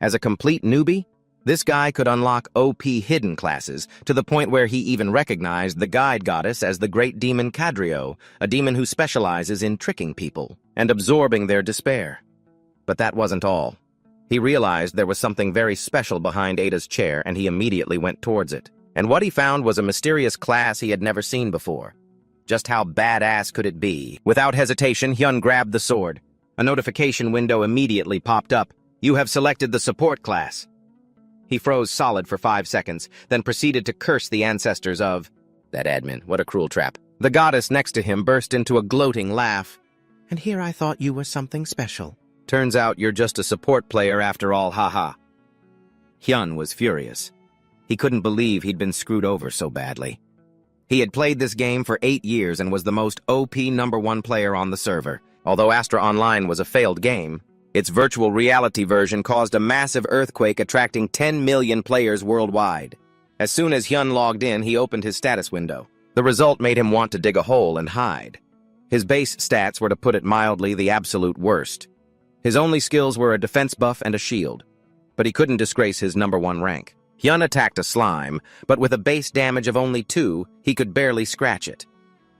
As a complete newbie, this guy could unlock OP hidden classes to the point where he even recognized the guide goddess as the great demon Cadrio, a demon who specializes in tricking people and absorbing their despair. But that wasn't all. He realized there was something very special behind Ada's chair, and he immediately went towards it. And what he found was a mysterious class he had never seen before. Just how badass could it be? Without hesitation, Hyun grabbed the sword. A notification window immediately popped up. You have selected the support class. He froze solid for 5 seconds, then proceeded to curse the ancestors of... That admin, what a cruel trap. The goddess next to him burst into a gloating laugh. And here I thought you were something special. Turns out you're just a support player after all, haha. Hyun was furious. He couldn't believe he'd been screwed over so badly. He had played this game for 8 years and was the most OP #1 player on the server. Although Astra Online was a failed game, its virtual reality version caused a massive earthquake attracting 10 million players worldwide. As soon as Hyun logged in, he opened his status window. The result made him want to dig a hole and hide. His base stats were, to put it mildly, the absolute worst. His only skills were a defense buff and a shield, but he couldn't disgrace his #1 rank. Hyun attacked a slime, but with a base damage of only 2, he could barely scratch it.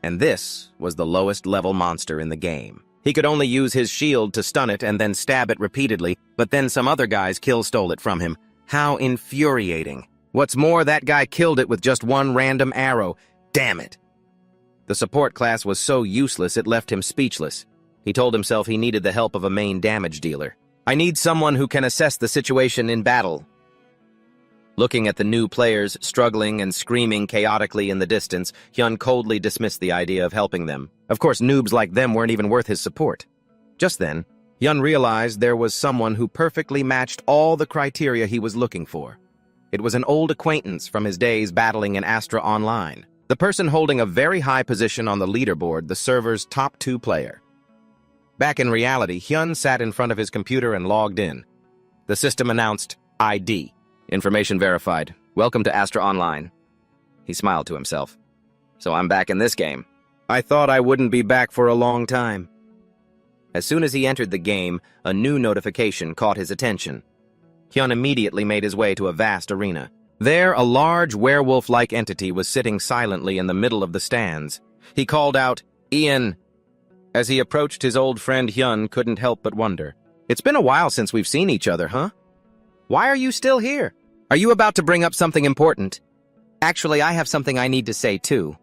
And this was the lowest level monster in the game. He could only use his shield to stun it and then stab it repeatedly, but then some other guys stole it from him. How infuriating. What's more, that guy killed it with just one random arrow. Damn it. The support class was so useless it left him speechless. He told himself he needed the help of a main damage dealer. I need someone who can assess the situation in battle. Looking at the new players struggling and screaming chaotically in the distance, Hyun coldly dismissed the idea of helping them. Of course, noobs like them weren't even worth his support. Just then, Hyun realized there was someone who perfectly matched all the criteria he was looking for. It was an old acquaintance from his days battling in Astra Online. The person holding a very high position on the leaderboard, the server's top 2 player. Back in reality, Hyun sat in front of his computer and logged in. The system announced, ID. Information verified. Welcome to Astra Online. He smiled to himself. So I'm back in this game. I thought I wouldn't be back for a long time. As soon as he entered the game, a new notification caught his attention. Hyun immediately made his way to a vast arena. There, a large werewolf-like entity was sitting silently in the middle of the stands. He called out, Ian. As he approached his old friend, Hyun couldn't help but wonder. It's been a while since we've seen each other, huh? Why are you still here? Are you about to bring up something important? Actually, I have something I need to say too.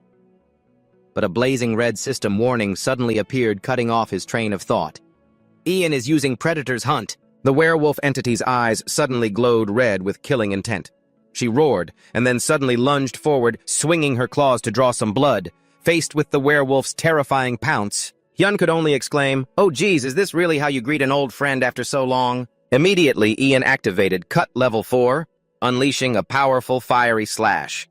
But a blazing red system warning suddenly appeared, cutting off his train of thought. Ian is using Predator's Hunt. The werewolf entity's eyes suddenly glowed red with killing intent. She roared, and then suddenly lunged forward, swinging her claws to draw some blood. Faced with the werewolf's terrifying pounce, Hyun could only exclaim, "Oh geez, is this really how you greet an old friend after so long?" Immediately, Ian activated Cut Level 4, unleashing a powerful fiery slash.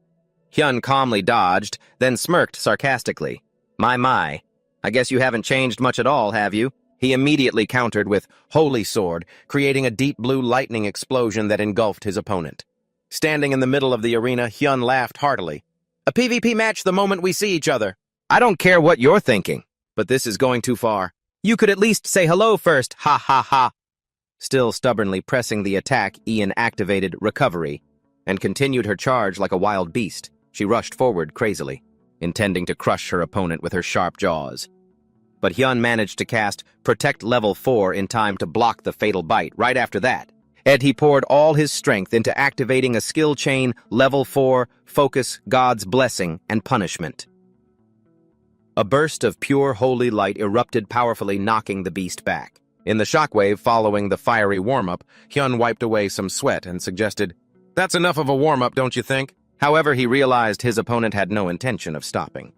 Hyun calmly dodged, then smirked sarcastically. My, I guess you haven't changed much at all, have you? He immediately countered with Holy Sword, creating a deep blue lightning explosion that engulfed his opponent. Standing in the middle of the arena, Hyun laughed heartily. A PvP match the moment we see each other. I don't care what you're thinking, but this is going too far. You could at least say hello first, ha ha ha. Still stubbornly pressing the attack, Ian activated Recovery and continued her charge like a wild beast. She rushed forward crazily, intending to crush her opponent with her sharp jaws. But Hyun managed to cast Protect Level 4 in time to block the fatal bite. Right after that, he poured all his strength into activating a skill chain Level 4, Focus, God's Blessing, and Punishment. A burst of pure holy light erupted powerfully, knocking the beast back. In the shockwave following the fiery warm-up, Hyun wiped away some sweat and suggested, "That's enough of a warm-up, don't you think?" However, he realized his opponent had no intention of stopping.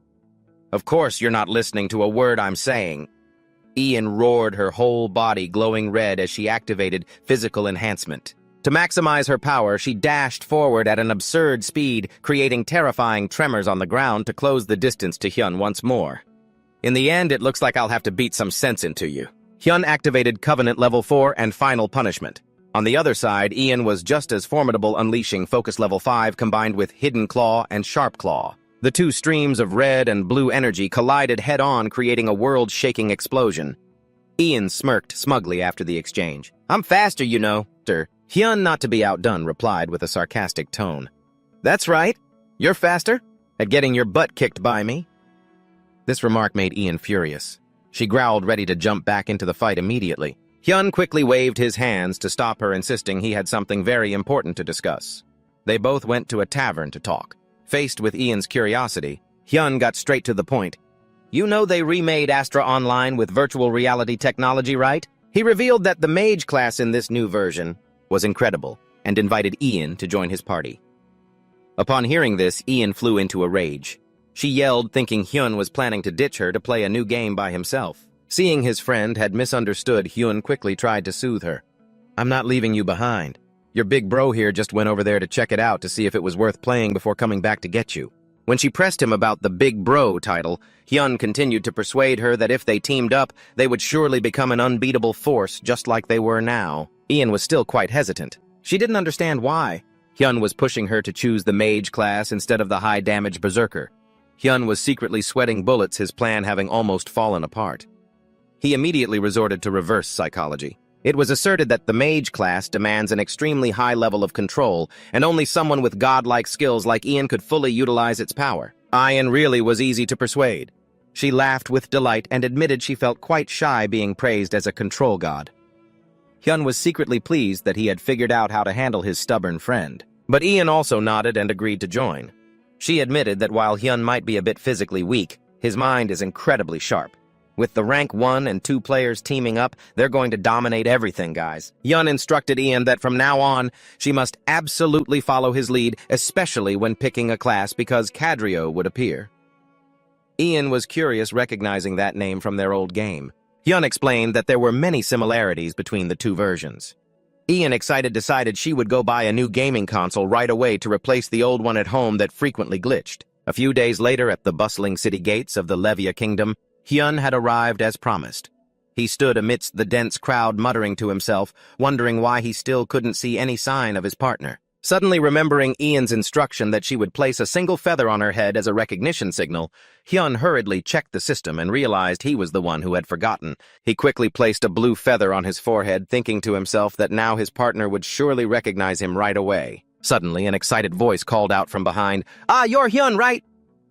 "Of course you're not listening to a word I'm saying." Ian roared, her whole body glowing red as she activated Physical Enhancement. To maximize her power, she dashed forward at an absurd speed, creating terrifying tremors on the ground to close the distance to Hyun once more. "In the end, it looks like I'll have to beat some sense into you." Hyun activated Covenant Level 4 and Final Punishment. On the other side, Ian was just as formidable, unleashing Focus Level 5 combined with Hidden Claw and Sharp Claw. The two streams of red and blue energy collided head-on, creating a world-shaking explosion. Ian smirked smugly after the exchange. "I'm faster, you know." Hyun, not to be outdone, replied with a sarcastic tone. That's right. You're faster at getting your butt kicked by me. This remark made Ian furious. She growled, ready to jump back into the fight immediately. Hyun quickly waved his hands to stop her, insisting he had something very important to discuss. They both went to a tavern to talk. Faced with Ian's curiosity, Hyun got straight to the point. You know they remade Astra Online with virtual reality technology, right? He revealed that the mage class in this new version was incredible and invited Ian to join his party. Upon hearing this, Ian flew into a rage. She yelled, thinking Hyun was planning to ditch her to play a new game by himself. Seeing his friend had misunderstood, Hyun quickly tried to soothe her. I'm not leaving you behind. Your big bro here just went over there to check it out to see if it was worth playing before coming back to get you. When she pressed him about the big bro title, Hyun continued to persuade her that if they teamed up, they would surely become an unbeatable force just like they were now. Ian was still quite hesitant. She didn't understand why. Hyun was pushing her to choose the mage class instead of the high-damage berserker. Hyun was secretly sweating bullets, his plan having almost fallen apart. He immediately resorted to reverse psychology. It was asserted that the mage class demands an extremely high level of control, and only someone with godlike skills like Ian could fully utilize its power. Ian really was easy to persuade. She laughed with delight and admitted she felt quite shy being praised as a control god. Hyun was secretly pleased that he had figured out how to handle his stubborn friend. But Ian also nodded and agreed to join. She admitted that while Hyun might be a bit physically weak, his mind is incredibly sharp. With the rank 1 and 2 players teaming up, they're going to dominate everything, guys. Hyun instructed Ian that from now on, she must absolutely follow his lead, especially when picking a class because Cadrio would appear. Ian was curious, recognizing that name from their old game. Hyun explained that there were many similarities between the two versions. Ian, excited, decided she would go buy a new gaming console right away to replace the old one at home that frequently glitched. A few days later, at the bustling city gates of the Levia Kingdom, Hyun had arrived as promised. He stood amidst the dense crowd, muttering to himself, wondering why he still couldn't see any sign of his partner. Suddenly remembering Ian's instruction that she would place a single feather on her head as a recognition signal, Hyun hurriedly checked the system and realized he was the one who had forgotten. He quickly placed a blue feather on his forehead, thinking to himself that now his partner would surely recognize him right away. Suddenly, an excited voice called out from behind, "Ah, you're Hyun, right?"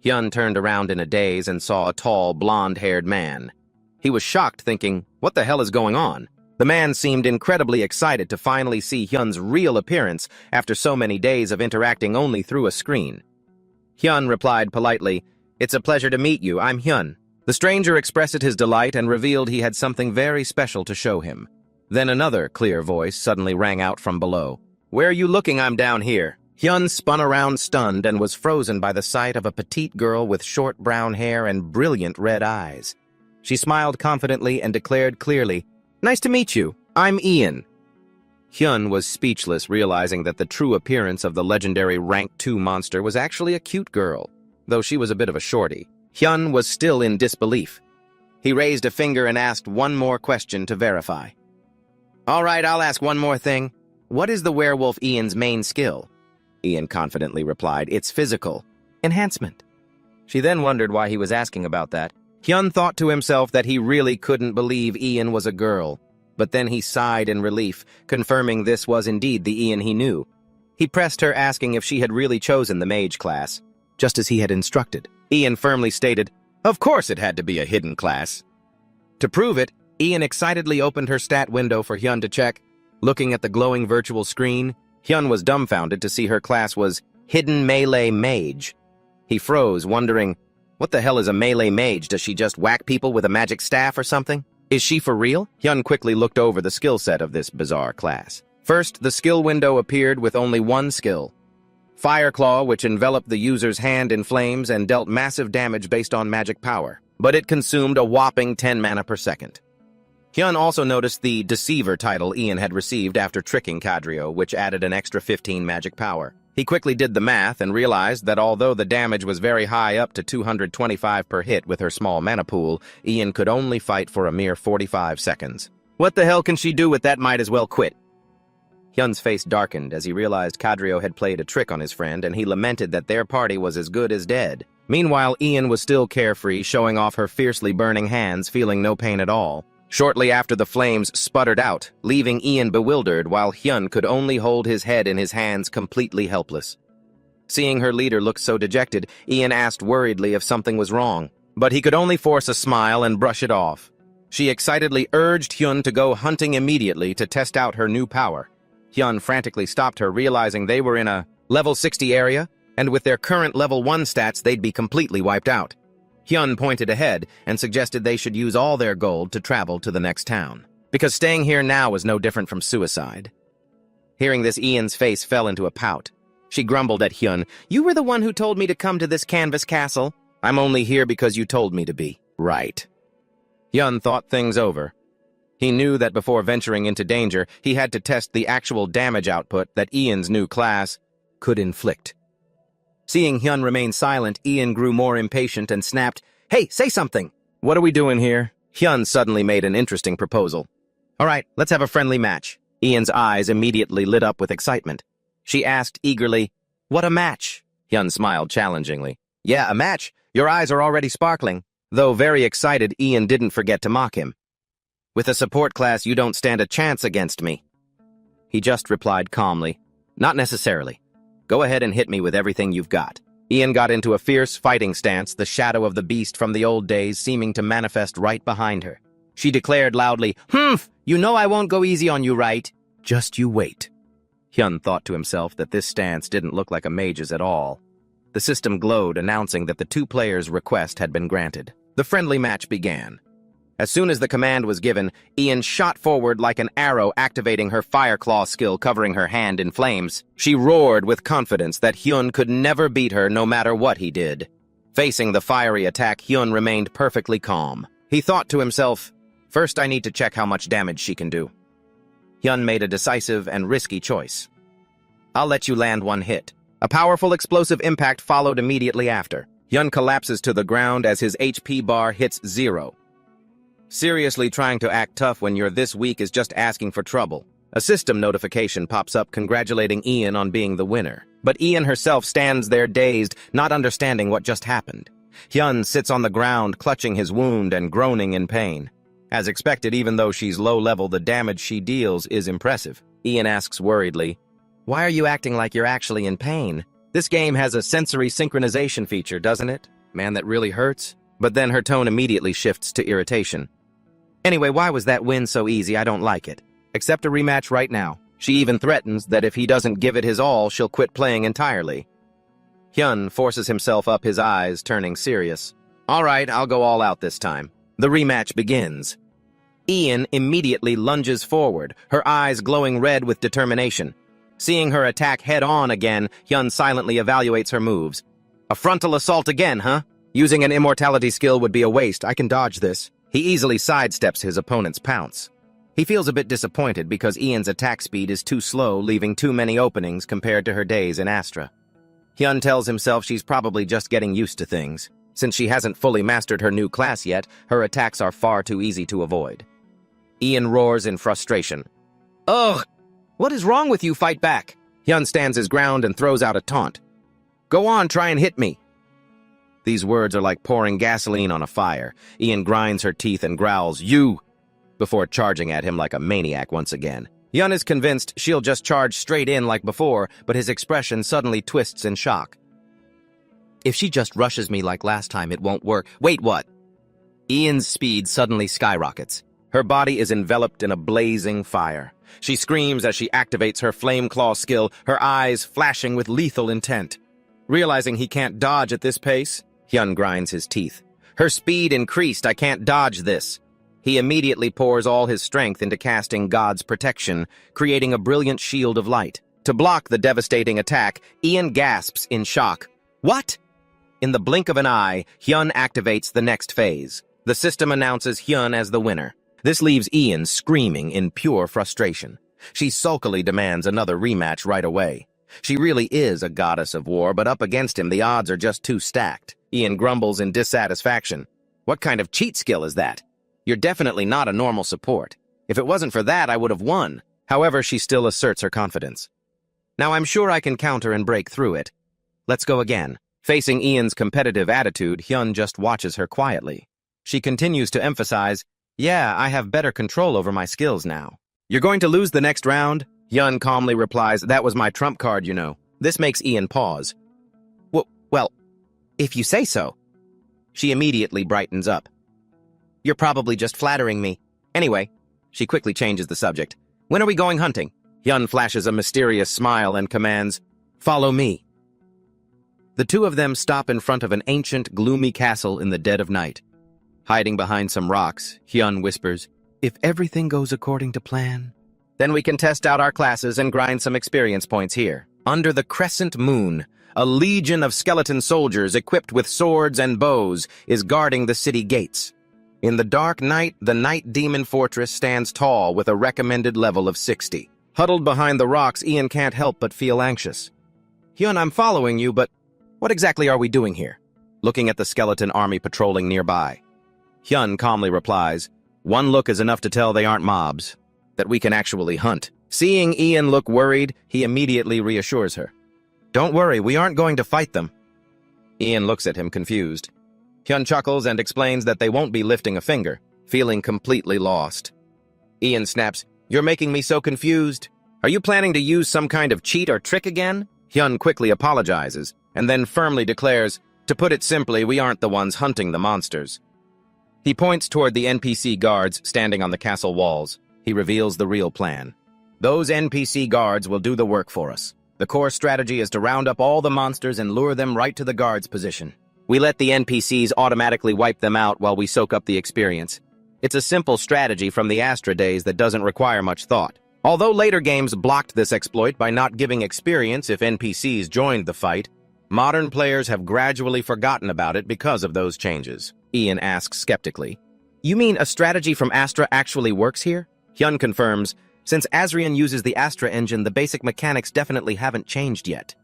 Hyun turned around in a daze and saw a tall, blonde-haired man. He was shocked, thinking, what the hell is going on? The man seemed incredibly excited to finally see Hyun's real appearance after so many days of interacting only through a screen. Hyun replied politely, "It's a pleasure to meet you, I'm Hyun." The stranger expressed his delight and revealed he had something very special to show him. Then another clear voice suddenly rang out from below. "Where are you looking? I'm down here." Hyun spun around stunned and was frozen by the sight of a petite girl with short brown hair and brilliant red eyes. She smiled confidently and declared clearly, "Nice to meet you. I'm Ian." Hyun was speechless, realizing that the true appearance of the legendary Rank 2 monster was actually a cute girl, though she was a bit of a shorty. Hyun was still in disbelief. He raised a finger and asked one more question to verify. "All right, I'll ask one more thing. What is the werewolf Ian's main skill?" Ian confidently replied, "It's physical enhancement." She then wondered why he was asking about that. Hyun thought to himself that he really couldn't believe Ian was a girl, but then he sighed in relief, confirming this was indeed the Ian he knew. He pressed her, asking if she had really chosen the mage class, just as he had instructed. Ian firmly stated, of course it had to be a hidden class. To prove it, Ian excitedly opened her stat window for Hyun to check. Looking at the glowing virtual screen, Hyun was dumbfounded to see her class was Hidden Melee Mage. He froze, wondering, what the hell is a melee mage? Does she just whack people with a magic staff or something? Is she for real? Hyun quickly looked over the skill set of this bizarre class. First, the skill window appeared with only one skill, Fire Claw, which enveloped the user's hand in flames and dealt massive damage based on magic power, but it consumed a whopping 10 mana per second. Hyun also noticed the Deceiver title Ian had received after tricking Cadrio, which added an extra 15 magic power. He quickly did the math and realized that although the damage was very high, up to 225 per hit with her small mana pool, Ian could only fight for a mere 45 seconds. What the hell can she do with that? Might as well quit. Hyun's face darkened as he realized Cadrio had played a trick on his friend, and he lamented that their party was as good as dead. Meanwhile, Ian was still carefree, showing off her fiercely burning hands, feeling no pain at all. Shortly after, the flames sputtered out, leaving Ian bewildered while Hyun could only hold his head in his hands, completely helpless. Seeing her leader look so dejected, Ian asked worriedly if something was wrong, but he could only force a smile and brush it off. She excitedly urged Hyun to go hunting immediately to test out her new power. Hyun frantically stopped her, realizing they were in a level 60 area, and with their current level 1 stats, they'd be completely wiped out. Hyun pointed ahead and suggested they should use all their gold to travel to the next town, because staying here now was no different from suicide. Hearing this, Ian's face fell into a pout. She grumbled at Hyun, "You were the one who told me to come to this canvas castle. I'm only here because you told me to be." Right. Hyun thought things over. He knew that before venturing into danger, he had to test the actual damage output that Ian's new class could inflict. Seeing Hyun remain silent, Ian grew more impatient and snapped, "Hey, say something!" "What are we doing here?" Hyun suddenly made an interesting proposal. "All right, let's have a friendly match." Ian's eyes immediately lit up with excitement. She asked eagerly, "What a match?" Hyun smiled challengingly. "Yeah, a match. Your eyes are already sparkling." Though very excited, Ian didn't forget to mock him. "With a support class, you don't stand a chance against me." He just replied calmly, "Not necessarily. Go ahead and hit me with everything you've got." Ian got into a fierce fighting stance, the shadow of the beast from the old days seeming to manifest right behind her. She declared loudly, "Humph! You know I won't go easy on you, right?" "Just you wait." Hyun thought to himself that this stance didn't look like a mage's at all. The system glowed, announcing that the two players' request had been granted. The friendly match began. As soon as the command was given, Ian shot forward like an arrow, activating her Fire Claw skill, covering her hand in flames. She roared with confidence that Hyun could never beat her no matter what he did. Facing the fiery attack, Hyun remained perfectly calm. He thought to himself, "First I need to check how much damage she can do." Hyun made a decisive and risky choice. "I'll let you land one hit." A powerful explosive impact followed immediately after. Hyun collapses to the ground as his HP bar hits 0. Seriously, trying to act tough when you're this weak is just asking for trouble. A system notification pops up congratulating Ian on being the winner. But Ian herself stands there dazed, not understanding what just happened. Hyun sits on the ground, clutching his wound and groaning in pain. As expected, even though she's low level, the damage she deals is impressive. Ian asks worriedly, "Why are you acting like you're actually in pain? This game has a sensory synchronization feature, doesn't it? Man, that really hurts." But then her tone immediately shifts to irritation. "Anyway, why was that win so easy? I don't like it. Accept a rematch right now." She even threatens that if he doesn't give it his all, she'll quit playing entirely. Hyun forces himself up, his eyes turning serious. "All right, I'll go all out this time." The rematch begins. Ian immediately lunges forward, her eyes glowing red with determination. Seeing her attack head-on again, Hyun silently evaluates her moves. "A frontal assault again, huh? Using an immortality skill would be a waste. I can dodge this." He easily sidesteps his opponent's pounce. He feels a bit disappointed because Ian's attack speed is too slow, leaving too many openings compared to her days in Astra. Hyun tells himself she's probably just getting used to things. Since she hasn't fully mastered her new class yet, her attacks are far too easy to avoid. Ian roars in frustration. "Ugh! What is wrong with you? Fight back!" Hyun stands his ground and throws out a taunt. "Go on, try and hit me." These words are like pouring gasoline on a fire. Ian grinds her teeth and growls, "You!" before charging at him like a maniac once again. Hyun is convinced she'll just charge straight in like before, but his expression suddenly twists in shock. "If she just rushes me like last time, it won't work." "Wait, what?" Ian's speed suddenly skyrockets. Her body is enveloped in a blazing fire. She screams as she activates her Flame Claw skill, her eyes flashing with lethal intent. Realizing he can't dodge at this pace, Hyun grinds his teeth. "Her speed increased. I can't dodge this." He immediately pours all his strength into casting God's protection, creating a brilliant shield of light. To block the devastating attack, Ian gasps in shock. "What?" In the blink of an eye, Hyun activates the next phase. The system announces Hyun as the winner. This leaves Ian screaming in pure frustration. She sulkily demands another rematch right away. She really is a goddess of war, but up against him the odds are just too stacked. Ian grumbles in dissatisfaction. "What kind of cheat skill is that? You're definitely not a normal support. If it wasn't for that, I would have won." However, she still asserts her confidence. "Now I'm sure I can counter and break through it. Let's go again." Facing Ian's competitive attitude, Hyun just watches her quietly. She continues to emphasize, Yeah, I have better control over my skills now. You're going to lose the next round? Hyun calmly replies, that was my trump card, you know. This makes Ian pause. Well, if you say so. She immediately brightens up. You're probably just flattering me. Anyway, she quickly changes the subject. When are we going hunting? Hyun flashes a mysterious smile and commands, follow me. The two of them stop in front of an ancient, gloomy castle in the dead of night. Hiding behind some rocks, Hyun whispers, if everything goes according to plan, then we can test out our classes and grind some experience points here. Under the crescent moon, a legion of skeleton soldiers equipped with swords and bows is guarding the city gates. In the dark night, the Night Demon Fortress stands tall with a recommended level of 60. Huddled behind the rocks, Ian can't help but feel anxious. Hyun, I'm following you, but what exactly are we doing here? Looking at the skeleton army patrolling nearby. Hyun calmly replies, one look is enough to tell they aren't mobs, that we can actually hunt. Seeing Ian look worried, he immediately reassures her. Don't worry, we aren't going to fight them. Ian looks at him confused. Hyun chuckles and explains that they won't be lifting a finger, feeling completely lost. Ian snaps, you're making me so confused. Are you planning to use some kind of cheat or trick again? Hyun quickly apologizes, and then firmly declares, to put it simply, we aren't the ones hunting the monsters. He points toward the NPC guards standing on the castle walls. He reveals the real plan. Those NPC guards will do the work for us. The core strategy is to round up all the monsters and lure them right to the guards' position. We let the NPCs automatically wipe them out while we soak up the experience. It's a simple strategy from the Astra days that doesn't require much thought. Although later games blocked this exploit by not giving experience if NPCs joined the fight, modern players have gradually forgotten about it because of those changes. Ian asks skeptically, you mean a strategy from Astra actually works here? Hyun confirms, since Azrian uses the Astra engine, the basic mechanics definitely haven't changed yet.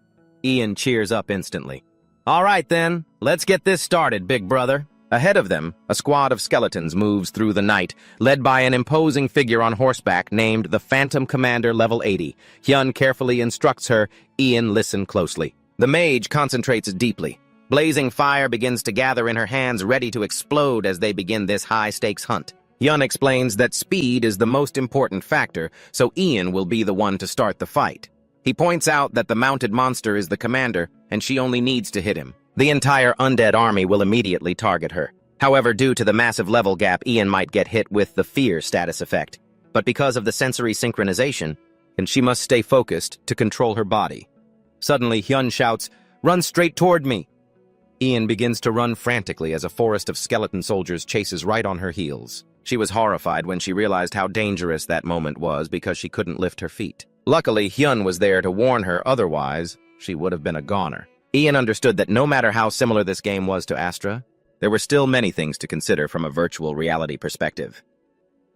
Ian cheers up instantly. All right then, let's get this started, big brother. Ahead of them, a squad of skeletons moves through the night, led by an imposing figure on horseback named the Phantom Commander Level 80. Hyun carefully instructs her, Ian, listen closely. The mage concentrates deeply. Blazing fire begins to gather in her hands, ready to explode as they begin this high-stakes hunt. Hyun explains that speed is the most important factor, so Ian will be the one to start the fight. He points out that the mounted monster is the commander, and she only needs to hit him. The entire undead army will immediately target her. However, due to the massive level gap, Ian might get hit with the fear status effect. But because of the sensory synchronization, and she must stay focused to control her body. Suddenly, Hyun shouts, run straight toward me! Ian begins to run frantically as a forest of skeleton soldiers chases right on her heels. She was horrified when she realized how dangerous that moment was because she couldn't lift her feet. Luckily, Hyun was there to warn her, otherwise, she would have been a goner. Ian understood that no matter how similar this game was to Astra, there were still many things to consider from a virtual reality perspective.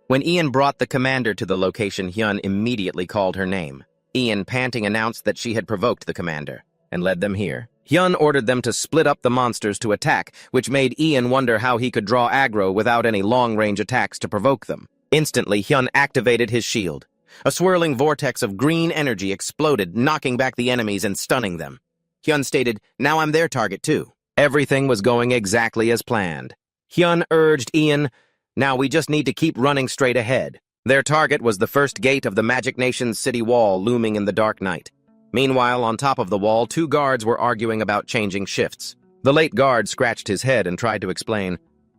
When Ian brought the commander to the location, Hyun immediately called her name. Ian, panting, announced that she had provoked the commander and led them here. Hyun ordered them to split up the monsters to attack, which made Ian wonder how he could draw aggro without any long-range attacks to provoke them. Instantly, Hyun activated his shield. A swirling vortex of green energy exploded, knocking back the enemies and stunning them. Hyun stated, now I'm their target too. Everything was going exactly as planned. Hyun urged Ian, now we just need to keep running straight ahead. Their target was the first gate of the Magic Nation's city wall looming in the dark night. Meanwhile, on top of the wall, two guards were arguing about changing shifts. The late guard scratched his head and tried to explain,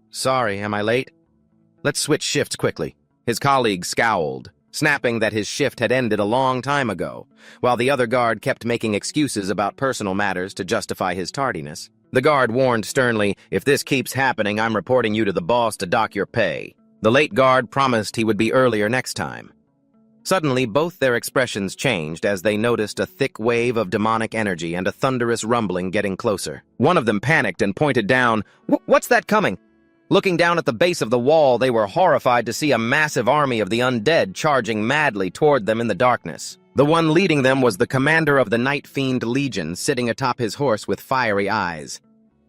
sorry, am I late? Let's switch shifts quickly. His colleague scowled, snapping that his shift had ended a long time ago, while the other guard kept making excuses about personal matters to justify his tardiness. The guard warned sternly, if this keeps happening, I'm reporting you to the boss to dock your pay. The late guard promised he would be earlier next time. Suddenly, both their expressions changed as they noticed a thick wave of demonic energy and a thunderous rumbling getting closer. One of them panicked and pointed down, What's that coming? Looking down at the base of the wall, they were horrified to see a massive army of the undead charging madly toward them in the darkness. The one leading them was the commander of the Night Fiend Legion, sitting atop his horse with fiery eyes.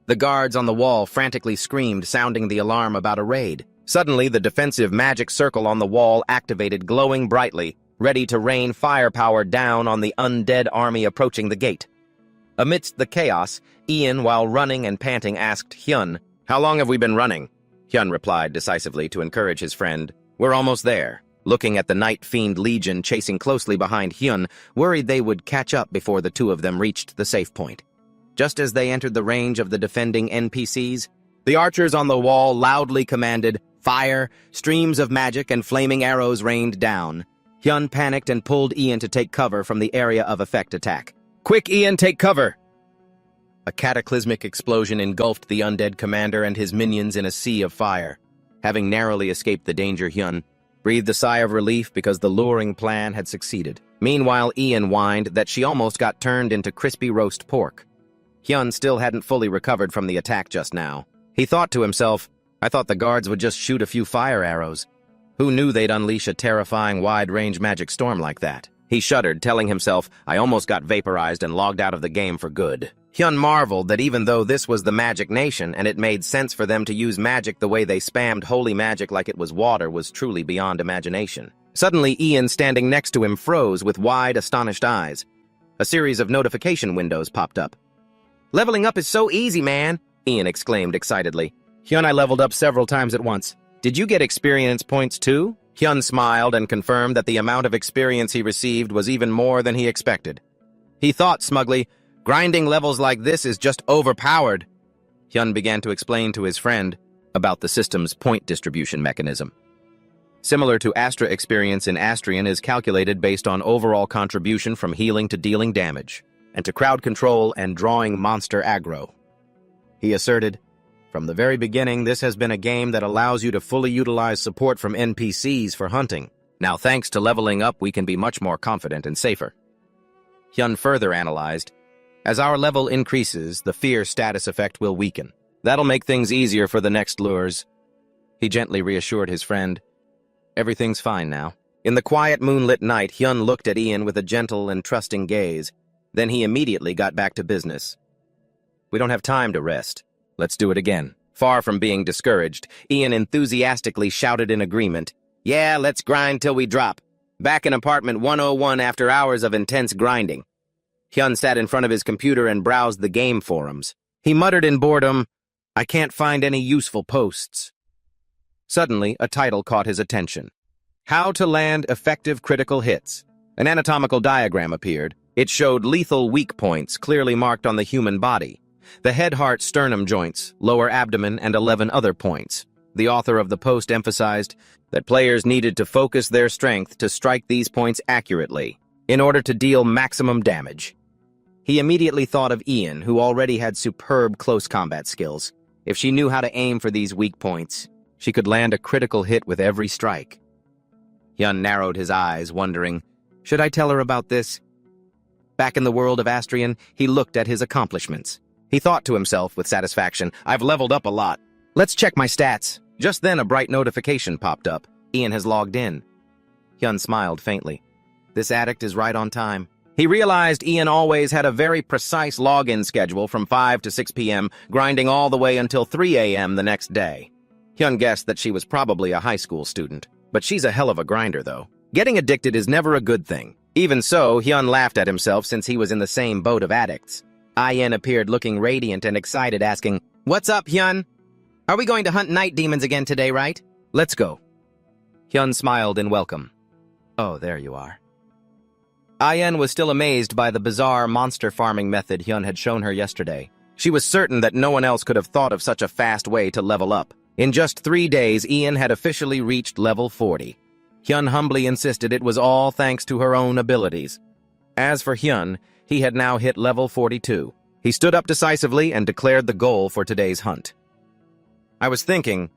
The guards on the wall frantically screamed, sounding the alarm about a raid. Suddenly, the defensive magic circle on the wall activated, glowing brightly, ready to rain firepower down on the undead army approaching the gate. Amidst the chaos, Ian, while running and panting, asked Hyun, how long have we been running? Hyun replied decisively to encourage his friend. We're almost there. Looking at the Night Fiend Legion chasing closely behind Hyun, worried they would catch up before the two of them reached the safe point. Just as they entered the range of the defending NPCs, the archers on the wall loudly commanded, "Fire!" Streams of magic and flaming arrows rained down. Hyun panicked and pulled Ian to take cover from the area of effect attack. "Quick, Ian, take cover!" A cataclysmic explosion engulfed the undead commander and his minions in a sea of fire. Having narrowly escaped the danger, Hyun breathed a sigh of relief because the luring plan had succeeded. Meanwhile, Ian whined that she almost got turned into crispy roast pork. Hyun still hadn't fully recovered from the attack just now. He thought to himself, I thought the guards would just shoot a few fire arrows. Who knew they'd unleash a terrifying wide-range magic storm like that? He shuddered, telling himself, I almost got vaporized and logged out of the game for good. Hyun marveled that even though this was the Magic Nation and it made sense for them to use magic the way they spammed holy magic like it was water was truly beyond imagination. Suddenly, Ian standing next to him froze with wide, astonished eyes. A series of notification windows popped up. Leveling up is so easy, man, Ian exclaimed excitedly. Hyun, I leveled up several times at once. Did you get experience points too? Hyun smiled and confirmed that the amount of experience he received was even more than he expected. He thought smugly, grinding levels like this is just overpowered. Hyun began to explain to his friend about the system's point distribution mechanism. Similar to Astra experience in Astrian is calculated based on overall contribution from healing to dealing damage, and to crowd control and drawing monster aggro. He asserted, from the very beginning, this has been a game that allows you to fully utilize support from NPCs for hunting. Now, thanks to leveling up, we can be much more confident and safer. Hyun further analyzed, as our level increases, the fear status effect will weaken. That'll make things easier for the next lures. He gently reassured his friend, everything's fine now. In the quiet moonlit night, Hyun looked at Ian with a gentle and trusting gaze. Then he immediately got back to business. We don't have time to rest. Let's do it again. Far from being discouraged, Ian enthusiastically shouted in agreement, Yeah, let's grind till we drop. Back in apartment 101 after hours of intense grinding. Hyun sat in front of his computer and browsed the game forums. He muttered in boredom, I can't find any useful posts. Suddenly, a title caught his attention. How to land effective critical hits. An anatomical diagram appeared. It showed lethal weak points clearly marked on the human body. The head, heart, sternum joints, lower abdomen, and 11 other points. The author of the post emphasized that players needed to focus their strength to strike these points accurately in order to deal maximum damage. He immediately thought of Ian, who already had superb close combat skills. If she knew how to aim for these weak points, she could land a critical hit with every strike. Hyun narrowed his eyes, wondering, should I tell her about this? Back in the world of Astrian, he looked at his accomplishments. He thought to himself with satisfaction, I've leveled up a lot. Let's check my stats. Just then a bright notification popped up. Ian has logged in. Hyun smiled faintly. This addict is right on time. He realized Ian always had a very precise login schedule from 5 to 6 p.m., grinding all the way until 3 a.m. the next day. Hyun guessed that she was probably a high school student. But she's a hell of a grinder, though. Getting addicted is never a good thing. Even so, Hyun laughed at himself since he was in the same boat of addicts. Ian appeared looking radiant and excited, asking, What's up, Hyun? Are we going to hunt night demons again today, right? Let's go. Hyun smiled in welcome. Oh, there you are. Ian was still amazed by the bizarre monster farming method Hyun had shown her yesterday. She was certain that no one else could have thought of such a fast way to level up. In just 3 days, Ian had officially reached level 40. Hyun humbly insisted it was all thanks to her own abilities. As for Hyun, he had now hit level 42. He stood up decisively and declared the goal for today's hunt. I was thinking,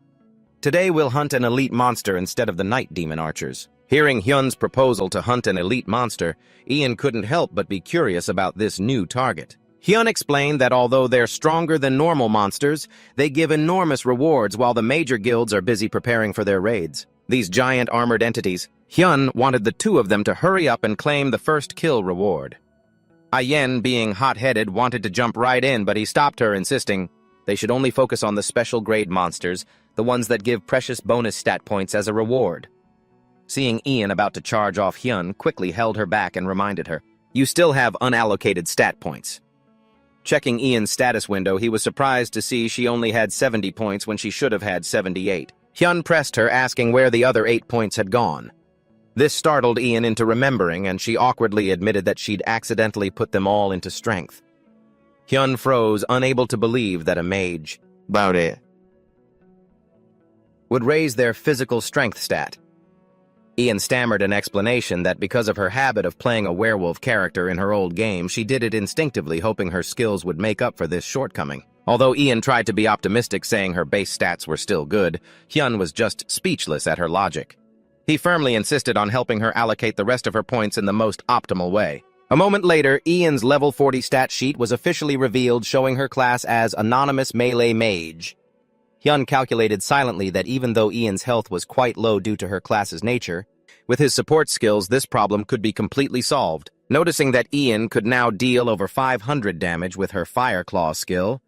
today we'll hunt an elite monster instead of the night demon archers. Hearing Hyun's proposal to hunt an elite monster, Ian couldn't help but be curious about this new target. Hyun explained that although they're stronger than normal monsters, they give enormous rewards while the major guilds are busy preparing for their raids. These giant armored entities, Hyun wanted the two of them to hurry up and claim the first kill reward. Ian, being hot-headed, wanted to jump right in, but he stopped her, insisting they should only focus on the special grade monsters, the ones that give precious bonus stat points as a reward. Seeing Ian about to charge off, Hyun quickly held her back and reminded her, You still have unallocated stat points. Checking Ian's status window, he was surprised to see she only had 70 points when she should have had 78. Hyun pressed her, asking where the other 8 points had gone. This startled Ian into remembering, and she awkwardly admitted that she'd accidentally put them all into strength. Hyun froze, unable to believe that a mage would raise their physical strength stat. Ian stammered an explanation that because of her habit of playing a werewolf character in her old game, she did it instinctively, hoping her skills would make up for this shortcoming. Although Ian tried to be optimistic, saying her base stats were still good, Hyun was just speechless at her logic. He firmly insisted on helping her allocate the rest of her points in the most optimal way. A moment later, Ian's level 40 stat sheet was officially revealed, showing her class as Anonymous Melee Mage. Hyun calculated silently that even though Ian's health was quite low due to her class's nature, with his support skills, this problem could be completely solved. Noticing that Ian could now deal over 500 damage with her Fire Claw skill,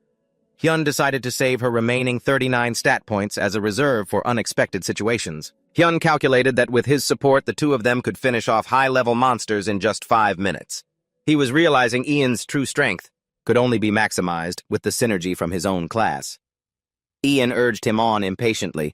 Hyun decided to save her remaining 39 stat points as a reserve for unexpected situations. Hyun calculated that with his support, the two of them could finish off high-level monsters in just 5 minutes. He was realizing Ian's true strength could only be maximized with the synergy from his own class. Ian urged him on impatiently.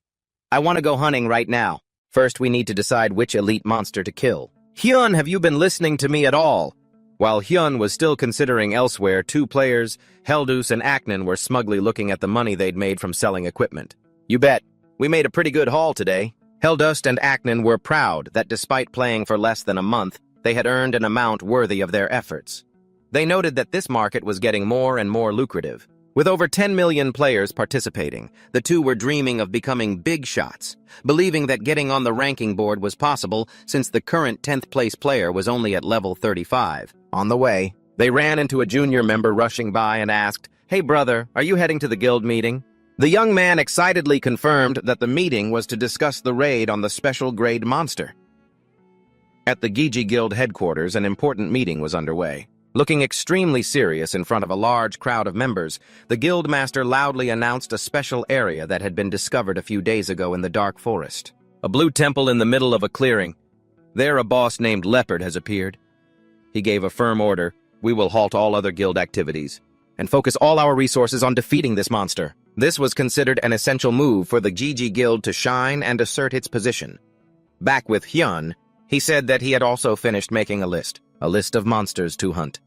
"I want to go hunting right now. First, we need to decide which elite monster to kill." "Hyun, have you been listening to me at all?" While Hyun was still considering elsewhere, 2 players, Heldus and Aknin, were smugly looking at the money they'd made from selling equipment. "You bet. We made a pretty good haul today." Heldust and Aknin were proud that despite playing for less than a month, they had earned an amount worthy of their efforts. They noted that this market was getting more and more lucrative. With over 10 million players participating, the two were dreaming of becoming big shots, believing that getting on the ranking board was possible since the current 10th place player was only at level 35. On the way, they ran into a junior member rushing by and asked, "Hey brother, are you heading to the guild meeting?" The young man excitedly confirmed that the meeting was to discuss the raid on the special grade monster. At the Gigi Guild headquarters, an important meeting was underway. Looking extremely serious in front of a large crowd of members, the guildmaster loudly announced a special area that had been discovered a few days ago in the dark forest. A blue temple in the middle of a clearing. There a boss named Leopard has appeared. He gave a firm order: "We will halt all other guild activities and focus all our resources on defeating this monster." This was considered an essential move for the Gigi Guild to shine and assert its position. Back with Hyun, he said that he had also finished making a list of monsters to hunt.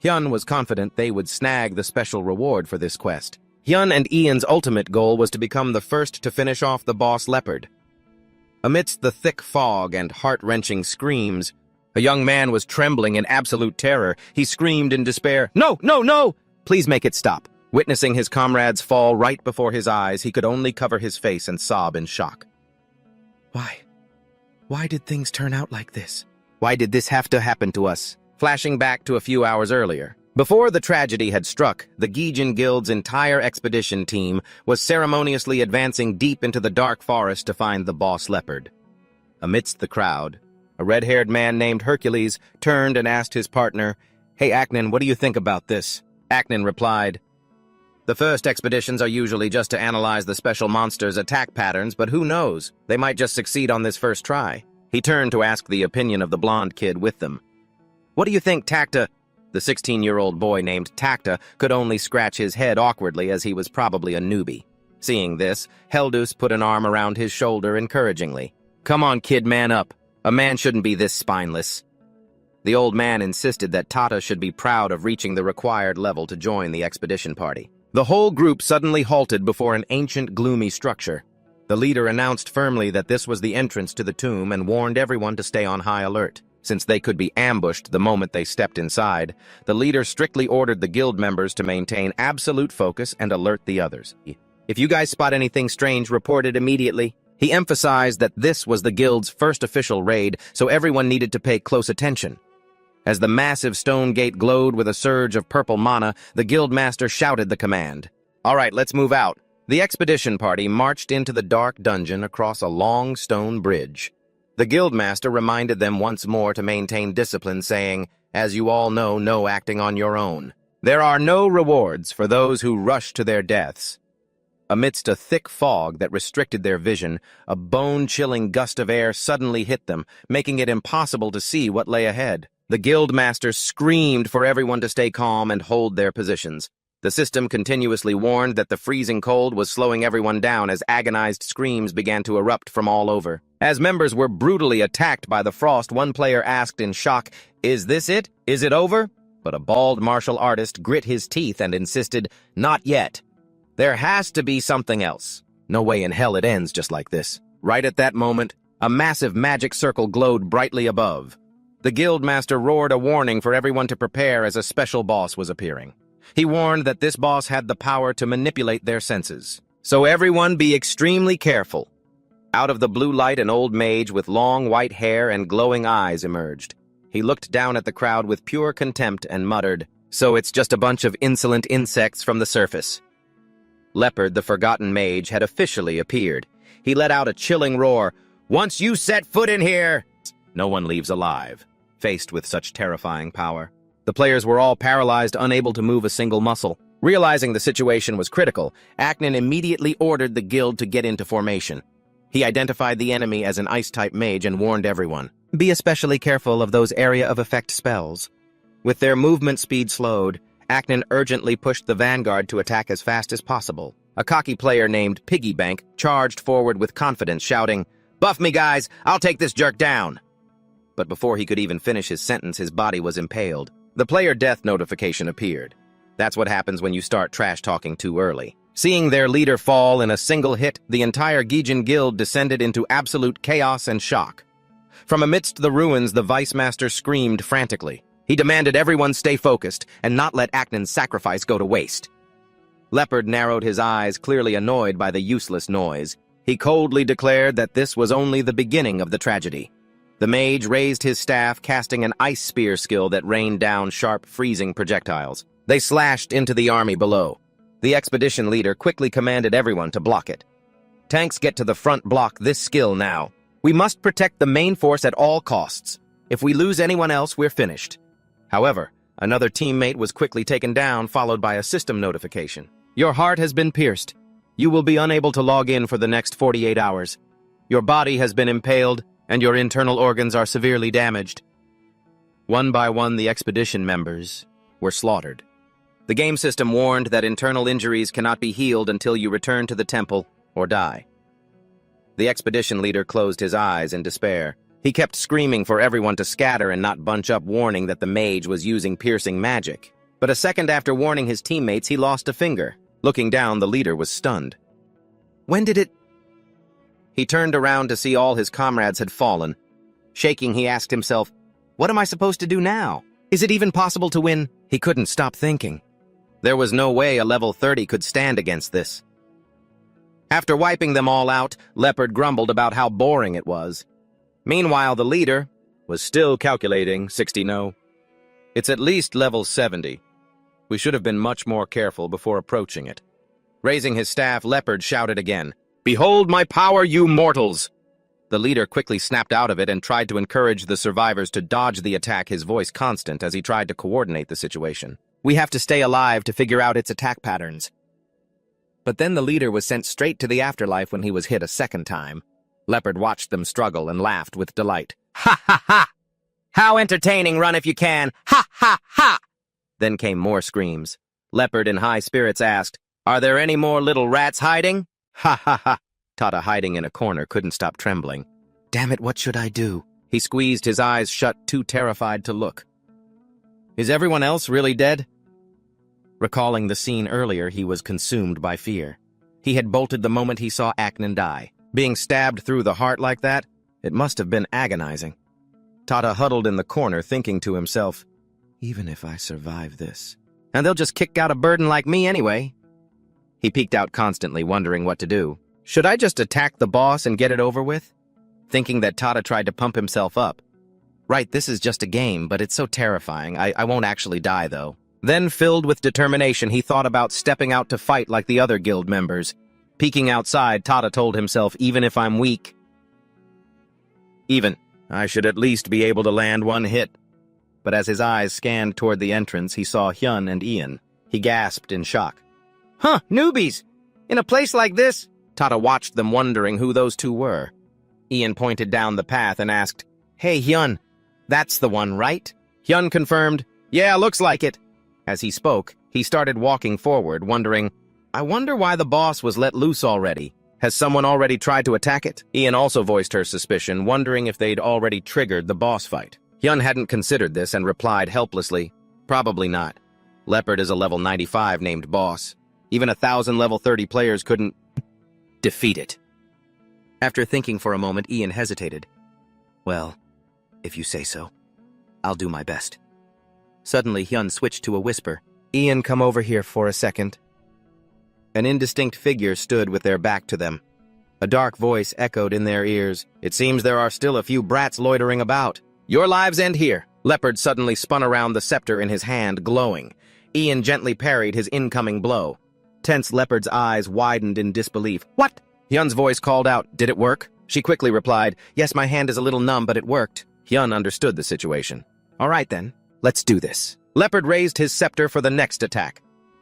Hyun was confident they would snag the special reward for this quest. Hyun and Ian's ultimate goal was to become the first to finish off the boss Leopard. Amidst the thick fog and heart-wrenching screams, a young man was trembling in absolute terror. He screamed in despair, "No, no, no! Please make it stop." Witnessing his comrades fall right before his eyes, he could only cover his face and sob in shock. Why did things turn out like this? Why did this have to happen to us? Flashing back to a few hours earlier. Before the tragedy had struck, the Gijin Guild's entire expedition team was ceremoniously advancing deep into the dark forest to find the boss Leopard. Amidst the crowd, a red-haired man named Hercules turned and asked his partner, "Hey Aknin, what do you think about this?" Aknin replied, "The first expeditions are usually just to analyze the special monster's attack patterns, but who knows? They might just succeed on this first try." He turned to ask the opinion of the blonde kid with them. "What do you think, Takta?" The 16-year-old boy named Takta could only scratch his head awkwardly, as he was probably a newbie. Seeing this, Heldus put an arm around his shoulder encouragingly. "Come on, kid, man up. A man shouldn't be this spineless." The old man insisted that Tata should be proud of reaching the required level to join the expedition party. The whole group suddenly halted before an ancient, gloomy structure. The leader announced firmly that this was the entrance to the tomb and warned everyone to stay on high alert. Since they could be ambushed the moment they stepped inside, the leader strictly ordered the guild members to maintain absolute focus and alert the others. "If you guys spot anything strange, report it immediately." He emphasized that this was the guild's first official raid, so everyone needed to pay close attention. As the massive stone gate glowed with a surge of purple mana, the guildmaster shouted the command. "All right, let's move out." The expedition party marched into the dark dungeon across a long stone bridge. The guildmaster reminded them once more to maintain discipline, saying, "As you all know, no acting on your own. There are no rewards for those who rush to their deaths." Amidst a thick fog that restricted their vision, a bone-chilling gust of air suddenly hit them, making it impossible to see what lay ahead. The guild masters screamed for everyone to stay calm and hold their positions. The system continuously warned that the freezing cold was slowing everyone down as agonized screams began to erupt from all over. As members were brutally attacked by the frost, one player asked in shock, "Is this it? Is it over?" But a bald martial artist grit his teeth and insisted, "Not yet. There has to be something else. No way in hell it ends just like this." Right at that moment, a massive magic circle glowed brightly above. The guildmaster roared a warning for everyone to prepare as a special boss was appearing. He warned that this boss had the power to manipulate their senses. So everyone be extremely careful. Out of the blue light, an old mage with long white hair and glowing eyes emerged. He looked down at the crowd with pure contempt and muttered, "So it's just a bunch of insolent insects from the surface." Leopard, the forgotten mage, had officially appeared. He let out a chilling roar, "Once you set foot in here, no one leaves alive." Faced with such terrifying power, the players were all paralyzed, unable to move a single muscle. Realizing the situation was critical, Acnon immediately ordered the guild to get into formation. He identified the enemy as an ice-type mage and warned everyone, "Be especially careful of those area of effect spells." With their movement speed slowed, Acnon urgently pushed the vanguard to attack as fast as possible. A cocky player named Piggybank charged forward with confidence, shouting, "Buff me, guys! I'll take this jerk down!" But before he could even finish his sentence, his body was impaled. The player death notification appeared. That's what happens when you start trash-talking too early. Seeing their leader fall in a single hit, the entire Gijan guild descended into absolute chaos and shock. From amidst the ruins, the Vice Master screamed frantically. He demanded everyone stay focused and not let Acnon's sacrifice go to waste. Leopard narrowed his eyes, clearly annoyed by the useless noise. He coldly declared that this was only the beginning of the tragedy. The mage raised his staff, casting an ice spear skill that rained down sharp, freezing projectiles. They slashed into the army below. The expedition leader quickly commanded everyone to block it. "Tanks, get to the front, block this skill now. We must protect the main force at all costs. If we lose anyone else, we're finished." However, another teammate was quickly taken down, followed by a system notification. "Your heart has been pierced. You will be unable to log in for the next 48 hours. Your body has been impaled, and your internal organs are severely damaged." One by one, the expedition members were slaughtered. The game system warned that internal injuries cannot be healed until you return to the temple or die. The expedition leader closed his eyes in despair. He kept screaming for everyone to scatter and not bunch up, warning that the mage was using piercing magic. But a second after warning his teammates, he lost a finger. Looking down, the leader was stunned. "When did it—" He turned around to see all his comrades had fallen. Shaking, he asked himself, "What am I supposed to do now? Is it even possible to win?" He couldn't stop thinking. There was no way a level 30 could stand against this. After wiping them all out, Leopard grumbled about how boring it was. Meanwhile, the leader was still calculating 60 no. "It's at least level 70. We should have been much more careful before approaching it." Raising his staff, Leopard shouted again, "Behold my power, you mortals!" The leader quickly snapped out of it and tried to encourage the survivors to dodge the attack, his voice constant as he tried to coordinate the situation. "We have to stay alive to figure out its attack patterns." But then the leader was sent straight to the afterlife when he was hit a second time. Leopard watched them struggle and laughed with delight. "Ha ha ha! How entertaining, run if you can! Ha ha ha!" Then came more screams. Leopard, in high spirits, asked, "Are there any more little rats hiding?" "Ha ha ha!" Tata, hiding in a corner, couldn't stop trembling. "Damn it, what should I do?" He squeezed his eyes shut, too terrified to look. "Is everyone else really dead?" Recalling the scene earlier, he was consumed by fear. He had bolted the moment he saw Acnon die. Being stabbed through the heart like that, it must have been agonizing. Tata huddled in the corner, thinking to himself, "Even if I survive this, and they'll just kick out a burden like me anyway." He peeked out constantly, wondering what to do. Should I just attack the boss and get it over with? Thinking that Tata tried to pump himself up. Right, this is just a game, but it's so terrifying. I won't actually die, though. Then, filled with determination, he thought about stepping out to fight like the other guild members. Peeking outside, Tata told himself, "Even if I'm weak, I should at least be able to land one hit." But as his eyes scanned toward the entrance, he saw Hyun and Ian. He gasped in shock. "Huh, newbies! In a place like this?" Tata watched them, wondering who those two were. Ian pointed down the path and asked, "Hey, Hyun, that's the one, right? Hyun confirmed, "Yeah, looks like it." As he spoke, he started walking forward, wondering, I wonder why the boss was let loose already. Has someone already tried to attack it? Ian also voiced her suspicion, wondering if they'd already triggered the boss fight. Hyun hadn't considered this and replied helplessly, "Probably not. Leopard is a level 95 named boss. Even 1,000 level 30 players couldn't defeat it." After thinking for a moment, Ian hesitated. "Well, if you say so, I'll do my best." Suddenly, Hyun switched to a whisper. "Ian, come over here for a second." An indistinct figure stood with their back to them. A dark voice echoed in their ears. "It seems there are still a few brats loitering about. Your lives end here." Leopard suddenly spun around, the scepter in his hand, glowing. Ian gently parried his incoming blow. Tense Leopard's eyes widened in disbelief. "What?" Hyun's voice called out. "Did it work?" She quickly replied, "Yes, my hand is a little numb, but it worked." Hyun understood the situation. "All right then, let's do this." Leopard raised his scepter for the next attack.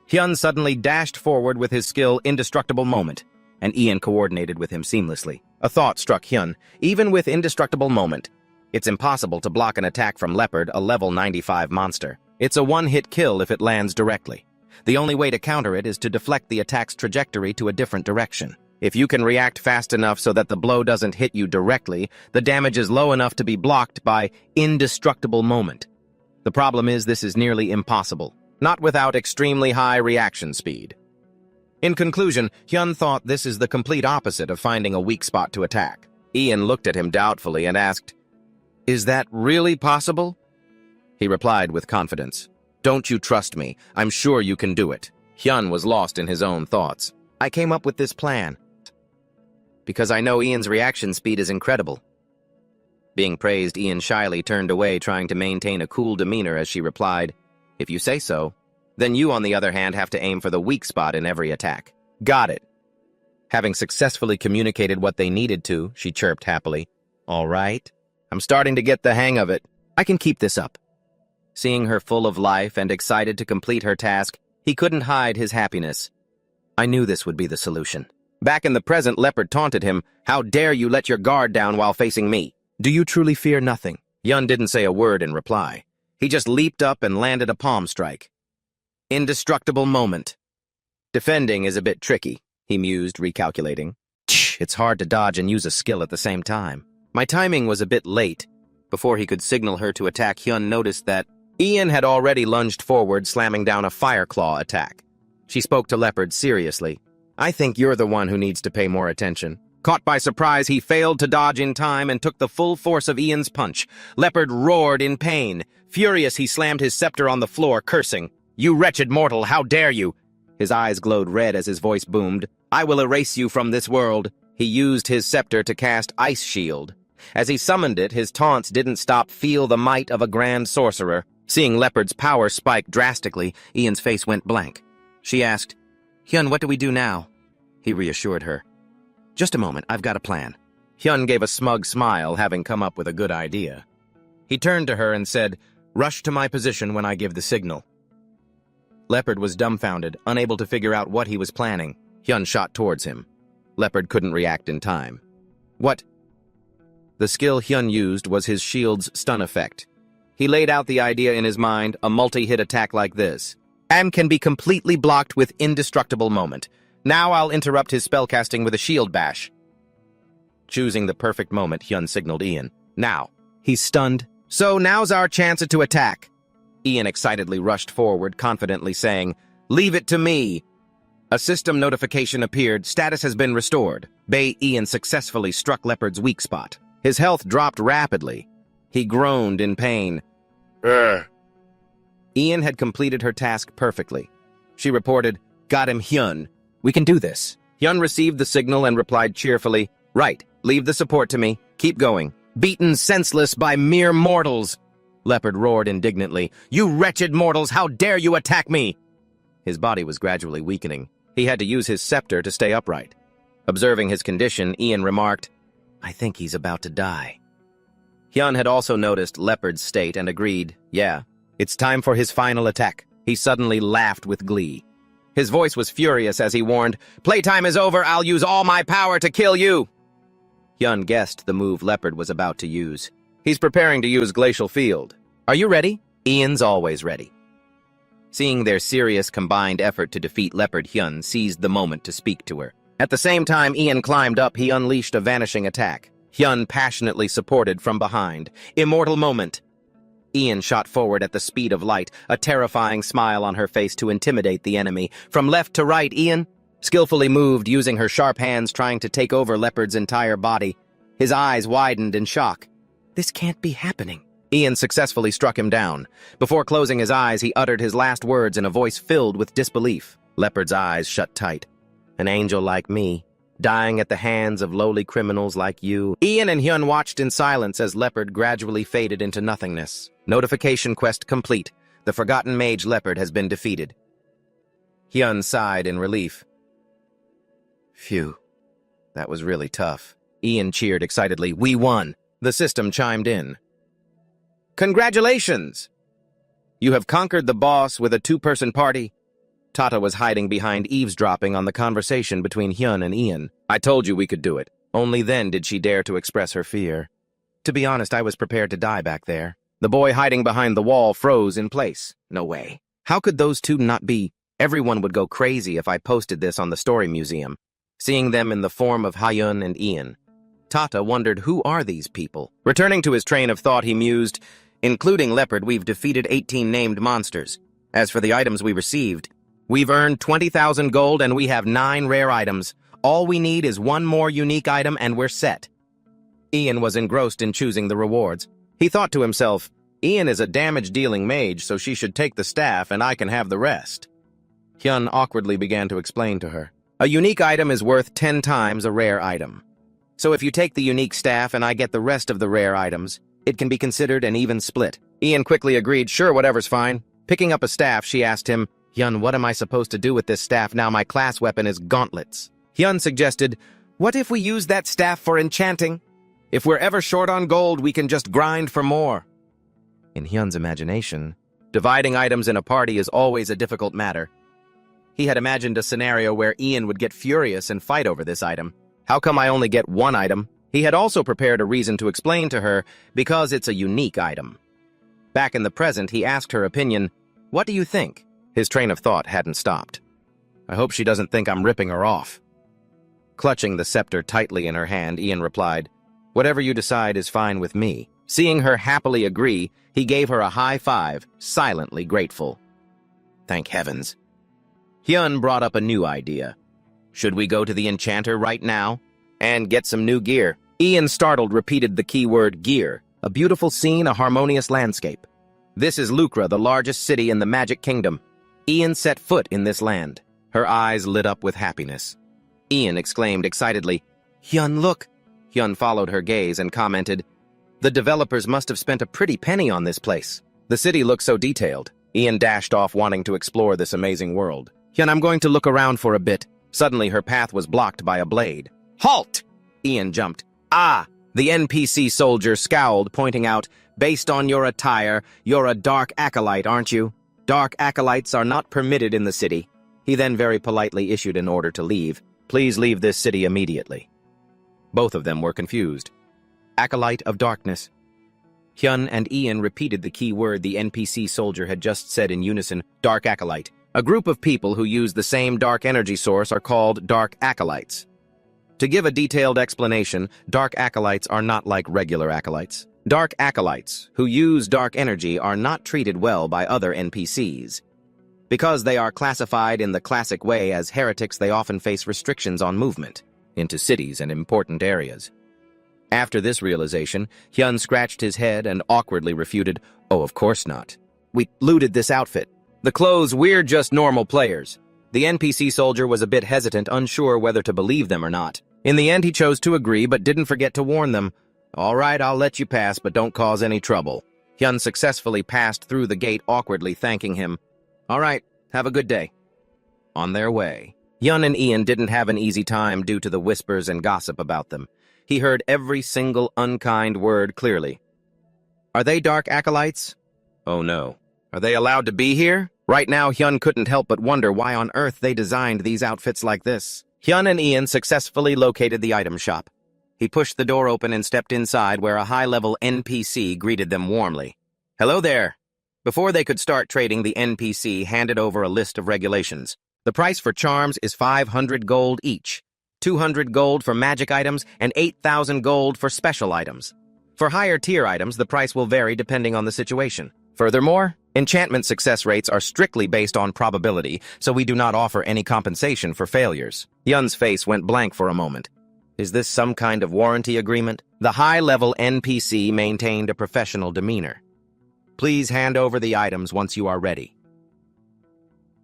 Hyun suddenly dashed forward with his skill Indestructible Moment, and Ian coordinated with him seamlessly. A thought struck Hyun. Even with Indestructible Moment, it's impossible to block an attack from Leopard, a level 95 monster. It's a one-hit kill if it lands directly. The only way to counter it is to deflect the attack's trajectory to a different direction. If you can react fast enough so that the blow doesn't hit you directly, the damage is low enough to be blocked by Indestructible Moment. The problem is this is nearly impossible, not without extremely high reaction speed. In conclusion, Hyun thought this is the complete opposite of finding a weak spot to attack. Ian looked at him doubtfully and asked, "Is that really possible?" He replied with confidence, "Don't you trust me? I'm sure you can do it." Hyun was lost in his own thoughts. "I came up with this plan because I know Ian's reaction speed is incredible." Being praised, Ian shyly turned away, trying to maintain a cool demeanor as she replied, "If you say so, then you, on the other hand, have to aim for the weak spot in every attack." "Got it." Having successfully communicated what they needed to, she chirped happily, "All right, I'm starting to get the hang of it. I can keep this up." Seeing her full of life and excited to complete her task, he couldn't hide his happiness. "I knew this would be the solution." Back in the present, Leopard taunted him, "How dare you let your guard down while facing me? Do you truly fear nothing?" Hyun didn't say a word in reply. He just leaped up and landed a palm strike. Indestructible Moment. Defending is a bit tricky, he mused, recalculating. It's hard to dodge and use a skill at the same time. My timing was a bit late. Before he could signal her to attack, Hyun noticed that Ian had already lunged forward, slamming down a fire claw attack. She spoke to Leopard seriously. "I think you're the one who needs to pay more attention." Caught by surprise, he failed to dodge in time and took the full force of Ian's punch. Leopard roared in pain. Furious, he slammed his scepter on the floor, cursing. "You wretched mortal, how dare you!" His eyes glowed red as his voice boomed. "I will erase you from this world." He used his scepter to cast Ice Shield. As he summoned it, his taunts didn't stop. "Feel the might of a grand sorcerer." Seeing Leopard's power spike drastically, Ian's face went blank. She asked, "Hyun, what do we do now?" He reassured her. "Just a moment, I've got a plan." Hyun gave a smug smile, having come up with a good idea. He turned to her and said, "Rush to my position when I give the signal." Leopard was dumbfounded, unable to figure out what he was planning. Hyun shot towards him. Leopard couldn't react in time. "What?" The skill Hyun used was his shield's stun effect. He laid out the idea in his mind, a multi-hit attack like this, and can be completely blocked with Indestructible Moment. Now I'll interrupt his spellcasting with a shield bash. Choosing the perfect moment, Hyun signaled Ian. "Now." He's stunned. "So now's our chance to attack." Ian excitedly rushed forward, confidently saying, "Leave it to me." A system notification appeared. Status has been restored. Ian successfully struck Leopard's weak spot. His health dropped rapidly. He groaned in pain. Ugh. Ian had completed her task perfectly. She reported, "Got him, Hyun. We can do this." Hyun received the signal and replied cheerfully, "Right, leave the support to me. Keep going." "Beaten senseless by mere mortals." Leopard roared indignantly, "You wretched mortals, how dare you attack me!" His body was gradually weakening. He had to use his scepter to stay upright. Observing his condition, Ian remarked, "I think he's about to die." Hyun had also noticed Leopard's state and agreed, "Yeah, it's time for his final attack." He suddenly laughed with glee. His voice was furious as he warned, "Playtime is over, I'll use all my power to kill you!" Hyun guessed the move Leopard was about to use. "He's preparing to use Glacial Field. Are you ready?" Ian's always ready. Seeing their serious combined effort to defeat Leopard, Hyun seized the moment to speak to her. At the same time Ian climbed up, he unleashed a vanishing attack. Hyun passionately supported from behind. Immortal moment. Ian shot forward at the speed of light, a terrifying smile on her face to intimidate the enemy. From left to right, Ian skillfully moved, using her sharp hands trying to take over Leopard's entire body. His eyes widened in shock. This can't be happening. Ian successfully struck him down. Before closing his eyes, he uttered his last words in a voice filled with disbelief. Leopard's eyes shut tight. An angel like me, dying at the hands of lowly criminals like you. Ian and Hyun watched in silence as Leopard gradually faded into nothingness. Notification quest complete. The forgotten mage Leopard has been defeated. Hyun sighed in relief. Phew. That was really tough. Ian cheered excitedly. We won. The system chimed in. Congratulations! You have conquered the boss with a two-person party. Tata was hiding behind eavesdropping on the conversation between Hyun and Ian. I told you we could do it. Only then did she dare to express her fear. To be honest, I was prepared to die back there. The boy hiding behind the wall froze in place. No way. How could those two not be? Everyone would go crazy if I posted this on the Story Museum, seeing them in the form of Hyun and Ian. Tata wondered, who are these people? Returning to his train of thought, he mused, including Leopard, we've defeated 18 named monsters. As for the items we received, we've earned 20,000 gold and we have 9 rare items. All we need is 1 more unique item and we're set. Ian was engrossed in choosing the rewards. He thought to himself, Ian is a damage-dealing mage, so she should take the staff and I can have the rest. Hyun awkwardly began to explain to her. A unique item is worth 10 times a rare item. So if you take the unique staff and I get the rest of the rare items, it can be considered an even split. Ian quickly agreed, sure, whatever's fine. Picking up a staff, she asked him, Hyun, what am I supposed to do with this staff now my class weapon is gauntlets? Hyun suggested, what if we use that staff for enchanting? If we're ever short on gold, we can just grind for more. In Hyun's imagination, dividing items in a party is always a difficult matter. He had imagined a scenario where Ian would get furious and fight over this item. How come I only get 1 item? He had also prepared a reason to explain to her, because it's a unique item. Back in the present, he asked her opinion, what do you think? His train of thought hadn't stopped. I hope she doesn't think I'm ripping her off. Clutching the scepter tightly in her hand, Ian replied, whatever you decide is fine with me. Seeing her happily agree, he gave her a high five, silently grateful. Thank heavens. Hyun brought up a new idea. Should we go to the enchanter right now and get some new gear? Ian, startled, repeated the keyword gear. A beautiful scene, a harmonious landscape. This is Lucra, the largest city in the Magic Kingdom. Ian set foot in this land. Her eyes lit up with happiness. Ian exclaimed excitedly, Hyun, look! Hyun followed her gaze and commented, the developers must have spent a pretty penny on this place. The city looks so detailed. Ian dashed off, wanting to explore this amazing world. Hyun, I'm going to look around for a bit. Suddenly, her path was blocked by a blade. Halt! Ian jumped. Ah! The NPC soldier scowled, pointing out, based on your attire, you're a dark acolyte, aren't you? Dark acolytes are not permitted in the city. He then very politely issued an order to leave. Please leave this city immediately. Both of them were confused. Acolyte of darkness. Hyun and Ian repeated the key word the NPC soldier had just said in unison, dark acolyte. A group of people who use the same dark energy source are called dark acolytes. To give a detailed explanation, dark acolytes are not like regular acolytes. Dark acolytes who use dark energy are not treated well by other NPCs. Because they are classified in the classic way as heretics, they often face restrictions on movement into cities and important areas. After this realization, Hyun scratched his head and awkwardly refuted, oh, of course not. We looted this outfit. The clothes, we're just normal players. The NPC soldier was a bit hesitant, unsure whether to believe them or not. In the end, he chose to agree, but didn't forget to warn them. All right, I'll let you pass, but don't cause any trouble. Hyun successfully passed through the gate, awkwardly thanking him. All right, have a good day. On their way, Hyun and Ian didn't have an easy time due to the whispers and gossip about them. He heard every single unkind word clearly. Are they dark acolytes? Oh no. Are they allowed to be here? Right now, Hyun couldn't help but wonder why on earth they designed these outfits like this. Hyun and Ian successfully located the item shop. He pushed the door open and stepped inside, where a high-level NPC greeted them warmly. Hello there. Before they could start trading, the NPC handed over a list of regulations. The price for charms is 500 gold each, 200 gold for magic items, and 8,000 gold for special items. For higher tier items, the price will vary depending on the situation. Furthermore, enchantment success rates are strictly based on probability, so we do not offer any compensation for failures. Hyun's face went blank for a moment. Is this some kind of warranty agreement? The high-level NPC maintained a professional demeanor. Please hand over the items once you are ready.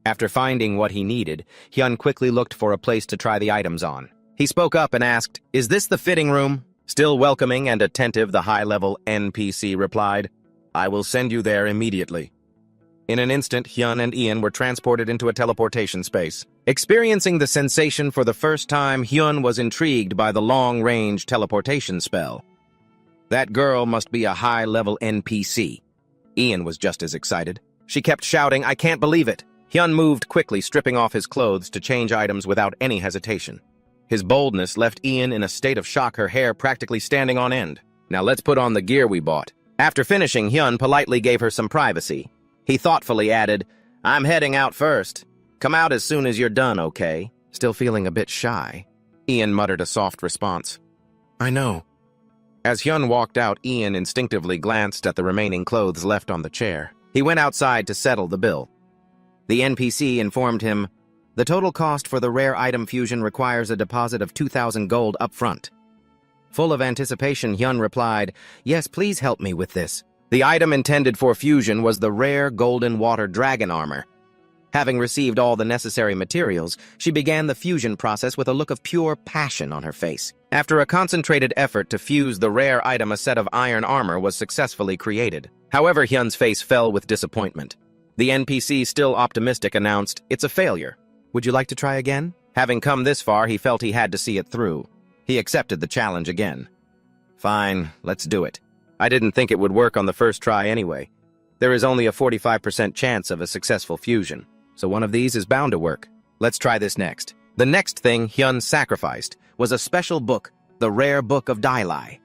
After finding what he needed, Hyun quickly looked for a place to try the items on. He spoke up and asked, "Is this the fitting room?" Still welcoming and attentive, the high-level NPC replied, "I will send you there immediately." In an instant, Hyun and Ian were transported into a teleportation space. Experiencing the sensation for the first time, Hyun was intrigued by the long-range teleportation spell. That girl must be a high-level NPC. Ian was just as excited. She kept shouting, "I can't believe it!" Hyun moved quickly, stripping off his clothes to change items without any hesitation. His boldness left Ian in a state of shock, her hair practically standing on end. "Now let's put on the gear we bought." After finishing, Hyun politely gave her some privacy. He thoughtfully added, "I'm heading out first. Come out as soon as you're done, okay?" Still feeling a bit shy, Ian muttered a soft response. "I know." As Hyun walked out, Ian instinctively glanced at the remaining clothes left on the chair. He went outside to settle the bill. The NPC informed him, "The total cost for the rare item fusion requires a deposit of 2,000 gold up front." Full of anticipation, Hyun replied, "Yes, please help me with this." The item intended for fusion was the rare golden water dragon armor. Having received all the necessary materials, she began the fusion process with a look of pure passion on her face. After a concentrated effort to fuse the rare item, a set of iron armor was successfully created. However, Hyun's face fell with disappointment. The NPC, still optimistic, announced, "It's a failure. Would you like to try again?" Having come this far, he felt he had to see it through. He accepted the challenge again. "Fine, let's do it. I didn't think it would work on the first try anyway. There is only a 45% chance of a successful fusion, so one of these is bound to work. Let's try this next." The next thing Hyun sacrificed was a special book, the Rare Book of Godlike.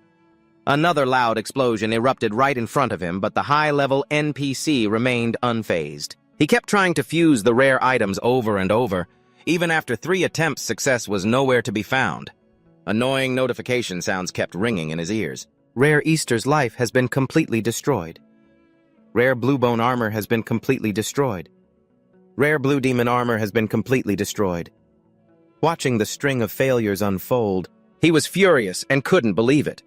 Another loud explosion erupted right in front of him, but the high-level NPC remained unfazed. He kept trying to fuse the rare items over and over. Even after 3 attempts, success was nowhere to be found. Annoying notification sounds kept ringing in his ears. Rare Easter's life has been completely destroyed. Rare Blue Bone armor has been completely destroyed. Rare Blue Demon armor has been completely destroyed. Watching the string of failures unfold, he was furious and couldn't believe it.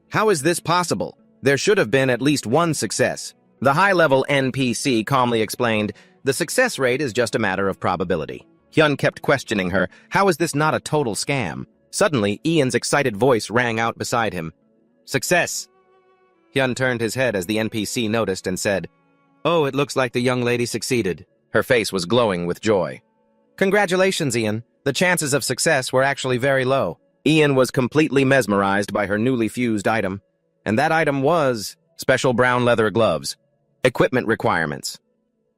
How is this possible? There should have been at least one success. The high-level NPC calmly explained, "The success rate is just a matter of probability." Hyun kept questioning her, "How is this not a total scam?" Suddenly, Ian's excited voice rang out beside him. "Success!" Hyun turned his head as the NPC noticed and said, "Oh, it looks like the young lady succeeded." Her face was glowing with joy. "Congratulations, Ian. The chances of success were actually very low." Ian was completely mesmerized by her newly fused item, and that item was special brown leather gloves. Equipment requirements: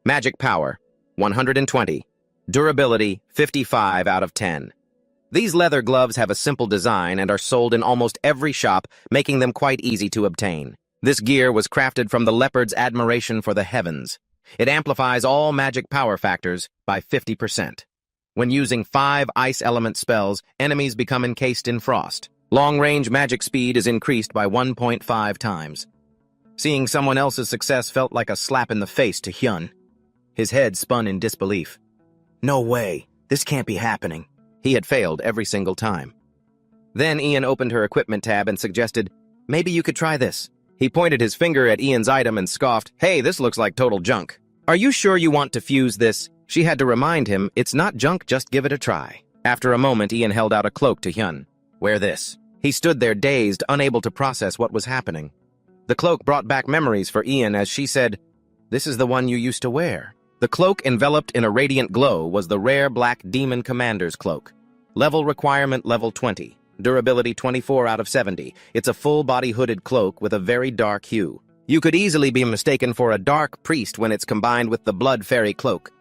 magic power, 120. Durability, 55 out of 10. These leather gloves have a simple design and are sold in almost every shop, making them quite easy to obtain. This gear was crafted from the leopard's admiration for the heavens. It amplifies all magic power factors by 50%. When using 5 ice element spells, enemies become encased in frost. Long-range magic speed is increased by 1.5 times. Seeing someone else's success felt like a slap in the face to Hyun. His head spun in disbelief. No way, this can't be happening. He had failed every single time. Then Ian opened her equipment tab and suggested, "Maybe you could try this." He pointed his finger at Ian's item and scoffed, "Hey, this looks like total junk. Are you sure you want to fuse this?" She had to remind him, "It's not junk, just give it a try." After a moment, Ian held out a cloak to Hyun. "Wear this." He stood there dazed, unable to process what was happening. The cloak brought back memories for Ian as she said, "This is the one you used to wear." The cloak, enveloped in a radiant glow, was the rare Black Demon Commander's cloak. Level requirement level 20. Durability 24 out of 70. It's a full-body hooded cloak with a very dark hue. You could easily be mistaken for a dark priest when it's combined with the Blood Fairy cloak.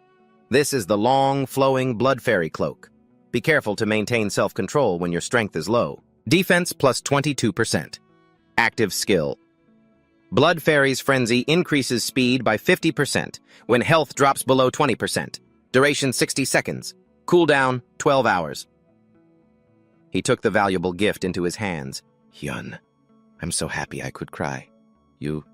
This is the long, flowing Blood Fairy cloak. Be careful to maintain self-control when your strength is low. Defense plus 22%. Active skill. Blood Fairy's Frenzy increases speed by 50% when health drops below 20%. Duration 60 seconds. Cooldown 12 hours. He took the valuable gift into his hands. Hyun, I'm so happy I could cry. You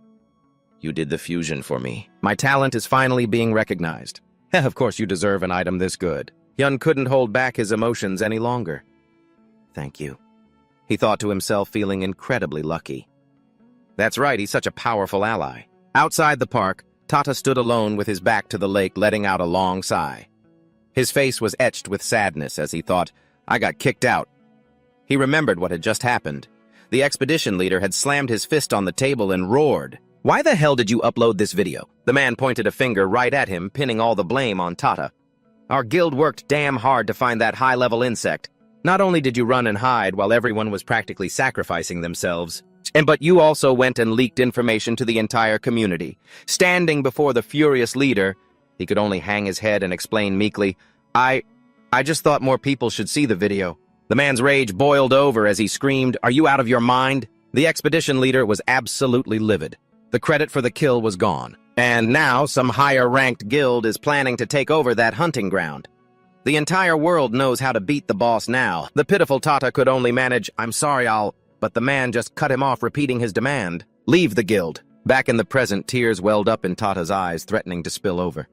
did the fusion for me. My talent is finally being recognized. Of course you deserve an item this good. Hyun couldn't hold back his emotions any longer. Thank you, he thought to himself, feeling incredibly lucky. That's right, he's such a powerful ally. Outside the park, Tata stood alone with his back to the lake, letting out a long sigh. His face was etched with sadness as he thought, I got kicked out. He remembered what had just happened. The expedition leader had slammed his fist on the table and roared. Why the hell did you upload this video? The man pointed a finger right at him, pinning all the blame on Tata. Our guild worked damn hard to find that high-level insect. Not only did you run and hide while everyone was practically sacrificing themselves, but you also went and leaked information to the entire community. Standing before the furious leader, he could only hang his head and explain meekly, I just thought more people should see the video. The man's rage boiled over as he screamed, Are you out of your mind? The expedition leader was absolutely livid. The credit for the kill was gone, and now some higher-ranked guild is planning to take over that hunting ground. The entire world knows how to beat the boss now. The pitiful Tata could only manage, I'm sorry, but the man just cut him off, repeating his demand. Leave the guild. Back in the present, tears welled up in Tata's eyes, threatening to spill over.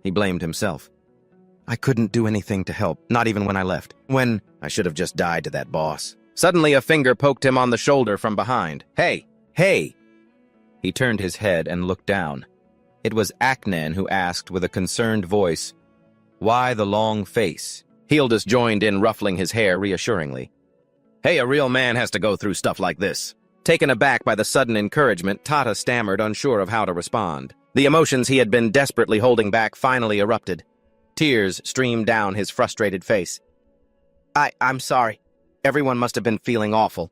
He blamed himself. I couldn't do anything to help, not even when I left. When I should have just died to that boss. Suddenly a finger poked him on the shoulder from behind. Hey! He turned his head and looked down. It was Aknan who asked with a concerned voice, Why the long face? Hildis joined in, ruffling his hair reassuringly. Hey, a real man has to go through stuff like this. Taken aback by the sudden encouragement, Tata stammered, unsure of how to respond. The emotions he had been desperately holding back finally erupted. Tears streamed down his frustrated face. I'm sorry. Everyone must have been feeling awful.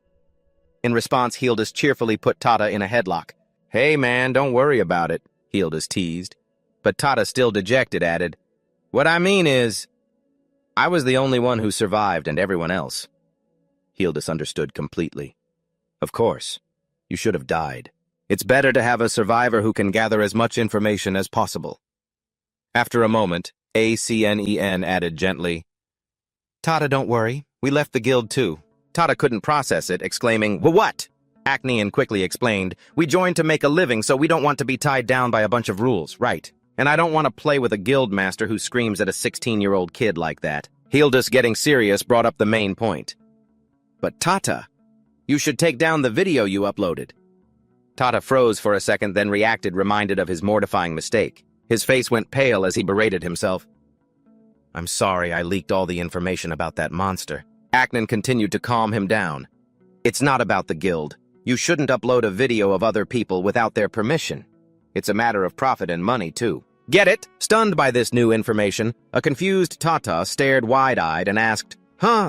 In response, Hildis cheerfully put Tata in a headlock. Hey man, don't worry about it, Hildis teased. But Tata, still dejected, added, What I mean is, I was the only one who survived and everyone else. Hildis understood completely. Of course, you should have died. It's better to have a survivor who can gather as much information as possible. After a moment, Acnen added gently, Tata, don't worry. We left the guild too. Tata couldn't process it, exclaiming, What? Acnen quickly explained, We joined to make a living, so we don't want to be tied down by a bunch of rules, right? And I don't want to play with a guild master who screams at a 16-year-old kid like that. Hildis, getting serious, brought up the main point. But Tata, you should take down the video you uploaded. Tata froze for a second, then reacted, reminded of his mortifying mistake. His face went pale as he berated himself. I'm sorry I leaked all the information about that monster. Aknen continued to calm him down. It's not about the guild. You shouldn't upload a video of other people without their permission. It's a matter of profit and money, too. Get it? Stunned by this new information, a confused Tata stared wide-eyed and asked,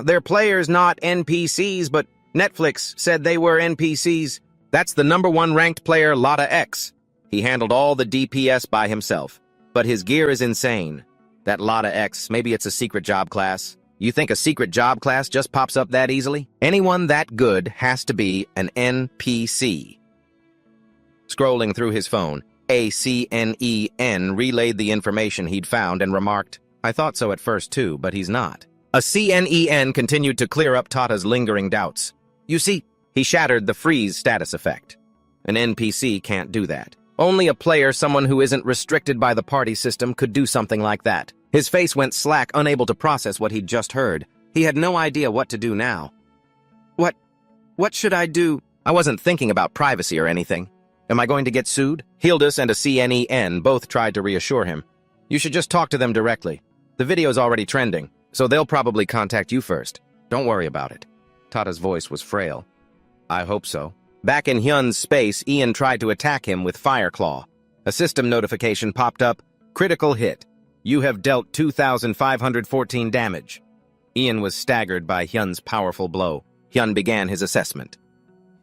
They're players, not NPCs, but Netflix said they were NPCs. That's the #1 ranked player, Lotta X. He handled all the DPS by himself. But his gear is insane. That Lotta X, maybe it's a secret job class. You think a secret job class just pops up that easily? Anyone that good has to be an NPC. Scrolling through his phone, Acnen relayed the information he'd found and remarked, I thought so at first too, but he's not. A CNEN continued to clear up Tata's lingering doubts. You see, he shattered the freeze status effect. An NPC can't do that. Only a player, someone who isn't restricted by the party system, could do something like that. His face went slack, unable to process what he'd just heard. He had no idea what to do now. What should I do? I wasn't thinking about privacy or anything. Am I going to get sued? Hildis and a CNEN both tried to reassure him. You should just talk to them directly. The video's already trending, so they'll probably contact you first. Don't worry about it. Tata's voice was frail. I hope so. Back in Hyun's space, Ian tried to attack him with Fireclaw. A system notification popped up. Critical hit. You have dealt 2,514 damage. Ian was staggered by Hyun's powerful blow. Hyun began his assessment.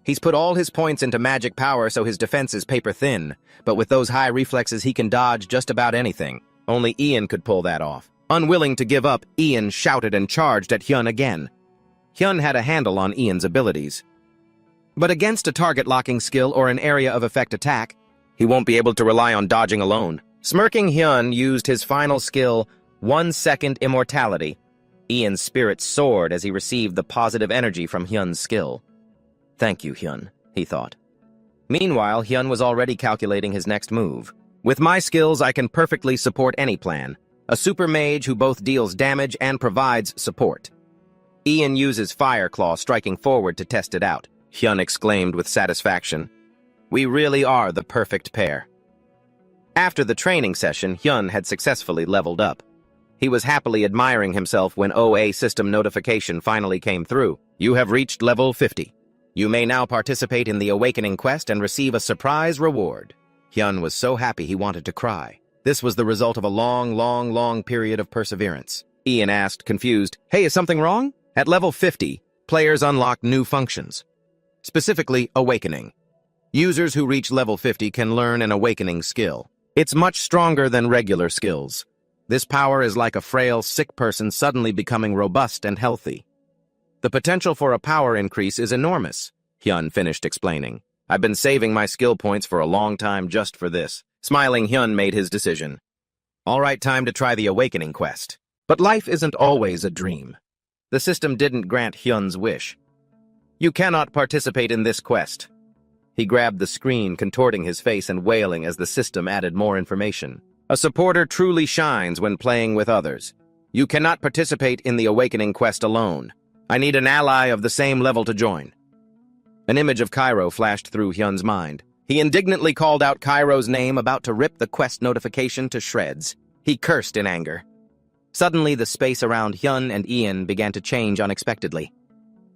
He's put all his points into magic power, so his defense is paper thin. But with those high reflexes, he can dodge just about anything. Only Ian could pull that off. Unwilling to give up, Ian shouted and charged at Hyun again. Hyun had a handle on Ian's abilities. But against a target-locking skill or an area of effect attack, he won't be able to rely on dodging alone. Smirking Hyun used his final skill, 1-second immortality. Ian's spirit soared as he received the positive energy from Hyun's skill. Thank you, Hyun, he thought. Meanwhile, Hyun was already calculating his next move. With my skills, I can perfectly support any plan. A super mage who both deals damage and provides support. Ian uses Fire Claw, striking forward to test it out. Hyun exclaimed with satisfaction. We really are the perfect pair. After the training session, Hyun had successfully leveled up. He was happily admiring himself when OA system notification finally came through. You have reached level 50. You may now participate in the Awakening quest and receive a surprise reward. Hyun was so happy he wanted to cry. This was the result of a long period of perseverance. Ian asked, confused, Hey, is something wrong? At level 50, players unlock new functions. Specifically, Awakening. Users who reach level 50 can learn an Awakening skill. It's much stronger than regular skills. This power is like a frail, sick person suddenly becoming robust and healthy. The potential for a power increase is enormous, Hyun finished explaining. I've been saving my skill points for a long time just for this. Smiling, Hyun made his decision. All right, time to try the Awakening quest. But life isn't always a dream. The system didn't grant Hyun's wish. You cannot participate in this quest. He grabbed the screen, contorting his face and wailing as the system added more information. A supporter truly shines when playing with others. You cannot participate in the Awakening quest alone. I need an ally of the same level to join. An image of Cairo flashed through Hyun's mind. He indignantly called out Cairo's name, about to rip the quest notification to shreds. He cursed in anger. Suddenly, the space around Hyun and Ian began to change unexpectedly.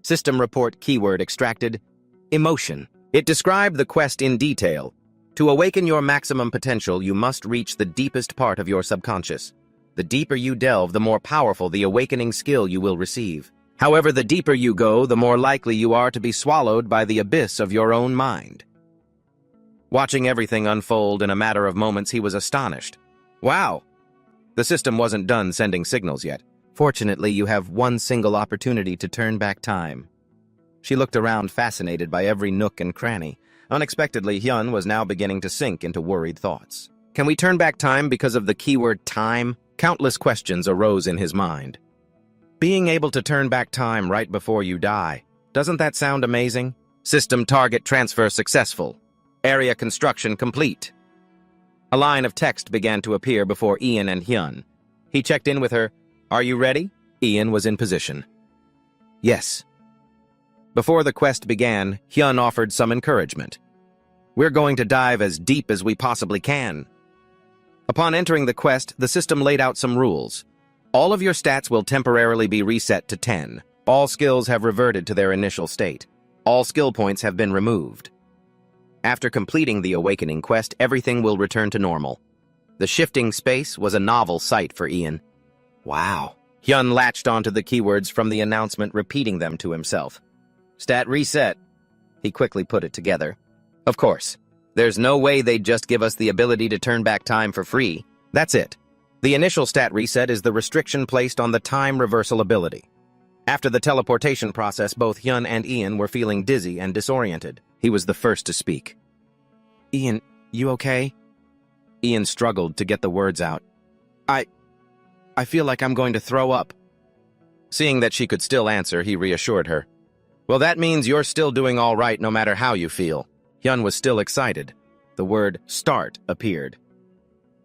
System report keyword extracted. Emotion. It described the quest in detail. To awaken your maximum potential, you must reach the deepest part of your subconscious. The deeper you delve, the more powerful the awakening skill you will receive. However, the deeper you go, the more likely you are to be swallowed by the abyss of your own mind. Watching everything unfold in a matter of moments, he was astonished. Wow! The system wasn't done sending signals yet. Fortunately, you have one single opportunity to turn back time. She looked around, fascinated by every nook and cranny. Unexpectedly, Hyun was now beginning to sink into worried thoughts. Can we turn back time because of the keyword time? Countless questions arose in his mind. Being able to turn back time right before you die. Doesn't that sound amazing? System target transfer successful. Area construction complete. A line of text began to appear before Ian and Hyun. He checked in with her. Are you ready? Ian was in position. Yes. Before the quest began, Hyun offered some encouragement. We're going to dive as deep as we possibly can. Upon entering the quest, the system laid out some rules. All of your stats will temporarily be reset to 10. All skills have reverted to their initial state. All skill points have been removed. After completing the Awakening quest, everything will return to normal. The shifting space was a novel sight for Ian. Wow. Hyun latched onto the keywords from the announcement, repeating them to himself. Stat reset. He quickly put it together. Of course. There's no way they'd just give us the ability to turn back time for free. That's it. The initial stat reset is the restriction placed on the time reversal ability. After the teleportation process, both Hyun and Ian were feeling dizzy and disoriented. He was the first to speak. Ian, you okay? Ian struggled to get the words out. I feel like I'm going to throw up. Seeing that she could still answer, he reassured her. Well, that means you're still doing all right no matter how you feel. Hyun was still excited. The word start appeared.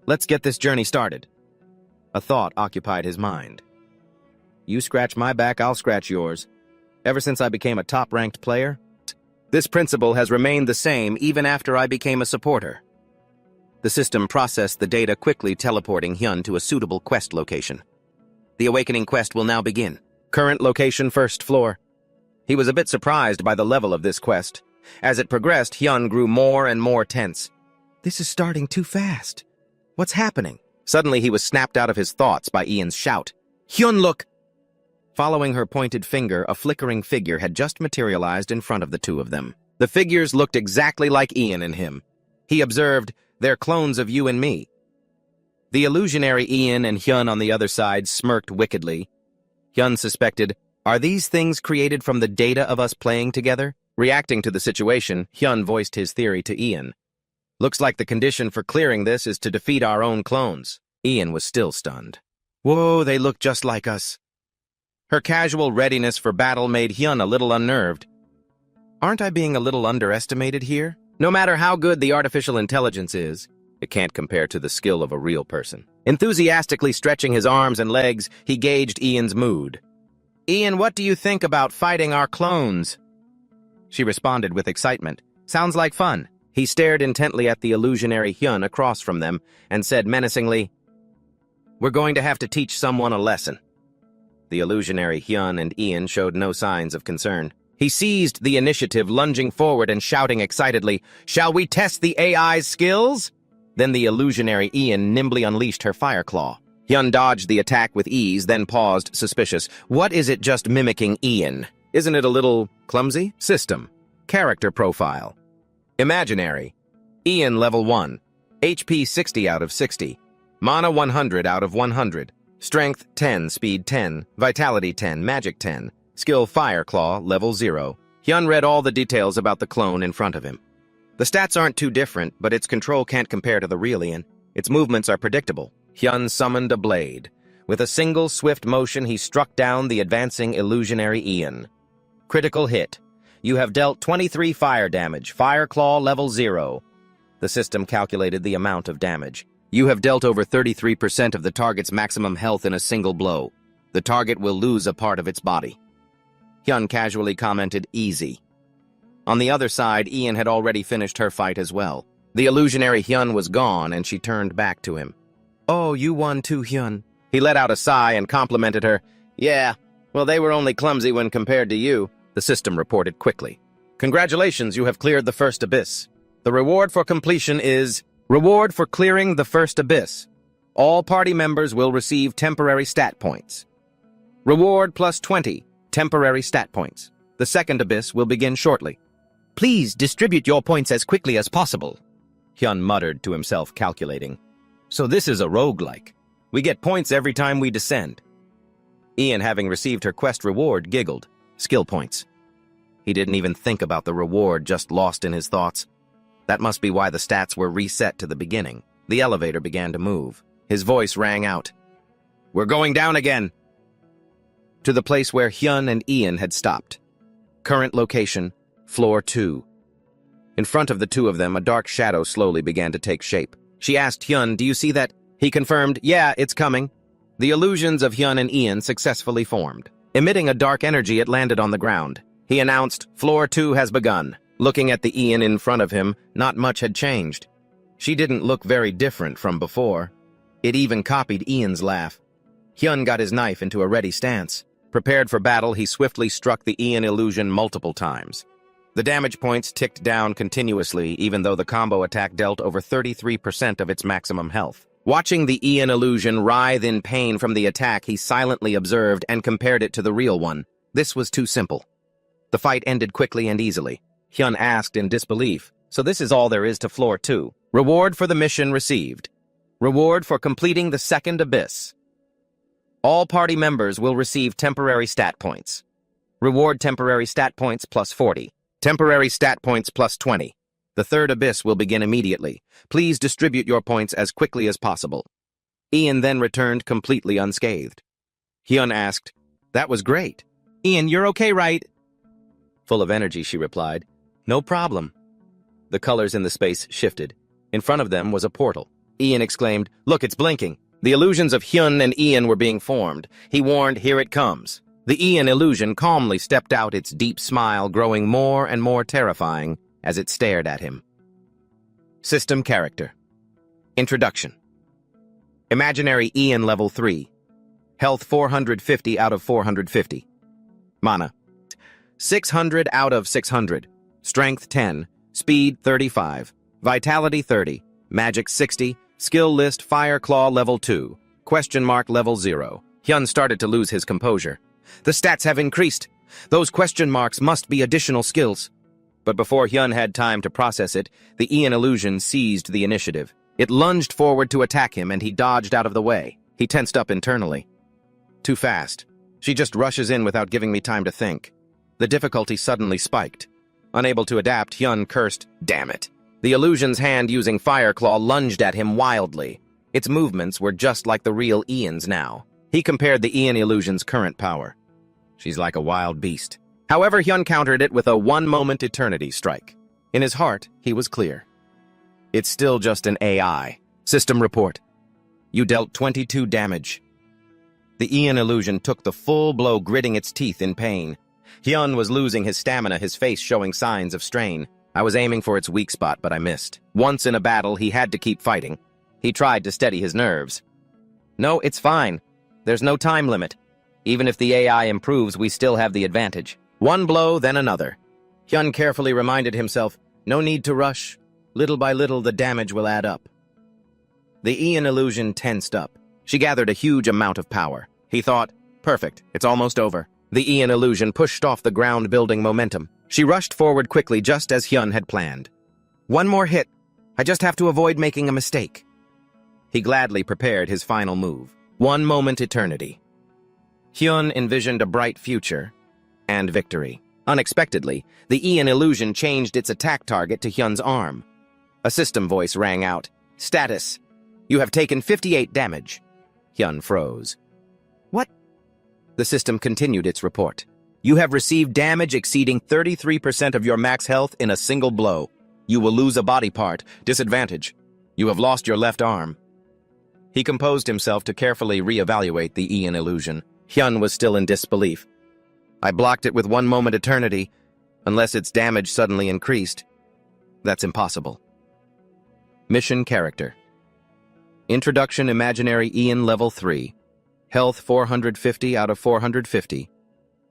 Let's get this journey started. A thought occupied his mind. You scratch my back, I'll scratch yours. Ever since I became a top-ranked player, this principle has remained the same even after I became a supporter. The system processed the data, quickly teleporting Hyun to a suitable quest location. The Awakening quest will now begin. Current location, first floor. He was a bit surprised by the level of this quest. As it progressed, Hyun grew more and more tense. This is starting too fast. What's happening? Suddenly, he was snapped out of his thoughts by Ian's shout. Hyun, look! Following her pointed finger, a flickering figure had just materialized in front of the two of them. The figures looked exactly like Ian and him. He observed, they're clones of you and me. The illusionary Ian and Hyun on the other side smirked wickedly. Hyun suspected, are these things created from the data of us playing together? Reacting to the situation, Hyun voiced his theory to Ian. Looks like the condition for clearing this is to defeat our own clones. Ian was still stunned. Whoa, they look just like us. Her casual readiness for battle made Hyun a little unnerved. Aren't I being a little underestimated here? No matter how good the artificial intelligence is, it can't compare to the skill of a real person. Enthusiastically stretching his arms and legs, he gauged Ian's mood. Ian, what do you think about fighting our clones? She responded with excitement. Sounds like fun. He stared intently at the illusionary Hyun across from them and said menacingly, We're going to have to teach someone a lesson. The illusionary Hyun and Ian showed no signs of concern. He seized the initiative, lunging forward and shouting excitedly, Shall we test the AI's skills? Then the illusionary Ian nimbly unleashed her fire claw. Hyun dodged the attack with ease, then paused, suspicious. What is it just mimicking Ian? Isn't it a little clumsy? System. Character profile. Imaginary. Ian level 1. HP 60 out of 60. Mana 100 out of 100. Strength 10, Speed 10, Vitality 10, Magic 10. Skill Fire Claw level 0. Hyun read all the details about the clone in front of him. The stats aren't too different, but its control can't compare to the real Ian. Its movements are predictable. Hyun summoned a blade. With a single swift motion, he struck down the advancing illusionary Ian. Critical hit. You have dealt 23 fire damage, Fire Claw level 0. The system calculated the amount of damage. You have dealt over 33% of the target's maximum health in a single blow. The target will lose a part of its body. Hyun casually commented, easy. On the other side, Ian had already finished her fight as well. The illusionary Hyun was gone, and she turned back to him. Oh, you won too, Hyun. He let out a sigh and complimented her. Yeah, well, they were only clumsy when compared to you, the system reported quickly. Congratulations, you have cleared the first abyss. The reward for completion is... Reward for clearing the first abyss. All party members will receive temporary stat points. Reward plus 20, temporary stat points. The second abyss will begin shortly. Please distribute your points as quickly as possible. Hyun muttered to himself, calculating. So this is a roguelike. We get points every time we descend. Ian, having received her quest reward, giggled. Skill points. He didn't even think about the reward, just lost in his thoughts. That must be why the stats were reset to the beginning. The elevator began to move. His voice rang out. We're going down again. To the place where Hyun and Ian had stopped. Current location, floor 2. In front of the two of them, a dark shadow slowly began to take shape. She asked Hyun, do you see that? He confirmed, yeah, it's coming. The illusions of Hyun and Ian successfully formed. Emitting a dark energy, it landed on the ground. He announced, floor 2 has begun. Looking at the Ian in front of him, not much had changed. She didn't look very different from before. It even copied Ian's laugh. Hyun got his knife into a ready stance. Prepared for battle, he swiftly struck the Ian illusion multiple times. The damage points ticked down continuously, even though the combo attack dealt over 33% of its maximum health. Watching the Ian illusion writhe in pain from the attack, he silently observed and compared it to the real one. This was too simple. The fight ended quickly and easily. Hyun asked in disbelief, so this is all there is to floor 2. Reward for the mission received. Reward for completing the second abyss. All party members will receive temporary stat points. Reward temporary stat points plus 40. Temporary stat points plus 20. The third abyss will begin immediately. Please distribute your points as quickly as possible. Ian then returned completely unscathed. Hyun asked, that was great. Ian, you're okay, right? Full of energy, she replied. No problem. The colors in the space shifted. In front of them was a portal. Ian exclaimed, look, it's blinking. The illusions of Hyun and Ian were being formed. He warned, here it comes. The Ian illusion calmly stepped out, its deep smile growing more and more terrifying as it stared at him. System character. Introduction. Imaginary Ian level 3. Health 450 out of 450. Mana 600 out of 600. Strength 10. Speed 35. Vitality 30. Magic 60. Skill list Fire Claw level 2. Question mark level 0. Hyun started to lose his composure. The stats have increased. Those question marks must be additional skills. But before Hyun had time to process it, the Ian illusion seized the initiative. It lunged forward to attack him, and he dodged out of the way. He tensed up internally. Too fast. She just rushes in without giving me time to think. The difficulty suddenly spiked. Unable to adapt, Hyun cursed, "Damn it." The illusion's hand using Fire Claw lunged at him wildly. Its movements were just like the real Ian's now. He compared the Ian illusion's current power. She's like a wild beast. However, Hyun countered it with a one-moment eternity strike. In his heart, he was clear. It's still just an AI. System report. You dealt 22 damage. The Ian illusion took the full blow, gritting its teeth in pain. Hyun was losing his stamina, his face showing signs of strain. I was aiming for its weak spot, but I missed. Once in a battle, he had to keep fighting. He tried to steady his nerves. No, it's fine. There's no time limit. Even if the AI improves, we still have the advantage. One blow, then another. Hyun carefully reminded himself, no need to rush. Little by little, the damage will add up. The Ian illusion tensed up. She gathered a huge amount of power. He thought, perfect, it's almost over. The Ian illusion pushed off the ground-building momentum. She rushed forward quickly, just as Hyun had planned. One more hit. I just have to avoid making a mistake. He gladly prepared his final move. One moment eternity. Hyun envisioned a bright future and victory. Unexpectedly, the Ian illusion changed its attack target to Hyun's arm. A system voice rang out. Status. You have taken 58 damage. Hyun froze. What? The system continued its report. You have received damage exceeding 33% of your max health in a single blow. You will lose a body part. Disadvantage. You have lost your left arm. He composed himself to carefully reevaluate the Ian illusion. Hyun was still in disbelief. I blocked it with one moment eternity, unless its damage suddenly increased. That's impossible. Mission character. Introduction Imaginary Ian Level 3. Health 450 out of 450.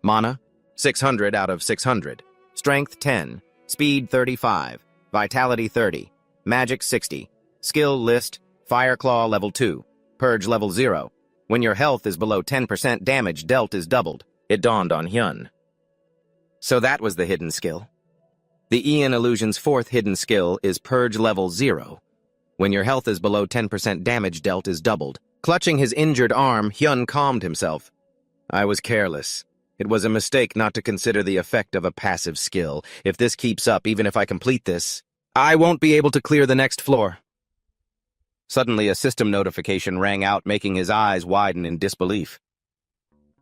Mana 600 out of 600. Strength 10. Speed 35. Vitality 30. Magic 60. Skill list Fire Claw Level 2. Purge Level 0. When your health is below 10%, damage dealt is doubled. It dawned on Hyun. So that was the hidden skill. The Ian illusion's fourth hidden skill is Purge Level 0. When your health is below 10%, damage dealt is doubled. Clutching his injured arm, Hyun calmed himself. I was careless. It was a mistake not to consider the effect of a passive skill. If this keeps up, even if I complete this, I won't be able to clear the next floor. Suddenly, a system notification rang out, making his eyes widen in disbelief.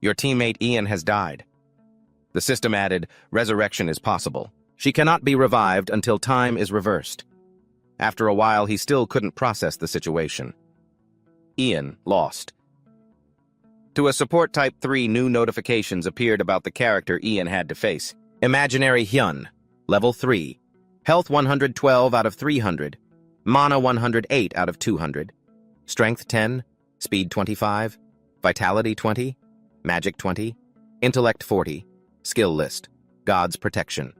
Your teammate Ian has died. The system added, resurrection is possible. She cannot be revived until time is reversed. After a while, he still couldn't process the situation. Ian lost. To a support type 3, new notifications appeared about the character Ian had to face. Imaginary Hyun, Level 3. Health 112 out of 300. Mana 108 out of 200. Strength 10. Speed 25. Vitality 20. Magic 20. Intellect 40. Skill list. God's Protection.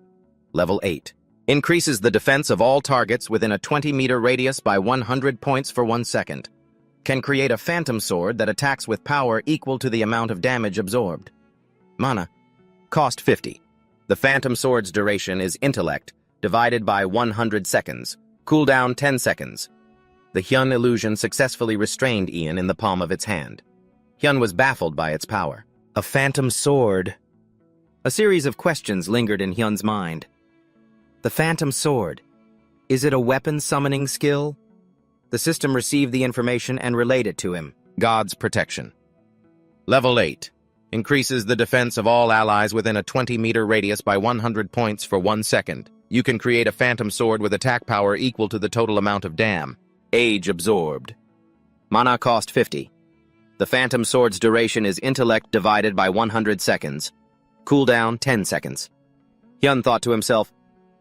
Level 8. Increases the defense of all targets within a 20-meter radius by 100 points for 1 second. Can create a phantom sword that attacks with power equal to the amount of damage absorbed. Mana. Cost 50. The phantom sword's duration is intellect, divided by 100 seconds. Cooldown 10 seconds. The Hyun illusion successfully restrained Ian in the palm of its hand. Hyun was baffled by its power. A phantom sword. A series of questions lingered in Hyun's mind. The phantom sword. Is it a weapon summoning skill? The system received the information and relayed it to him. God's Protection. Level 8. Increases the defense of all allies within a 20-meter radius by 100 points for 1 second. You can create a phantom sword with attack power equal to the total amount of dam. Age absorbed. Mana cost 50. The phantom sword's duration is intellect divided by 100 seconds. Cooldown 10 seconds. Hyun thought to himself,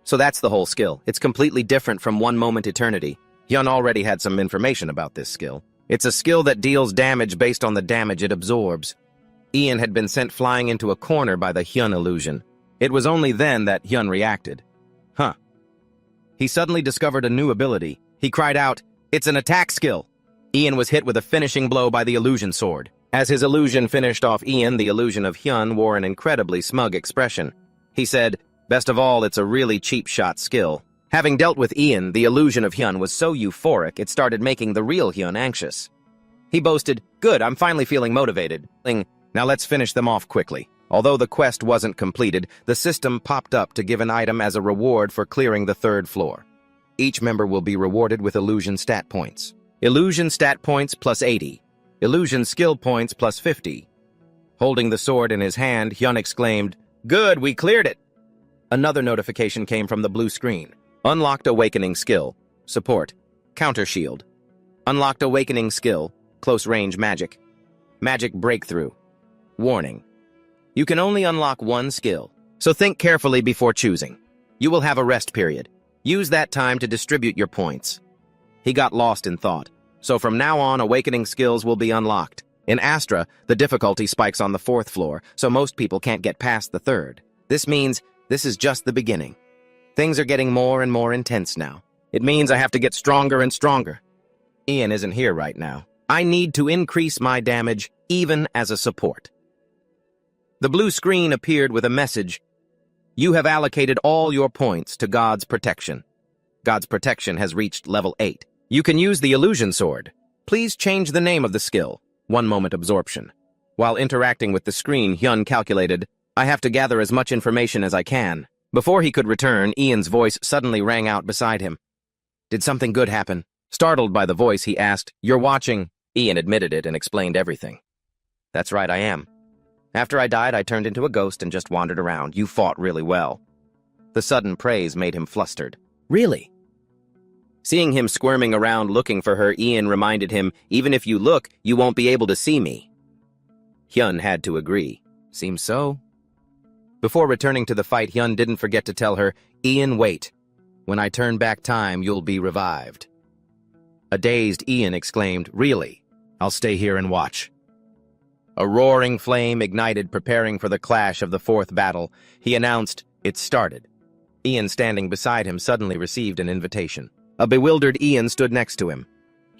so that's the whole skill. It's completely different from one moment eternity. Hyun already had some information about this skill. It's a skill that deals damage based on the damage it absorbs. Ian had been sent flying into a corner by the Hyun illusion. It was only then that Hyun reacted. Huh. He suddenly discovered a new ability. He cried out, it's an attack skill. Ian was hit with a finishing blow by the illusion sword. As his illusion finished off Ian, the illusion of Hyun wore an incredibly smug expression. He said, best of all, it's a really cheap shot skill. Having dealt with Ian, the illusion of Hyun was so euphoric it started making the real Hyun anxious. He boasted, good, I'm finally feeling motivated. Now let's finish them off quickly. Although the quest wasn't completed, the system popped up to give an item as a reward for clearing the 3rd floor. Each member will be rewarded with illusion stat points. Illusion stat points plus 80. Illusion skill points plus 50. Holding the sword in his hand, Hyun exclaimed, "Good, we cleared it!" Another notification came from the blue screen. Unlocked Awakening Skill. Support. Counter Shield. Unlocked Awakening Skill. Close Range Magic. Magic Breakthrough. Warning. You can only unlock one skill, so think carefully before choosing. You will have a rest period. Use that time to distribute your points. He got lost in thought. So from now on, Awakening skills will be unlocked. In Astra, the difficulty spikes on the 4th floor, so most people can't get past the 3rd. This means this is just the beginning. Things are getting more and more intense now. It means I have to get stronger and stronger. Ian isn't here right now. I need to increase my damage, even as a support. The blue screen appeared with a message. You have allocated all your points to God's protection. God's protection has reached level 8. You can use the illusion sword. Please change the name of the skill. 1 moment absorption. While interacting with the screen, Hyun calculated, I have to gather as much information as I can. Before he could return, Ian's voice suddenly rang out beside him. Did something good happen? Startled by the voice, he asked, You're watching? Ian admitted it and explained everything. That's right, I am. After I died, I turned into a ghost and just wandered around. You fought really well. The sudden praise made him flustered. Really? Seeing him squirming around looking for her, Ian reminded him, even if you look, you won't be able to see me. Hyun had to agree. Seems so. Before returning to the fight, Hyun didn't forget to tell her, Ian, wait. When I turn back time, you'll be revived. A dazed Ian exclaimed, Really? I'll stay here and watch. A roaring flame ignited, preparing for the clash of the 4th battle. He announced, It started. Ian, standing beside him, suddenly received an invitation. A bewildered Ian stood next to him.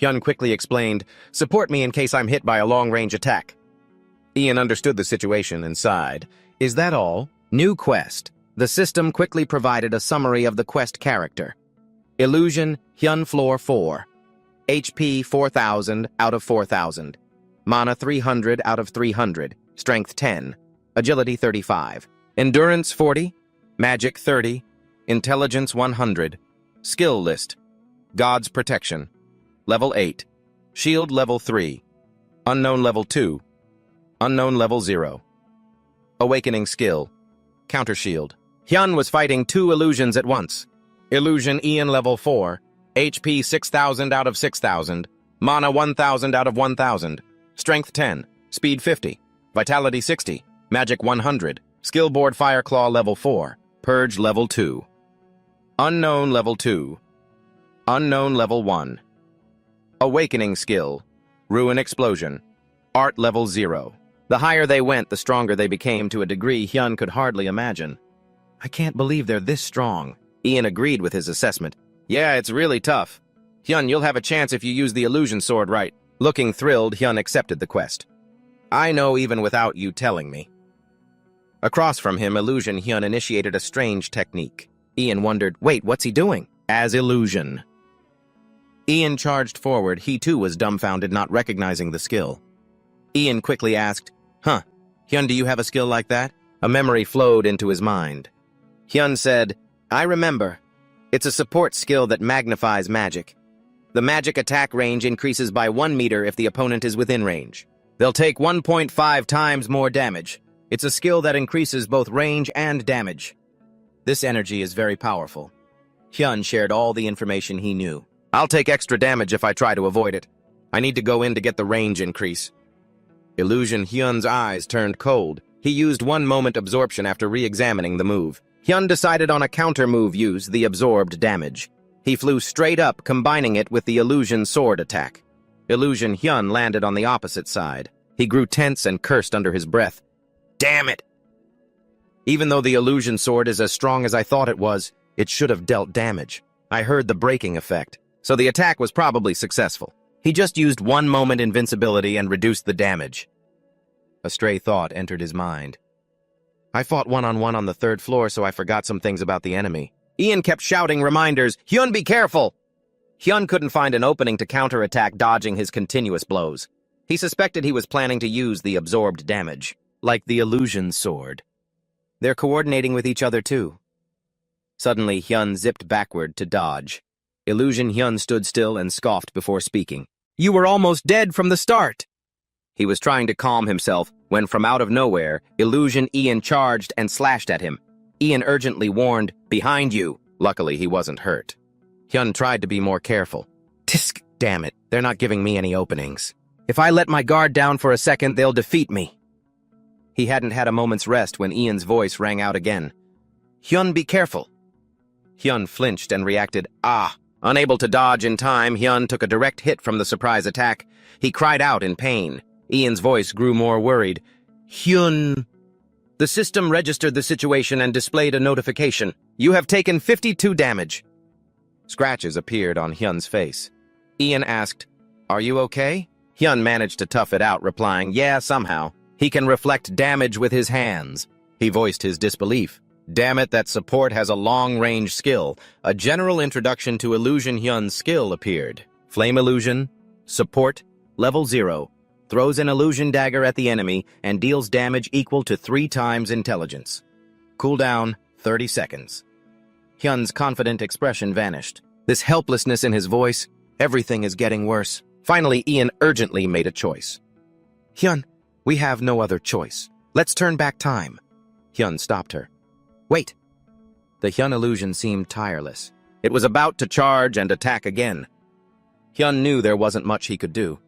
Hyun quickly explained, Support me in case I'm hit by a long-range attack. Ian understood the situation and sighed. Is that all? New quest. The system quickly provided a summary of the quest character. Illusion, Hyun Floor 4. HP 4,000 out of 4,000. Mana 300 out of 300. Strength 10. Agility 35. Endurance 40. Magic 30. Intelligence 100. Skill list. God's Protection. Level 8. Shield level 3. Unknown level 2. Unknown level 0. Awakening skill. Counter shield. Hyun was fighting 2 illusions at once. Illusion Ian level 4. HP 6,000 out of 6,000. Mana 1,000 out of 1,000. Strength 10. Speed 50. Vitality 60. Magic 100. Skill board Fireclaw level 4. Purge level 2. Unknown level 2. Unknown level 1. Awakening skill. Ruin explosion. Art level 0. The higher they went, the stronger they became to a degree Hyun could hardly imagine. I can't believe they're this strong. Ian agreed with his assessment. Yeah, it's really tough. Hyun, you'll have a chance if you use the illusion sword right. Looking thrilled, Hyun accepted the quest. I know even without you telling me. Across from him, Illusion Hyun initiated a strange technique. Ian wondered, wait, what's he doing? As Illusion. Ian charged forward. He too was dumbfounded, not recognizing the skill. Ian quickly asked, Huh, Hyun, do you have a skill like that? A memory flowed into his mind. Hyun said, I remember. It's a support skill that magnifies magic. The magic attack range increases by 1 meter if the opponent is within range. They'll take 1.5 times more damage. It's a skill that increases both range and damage. This energy is very powerful. Hyun shared all the information he knew. I'll take extra damage if I try to avoid it. I need to go in to get the range increase. Illusion Hyun's eyes turned cold. He used 1 moment absorption after re-examining the move. Hyun decided on a counter move use, the absorbed damage. He flew straight up, combining it with the illusion sword attack. Illusion Hyun landed on the opposite side. He grew tense and cursed under his breath. Damn it! Even though the illusion sword is as strong as I thought it was, it should have dealt damage. I heard the breaking effect, so the attack was probably successful. He just used 1 moment invincibility and reduced the damage. A stray thought entered his mind. I fought one-on-one on the 3rd floor, so I forgot some things about the enemy. Ian kept shouting reminders, Hyun, be careful! Hyun couldn't find an opening to counterattack, dodging his continuous blows. He suspected he was planning to use the absorbed damage. like the illusion sword. They're coordinating with each other too. Suddenly, Hyun zipped backward to dodge. Illusion Hyun stood still and scoffed before speaking. You were almost dead from the start! He was trying to calm himself when, from out of nowhere, Illusion Ian charged and slashed at him. Ian urgently warned, "Behind you!" Luckily, he wasn't hurt. Hyun tried to be more careful. Tisk, damn it, they're not giving me any openings. If I let my guard down for a second, they'll defeat me. He hadn't had a moment's rest when Ian's voice rang out again. Hyun, be careful. Hyun flinched and reacted, ah. Unable to dodge in time, Hyun took a direct hit from the surprise attack. He cried out in pain. Ian's voice grew more worried. Hyun. The system registered the situation and displayed a notification. You have taken 52 damage. Scratches appeared on Hyun's face. Ian asked, Are you okay? Hyun managed to tough it out, replying, Yeah, somehow. He can reflect damage with his hands. He voiced his disbelief. Damn it, that support has a long-range skill. A general introduction to Illusion Hyun's skill appeared. Flame Illusion, Support, Level 0. Throws an illusion dagger at the enemy and deals damage equal to 3 times intelligence. Cooldown, 30 seconds. Hyun's confident expression vanished. This helplessness in his voice, everything is getting worse. Finally, Ian urgently made a choice. Hyun, we have no other choice. Let's turn back time. Hyun stopped her. Wait. The Hyun illusion seemed tireless. It was about to charge and attack again. Hyun knew there wasn't much he could do.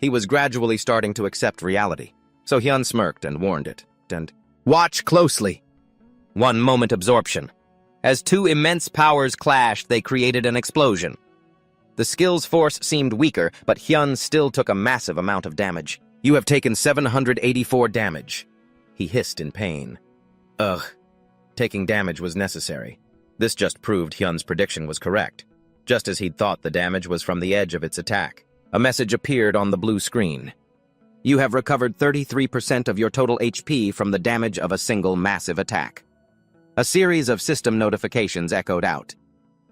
He was gradually starting to accept reality. So Hyun smirked and warned it. And watch closely. 1 moment absorption. As 2 immense powers clashed, they created an explosion. The skill's force seemed weaker, but Hyun still took a massive amount of damage. You have taken 784 damage. He hissed in pain. Ugh. Taking damage was necessary. This just proved Hyun's prediction was correct. Just as he'd thought, the damage was from the edge of its attack. A message appeared on the blue screen. You have recovered 33% of your total HP from the damage of a single massive attack. A series of system notifications echoed out.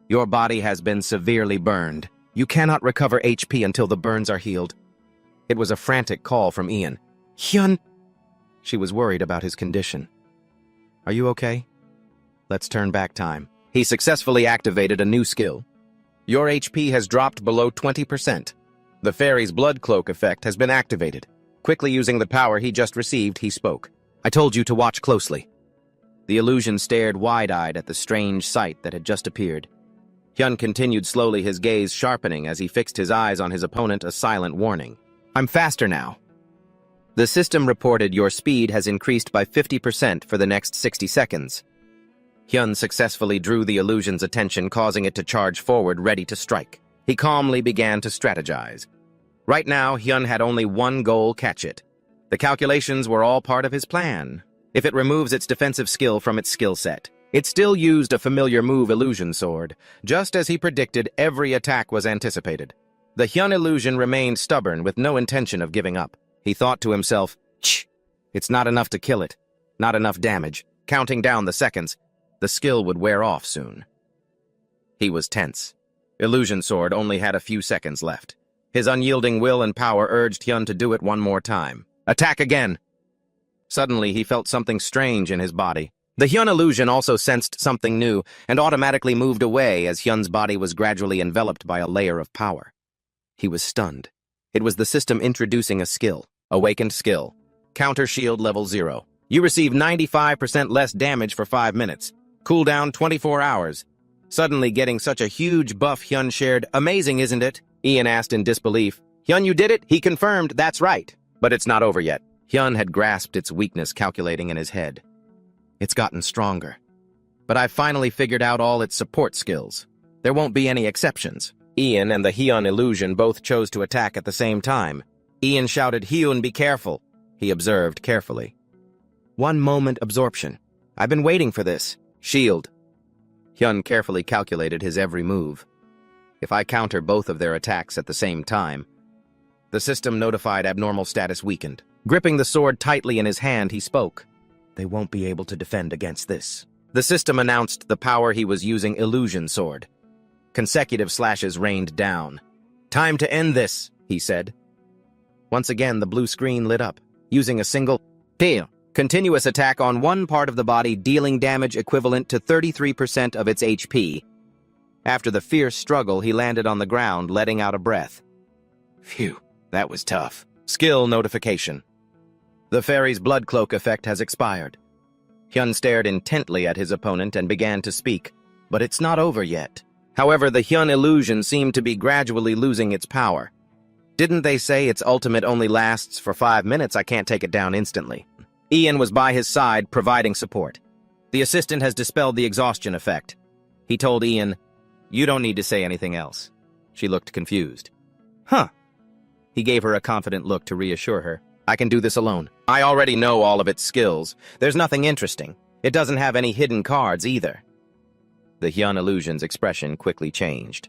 Your body has been severely burned. You cannot recover HP until the burns are healed. It was a frantic call from Ian. Hyun! She was worried about his condition. Are you okay? Let's turn back time. He successfully activated a new skill. Your HP has dropped below 20%. The fairy's blood cloak effect has been activated. Quickly using the power he just received, he spoke. I told you to watch closely. The illusion stared wide-eyed at the strange sight that had just appeared. Hyun continued slowly, his gaze sharpening as he fixed his eyes on his opponent, a silent warning. I'm faster now. The system reported your speed has increased by 50% for the next 60 seconds. Hyun successfully drew the illusion's attention, causing it to charge forward, ready to strike. He calmly began to strategize. Right now, Hyun had only one goal: catch it. The calculations were all part of his plan. If it removes its defensive skill from its skill set, it still used a familiar move, Illusion Sword. Just as he predicted, every attack was anticipated. The Hyun illusion remained stubborn, with no intention of giving up. He thought to himself, it's not enough to kill it. Not enough damage. Counting down the seconds, the skill would wear off soon. He was tense. Illusion Sword only had a few seconds left. His unyielding will and power urged Hyun to do it one more time. Attack again! Suddenly, he felt something strange in his body. The Hyun illusion also sensed something new and automatically moved away as Hyun's body was gradually enveloped by a layer of power. He was stunned. It was the system introducing a skill. Awakened skill. Counter shield level 0. You receive 95% less damage for 5 minutes. Cooldown 24 hours. Suddenly getting such a huge buff, Hyun shared. Amazing, isn't it? Ian asked in disbelief. Hyun, you did it? He confirmed. That's right. But it's not over yet. Hyun had grasped its weakness, calculating in his head. It's gotten stronger. But I've finally figured out all its support skills. There won't be any exceptions. Ian and the Hyun illusion both chose to attack at the same time. Ian shouted, Hyun, be careful. He observed carefully. 1 moment absorption. I've been waiting for this. Shield. Hyun carefully calculated his every move. If I counter both of their attacks at the same time, the system notified abnormal status weakened. Gripping the sword tightly in his hand, he spoke. They won't be able to defend against this. The system announced the power he was using, Illusion Sword. Consecutive slashes rained down. Time to end this, he said. Once again, the blue screen lit up. Using a single pew, Continuous attack on one part of the body, dealing damage equivalent to 33% of its HP. After the fierce struggle, he landed on the ground, letting out a breath. Phew, that was tough. Skill notification. The fairy's blood cloak effect has expired. Hyun stared intently at his opponent and began to speak, but it's not over yet. However, the Hyun illusion seemed to be gradually losing its power. Didn't they say its ultimate only lasts for 5 minutes? I can't take it down instantly. Ian was by his side, providing support. The assistant has dispelled the exhaustion effect. He told Ian, "You don't need to say anything else." She looked confused. Huh. He gave her a confident look to reassure her. I can do this alone. I already know all of its skills. There's nothing interesting. It doesn't have any hidden cards either. The Hyun illusion's expression quickly changed.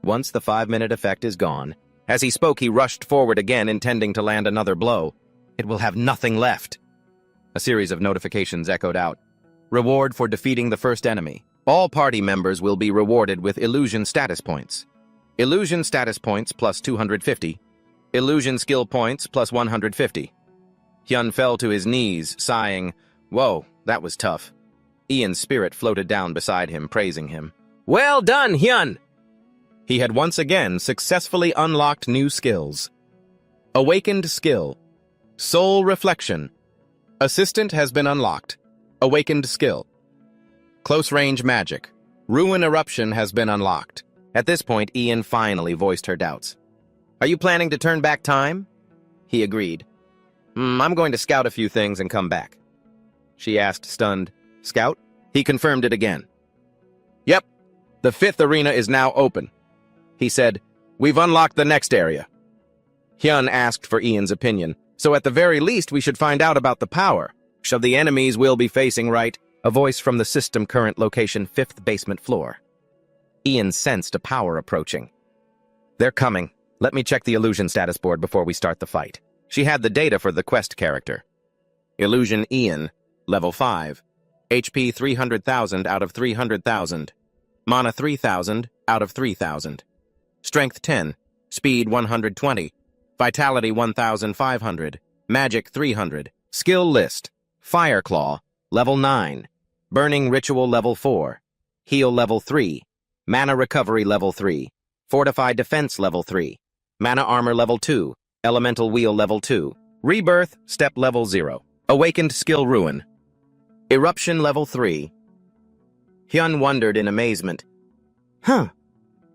Once the 5-minute effect is gone, as he spoke, he rushed forward again, intending to land another blow. It will have nothing left. A series of notifications echoed out. Reward for defeating the first enemy. All party members will be rewarded with illusion status points. Illusion status points plus 250. Illusion skill points plus 150. Hyun fell to his knees, sighing, "Whoa, that was tough." Ian's spirit floated down beside him, praising him. Well done, Hyun! He had once again successfully unlocked new skills. Awakened skill. Soul reflection. Assistant has been unlocked. Awakened skill. Close range magic. Ruin eruption has been unlocked. At this point, Ian finally voiced her doubts. Are you planning to turn back time? He agreed. I'm going to scout a few things and come back. She asked, stunned. Scout? He confirmed it again. Yep. The 5th arena is now open. He said, we've unlocked the next area. Hyun asked for Ian's opinion. So at the very least, we should find out about the power. Shall the enemies we'll be facing right? A voice from the system current location 5th basement floor. Ian sensed a power approaching. They're coming. Let me check the illusion status board before we start the fight. She had the data for the quest character. Illusion Ian, level 5. HP 300,000 out of 300,000. Mana 3,000 out of 3,000. Strength 10. Speed 120. Vitality 1,500. Magic 300. Skill list. Fire Claw, level 9. Burning Ritual, level 4. Heal, level 3. Mana Recovery, level 3. Fortified Defense, level 3. Mana Armor, level 2. Elemental Wheel, level 2. Rebirth, step level 0. Awakened Skill Ruin. Eruption, level 3. Hyun wondered in amazement. Huh.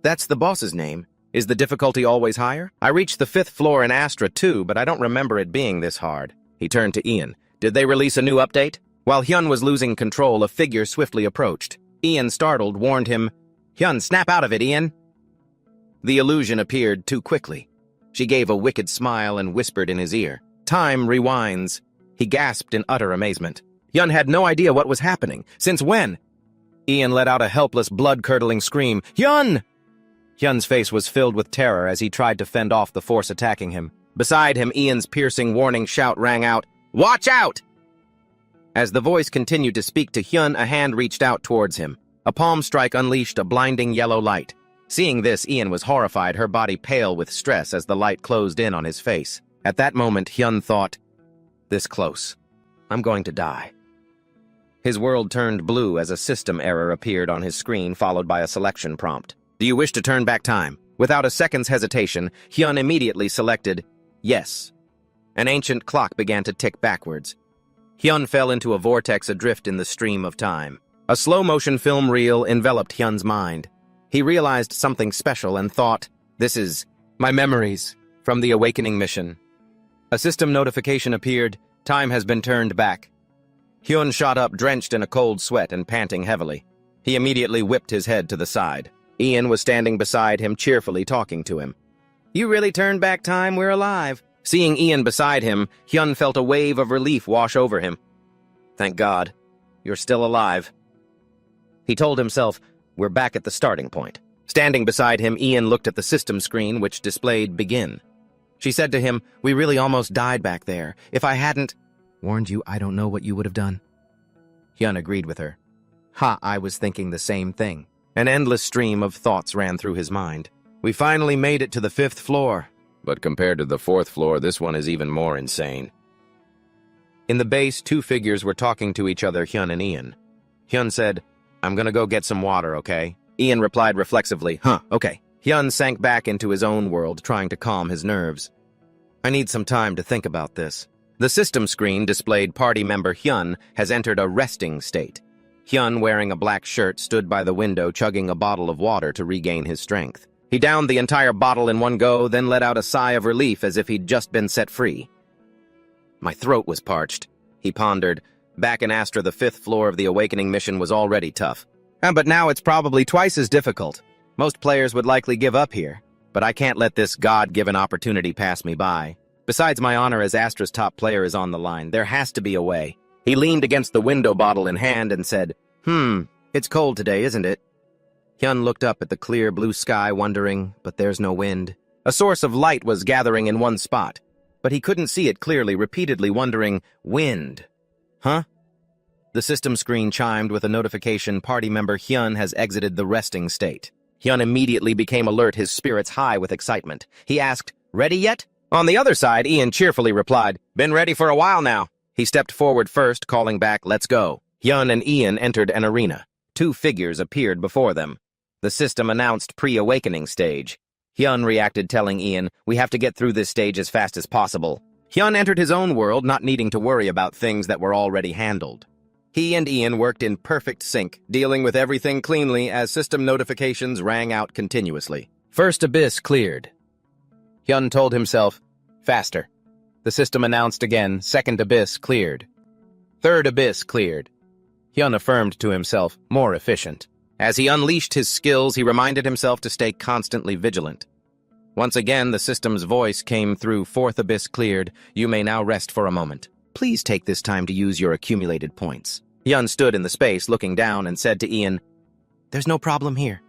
That's the boss's name. Is the difficulty always higher? I reached the 5th floor in Astra too, but I don't remember it being this hard. He turned to Ian. Did they release a new update? While Hyun was losing control, a figure swiftly approached. Ian, startled, warned him, Hyun, snap out of it, Ian. The illusion appeared too quickly. She gave a wicked smile and whispered in his ear. Time rewinds. He gasped in utter amazement. Hyun had no idea what was happening. Since when? Ian let out a helpless, blood-curdling scream. Hyun! Hyun's face was filled with terror as he tried to fend off the force attacking him. Beside him, Ian's piercing warning shout rang out, Watch out! As the voice continued to speak to Hyun, a hand reached out towards him. A palm strike unleashed a blinding yellow light. Seeing this, Ian was horrified, her body pale with stress as the light closed in on his face. At that moment, Hyun thought, this close. I'm going to die. His world turned blue as a system error appeared on his screen, followed by a selection prompt. Do you wish to turn back time? Without a second's hesitation, Hyun immediately selected yes. An ancient clock began to tick backwards. Hyun fell into a vortex adrift in the stream of time. A slow-motion film reel enveloped Hyun's mind. He realized something special and thought, this is my memories from the awakening mission. A system notification appeared. Time has been turned back. Hyun shot up, drenched in a cold sweat and panting heavily. He immediately whipped his head to the side. Ian was standing beside him, cheerfully talking to him. You really turned back time, we're alive. Seeing Ian beside him, Hyun felt a wave of relief wash over him. Thank God, you're still alive. He told himself, we're back at the starting point. Standing beside him, Ian looked at the system screen, which displayed begin. She said to him, we really almost died back there. If I hadn't warned you, I don't know what you would have done. Hyun agreed with her. I was thinking the same thing. An endless stream of thoughts ran through his mind. We finally made it to the 5th floor. But compared to the 4th floor, this one is even more insane. In the base, two figures were talking to each other, Hyun and Ian. Hyun said, "I'm gonna go get some water, okay?" Ian replied reflexively, "Huh, okay." Hyun sank back into his own world, trying to calm his nerves. "I need some time to think about this." The system screen displayed party member Hyun has entered a resting state. Hyun, wearing a black shirt, stood by the window chugging a bottle of water to regain his strength. He downed the entire bottle in one go, then let out a sigh of relief as if he'd just been set free. My throat was parched, he pondered. Back in Astra, the 5th floor of the Awakening mission was already tough. But now it's probably twice as difficult. Most players would likely give up here, but I can't let this God-given opportunity pass me by. Besides, my honor as Astra's top player is on the line. There has to be a way. He leaned against the window, bottle in hand, and said, It's cold today, isn't it?" Hyun looked up at the clear blue sky, wondering, but there's no wind. A source of light was gathering in one spot, but he couldn't see it clearly, repeatedly wondering, wind. Huh? The system screen chimed with a notification: party member Hyun has exited the resting state. Hyun immediately became alert, his spirits high with excitement. He asked, "Ready yet?" On the other side, Ian cheerfully replied, "Been ready for a while now." He stepped forward first, calling back, "Let's go." Hyun and Ian entered an arena. Two figures appeared before them. The system announced pre-awakening stage. Hyun reacted, telling Ian, "We have to get through this stage as fast as possible." Hyun entered his own world, not needing to worry about things that were already handled. He and Ian worked in perfect sync, dealing with everything cleanly as system notifications rang out continuously. First abyss cleared. Hyun told himself, "Faster." The system announced again, second abyss cleared. Third abyss cleared. Hyun affirmed to himself, more efficient. As he unleashed his skills, he reminded himself to stay constantly vigilant. Once again, the system's voice came through, fourth abyss cleared. You may now rest for a moment. Please take this time to use your accumulated points. Hyun stood in the space, looking down, and said to Ian, "There's no problem here."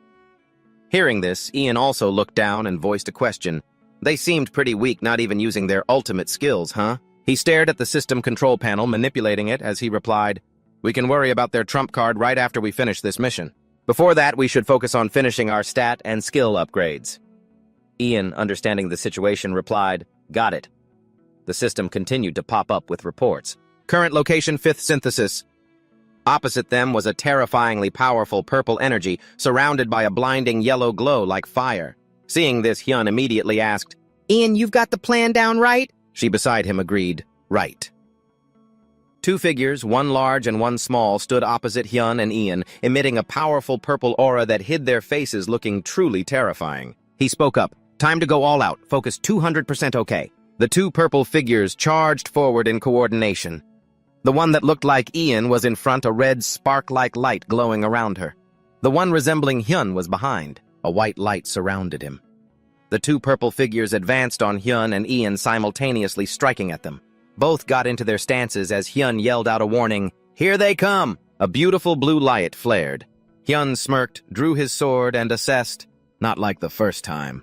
Hearing this, Ian also looked down and voiced a question. They seemed pretty weak, not even using their ultimate skills, huh? He stared at the system control panel, manipulating it as he replied, "We can worry about their trump card right after we finish this mission. Before that, we should focus on finishing our stat and skill upgrades." Ian, understanding the situation, replied, "Got it." The system continued to pop up with reports. Current location 5th synthesis. Opposite them was a terrifyingly powerful purple energy surrounded by a blinding yellow glow like fire. Seeing this, Hyun immediately asked, "Ian, you've got the plan down right?" She beside him agreed, "Right." Two figures, one large and one small, stood opposite Hyun and Ian, emitting a powerful purple aura that hid their faces, looking truly terrifying. He spoke up, "Time to go all out, focus 200% okay." The two purple figures charged forward in coordination. The one that looked like Ian was in front, a red spark-like light glowing around her. The one resembling Hyun was behind. A white light surrounded him. The two purple figures advanced on Hyun and Ian, simultaneously striking at them. Both got into their stances as Hyun yelled out a warning, "Here they come!" A beautiful blue light flared. Hyun smirked, drew his sword, and assessed, "Not like the first time."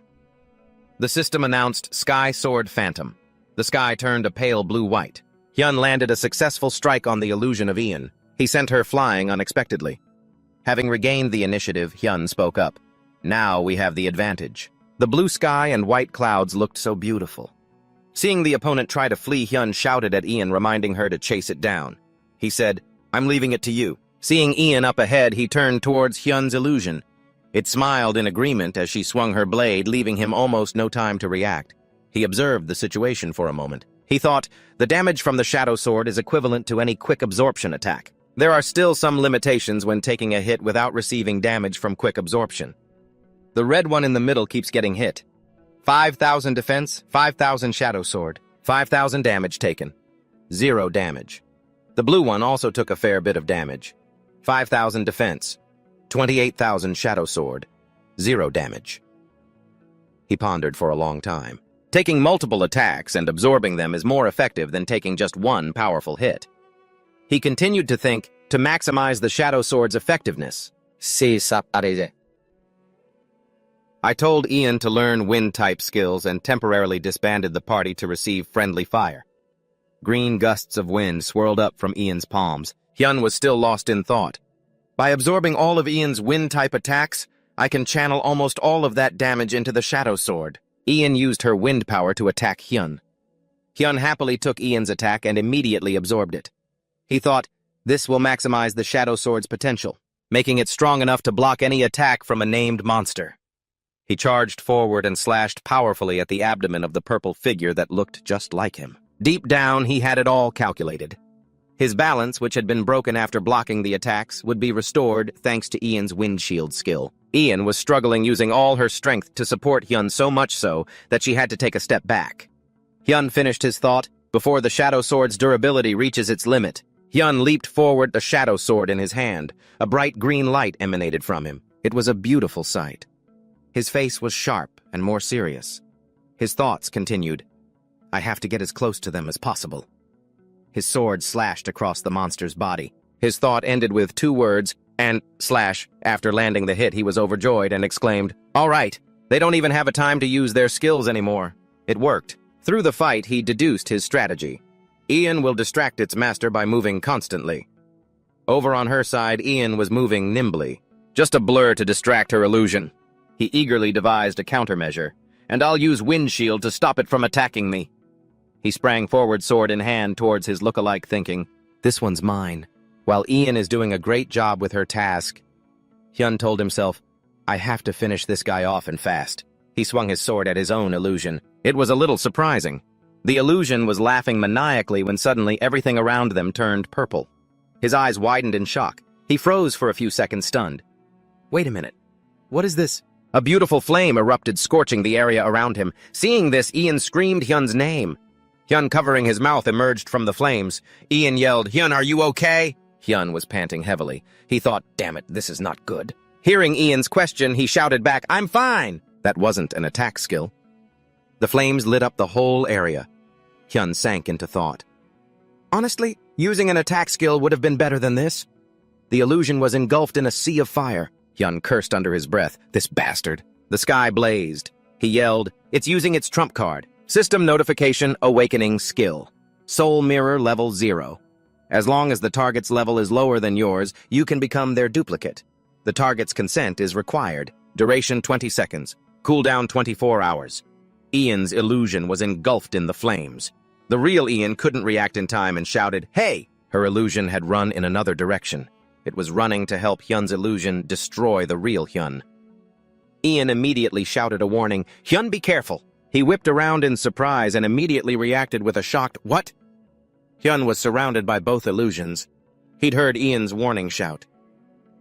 The system announced Sky Sword Phantom. The sky turned a pale blue-white. Hyun landed a successful strike on the illusion of Ian. He sent her flying unexpectedly. Having regained the initiative, Hyun spoke up. "Now we have the advantage." The blue sky and white clouds looked so beautiful. Seeing the opponent try to flee, Hyun shouted at Ian, reminding her to chase it down. He said, "I'm leaving it to you." Seeing Ian up ahead, he turned towards Hyun's illusion. It smiled in agreement as she swung her blade, leaving him almost no time to react. He observed the situation for a moment. He thought, the damage from the Shadow Sword is equivalent to any quick absorption attack. There are still some limitations when taking a hit without receiving damage from quick absorption. The red one in the middle keeps getting hit. 5,000 defense, 5,000 Shadow Sword, 5,000 damage taken. 0 damage. The blue one also took a fair bit of damage. 5,000 defense, 28,000 Shadow Sword, 0 damage. He pondered for a long time. Taking multiple attacks and absorbing them is more effective than taking just one powerful hit. He continued to think, to maximize the Shadow Sword's effectiveness. I told Ian to learn wind-type skills and temporarily disbanded the party to receive friendly fire. Green gusts of wind swirled up from Ian's palms. Hyun was still lost in thought. By absorbing all of Ian's wind-type attacks, I can channel almost all of that damage into the Shadow Sword. Ian used her wind power to attack Hyun. Hyun happily took Ian's attack and immediately absorbed it. He thought, this will maximize the Shadow Sword's potential, making it strong enough to block any attack from a named monster. He charged forward and slashed powerfully at the abdomen of the purple figure that looked just like him. Deep down, he had it all calculated. His balance, which had been broken after blocking the attacks, would be restored thanks to Ian's windshield skill. Ian was struggling using all her strength to support Hyun, so much so that she had to take a step back. Hyun finished his thought. Before the Shadow Sword's durability reaches its limit, Hyun leaped forward, the Shadow Sword in his hand. A bright green light emanated from him. It was a beautiful sight. His face was sharp and more serious. His thoughts continued. I have to get as close to them as possible. His sword slashed across the monster's body. His thought ended with 2 words, and slash. After landing the hit, he was overjoyed and exclaimed, all right, they don't even have a time to use their skills anymore. It worked. Through the fight, he deduced his strategy. Ian will distract its master by moving constantly. Over on her side, Ian was moving nimbly, just a blur to distract her illusion. He eagerly devised a countermeasure, and I'll use windshield to stop it from attacking me. He sprang forward, sword in hand, towards his lookalike, thinking, this one's mine. While Ian is doing a great job with her task, Hyun told himself, I have to finish this guy off and fast. He swung his sword at his own illusion. It was a little surprising. The illusion was laughing maniacally when suddenly everything around them turned purple. His eyes widened in shock. He froze for a few seconds, stunned. Wait a minute. What is this? A beautiful flame erupted, scorching the area around him. Seeing this, Ian screamed Hyun's name. Hyun, covering his mouth, emerged from the flames. Ian yelled, Hyun, are you okay? Hyun was panting heavily. He thought, damn it, this is not good. Hearing Ian's question, he shouted back, I'm fine. That wasn't an attack skill. The flames lit up the whole area. Hyun sank into thought. Honestly, using an attack skill would have been better than this. The illusion was engulfed in a sea of fire. Hyun cursed under his breath. This bastard. The sky blazed. He yelled, it's using its trump card. System notification, awakening skill. Soul mirror level 0. As long as the target's level is lower than yours, you can become their duplicate. The target's consent is required. Duration 20 seconds. Cooldown 24 hours. Ian's illusion was engulfed in the flames. The real Ian couldn't react in time and shouted, hey! Her illusion had run in another direction. It was running to help Hyun's illusion destroy the real Hyun. Ian immediately shouted a warning, Hyun, be careful! He whipped around in surprise and immediately reacted with a shocked, what? Hyun was surrounded by both illusions. He'd heard Ian's warning shout.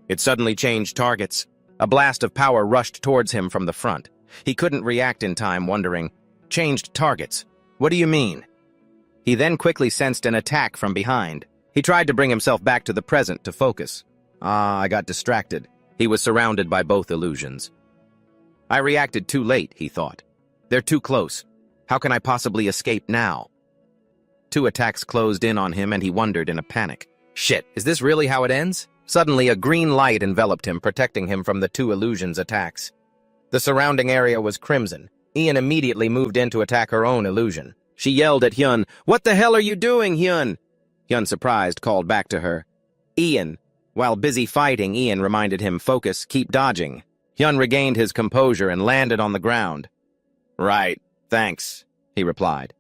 It suddenly changed targets. A blast of power rushed towards him from the front. He couldn't react in time, wondering, changed targets? What do you mean? He then quickly sensed an attack from behind. He tried to bring himself back to the present to focus. I got distracted. He was surrounded by both illusions. I reacted too late, he thought. They're too close. How can I possibly escape now? 2 attacks closed in on him and he wondered in a panic. Shit, is this really how it ends? Suddenly, a green light enveloped him, protecting him from the 2 illusions' attacks. The surrounding area was crimson. Ian immediately moved in to attack her own illusion. She yelled at Hyun, what the hell are you doing, Hyun? Hyun, surprised, called back to her. Ian. While busy fighting, Ian reminded him, focus, keep dodging. Hyun regained his composure and landed on the ground. Right, thanks, he replied.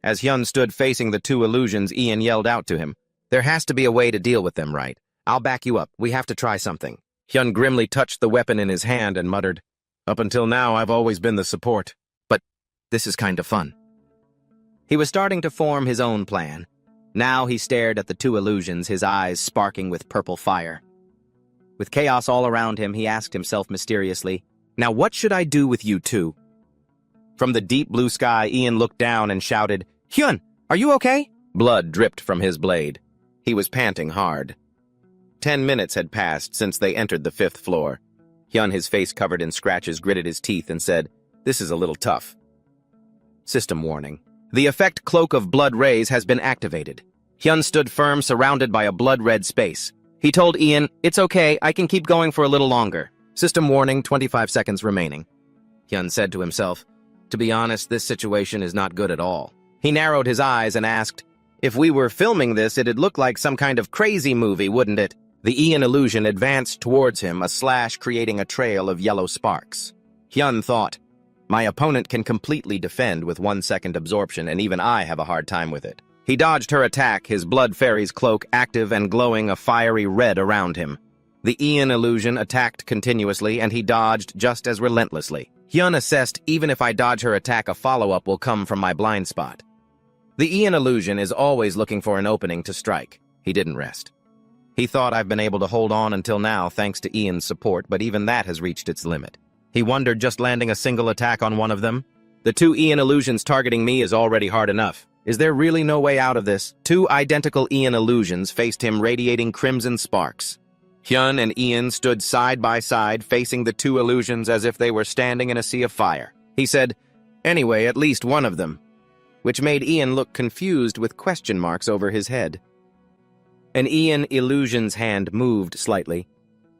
As Hyun stood facing the 2 illusions, Ian yelled out to him, there has to be a way to deal with them, right? I'll back you up. We have to try something. Hyun grimly touched the weapon in his hand and muttered, up until now, I've always been the support. But this is kind of fun. He was starting to form his own plan. Now he stared at the 2 illusions, his eyes sparking with purple fire. With chaos all around him, he asked himself mysteriously, now what should I do with you 2? From the deep blue sky, Ian looked down and shouted, Hyun, are you okay? Blood dripped from his blade. He was panting hard. 10 minutes had passed since they entered the 5th floor. Hyun, his face covered in scratches, gritted his teeth and said, this is a little tough. System warning. The effect Cloak of Blood Rays has been activated. Hyun stood firm, surrounded by a blood-red space. He told Ian, it's okay, I can keep going for a little longer. System warning, 25 seconds remaining. Hyun said to himself, to be honest, this situation is not good at all. He narrowed his eyes and asked, if we were filming this, it'd look like some kind of crazy movie, wouldn't it? The Ian illusion advanced towards him, a slash creating a trail of yellow sparks. Hyun thought, My opponent can completely defend with 1-second absorption, and even I have a hard time with it. He dodged her attack, his blood fairy's cloak active and glowing a fiery red around him. The Ian illusion attacked continuously, and he dodged just as relentlessly. Hyun assessed, even if I dodge her attack, a follow-up will come from my blind spot. The Ian illusion is always looking for an opening to strike. He didn't rest. He thought I've been able to hold on until now thanks to Ian's support, but even that has reached its limit. He wondered, just landing a single attack on one of them? The 2 Ian illusions targeting me is already hard enough. Is there really no way out of this? 2 identical Ian illusions faced him, radiating crimson sparks. Hyun and Ian stood side by side, facing the 2 illusions as if they were standing in a sea of fire. He said, "Anyway, at least one of them," which made Ian look confused with question marks over his head. An Ian illusion's hand moved slightly.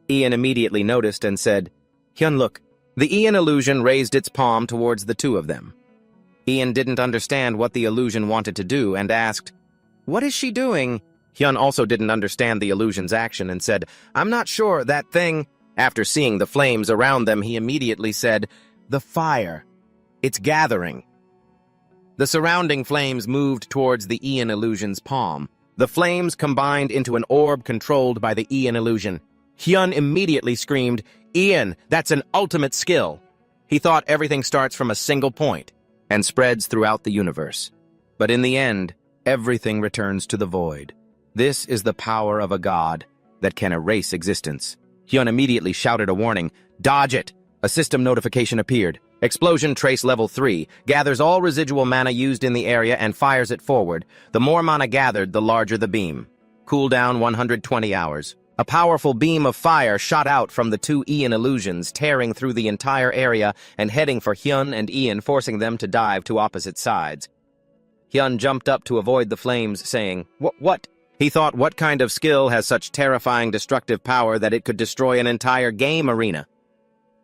Ian immediately noticed and said, "Hyun, look." The Ian illusion raised its palm towards the 2 of them. Ian didn't understand what the illusion wanted to do and asked, "What is she doing?" Hyun also didn't understand the illusion's action and said, "I'm not sure, that thing." After seeing the flames around them, he immediately said, "The fire. It's gathering." The surrounding flames moved towards the Ian illusion's palm. The flames combined into an orb controlled by the Ian illusion. Hyun immediately screamed, "Ian, that's an ultimate skill." He thought everything starts from a single point and spreads throughout the universe. But in the end, everything returns to the void. This is the power of a god that can erase existence. Hyun immediately shouted a warning, "Dodge it!" A system notification appeared. Explosion trace level 3 gathers all residual mana used in the area and fires it forward. The more mana gathered, the larger the beam. Cooldown 120 hours. A powerful beam of fire shot out from the 2 Ian illusions, tearing through the entire area and heading for Hyun and Ian, forcing them to dive to opposite sides. Hyun jumped up to avoid the flames, saying, What? He thought, what kind of skill has such terrifying destructive power that it could destroy an entire game arena?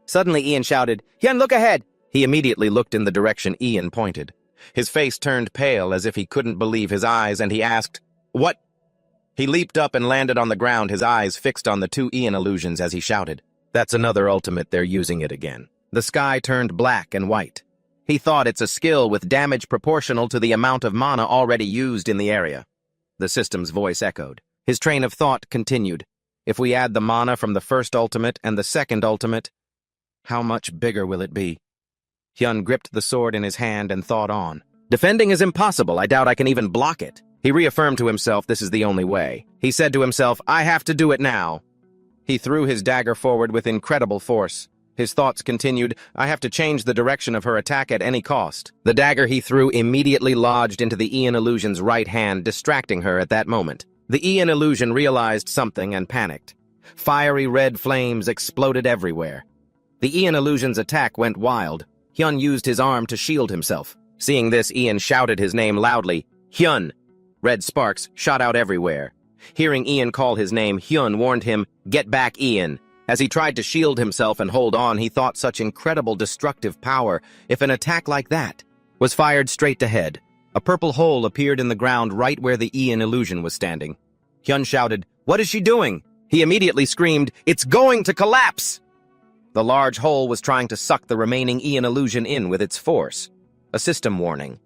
Suddenly Ian shouted, "Hyun, look ahead!" He immediately looked in the direction Ian pointed. His face turned pale as if he couldn't believe his eyes, and he asked, "What?" He leaped up and landed on the ground, his eyes fixed on the 2 Ian illusions as he shouted, "That's another ultimate, they're using it again." The sky turned black and white. He thought it's a skill with damage proportional to the amount of mana already used in the area. The system's voice echoed. His train of thought continued. If we add the mana from the first ultimate and the second ultimate, how much bigger will it be? Hyun gripped the sword in his hand and thought on. Defending is impossible. I doubt I can even block it. He reaffirmed to himself this is the only way. He said to himself, I have to do it now. He threw his dagger forward with incredible force. His thoughts continued, I have to change the direction of her attack at any cost. The dagger he threw immediately lodged into the Ian illusion's right hand, distracting her at that moment. The Ian illusion realized something and panicked. Fiery red flames exploded everywhere. The Ian illusion's attack went wild. Hyun used his arm to shield himself. Seeing this, Ian shouted his name loudly, Hyun! Red sparks shot out everywhere. Hearing Ian call his name, Hyun warned him, Get back, Ian! As he tried to shield himself and hold on, he thought such incredible destructive power, if an attack like that was fired straight ahead. A purple hole appeared in the ground right where the Ian illusion was standing. Hyun shouted, What is she doing? He immediately screamed, It's going to collapse! The large hole was trying to suck the remaining Ian illusion in with its force. A system warning.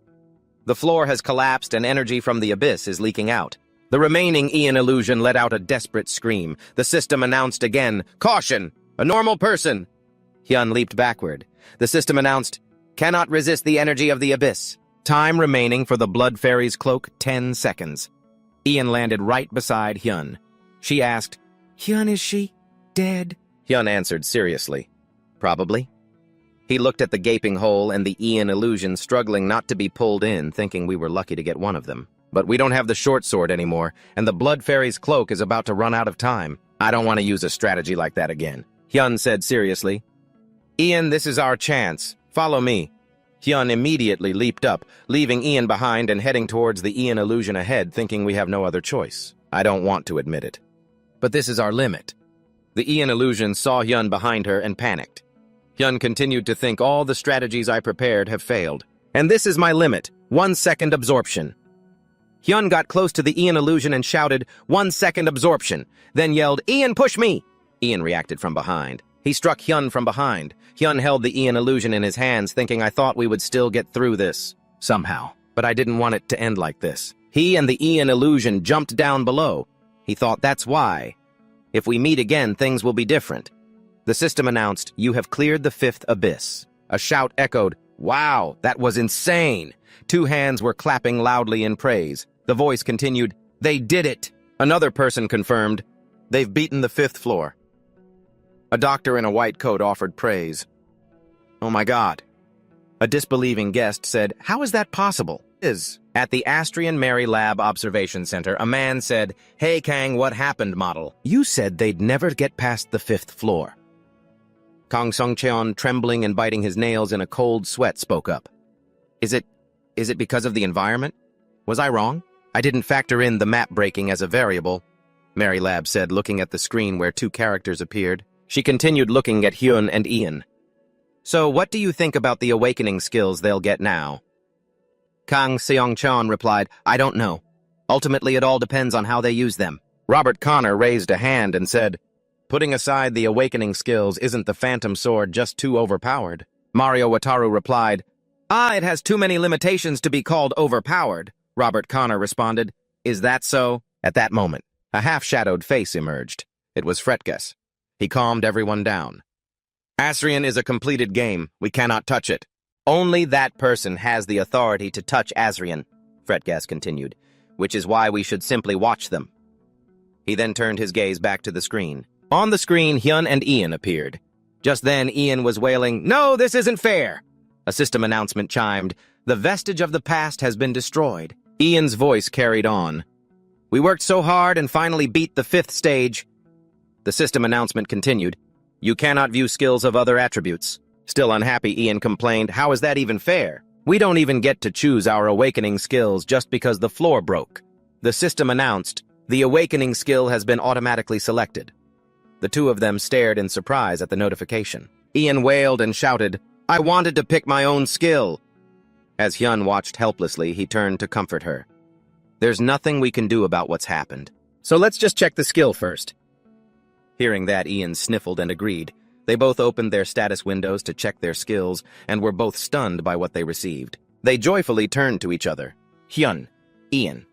The floor has collapsed and energy from the abyss is leaking out. The remaining Ian illusion let out a desperate scream. The system announced again, Caution! A normal person! Hyun leaped backward. The system announced, Cannot resist the energy of the abyss. Time remaining for the Blood Fairy's cloak, 10 seconds. Ian landed right beside Hyun. She asked, Hyun, is she dead? Hyun answered seriously, Probably. He looked at the gaping hole and the Ian illusion struggling not to be pulled in, thinking we were lucky to get one of them. But we don't have the short sword anymore, and the Blood Fairy's cloak is about to run out of time. I don't want to use a strategy like that again. Hyun said seriously, Ian, this is our chance. Follow me. Hyun immediately leaped up, leaving Ian behind and heading towards the Ian illusion ahead, thinking we have no other choice. I don't want to admit it. But this is our limit. The Ian illusion saw Hyun behind her and panicked. Hyun continued to think all the strategies I prepared have failed. And this is my limit, 1 second absorption. Hyun got close to the Ian illusion and shouted, 1 second absorption, then yelled, Ian, push me! Ian reacted from behind. He struck Hyun from behind. Hyun held the Ian illusion in his hands, thinking I thought we would still get through this, somehow. But I didn't want it to end like this. He and the Ian illusion jumped down below. He thought that's why. If we meet again, things will be different. The system announced, "You have cleared the 5th abyss." A shout echoed, "Wow, that was insane!" 2 hands were clapping loudly in praise. The voice continued, "They did it!" Another person confirmed, "They've beaten the 5th floor." A doctor in a white coat offered praise. "Oh my God." A disbelieving guest said, "How is that possible?" At the Astrian Mary Lab Observation Center, a man said, "Hey Kang, what happened, model? You said they'd never get past the 5th floor." Kang Sung-cheon, trembling and biting his nails in a cold sweat, spoke up. Is it because of the environment? Was I wrong? I didn't factor in the map breaking as a variable," Mary Lab said, looking at the screen where 2 characters appeared. She continued looking at Hyun and Ian. "So what do you think about the awakening skills they'll get now?" Kang Seong-cheon replied, "I don't know. Ultimately, it all depends on how they use them." Robert Connor raised a hand and said, "Putting aside the awakening skills, isn't the Phantom Sword just too overpowered?" Mario Wataru replied, "It has too many limitations to be called overpowered." Robert Connor responded, "Is that so?" At that moment, a half-shadowed face emerged. It was Fretges. He calmed everyone down. "Asrian is a completed game. We cannot touch it. Only that person has the authority to touch Asrian," Fretges continued, "which is why we should simply watch them." He then turned his gaze back to the screen. On the screen, Hyun and Ian appeared. Just then, Ian was wailing, "No, this isn't fair!" A system announcement chimed, "The vestige of the past has been destroyed." Ian's voice carried on. "We worked so hard and finally beat the 5th stage." The system announcement continued, "You cannot view skills of other attributes." Still unhappy, Ian complained, "How is that even fair? We don't even get to choose our awakening skills just because the floor broke." The system announced, "The awakening skill has been automatically selected." The 2 of them stared in surprise at the notification. Ian wailed and shouted, "I wanted to pick my own skill." As Hyun watched helplessly, he turned to comfort her. "There's nothing we can do about what's happened. So let's just check the skill first." Hearing that, Ian sniffled and agreed. They both opened their status windows to check their skills and were both stunned by what they received. They joyfully turned to each other. Hyun, Ian.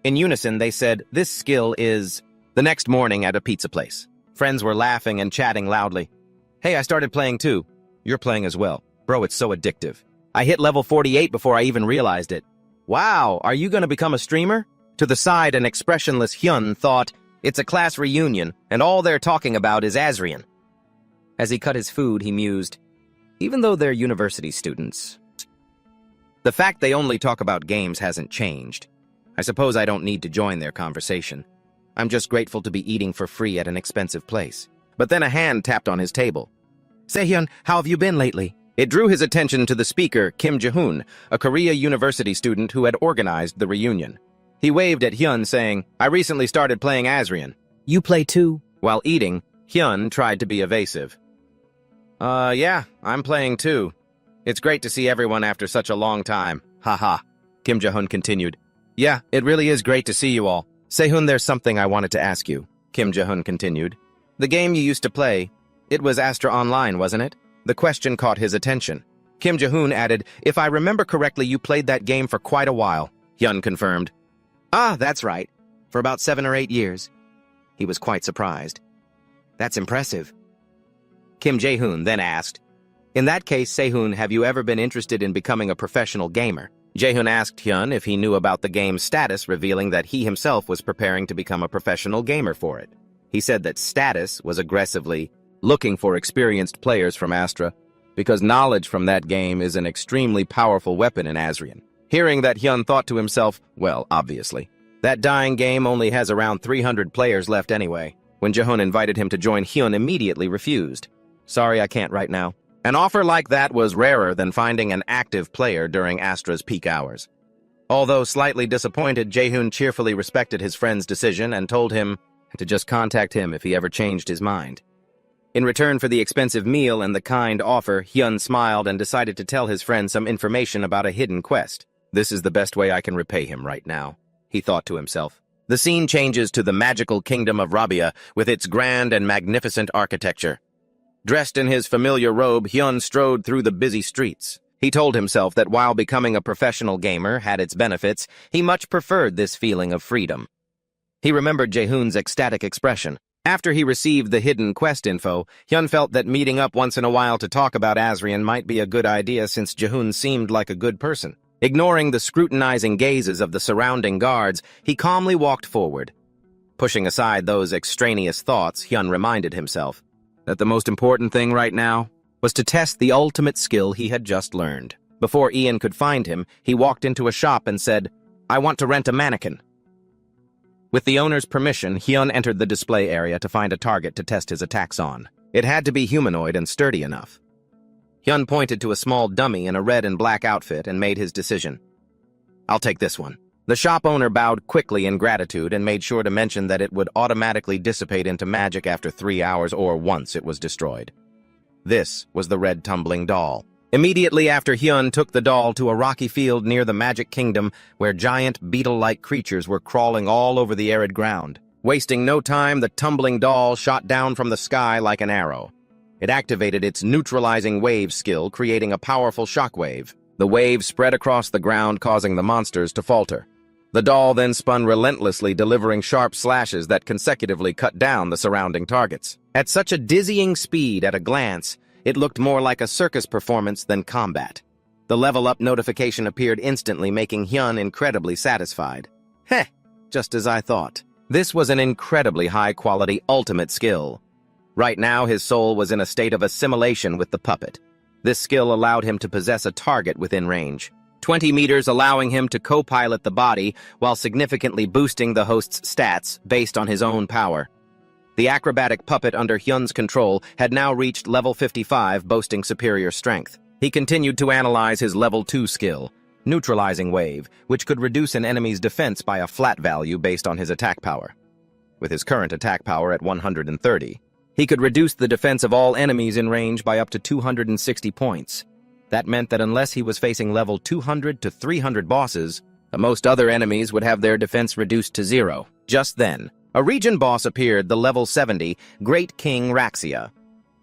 In unison, they said, "This skill is..." The next morning at a pizza place, friends were laughing and chatting loudly. "Hey, I started playing too." "You're playing as well. Bro, it's so addictive. I hit level 48 before I even realized it." "Wow, are you gonna become a streamer?" To the side, an expressionless Hyun thought, "It's a class reunion, and all they're talking about is Asrian." As he cut his food, he mused, "Even though they're university students, the fact they only talk about games hasn't changed. I suppose I don't need to join their conversation. I'm just grateful to be eating for free at an expensive place." But then a hand tapped on his table. "Sehyun, how have you been lately?" It drew his attention to the speaker, Kim Jae-hoon, a Korea University student who had organized the reunion. He waved at Hyun, saying, "I recently started playing Asrian." "You play too?" While eating, Hyun tried to be evasive. Yeah, I'm playing too. It's great to see everyone after such a long time. Haha," Kim Jae-hoon continued. "Yeah, it really is great to see you all. Sehyun, there's something I wanted to ask you," Kim Jae-hoon continued. "The game you used to play, it was Astra Online, wasn't it?" The question caught his attention. Kim Jae-hoon added, "If I remember correctly, you played that game for quite a while." Hyun confirmed. "Ah, that's right. For about 7 or 8 years. He was quite surprised. "That's impressive." Kim Jae-hoon then asked, "In that case, Sehyun, have you ever been interested in becoming a professional gamer?" Jae-hoon asked Hyun if he knew about the game's status, revealing that he himself was preparing to become a professional gamer for it. He said that status was aggressively looking for experienced players from Astra, because knowledge from that game is an extremely powerful weapon in Asrian. Hearing that, Hyun thought to himself, well, obviously. That dying game only has around 300 players left anyway. When Jae-hoon invited him to join, Hyun immediately refused. "Sorry, I can't right now." An offer like that was rarer than finding an active player during Astra's peak hours. Although slightly disappointed, Jae-hoon cheerfully respected his friend's decision and told him to just contact him if he ever changed his mind. In return for the expensive meal and the kind offer, Hyun smiled and decided to tell his friend some information about a hidden quest. "This is the best way I can repay him right now," he thought to himself. The scene changes to the magical kingdom of Rabia with its grand and magnificent architecture. Dressed in his familiar robe, Hyun strode through the busy streets. He told himself that while becoming a professional gamer had its benefits, he much preferred this feeling of freedom. He remembered Jaehoon's ecstatic expression. After he received the hidden quest info, Hyun felt that meeting up once in a while to talk about Asrian might be a good idea since Jaehoon seemed like a good person. Ignoring the scrutinizing gazes of the surrounding guards, he calmly walked forward. Pushing aside those extraneous thoughts, Hyun reminded himself that the most important thing right now was to test the ultimate skill he had just learned. Before Ian could find him, he walked into a shop and said, "I want to rent a mannequin." With the owner's permission, Hyun entered the display area to find a target to test his attacks on. It had to be humanoid and sturdy enough. Hyun pointed to a small dummy in a red and black outfit and made his decision. "I'll take this one." The shop owner bowed quickly in gratitude and made sure to mention that it would automatically dissipate into magic after 3 hours or once it was destroyed. This was the red tumbling doll. Immediately after, Hyun took the doll to a rocky field near the Magic Kingdom where giant beetle-like creatures were crawling all over the arid ground. Wasting no time, the tumbling doll shot down from the sky like an arrow. It activated its neutralizing wave skill, creating a powerful shockwave. The wave spread across the ground, causing the monsters to falter. The doll then spun relentlessly, delivering sharp slashes that consecutively cut down the surrounding targets. At such a dizzying speed at a glance, it looked more like a circus performance than combat. The level-up notification appeared instantly, making Hyun incredibly satisfied. Heh, just as I thought. This was an incredibly high-quality ultimate skill. Right now, his soul was in a state of assimilation with the puppet. This skill allowed him to possess a target within range. 20 meters, allowing him to co-pilot the body while significantly boosting the host's stats based on his own power. The acrobatic puppet under Hyun's control had now reached level 55, boasting superior strength. He continued to analyze his level 2 skill, Neutralizing Wave, which could reduce an enemy's defense by a flat value based on his attack power. With his current attack power at 130, he could reduce the defense of all enemies in range by up to 260 points. That meant that unless he was facing level 200 to 300 bosses, most other enemies would have their defense reduced to 0. Just then, a region boss appeared, the level 70, Great King Raxia.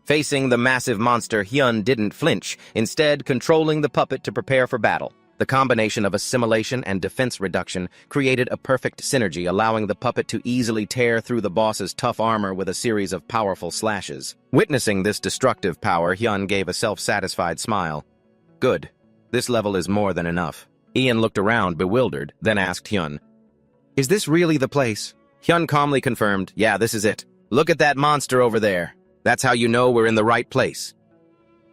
Facing the massive monster, Hyun didn't flinch, instead controlling the puppet to prepare for battle. The combination of assimilation and defense reduction created a perfect synergy, allowing the puppet to easily tear through the boss's tough armor with a series of powerful slashes. Witnessing this destructive power, Hyun gave a self-satisfied smile. Good. This level is more than enough. Ian looked around, bewildered, then asked Hyun, "Is this really the place?" Hyun calmly confirmed, "Yeah, this is it. Look at that monster over there. That's how you know we're in the right place."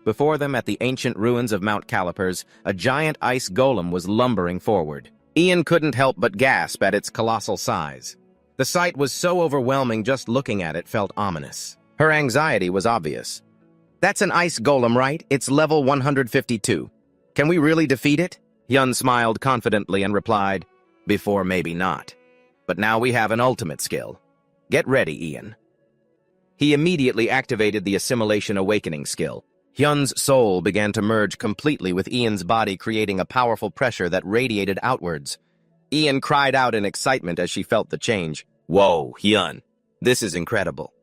Before them, at the ancient ruins of Mount Calipers, a giant ice golem was lumbering forward. Ian couldn't help but gasp at its colossal size. The sight was so overwhelming, just looking at it felt ominous. Her anxiety was obvious. "That's an ice golem, right? It's level 152. Can we really defeat it?" Hyun smiled confidently and replied, "Before maybe not. But now we have an ultimate skill. Get ready, Ian." He immediately activated the Assimilation Awakening skill. Hyun's soul began to merge completely with Ian's body, creating a powerful pressure that radiated outwards. Ian cried out in excitement as she felt the change. "Whoa, Hyun. This is incredible."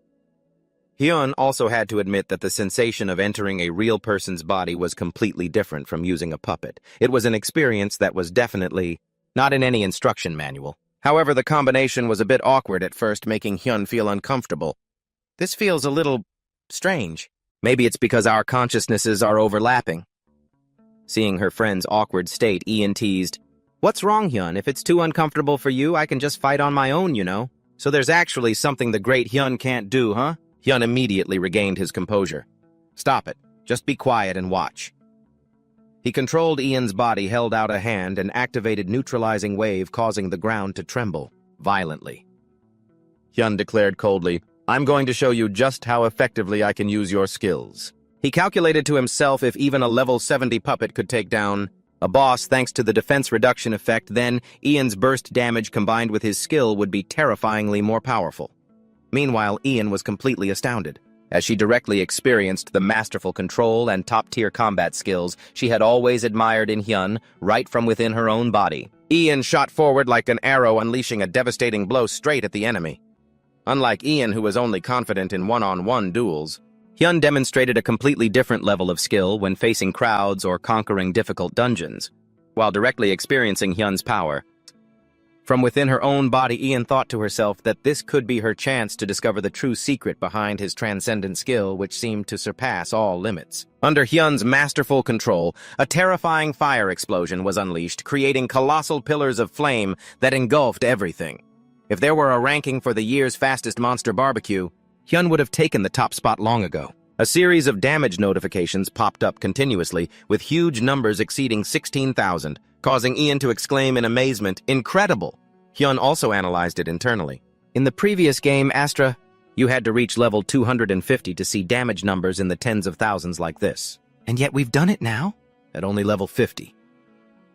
Hyun also had to admit that the sensation of entering a real person's body was completely different from using a puppet. It was an experience that was definitely not in any instruction manual. However, the combination was a bit awkward at first, making Hyun feel uncomfortable. "This feels a little strange. Maybe it's because our consciousnesses are overlapping." Seeing her friend's awkward state, Ian teased, "What's wrong, Hyun? If it's too uncomfortable for you, I can just fight on my own, you know. So there's actually something the great Hyun can't do, huh?" Hyun immediately regained his composure. "Stop it. Just be quiet and watch." He controlled Ian's body, held out a hand, and activated Neutralizing Wave, causing the ground to tremble violently. Hyun declared coldly, "I'm going to show you just how effectively I can use your skills." He calculated to himself if even a level 70 puppet could take down a boss thanks to the defense reduction effect, then Ian's burst damage combined with his skill would be terrifyingly more powerful. Meanwhile, Ian was completely astounded, as she directly experienced the masterful control and top-tier combat skills she had always admired in Hyun right from within her own body. Ian shot forward like an arrow, unleashing a devastating blow straight at the enemy. Unlike Ian, who was only confident in one-on-one duels, Hyun demonstrated a completely different level of skill when facing crowds or conquering difficult dungeons, while directly experiencing Hyun's power. From within her own body, Ian thought to herself that this could be her chance to discover the true secret behind his transcendent skill, which seemed to surpass all limits. Under Hyun's masterful control, a terrifying fire explosion was unleashed, creating colossal pillars of flame that engulfed everything. If there were a ranking for the year's fastest monster barbecue, Hyun would have taken the top spot long ago. A series of damage notifications popped up continuously, with huge numbers exceeding 16,000, causing Ian to exclaim in amazement, "Incredible!" Hyun also analyzed it internally. In the previous game, Astra, you had to reach level 250 to see damage numbers in the tens of thousands like this. And yet we've done it now, at only level 50.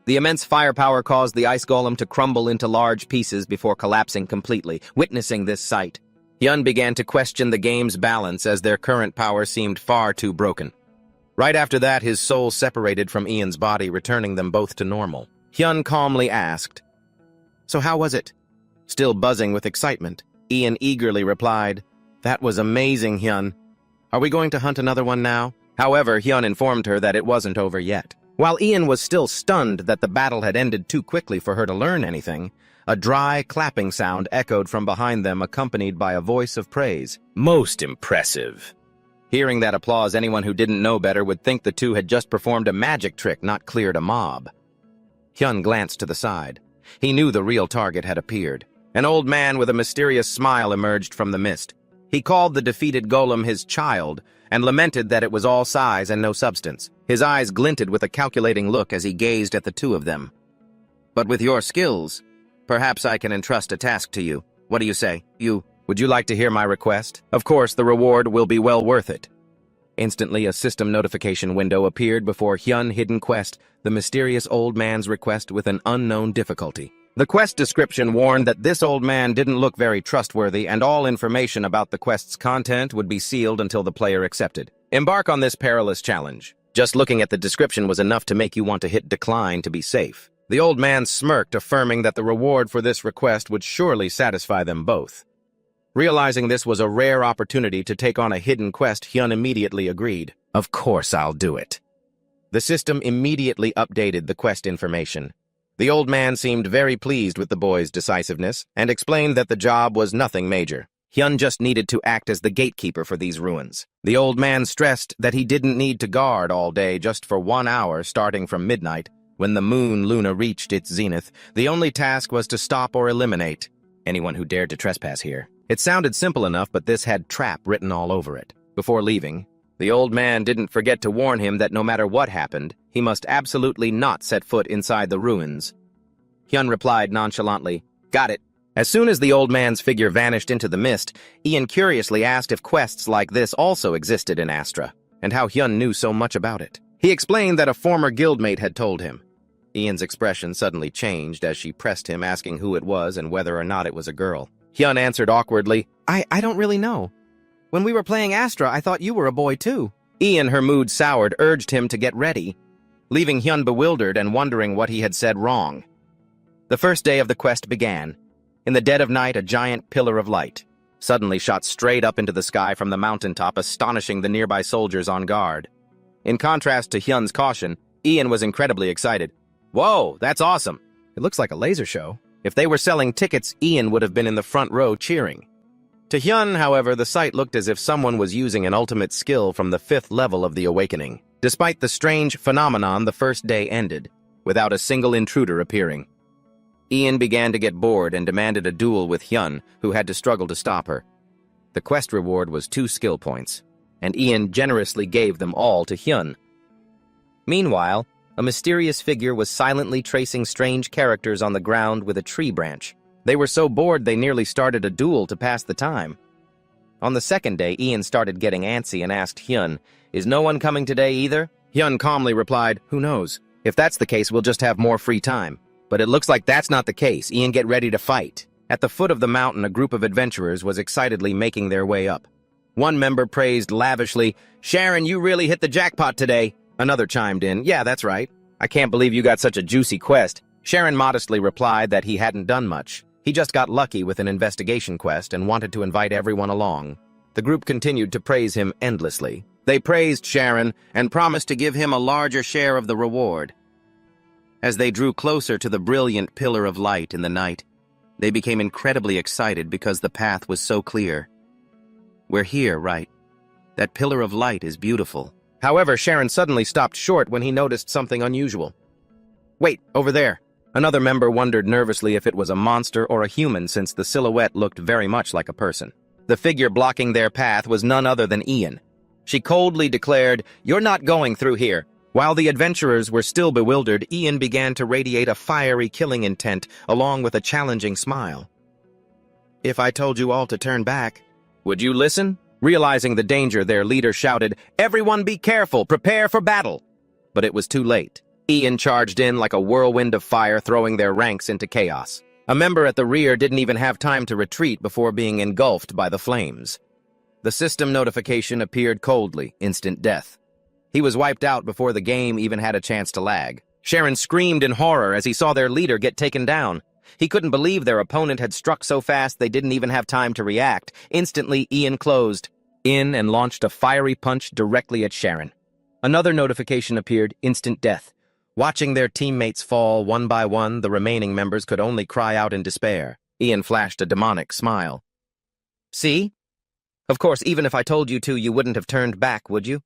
The immense firepower caused the ice golem to crumble into large pieces before collapsing completely. Witnessing this sight, Hyun began to question the game's balance as their current power seemed far too broken. Right after that, his soul separated from Ian's body, returning them both to normal. Hyun calmly asked, "So how was it?" Still buzzing with excitement, Ian eagerly replied, "That was amazing, Hyun. Are we going to hunt another one now?" However, Hyun informed her that it wasn't over yet. While Ian was still stunned that the battle had ended too quickly for her to learn anything, a dry, clapping sound echoed from behind them, accompanied by a voice of praise. "Most impressive." Hearing that applause, anyone who didn't know better would think the two had just performed a magic trick, not cleared a mob. Hyun glanced to the side. He knew the real target had appeared. An old man with a mysterious smile emerged from the mist. He called the defeated golem his child, and lamented that it was all size and no substance. His eyes glinted with a calculating look as he gazed at the two of them. "But with your skills, perhaps I can entrust a task to you. What do you say? Would you like to hear my request? Of course, the reward will be well worth it." Instantly, a system notification window appeared before Hyun hidden quest, the mysterious old man's request with an unknown difficulty. The quest description warned that this old man didn't look very trustworthy, and all information about the quest's content would be sealed until the player accepted. Embark on this perilous challenge. Just looking at the description was enough to make you want to hit decline to be safe. The old man smirked, affirming that the reward for this request would surely satisfy them both. Realizing this was a rare opportunity to take on a hidden quest, Hyun immediately agreed. "Of course I'll do it." The system immediately updated the quest information. The old man seemed very pleased with the boy's decisiveness and explained that the job was nothing major. Hyun just needed to act as the gatekeeper for these ruins. The old man stressed that he didn't need to guard all day, just for 1 hour starting from midnight. When the moon Luna reached its zenith, the only task was to stop or eliminate anyone who dared to trespass here. It sounded simple enough, but this had trap written all over it. Before leaving, the old man didn't forget to warn him that no matter what happened, he must absolutely not set foot inside the ruins. Hyun replied nonchalantly, "Got it." As soon as the old man's figure vanished into the mist, Ian curiously asked if quests like this also existed in Astra, and how Hyun knew so much about it. He explained that a former guildmate had told him. Ian's expression suddenly changed as she pressed him, asking who it was and whether or not it was a girl. Hyun answered awkwardly, I don't really know. When we were playing Astra, I thought you were a boy too." Ian, her mood soured, urged him to get ready, leaving Hyun bewildered and wondering what he had said wrong. The first day of the quest began. In the dead of night, a giant pillar of light suddenly shot straight up into the sky from the mountaintop, astonishing the nearby soldiers on guard. In contrast to Hyun's caution, Ian was incredibly excited. "Whoa, that's awesome. It looks like a laser show." If they were selling tickets, Ian would have been in the front row cheering. To Hyun, however, the sight looked as if someone was using an ultimate skill from the 5th level of the awakening. Despite the strange phenomenon, the first day ended, without a single intruder appearing. Ian began to get bored and demanded a duel with Hyun, who had to struggle to stop her. The quest reward was 2 skill points, and Ian generously gave them all to Hyun. Meanwhile, a mysterious figure was silently tracing strange characters on the ground with a tree branch. They were so bored they nearly started a duel to pass the time. On the second day, Ian started getting antsy and asked Hyun, "Is no one coming today either?" Hyun calmly replied, "Who knows? If that's the case, we'll just have more free time." But it looks like that's not the case. Ian, get ready to fight. At the foot of the mountain, a group of adventurers was excitedly making their way up. One member praised lavishly, "Sharon, you really hit the jackpot today." Another chimed in, "Yeah, that's right. I can't believe you got such a juicy quest." Sharon modestly replied that he hadn't done much. He just got lucky with an investigation quest and wanted to invite everyone along. The group continued to praise him endlessly. They praised Sharon and promised to give him a larger share of the reward. As they drew closer to the brilliant pillar of light in the night, they became incredibly excited because the path was so clear. We're here, right? That pillar of light is beautiful. However, Sharon suddenly stopped short when he noticed something unusual. Wait, over there. Another member wondered nervously if it was a monster or a human since the silhouette looked very much like a person. The figure blocking their path was none other than Ian. She coldly declared, "You're not going through here." While the adventurers were still bewildered, Ian began to radiate a fiery killing intent along with a challenging smile. "If I told you all to turn back, would you listen?" Realizing the danger, their leader shouted, "Everyone be careful, prepare for battle!" But it was too late. Ian charged in like a whirlwind of fire, throwing their ranks into chaos. A member at the rear didn't even have time to retreat before being engulfed by the flames. The system notification appeared coldly, instant death. He was wiped out before the game even had a chance to lag. Sharon screamed in horror as he saw their leader get taken down. He couldn't believe their opponent had struck so fast they didn't even have time to react. Instantly, Ian closed in and launched a fiery punch directly at Sharon. Another notification appeared, instant death. Watching their teammates fall one by one, the remaining members could only cry out in despair. Ian flashed a demonic smile. "See? Of course, even if I told you to, you wouldn't have turned back, would you?"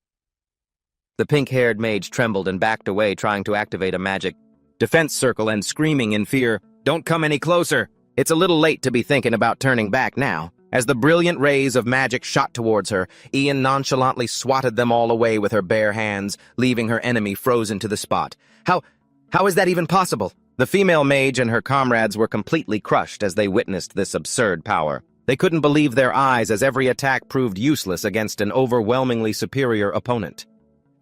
The pink-haired mage trembled and backed away, trying to activate a magic defense circle and screaming in fear, "Don't come any closer! It's a little late to be thinking about turning back now." As the brilliant rays of magic shot towards her, Ian nonchalantly swatted them all away with her bare hands, leaving her enemy frozen to the spot. How is that even possible? The female mage and her comrades were completely crushed as they witnessed this absurd power. They couldn't believe their eyes as every attack proved useless against an overwhelmingly superior opponent.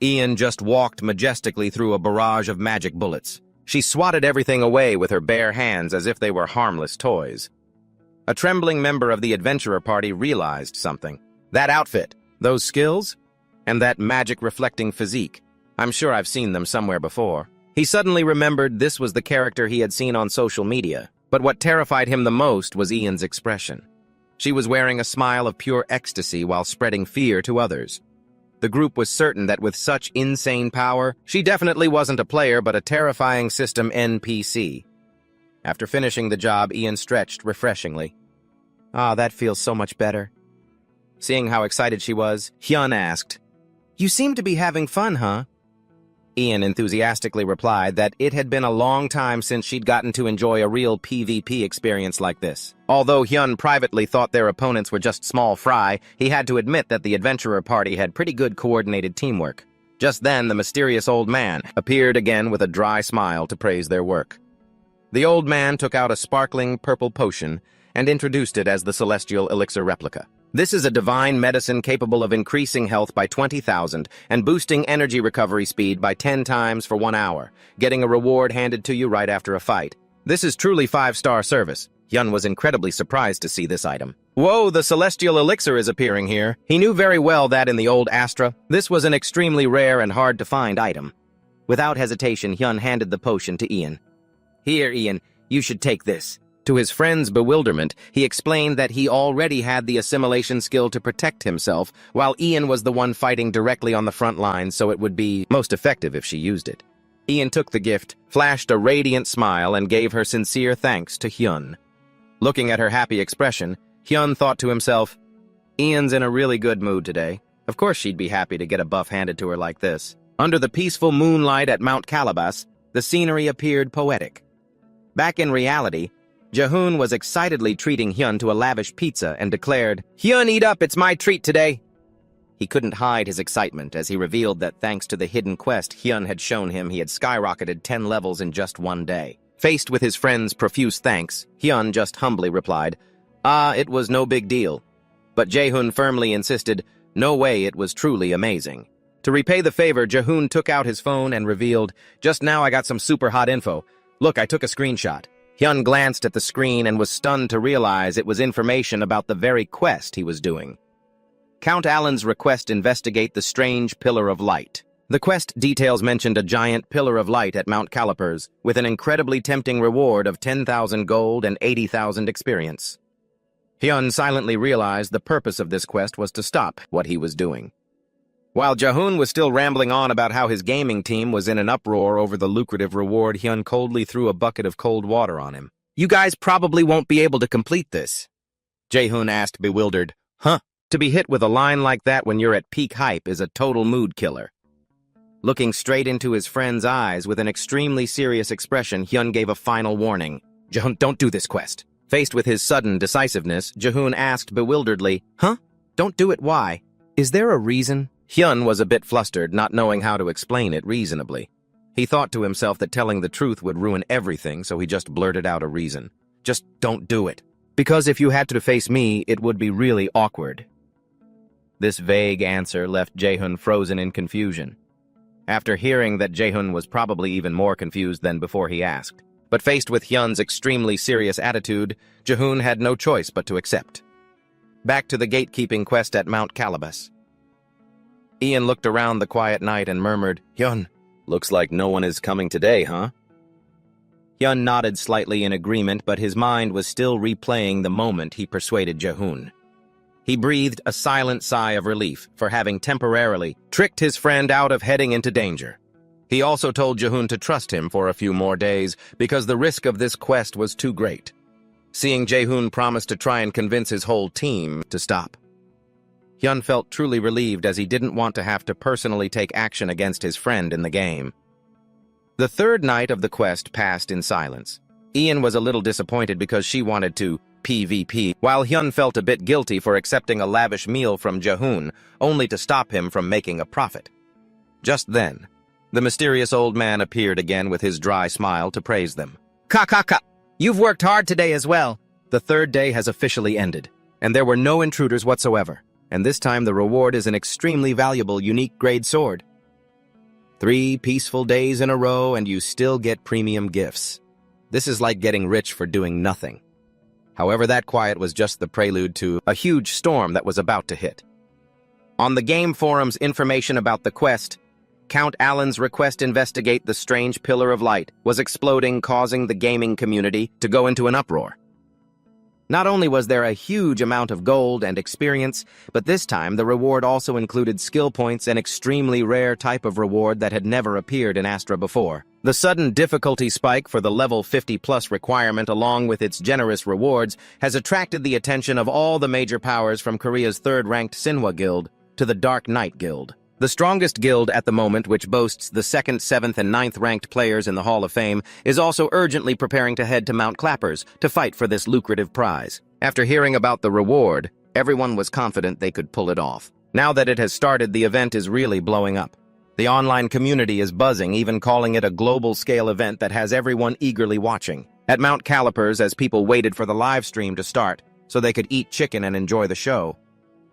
Ian just walked majestically through a barrage of magic bullets. She swatted everything away with her bare hands as if they were harmless toys. A trembling member of the adventurer party realized something. That outfit, those skills, and that magic-reflecting physique. I'm sure I've seen them somewhere before. He suddenly remembered this was the character he had seen on social media, but what terrified him the most was Ian's expression. She was wearing a smile of pure ecstasy while spreading fear to others. The group was certain that with such insane power, she definitely wasn't a player but a terrifying system NPC. After finishing the job, Ian stretched refreshingly. "Ah, that feels so much better." Seeing how excited she was, Hyun asked, "You seem to be having fun, huh?" Ian enthusiastically replied that it had been a long time since she'd gotten to enjoy a real PvP experience like this. Although Hyun privately thought their opponents were just small fry, he had to admit that the adventurer party had pretty good coordinated teamwork. Just then, the mysterious old man appeared again with a dry smile to praise their work. The old man took out a sparkling purple potion and introduced it as the celestial elixir replica. This is a divine medicine capable of increasing health by 20,000 and boosting energy recovery speed by 10 times for 1 hour, getting a reward handed to you right after a fight. This is truly 5-star service. Hyun was incredibly surprised to see this item. Whoa, the celestial elixir is appearing here. He knew very well that in the old Astra, this was an extremely rare and hard-to-find item. Without hesitation, Hyun handed the potion to Ian. "Here, Ian, you should take this." To his friend's bewilderment, he explained that he already had the assimilation skill to protect himself, while Ian was the one fighting directly on the front lines, so it would be most effective if she used it. Ian took the gift, flashed a radiant smile, and gave her sincere thanks to Hyun. Looking at her happy expression, Hyun thought to himself, "Ian's in a really good mood today. Of course she'd be happy to get a buff handed to her like this." Under the peaceful moonlight at Mount Calabas, the scenery appeared poetic. Back in reality, Jahoon was excitedly treating Hyun to a lavish pizza and declared, "Hyun, eat up, it's my treat today." He couldn't hide his excitement as he revealed that thanks to the hidden quest Hyun had shown him, he had skyrocketed 10 levels in just 1 day. Faced with his friend's profuse thanks, Hyun just humbly replied, It was no big deal." But Jahoon firmly insisted, "No way, it was truly amazing." To repay the favor, Jahoon took out his phone and revealed, "Just now I got some super hot info. Look, I took a screenshot." Hyun glanced at the screen and was stunned to realize it was information about the very quest he was doing. Count Alan's request investigate the strange pillar of light. The quest details mentioned a giant pillar of light at Mount Calipers, with an incredibly tempting reward of 10,000 gold and 80,000 experience. Hyun silently realized the purpose of this quest was to stop what he was doing. While Jaehoon was still rambling on about how his gaming team was in an uproar over the lucrative reward, Hyun coldly threw a bucket of cold water on him. "You guys probably won't be able to complete this," Jaehoon asked, bewildered. "Huh? To be hit with a line like that when you're at peak hype is a total mood killer." Looking straight into his friend's eyes with an extremely serious expression, Hyun gave a final warning. "Jaehoon, don't do this quest." Faced with his sudden decisiveness, Jaehoon asked bewilderedly, "Huh? Don't do it, why? Is there a reason?" Hyun was a bit flustered, not knowing how to explain it reasonably. He thought to himself that telling the truth would ruin everything, so he just blurted out a reason. "Just don't do it. Because if you had to face me, it would be really awkward." This vague answer left Jaehoon frozen in confusion. After hearing that, Jaehoon was probably even more confused than before he asked. But faced with Hyun's extremely serious attitude, Jaehoon had no choice but to accept. Back to the gatekeeping quest at Mount Calabas. Ian looked around the quiet night and murmured, "Hyun, looks like no one is coming today, huh?" Hyun nodded slightly in agreement, but his mind was still replaying the moment he persuaded Jaehoon. He breathed a silent sigh of relief for having temporarily tricked his friend out of heading into danger. He also told Jaehoon to trust him for a few more days because the risk of this quest was too great. Seeing Jaehoon promise to try and convince his whole team to stop, Hyun felt truly relieved as he didn't want to have to personally take action against his friend in the game. The third night of the quest passed in silence. Ian was a little disappointed because she wanted to PvP, while Hyun felt a bit guilty for accepting a lavish meal from Jaehoon, only to stop him from making a profit. Just then, the mysterious old man appeared again with his dry smile to praise them. "Ka! You've worked hard today as well." The third day has officially ended, and there were no intruders whatsoever. And this time the reward is an extremely valuable unique grade sword. 3 peaceful days in a row and you still get premium gifts. This is like getting rich for doing nothing. However, that quiet was just the prelude to a huge storm that was about to hit. On the game forums, information about the quest, Count Allen's request investigate the strange pillar of light, was exploding, causing the gaming community to go into an uproar. Not only was there a huge amount of gold and experience, but this time the reward also included skill points, an extremely rare type of reward that had never appeared in Astra before. The sudden difficulty spike for the level 50+ requirement, along with its generous rewards, has attracted the attention of all the major powers from Korea's third-ranked Sinhwa Guild to the Dark Knight Guild. The strongest guild at the moment, which boasts the 2nd, 7th, and 9th ranked players in the Hall of Fame, is also urgently preparing to head to Mount Clappers to fight for this lucrative prize. After hearing about the reward, everyone was confident they could pull it off. Now that it has started, the event is really blowing up. The online community is buzzing, even calling it a global-scale event that has everyone eagerly watching. At Mount Calipers, as people waited for the live stream to start so they could eat chicken and enjoy the show,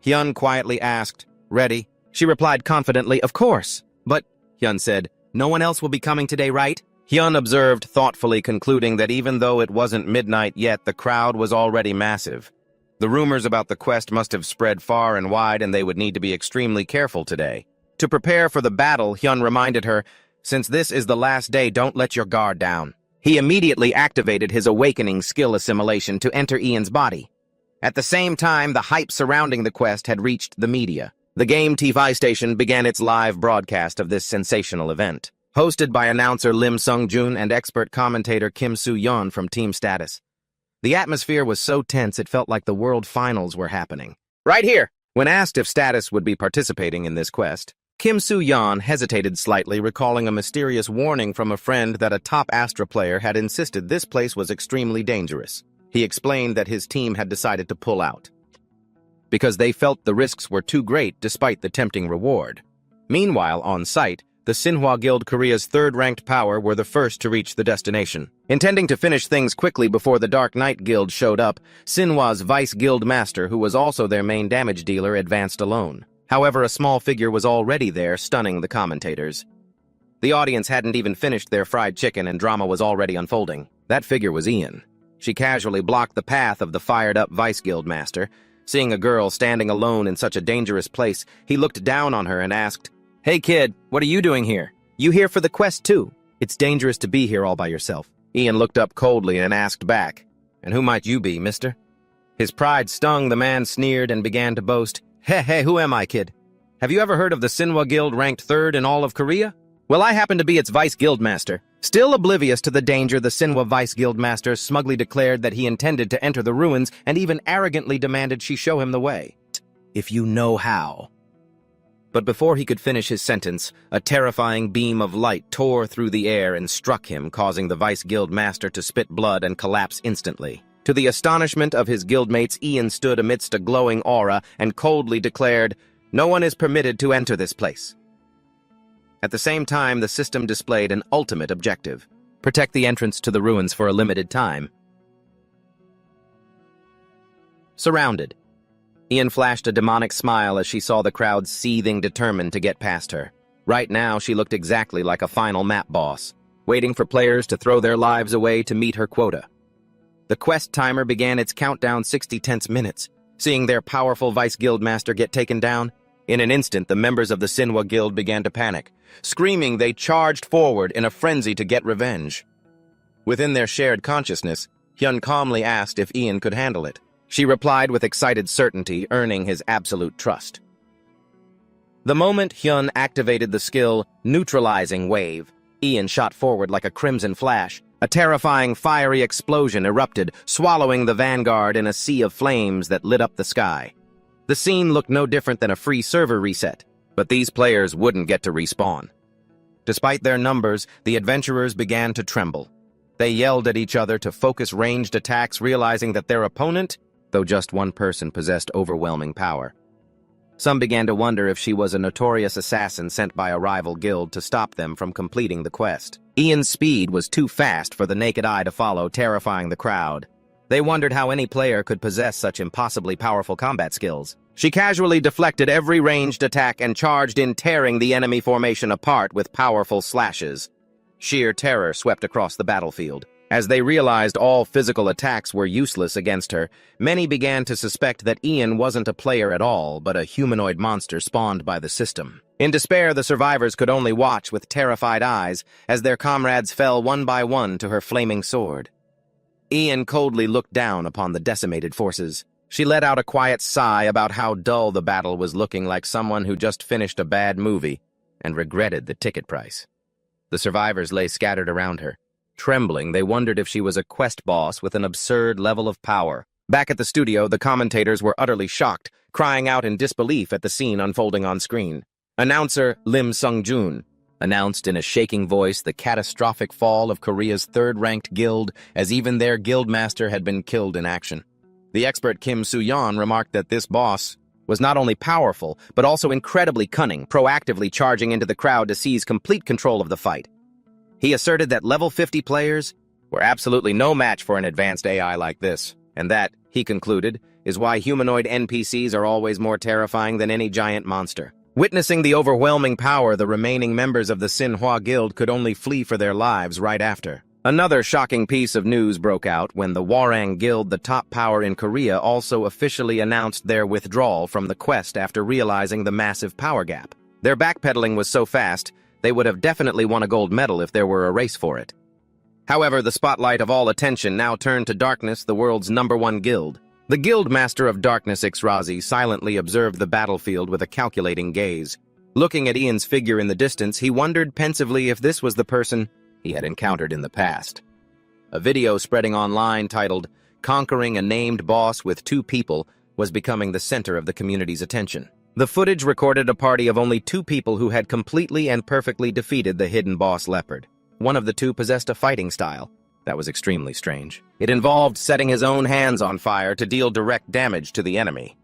Hyun quietly asked, "Ready?" She replied confidently, "Of course." "But," Hyun said, "no one else will be coming today, right?" Hyun observed thoughtfully, concluding that even though it wasn't midnight yet, the crowd was already massive. The rumors about the quest must have spread far and wide, and they would need to be extremely careful today. To prepare for the battle, Hyun reminded her, "Since this is the last day, don't let your guard down." He immediately activated his awakening skill assimilation to enter Ian's body. At the same time, the hype surrounding the quest had reached the media. The Game TV station began its live broadcast of this sensational event, hosted by announcer Lim Sung-jun and expert commentator Kim Soo-yeon from Team Status. The atmosphere was so tense it felt like the World Finals were happening. "Right here!" When asked if Status would be participating in this quest, Kim Soo-yeon hesitated slightly, recalling a mysterious warning from a friend that a top Astra player had insisted this place was extremely dangerous. He explained that his team had decided to pull out because they felt the risks were too great despite the tempting reward. Meanwhile, on site, the Sinhwa Guild, Korea's third-ranked power, were the first to reach the destination. Intending to finish things quickly before the Dark Knight Guild showed up, Sinhwa's vice guild master, who was also their main damage dealer, advanced alone. However, a small figure was already there, stunning the commentators. The audience hadn't even finished their fried chicken and drama was already unfolding. That figure was Ian. She casually blocked the path of the fired-up vice guild master. Seeing a girl standing alone in such a dangerous place, he looked down on her and asked, "Hey kid, what are you doing here? You here for the quest too? It's dangerous to be here all by yourself." Ian looked up coldly and asked back, "And who might you be, mister?" His pride stung, the man sneered and began to boast, Hey, who am I, kid? Have you ever heard of the Sinhwa Guild ranked 3rd in all of Korea? Well, I happen to be its Vice Guildmaster. Still oblivious to the danger, the Sinhwa Vice Guildmaster smugly declared that he intended to enter the ruins and even arrogantly demanded she show him the way. If you know how. But before he could finish his sentence, a terrifying beam of light tore through the air and struck him, causing the Vice Guildmaster to spit blood and collapse instantly. To the astonishment of his guildmates, Ian stood amidst a glowing aura and coldly declared, No one is permitted to enter this place. At the same time, the system displayed an ultimate objective: protect the entrance to the ruins for a limited time. Surrounded. Ian flashed a demonic smile as she saw the crowd seething, determined to get past her. Right now, she looked exactly like a final map boss, waiting for players to throw their lives away to meet her quota. The quest timer began its countdown 60 tense minutes. Seeing their powerful Vice Guildmaster get taken down, in an instant the members of the Sinhwa Guild began to panic. Screaming, they charged forward in a frenzy to get revenge. Within their shared consciousness, Hyun calmly asked if Ian could handle it. She replied with excited certainty, earning his absolute trust. The moment Hyun activated the skill Neutralizing Wave, Ian shot forward like a crimson flash. A terrifying fiery explosion erupted, swallowing the vanguard in a sea of flames that lit up the sky. The scene looked no different than a free server reset, but these players wouldn't get to respawn. Despite their numbers, the adventurers began to tremble. They yelled at each other to focus ranged attacks, realizing that their opponent, though just one person, possessed overwhelming power. Some began to wonder if she was a notorious assassin sent by a rival guild to stop them from completing the quest. Ian's speed was too fast for the naked eye to follow, terrifying the crowd. They wondered how any player could possess such impossibly powerful combat skills. She casually deflected every ranged attack and charged in, tearing the enemy formation apart with powerful slashes. Sheer terror swept across the battlefield. As they realized all physical attacks were useless against her, many began to suspect that Ian wasn't a player at all, but a humanoid monster spawned by the system. In despair, the survivors could only watch with terrified eyes as their comrades fell one by one to her flaming sword. Ian coldly looked down upon the decimated forces. She let out a quiet sigh about how dull the battle was, looking like someone who just finished a bad movie and regretted the ticket price. The survivors lay scattered around her. Trembling, they wondered if she was a quest boss with an absurd level of power. Back at the studio, the commentators were utterly shocked, crying out in disbelief at the scene unfolding on screen. Announcer Lim Sung-jun announced in a shaking voice the catastrophic fall of Korea's third-ranked guild, as even their guildmaster had been killed in action. The expert Kim Soo-yeon remarked that this boss was not only powerful, but also incredibly cunning, proactively charging into the crowd to seize complete control of the fight. He asserted that level 50 players were absolutely no match for an advanced AI like this, and that, he concluded, is why humanoid NPCs are always more terrifying than any giant monster. Witnessing the overwhelming power, the remaining members of the Sinhwa Guild could only flee for their lives right after. Another shocking piece of news broke out when the Hwarang Guild, the top power in Korea, also officially announced their withdrawal from the quest after realizing the massive power gap. Their backpedaling was so fast, they would have definitely won a gold medal if there were a race for it. However, the spotlight of all attention now turned to Darkness, the world's #1 guild. The guild master of Darkness, Ixrazi, silently observed the battlefield with a calculating gaze. Looking at Ian's figure in the distance, he wondered pensively if this was the person he had encountered in the past. A video spreading online titled, "Conquering a Named Boss with 2 People" was becoming the center of the community's attention. The footage recorded a party of only 2 people who had completely and perfectly defeated the hidden boss Leopard. One of the 2 possessed a fighting style that was extremely strange. It involved setting his own hands on fire to deal direct damage to the enemy.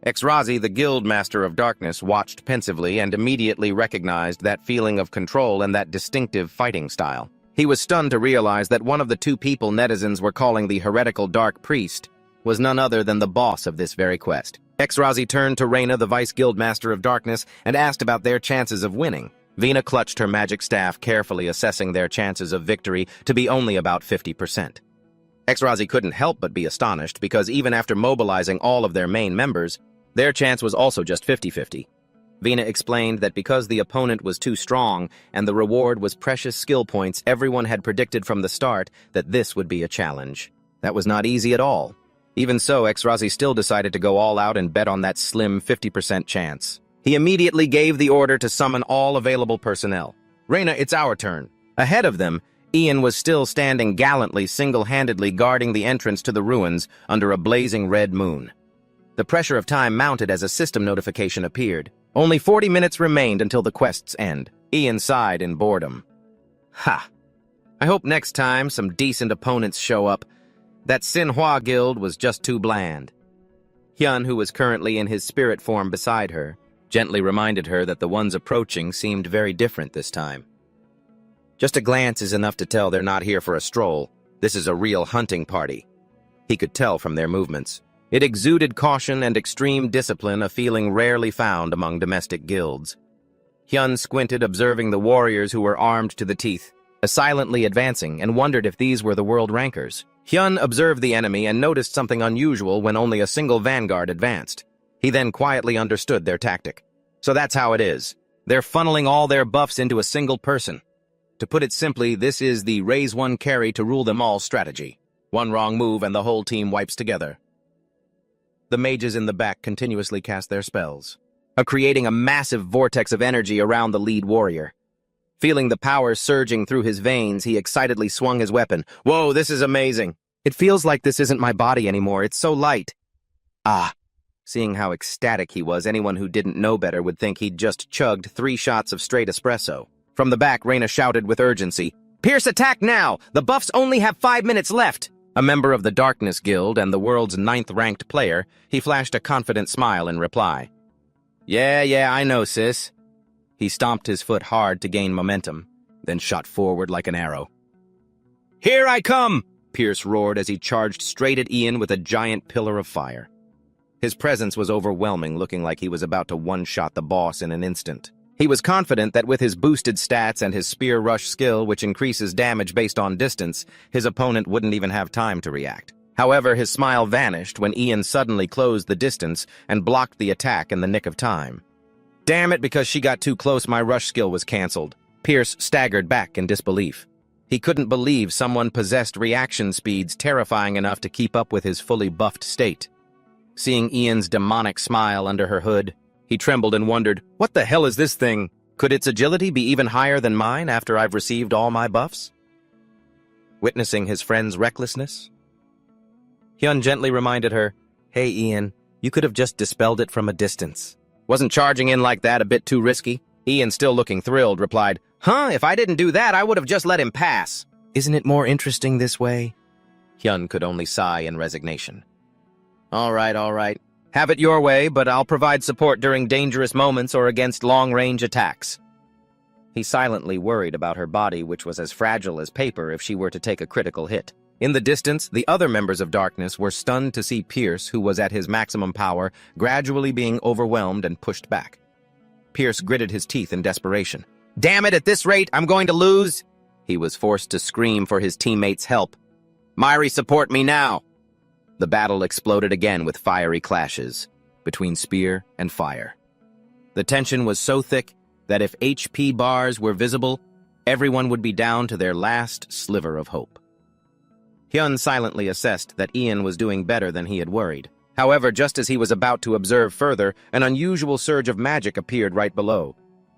Ixrazi, the guild master of Darkness, watched pensively and immediately recognized that feeling of control and that distinctive fighting style. He was stunned to realize that one of the 2 people netizens were calling the heretical Dark Priest was none other than the boss of this very quest. Ixrazi turned to Reina, the Vice Guildmaster of Darkness, and asked about their chances of winning. Vina clutched her magic staff, carefully assessing their chances of victory to be only about 50%. Ixrazi couldn't help but be astonished, because even after mobilizing all of their main members, their chance was also just 50-50. Vina explained that because the opponent was too strong and the reward was precious skill points, everyone had predicted from the start that this would be a challenge. That was not easy at all. Even so, X-Razi still decided to go all out and bet on that slim 50% chance. He immediately gave the order to summon all available personnel. "Reyna, it's our turn." Ahead of them, Ian was still standing gallantly, single-handedly guarding the entrance to the ruins under a blazing red moon. The pressure of time mounted as a system notification appeared. Only 40 minutes remained until the quest's end. Ian sighed in boredom. Ha! I hope next time some decent opponents show up. That Manhwa guild was just too bland. Hyun, who was currently in his spirit form beside her, gently reminded her that the ones approaching seemed very different this time. Just a glance is enough to tell they're not here for a stroll. This is a real hunting party. He could tell from their movements. It exuded caution and extreme discipline, a feeling rarely found among domestic guilds. Hyun squinted, observing the warriors who were armed to the teeth, silently advancing, and wondered if these were the world rankers. Hyun observed the enemy and noticed something unusual when only a single vanguard advanced. He then quietly understood their tactic. So that's how it is. They're funneling all their buffs into a single person. To put it simply, this is the raise one carry to rule them all strategy. One wrong move and the whole team wipes together. The mages in the back continuously cast their spells, creating a massive vortex of energy around the lead warrior. Feeling the power surging through his veins, he excitedly swung his weapon. "Whoa, this is amazing! It feels like this isn't my body anymore, it's so light." Ah! Seeing how ecstatic he was, anyone who didn't know better would think he'd just chugged 3 shots of straight espresso. From the back, Reyna shouted with urgency, "Pierce, attack now! The buffs only have 5 minutes left!" A member of the Darkness Guild and the world's 9th-ranked player, he flashed a confident smile in reply. Yeah, I know, sis." He stomped his foot hard to gain momentum, then shot forward like an arrow. "Here I come!" Pierce roared as he charged straight at Ian with a giant pillar of fire. His presence was overwhelming, looking like he was about to one-shot the boss in an instant. He was confident that with his boosted stats and his spear rush skill, which increases damage based on distance, his opponent wouldn't even have time to react. However, his smile vanished when Ian suddenly closed the distance and blocked the attack in the nick of time. "Damn it, because she got too close, my rush skill was cancelled." Pierce staggered back in disbelief. He couldn't believe someone possessed reaction speeds terrifying enough to keep up with his fully buffed state. Seeing Ian's demonic smile under her hood, he trembled and wondered, what the hell is this thing? Could its agility be even higher than mine after I've received all my buffs? Witnessing his friend's recklessness, Hyun gently reminded her, "Hey Ian, you could have just dispelled it from a distance. Wasn't charging in like that a bit too risky?" Ian, still looking thrilled, replied, If I didn't do that, I would have just let him pass." "Isn't it more interesting this way?" Hyun could only sigh in resignation. All right. Have it your way, but I'll provide support during dangerous moments or against long-range attacks." He silently worried about her body, which was as fragile as paper if she were to take a critical hit. In the distance, the other members of Darkness were stunned to see Pierce, who was at his maximum power, gradually being overwhelmed and pushed back. Pierce gritted his teeth in desperation. "Damn it, at this rate, I'm going to lose!" He was forced to scream for his teammates' help. "Myri, support me now!" The battle exploded again with fiery clashes between spear and fire. The tension was so thick that if HP bars were visible, everyone would be down to their last sliver of hope. Hyun silently assessed that Ian was doing better than he had worried. However, just as he was about to observe further, an unusual surge of magic appeared right below.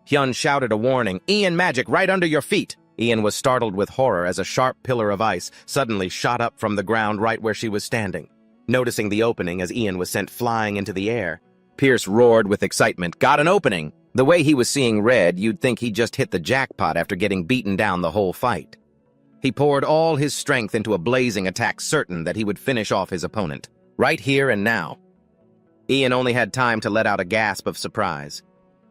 Hyun shouted a warning, "Ian, magic right under your feet!" Ian was startled with horror as a sharp pillar of ice suddenly shot up from the ground right where she was standing. Noticing the opening as Ian was sent flying into the air, Pierce roared with excitement, "Got an opening!" The way he was seeing red, you'd think he just hit the jackpot after getting beaten down the whole fight. He poured all his strength into a blazing attack, certain that he would finish off his opponent, right here and now. Ian only had time to let out a gasp of surprise.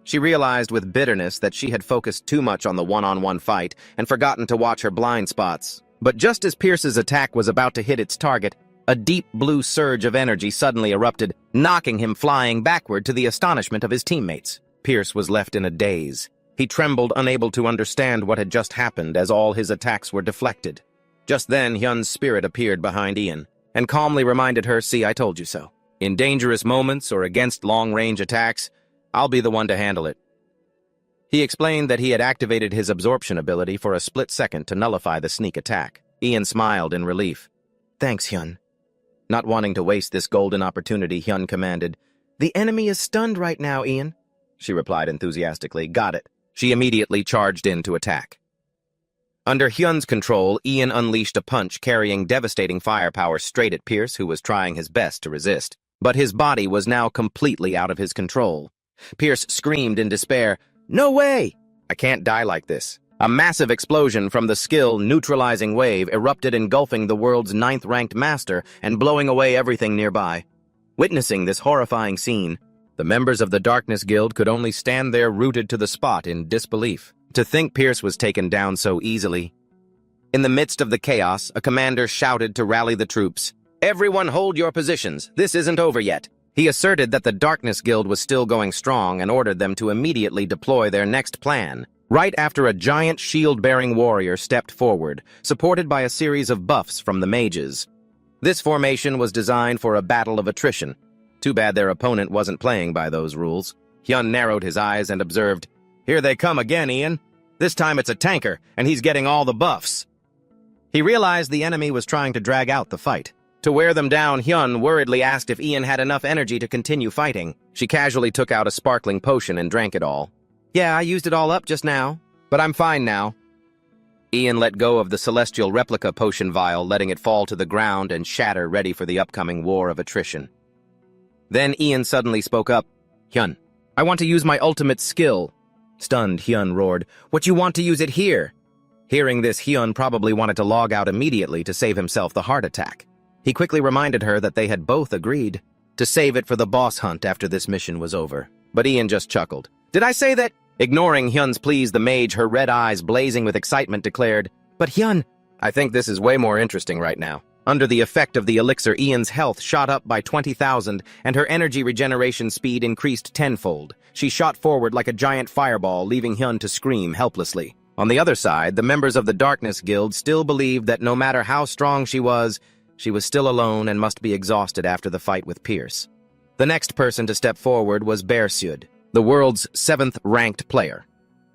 She realized with bitterness that she had focused too much on the one-on-one fight and forgotten to watch her blind spots. But just as Pierce's attack was about to hit its target, a deep blue surge of energy suddenly erupted, knocking him flying backward to the astonishment of his teammates. Pierce was left in a daze. He trembled, unable to understand what had just happened as all his attacks were deflected. Just then, Hyun's spirit appeared behind Ian and calmly reminded her, "See, I told you so. In dangerous moments or against long-range attacks, I'll be the one to handle it." He explained that he had activated his absorption ability for a split second to nullify the sneak attack. Ian smiled in relief. "Thanks, Hyun." Not wanting to waste this golden opportunity, Hyun commanded. "The enemy is stunned right now, Ian," she replied enthusiastically. "Got it." She immediately charged in to attack. Under Hyun's control, Ian unleashed a punch carrying devastating firepower straight at Pierce, who was trying his best to resist. But his body was now completely out of his control. Pierce screamed in despair, "No way! I can't die like this." A massive explosion from the skill-neutralizing wave erupted, engulfing the world's 9th-ranked master and blowing away everything nearby. Witnessing this horrifying scene, the members of the Darkness Guild could only stand there rooted to the spot in disbelief. To think Pierce was taken down so easily. In the midst of the chaos, a commander shouted to rally the troops. "Everyone hold your positions. This isn't over yet." He asserted that the Darkness Guild was still going strong and ordered them to immediately deploy their next plan. Right after a giant shield-bearing warrior stepped forward, supported by a series of buffs from the mages. This formation was designed for a battle of attrition. Too bad their opponent wasn't playing by those rules. Hyun narrowed his eyes and observed, "Here they come again, Ian. This time it's a tanker, and he's getting all the buffs." He realized the enemy was trying to drag out the fight. To wear them down, Hyun worriedly asked if Ian had enough energy to continue fighting. She casually took out a sparkling potion and drank it all. "Yeah, I used it all up just now, but I'm fine now." Ian let go of the celestial replica potion vial, letting it fall to the ground and shatter, ready for the upcoming war of attrition. Then Ian suddenly spoke up. "Hyun, I want to use my ultimate skill." Stunned, Hyun roared, "What, you want to use it here?" Hearing this, Hyun probably wanted to log out immediately to save himself the heart attack. He quickly reminded her that they had both agreed to save it for the boss hunt after this mission was over. But Ian just chuckled. "Did I say that?" Ignoring Hyun's pleas, the mage, her red eyes blazing with excitement, declared, "But Hyun, I think this is way more interesting right now." Under the effect of the elixir, Ian's health shot up by 20,000, and her energy regeneration speed increased tenfold. She shot forward like a giant fireball, leaving Hyun to scream helplessly. On the other side, the members of the Darkness Guild still believed that no matter how strong she was still alone and must be exhausted after the fight with Pierce. The next person to step forward was Bersyud, the world's 7th-ranked player.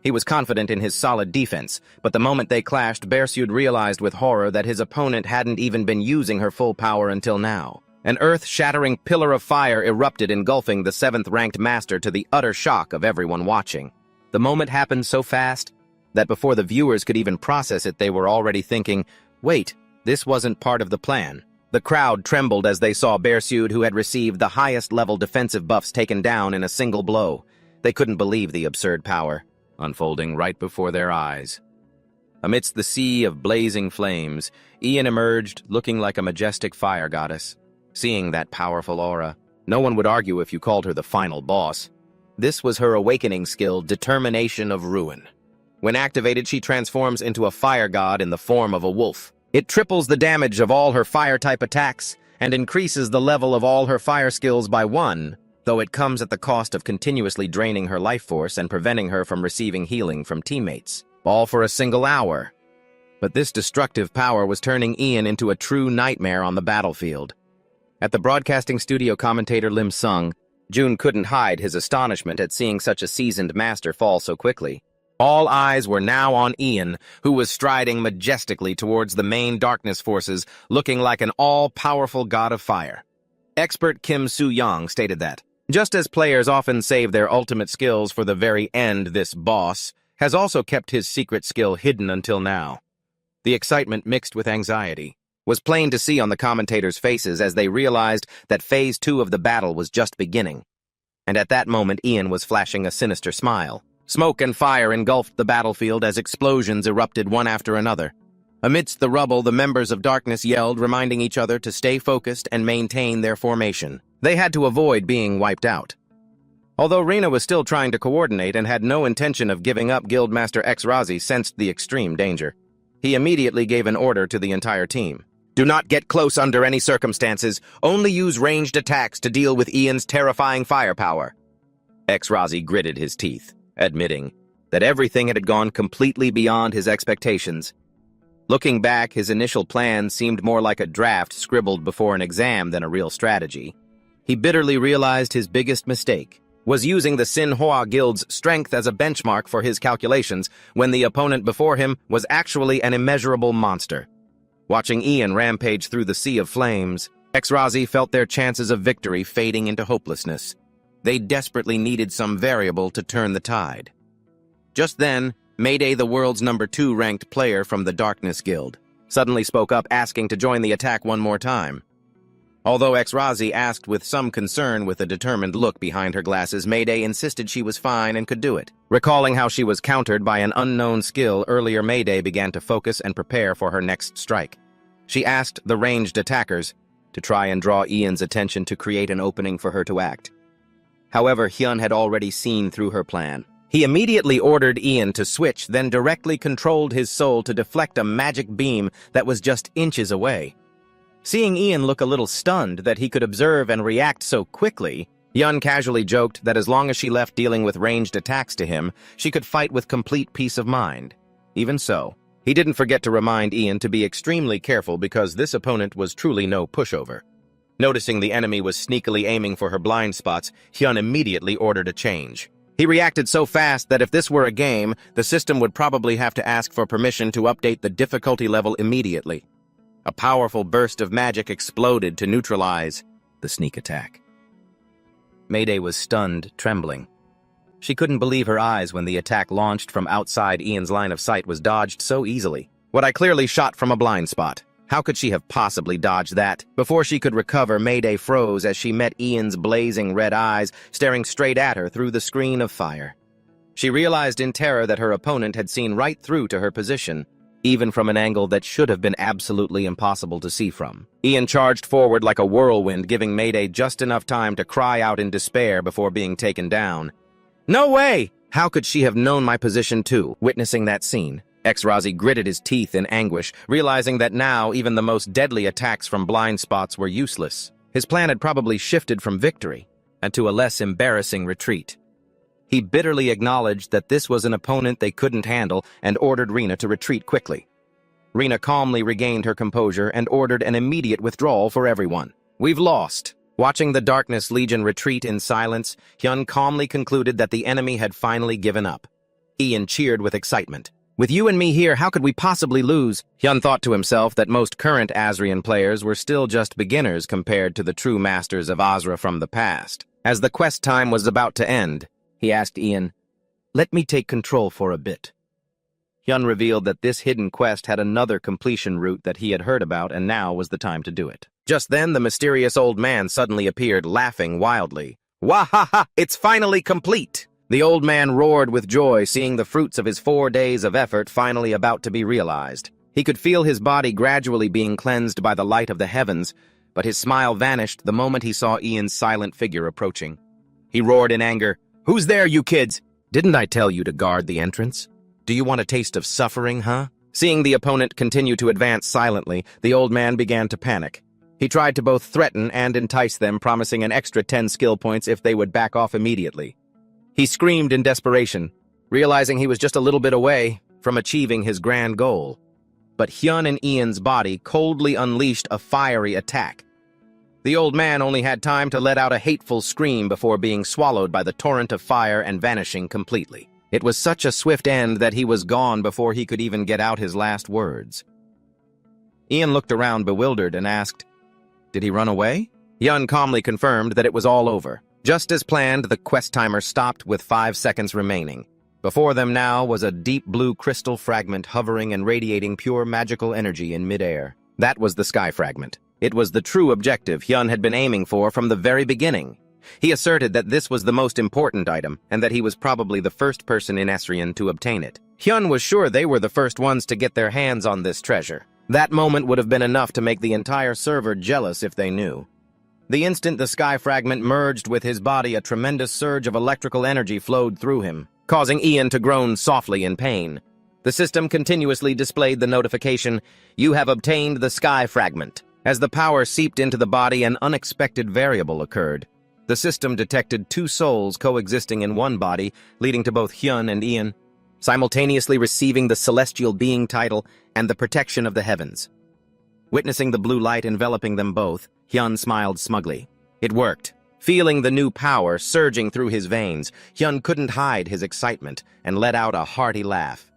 He was confident in his solid defense, but the moment they clashed, Bersyud realized with horror that his opponent hadn't even been using her full power until now. An earth-shattering pillar of fire erupted, engulfing the 7th-ranked master, to the utter shock of everyone watching. The moment happened so fast that before the viewers could even process it, they were already thinking, "Wait, this wasn't part of the plan." The crowd trembled as they saw Bersyud, who had received the highest-level defensive buffs, taken down in a single blow. They couldn't believe the absurd power unfolding right before their eyes. Amidst the sea of blazing flames, Ian emerged looking like a majestic fire goddess. Seeing that powerful aura, no one would argue if you called her the final boss. This was her awakening skill, Determination of Ruin. When activated, she transforms into a fire god in the form of a wolf. It triples the damage of all her fire-type attacks and increases the level of all her fire skills by 1, though it comes at the cost of continuously draining her life force and preventing her from receiving healing from teammates, all for a single hour. But this destructive power was turning Ian into a true nightmare on the battlefield. At the broadcasting studio, commentator Lim Sung, Jun couldn't hide his astonishment at seeing such a seasoned master fall so quickly. All eyes were now on Ian, who was striding majestically towards the main darkness forces, looking like an all-powerful god of fire. Expert Kim Soo-young stated that, just as players often save their ultimate skills for the very end, this boss has also kept his secret skill hidden until now. The excitement, mixed with anxiety, was plain to see on the commentators' faces as they realized that Phase 2 of the battle was just beginning. And at that moment, Ian was flashing a sinister smile. Smoke and fire engulfed the battlefield as explosions erupted one after another. Amidst the rubble, the members of Darkness yelled, reminding each other to stay focused and maintain their formation. They had to avoid being wiped out. Although Rina was still trying to coordinate and had no intention of giving up, Guildmaster X-Razi sensed the extreme danger. He immediately gave an order to the entire team. "Do not get close under any circumstances. Only use ranged attacks to deal with Ian's terrifying firepower." X-Razi gritted his teeth, admitting that everything had gone completely beyond his expectations. Looking back, his initial plan seemed more like a draft scribbled before an exam than a real strategy. He bitterly realized his biggest mistake was using the Manhwa Guild's strength as a benchmark for his calculations when the opponent before him was actually an immeasurable monster. Watching Ian rampage through the sea of flames, Exrazi felt their chances of victory fading into hopelessness. They desperately needed some variable to turn the tide. Just then, Mayday, the world's #2 ranked player from the Darkness Guild, suddenly spoke up asking to join the attack one more time. Although Exrazi asked with some concern with a determined look behind her glasses, Mayday insisted she was fine and could do it. Recalling how she was countered by an unknown skill earlier, Mayday began to focus and prepare for her next strike. She asked the ranged attackers to try and draw Ian's attention to create an opening for her to act. However, Hyun had already seen through her plan. He immediately ordered Ian to switch, then directly controlled his soul to deflect a magic beam that was just inches away. Seeing Ian look a little stunned that he could observe and react so quickly, Hyun casually joked that as long as she left dealing with ranged attacks to him, she could fight with complete peace of mind. Even so, he didn't forget to remind Ian to be extremely careful because this opponent was truly no pushover. Noticing the enemy was sneakily aiming for her blind spots, Hyun immediately ordered a change. He reacted so fast that if this were a game, the system would probably have to ask for permission to update the difficulty level immediately. A powerful burst of magic exploded to neutralize the sneak attack. Mayday was stunned, trembling. She couldn't believe her eyes when the attack launched from outside Ian's line of sight was dodged so easily. What I clearly shot from a blind spot. How could she have possibly dodged that? Before she could recover, Mayday froze as she met Ian's blazing red eyes staring straight at her through the screen of fire. She realized in terror that her opponent had seen right through to her position, even from an angle that should have been absolutely impossible to see from. Ian charged forward like a whirlwind, giving Mayday just enough time to cry out in despair before being taken down. "No way! How could she have known my position too?" Witnessing that scene, Exrazi gritted his teeth in anguish, realizing that now even the most deadly attacks from blind spots were useless. His plan had probably shifted from victory and to a less embarrassing retreat. He bitterly acknowledged that this was an opponent they couldn't handle and ordered Rina to retreat quickly. Rina calmly regained her composure and ordered an immediate withdrawal for everyone. "We've lost." Watching the Darkness Legion retreat in silence, Hyun calmly concluded that the enemy had finally given up. Ian cheered with excitement. "With you and me here, how could we possibly lose?" Hyun thought to himself that most current Asrian players were still just beginners compared to the true masters of Asura from the past. As the quest time was about to end, he asked Ian, "Let me take control for a bit." Hyun revealed that this hidden quest had another completion route that he had heard about, and now was the time to do it. Just then, the mysterious old man suddenly appeared, laughing wildly. "Wahaha! It's finally complete!" The old man roared with joy, seeing the fruits of his 4 days of effort finally about to be realized. He could feel his body gradually being cleansed by the light of the heavens, but his smile vanished the moment he saw Ian's silent figure approaching. He roared in anger, "Who's there, you kids? Didn't I tell you to guard the entrance? Do you want a taste of suffering, huh?" Seeing the opponent continue to advance silently, the old man began to panic. He tried to both threaten and entice them, promising an extra 10 skill points if they would back off immediately. He screamed in desperation, realizing he was just a little bit away from achieving his grand goal. But Hyun and Ian's body coldly unleashed a fiery attack. The old man only had time to let out a hateful scream before being swallowed by the torrent of fire and vanishing completely. It was such a swift end that he was gone before he could even get out his last words. Ian looked around bewildered and asked, "Did he run away?" Hyun calmly confirmed that it was all over. Just as planned, the quest timer stopped with 5 seconds remaining. Before them now was a deep blue crystal fragment hovering and radiating pure magical energy in midair. That was the sky fragment. It was the true objective Hyun had been aiming for from the very beginning. He asserted that this was the most important item, and that he was probably the first person in Asrian to obtain it. Hyun was sure they were the first ones to get their hands on this treasure. That moment would have been enough to make the entire server jealous if they knew. The instant the sky fragment merged with his body, a tremendous surge of electrical energy flowed through him, causing Ian to groan softly in pain. The system continuously displayed the notification, "You have obtained the sky fragment." As the power seeped into the body, an unexpected variable occurred. The system detected 2 souls coexisting in one body, leading to both Hyun and Ian simultaneously receiving the celestial being title and the protection of the heavens. Witnessing the blue light enveloping them both, Hyun smiled smugly. It worked. Feeling the new power surging through his veins, Hyun couldn't hide his excitement and let out a hearty laugh.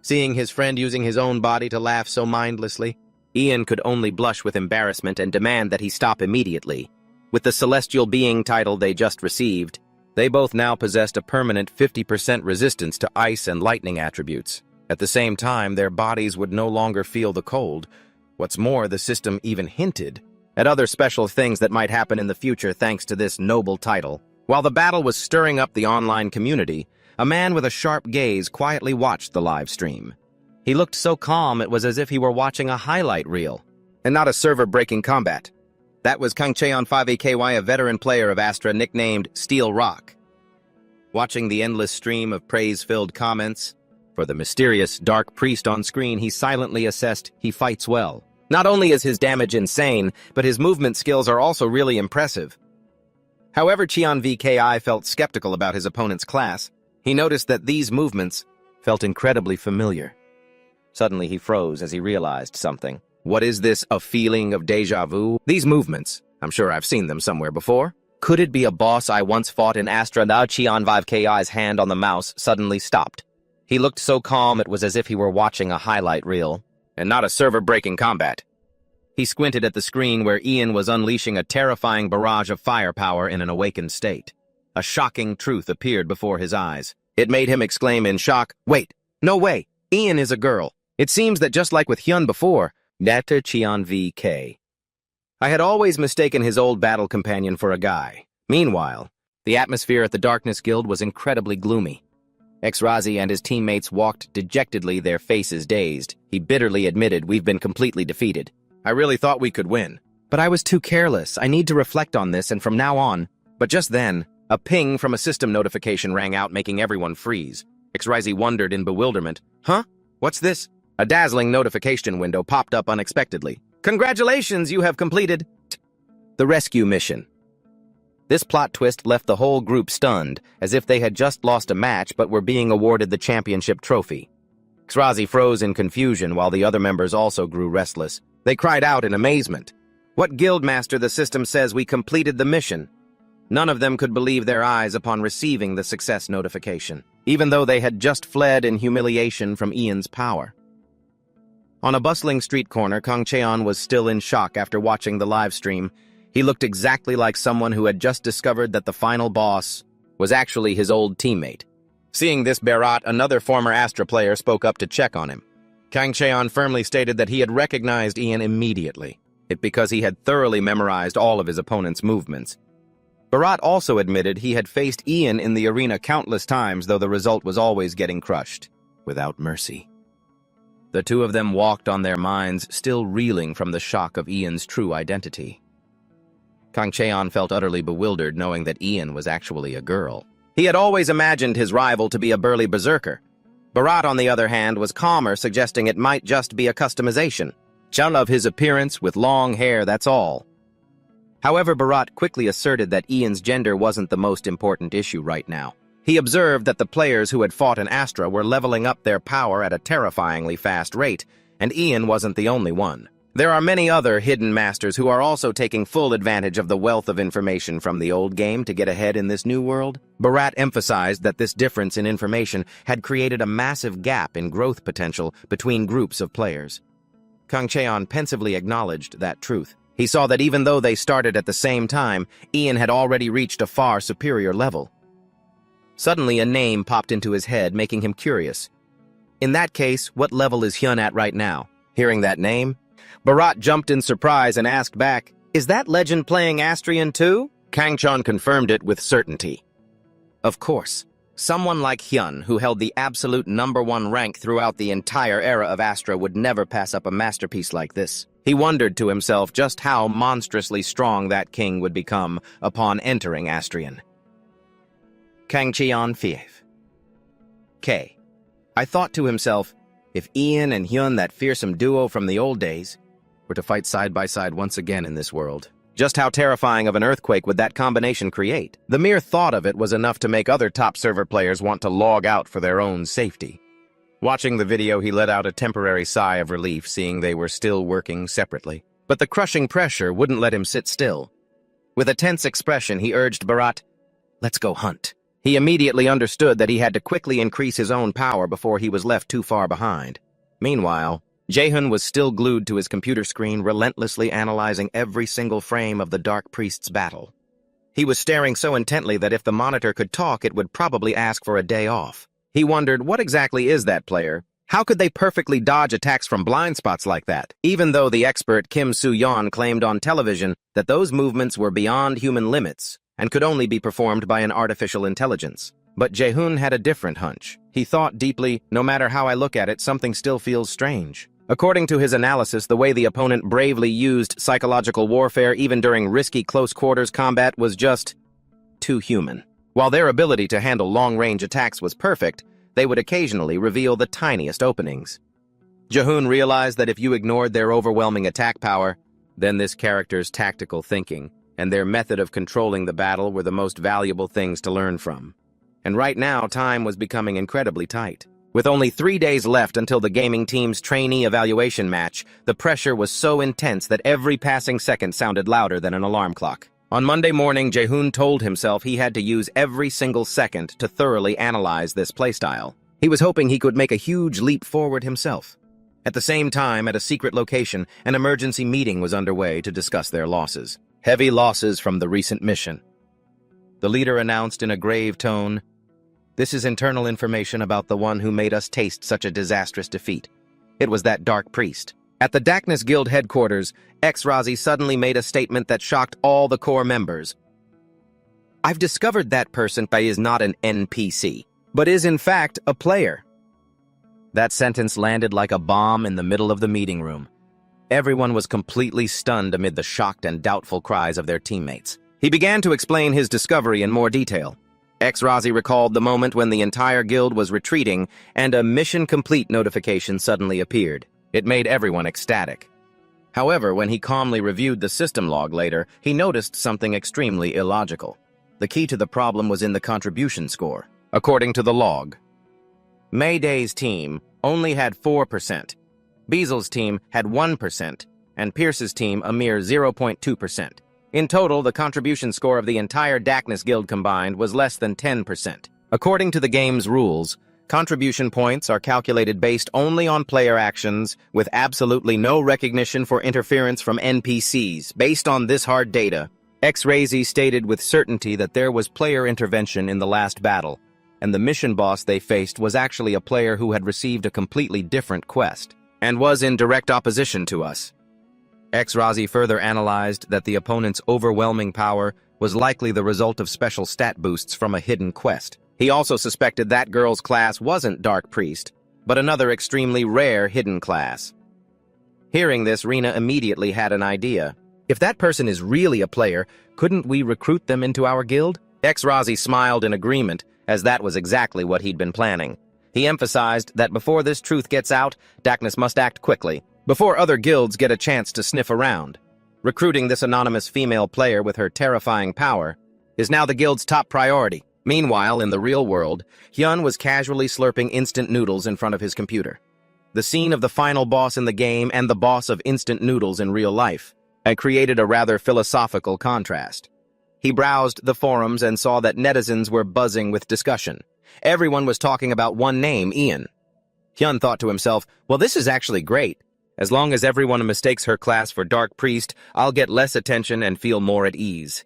Seeing his friend using his own body to laugh so mindlessly, Ian could only blush with embarrassment and demand that he stop immediately. With the celestial being title they just received, they both now possessed a permanent 50% resistance to ice and lightning attributes. At the same time, their bodies would no longer feel the cold. What's more, the system even hinted at other special things that might happen in the future thanks to this noble title. While the battle was stirring up the online community, a man with a sharp gaze quietly watched the live stream. He looked so calm it was as if he were watching a highlight reel, and not a server-breaking combat. That was Kangcheon 5AKY, a veteran player of Astra nicknamed Steel Rock. Watching the endless stream of praise-filled comments for the mysterious dark priest on screen, he silently assessed he fights well. Not only is his damage insane, but his movement skills are also really impressive. However, Cheon VKI felt skeptical about his opponent's class. He noticed that these movements felt incredibly familiar. Suddenly he froze as he realized something. What is this, a feeling of deja vu? These movements, I'm sure I've seen them somewhere before. Could it be a boss I once fought in Astra? Now Cheon VKI's hand on the mouse suddenly stopped. He looked so calm it was as if he were watching a highlight reel, and not a server-breaking combat. He squinted at the screen where Ian was unleashing a terrifying barrage of firepower in an awakened state. A shocking truth appeared before his eyes. It made him exclaim in shock, "Wait, no way, Ian is a girl." It seems that just like with Hyun before, Dr. Cheon VK. I had always mistaken his old battle companion for a guy. Meanwhile, the atmosphere at the Darkness Guild was incredibly gloomy. X-Razi and his teammates walked dejectedly, their faces dazed. He bitterly admitted, "We've been completely defeated. I really thought we could win. But I was too careless. I need to reflect on this and from now on." But just then, a ping from a system notification rang out, making everyone freeze. X-Razi wondered in bewilderment. "Huh? What's this?" A dazzling notification window popped up unexpectedly. "Congratulations, you have completed the rescue mission." This plot twist left the whole group stunned, as if they had just lost a match but were being awarded the championship trophy. X-Razi froze in confusion while the other members also grew restless. They cried out in amazement. "What guildmaster, the system says we completed the mission?" None of them could believe their eyes upon receiving the success notification, even though they had just fled in humiliation from Ian's power. On a bustling street corner, Kang Cheon was still in shock after watching the live stream. He looked exactly like someone who had just discovered that the final boss was actually his old teammate. Seeing this Berat, another former Astra player, spoke up to check on him. Kang Cheon firmly stated that he had recognized Ian immediately, because he had thoroughly memorized all of his opponent's movements. Berat also admitted he had faced Ian in the arena countless times, though the result was always getting crushed, without mercy. The two of them walked on their minds, still reeling from the shock of Ian's true identity. Kang Cheon felt utterly bewildered knowing that Ian was actually a girl. He had always imagined his rival to be a burly berserker. Berat, on the other hand, was calmer, suggesting it might just be a customization. Just of his appearance with long hair, that's all. However, Berat quickly asserted that Ian's gender wasn't the most important issue right now. He observed that the players who had fought in Astra were leveling up their power at a terrifyingly fast rate, and Ian wasn't the only one. There are many other hidden masters who are also taking full advantage of the wealth of information from the old game to get ahead in this new world. Berat emphasized that this difference in information had created a massive gap in growth potential between groups of players. Kang Cheon pensively acknowledged that truth. He saw that even though they started at the same time, Ian had already reached a far superior level. Suddenly, a name popped into his head, making him curious. In that case, what level is Hyun at right now? Hearing that name, Berat jumped in surprise and asked back, "Is that legend playing Astrian too?" Kang Cheon confirmed it with certainty. Of course, someone like Hyun, who held the absolute #1 rank throughout the entire era of Astra, would never pass up a masterpiece like this. He wondered to himself just how monstrously strong that king would become upon entering Astrian. Kang Cheon Fief. K. I thought to himself, if Ian and Hyun, that fearsome duo from the old days, were to fight side by side once again in this world, just how terrifying of an earthquake would that combination create? The mere thought of it was enough to make other top server players want to log out for their own safety. Watching the video, he let out a temporary sigh of relief, seeing they were still working separately. But the crushing pressure wouldn't let him sit still. With a tense expression, he urged Berat, "Let's go hunt." He immediately understood that he had to quickly increase his own power before he was left too far behind. Meanwhile, Jaehun was still glued to his computer screen, relentlessly analyzing every single frame of the Dark Priest's battle. He was staring so intently that if the monitor could talk, it would probably ask for a day off. He wondered, what exactly is that player? How could they perfectly dodge attacks from blind spots like that, even though the expert Kim Soo-yeon claimed on television that those movements were beyond human limits and could only be performed by an artificial intelligence? But Jaehun had a different hunch. He thought deeply, no matter how I look at it, something still feels strange. According to his analysis, the way the opponent bravely used psychological warfare even during risky close-quarters combat was just too human. While their ability to handle long-range attacks was perfect, they would occasionally reveal the tiniest openings. Jaehun realized that if you ignored their overwhelming attack power, then this character's tactical thinking and their method of controlling the battle were the most valuable things to learn from. And right now, time was becoming incredibly tight. With only 3 days left until the gaming team's trainee evaluation match, the pressure was so intense that every passing second sounded louder than an alarm clock. On Monday morning, Jaehun told himself he had to use every single second to thoroughly analyze this playstyle. He was hoping he could make a huge leap forward himself. At the same time, at a secret location, an emergency meeting was underway to discuss their losses. Heavy losses from the recent mission. The leader announced in a grave tone, "This is internal information about the one who made us taste such a disastrous defeat. It was that Dark Priest." At the Darkness Guild headquarters, X-Razi suddenly made a statement that shocked all the core members. "I've discovered that person is not an NPC, but is in fact a player." That sentence landed like a bomb in the middle of the meeting room. Everyone was completely stunned amid the shocked and doubtful cries of their teammates. He began to explain his discovery in more detail. X-Razi recalled the moment when the entire guild was retreating and a mission complete notification suddenly appeared. It made everyone ecstatic. However, when he calmly reviewed the system log later, he noticed something extremely illogical. The key to the problem was in the contribution score. According to the log, Mayday's team only had 4%, Beasel's team had 1%, and Pierce's team a mere 0.2%. In total, the contribution score of the entire Darkness Guild combined was less than 10%. According to the game's rules, contribution points are calculated based only on player actions, with absolutely no recognition for interference from NPCs. Based on this hard data, X-Razi stated with certainty that there was player intervention in the last battle, and the mission boss they faced was actually a player who had received a completely different quest, and was in direct opposition to us. X-Razi further analyzed that the opponent's overwhelming power was likely the result of special stat boosts from a hidden quest. He also suspected that girl's class wasn't Dark Priest, but another extremely rare hidden class. Hearing this, Rena immediately had an idea. If that person is really a player, couldn't we recruit them into our guild? X-Razi smiled in agreement, as that was exactly what he'd been planning. He emphasized that before this truth gets out, Darkness must act quickly, before other guilds get a chance to sniff around. Recruiting this anonymous female player with her terrifying power is now the guild's top priority. Meanwhile, in the real world, Hyun was casually slurping instant noodles in front of his computer. The scene of the final boss in the game and the boss of instant noodles in real life had created a rather philosophical contrast. He browsed the forums and saw that netizens were buzzing with discussion. Everyone was talking about one name, Ian. Hyun thought to himself, well, this is actually great. As long as everyone mistakes her class for Dark Priest, I'll get less attention and feel more at ease.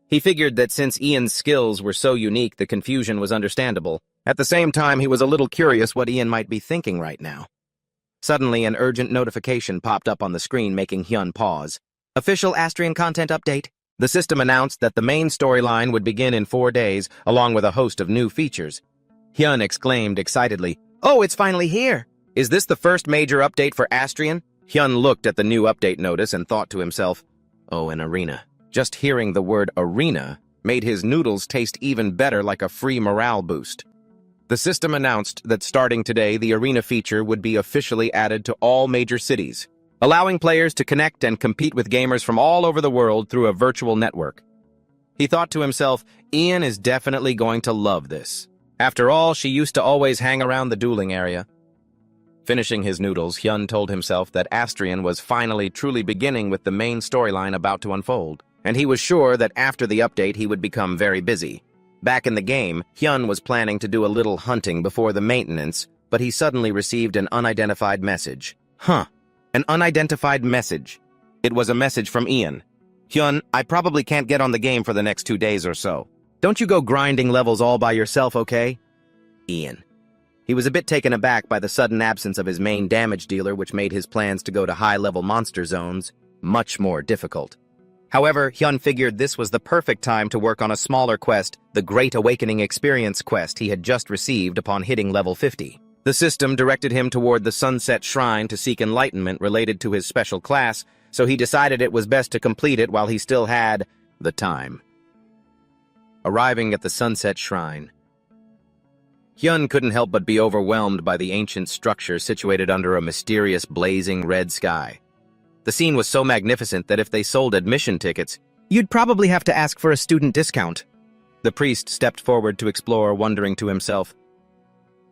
He figured that since Ian's skills were so unique, the confusion was understandable. At the same time, he was a little curious what Ian might be thinking right now. Suddenly, an urgent notification popped up on the screen, making Hyun pause. Official Astrian content update. The system announced that the main storyline would begin in 4 days, along with a host of new features. Hyun exclaimed excitedly, "Oh, it's finally here! Is this the first major update for Astrian?" Hyun looked at the new update notice and thought to himself, "Oh, an arena." Just hearing the word arena made his noodles taste even better, like a free morale boost. The system announced that starting today, the arena feature would be officially added to all major cities, allowing players to connect and compete with gamers from all over the world through a virtual network. He thought to himself, Ian is definitely going to love this. After all, she used to always hang around the dueling area. Finishing his noodles, Hyun told himself that Astrian was finally truly beginning with the main storyline about to unfold, and he was sure that after the update he would become very busy. Back in the game, Hyun was planning to do a little hunting before the maintenance, but he suddenly received an unidentified message. Huh. An unidentified message. It was a message from Ian. Hyun, I probably can't get on the game for the next 2 days or so. Don't you go grinding levels all by yourself, okay? Ian. He was a bit taken aback by the sudden absence of his main damage dealer, which made his plans to go to high-level monster zones much more difficult. However, Hyun figured this was the perfect time to work on a smaller quest, the Great Awakening Experience quest he had just received upon hitting level 50. The system directed him toward the Sunset Shrine to seek enlightenment related to his special class, so he decided it was best to complete it while he still had the time. Arriving at the Sunset Shrine, Hyun couldn't help but be overwhelmed by the ancient structure situated under a mysterious blazing red sky. The scene was so magnificent that if they sold admission tickets, you'd probably have to ask for a student discount. The priest stepped forward to explore, wondering to himself,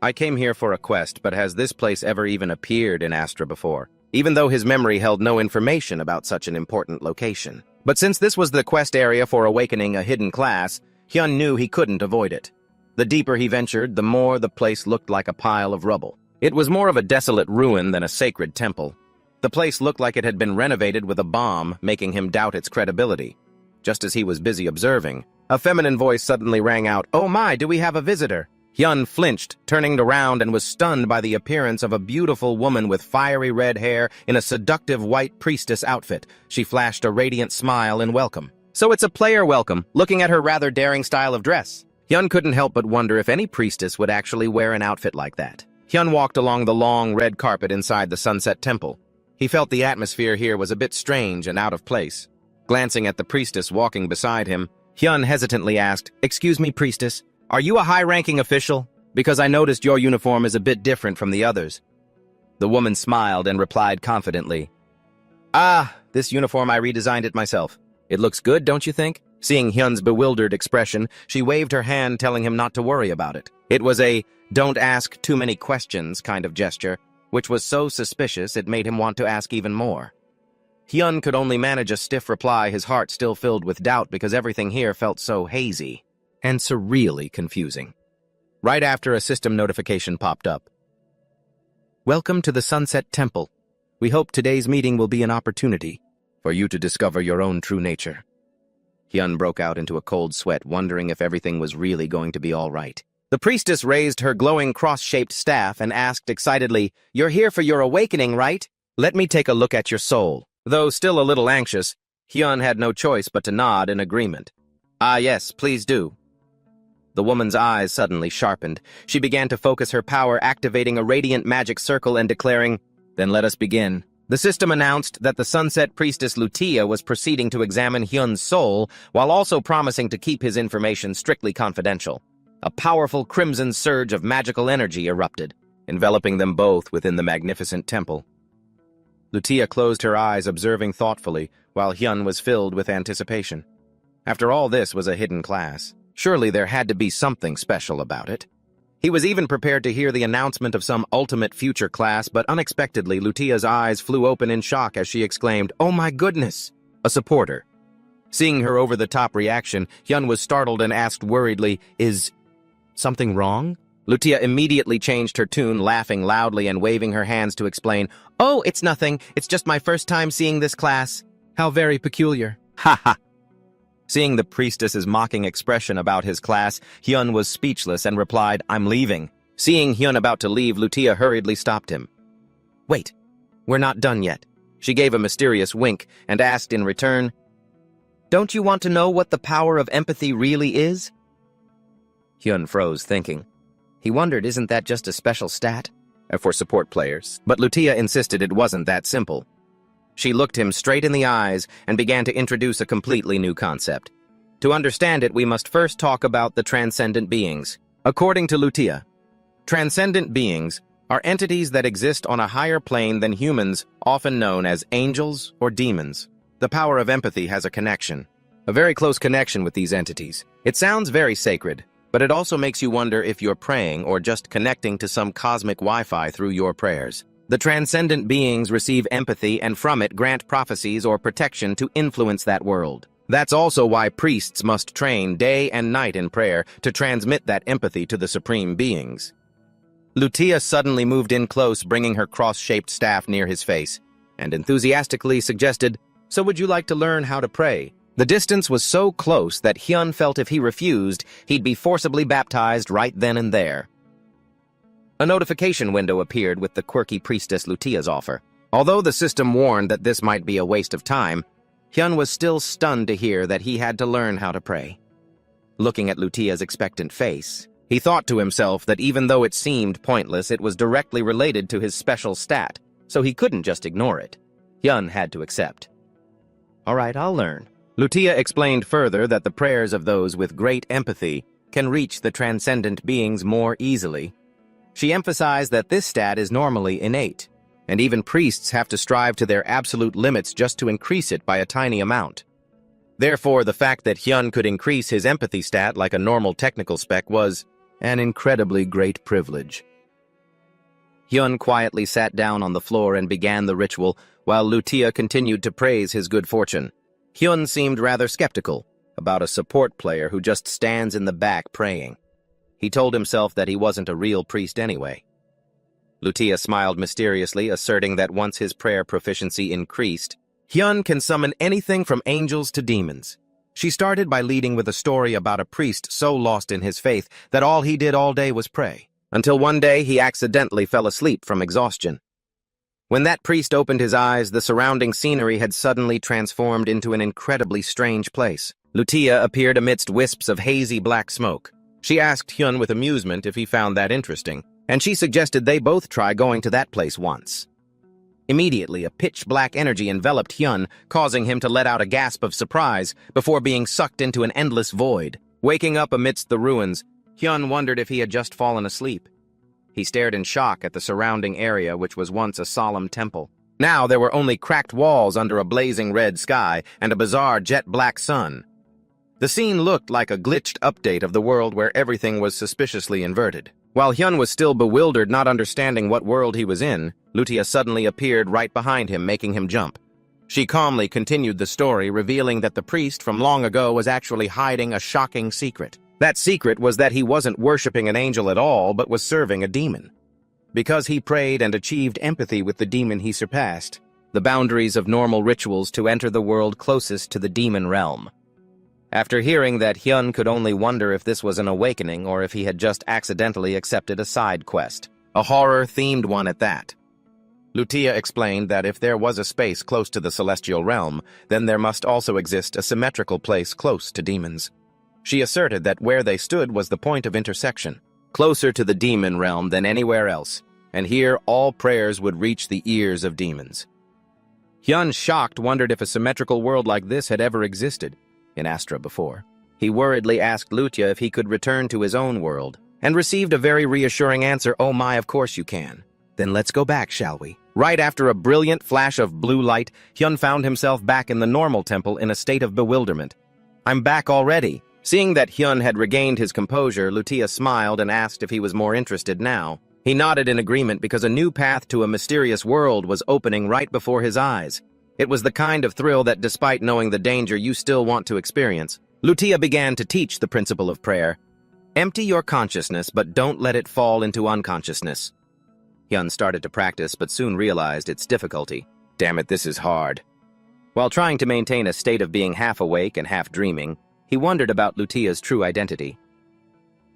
I came here for a quest, but has this place ever even appeared in Astra before? Even though his memory held no information about such an important location. But since this was the quest area for awakening a hidden class, Hyun knew he couldn't avoid it. The deeper he ventured, the more the place looked like a pile of rubble. It was more of a desolate ruin than a sacred temple. The place looked like it had been renovated with a bomb, making him doubt its credibility. Just as he was busy observing, a feminine voice suddenly rang out, "Oh my, do we have a visitor?" Hyun flinched, turning around and was stunned by the appearance of a beautiful woman with fiery red hair in a seductive white priestess outfit. She flashed a radiant smile in welcome. So it's a player welcome, looking at her rather daring style of dress. Hyun couldn't help but wonder if any priestess would actually wear an outfit like that. Hyun walked along the long red carpet inside the Sunset Temple. He felt the atmosphere here was a bit strange and out of place. Glancing at the priestess walking beside him, Hyun hesitantly asked, "Excuse me, priestess, are you a high-ranking official? Because I noticed your uniform is a bit different from the others." The woman smiled and replied confidently, "Ah, this uniform I redesigned it myself. It looks good, don't you think?" Seeing Hyun's bewildered expression, she waved her hand telling him not to worry about it. It was a "don't ask too many questions" kind of gesture, which was so suspicious it made him want to ask even more. Hyun could only manage a stiff reply, his heart still filled with doubt because everything here felt so hazy and surreally confusing. Right after a system notification popped up. "Welcome to the Sunset Temple. We hope today's meeting will be an opportunity for you to discover your own true nature." Hyun broke out into a cold sweat, wondering if everything was really going to be all right. The priestess raised her glowing cross-shaped staff and asked excitedly, "You're here for your awakening, right? Let me take a look at your soul." Though still a little anxious, Hyun had no choice but to nod in agreement. "Ah yes, please do." The woman's eyes suddenly sharpened. She began to focus her power, activating a radiant magic circle and declaring, "Then let us begin." The system announced that the Sunset Priestess Lutia was proceeding to examine Hyun's soul, while also promising to keep his information strictly confidential. A powerful crimson surge of magical energy erupted, enveloping them both within the magnificent temple. Lutia closed her eyes, observing thoughtfully, while Hyun was filled with anticipation. After all, this was a hidden class. Surely there had to be something special about it. He was even prepared to hear the announcement of some ultimate future class, but unexpectedly Lutia's eyes flew open in shock as she exclaimed, "Oh my goodness!" A supporter. Seeing her over-the-top reaction, Hyun was startled and asked worriedly, "Is something wrong?" Lutia immediately changed her tune, laughing loudly and waving her hands to explain, "Oh, it's nothing. It's just my first time seeing this class. How very peculiar." Ha ha! Seeing the priestess's mocking expression about his class, Hyun was speechless and replied, "I'm leaving." Seeing Hyun about to leave, Lutia hurriedly stopped him. "Wait, we're not done yet." She gave a mysterious wink and asked in return, "Don't you want to know what the power of empathy really is?" Hyun froze, thinking. He wondered, isn't that just a special stat for support players? But Lutia insisted it wasn't that simple. She looked him straight in the eyes and began to introduce a completely new concept. To understand it, we must first talk about the transcendent beings. According to Lutia, transcendent beings are entities that exist on a higher plane than humans, often known as angels or demons. The power of empathy has a very close connection with these entities. It sounds very sacred, but it also makes you wonder if you're praying or just connecting to some cosmic Wi-Fi through your prayers. The transcendent beings receive empathy and from it grant prophecies or protection to influence that world. That's also why priests must train day and night in prayer to transmit that empathy to the supreme beings. Lutia suddenly moved in close, bringing her cross-shaped staff near his face, and enthusiastically suggested, "So would you like to learn how to pray?" The distance was so close that Hyun felt if he refused, he'd be forcibly baptized right then and there. A notification window appeared with the quirky priestess Lutia's offer. Although the system warned that this might be a waste of time, Hyun was still stunned to hear that he had to learn how to pray. Looking at Lutia's expectant face, he thought to himself that even though it seemed pointless, it was directly related to his special stat, so he couldn't just ignore it. Hyun had to accept. "All right, I'll learn." Lutia explained further that the prayers of those with great empathy can reach the transcendent beings more easily. She emphasized that this stat is normally innate, and even priests have to strive to their absolute limits just to increase it by a tiny amount. Therefore, the fact that Hyun could increase his empathy stat like a normal technical spec was an incredibly great privilege. Hyun quietly sat down on the floor and began the ritual, while Lutia continued to praise his good fortune. Hyun seemed rather skeptical about a support player who just stands in the back praying. He told himself that he wasn't a real priest anyway. Lutia smiled mysteriously, asserting that once his prayer proficiency increased, Hyun can summon anything from angels to demons. She started by leading with a story about a priest so lost in his faith that all he did all day was pray, until one day he accidentally fell asleep from exhaustion. When that priest opened his eyes, the surrounding scenery had suddenly transformed into an incredibly strange place. Lutia appeared amidst wisps of hazy black smoke. She asked Hyun with amusement if he found that interesting, and she suggested they both try going to that place once. Immediately, a pitch-black energy enveloped Hyun, causing him to let out a gasp of surprise before being sucked into an endless void. Waking up amidst the ruins, Hyun wondered if he had just fallen asleep. He stared in shock at the surrounding area, which was once a solemn temple. Now there were only cracked walls under a blazing red sky and a bizarre jet-black sun. The scene looked like a glitched update of the world where everything was suspiciously inverted. While Hyun was still bewildered, not understanding what world he was in, Lutia suddenly appeared right behind him, making him jump. She calmly continued the story, revealing that the priest from long ago was actually hiding a shocking secret. That secret was that he wasn't worshipping an angel at all, but was serving a demon. Because he prayed and achieved empathy with the demon he surpassed, the boundaries of normal rituals to enter the world closest to the demon realm. After hearing that, Hyun could only wonder if this was an awakening or if he had just accidentally accepted a side quest, a horror-themed one at that. Lutia explained that if there was a space close to the celestial realm, then there must also exist a symmetrical place close to demons. She asserted that where they stood was the point of intersection, closer to the demon realm than anywhere else, and here all prayers would reach the ears of demons. Hyun, shocked, wondered if a symmetrical world like this had ever existed in Astra before. He worriedly asked Lutia if he could return to his own world, and received a very reassuring answer, "Oh my, of course you can. Then let's go back, shall we?" Right after a brilliant flash of blue light, Hyun found himself back in the normal temple in a state of bewilderment. "I'm back already." Seeing that Hyun had regained his composure, Lutia smiled and asked if he was more interested now. He nodded in agreement because a new path to a mysterious world was opening right before his eyes. It was the kind of thrill that, despite knowing the danger, you still want to experience. Lutia began to teach the principle of prayer. Empty your consciousness, but don't let it fall into unconsciousness. Hyun started to practice, but soon realized its difficulty. Damn it, this is hard. While trying to maintain a state of being half awake and half dreaming, he wondered about Lutia's true identity.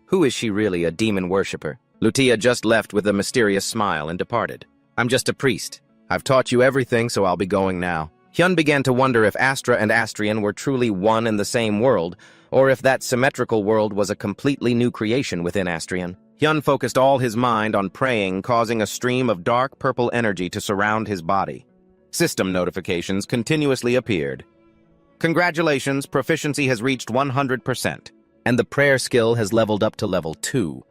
Who is she really, a demon worshipper? Lutia just left with a mysterious smile and departed. "I'm just a priest. I've taught you everything, so I'll be going now." Hyun began to wonder if Astra and Astrian were truly one and the same world, or if that symmetrical world was a completely new creation within Astrian. Hyun focused all his mind on praying, causing a stream of dark purple energy to surround his body. System notifications continuously appeared. Congratulations, proficiency has reached 100%, and the prayer skill has leveled up to level 2.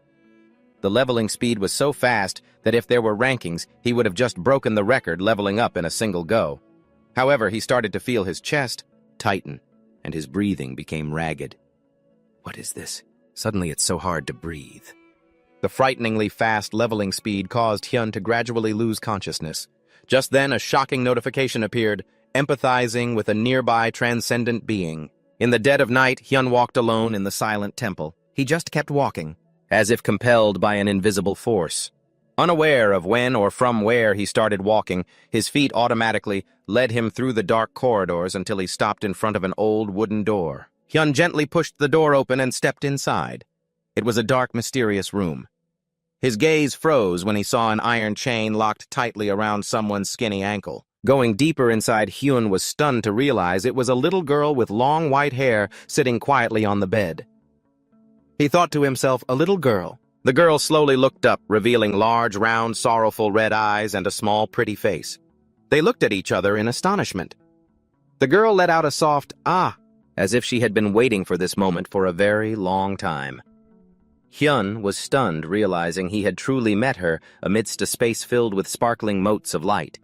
The leveling speed was so fast that if there were rankings, he would have just broken the record leveling up in a single go. However, he started to feel his chest tighten, and his breathing became ragged. What is this? Suddenly it's so hard to breathe. The frighteningly fast leveling speed caused Hyun to gradually lose consciousness. Just then, a shocking notification appeared, empathizing with a nearby transcendent being. In the dead of night, Hyun walked alone in the silent temple. He just kept walking, as if compelled by an invisible force. Unaware of when or from where he started walking, his feet automatically led him through the dark corridors until he stopped in front of an old wooden door. Hyun gently pushed the door open and stepped inside. It was a dark, mysterious room. His gaze froze when he saw an iron chain locked tightly around someone's skinny ankle. Going deeper inside, Hyun was stunned to realize it was a little girl with long white hair sitting quietly on the bed. He thought to himself, a little girl. The girl slowly looked up, revealing large, round, sorrowful red eyes and a small, pretty face. They looked at each other in astonishment. The girl let out a soft "ah," as if she had been waiting for this moment for a very long time. Hyun was stunned, realizing he had truly met her amidst a space filled with sparkling motes of light.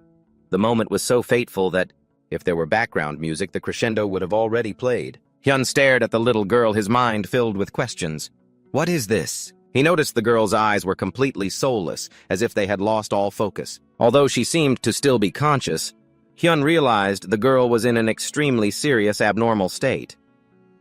The moment was so fateful that, if there were background music, the crescendo would have already played. Hyun stared at the little girl, his mind filled with questions. What is this? He noticed the girl's eyes were completely soulless, as if they had lost all focus. Although she seemed to still be conscious, Hyun realized the girl was in an extremely serious abnormal state.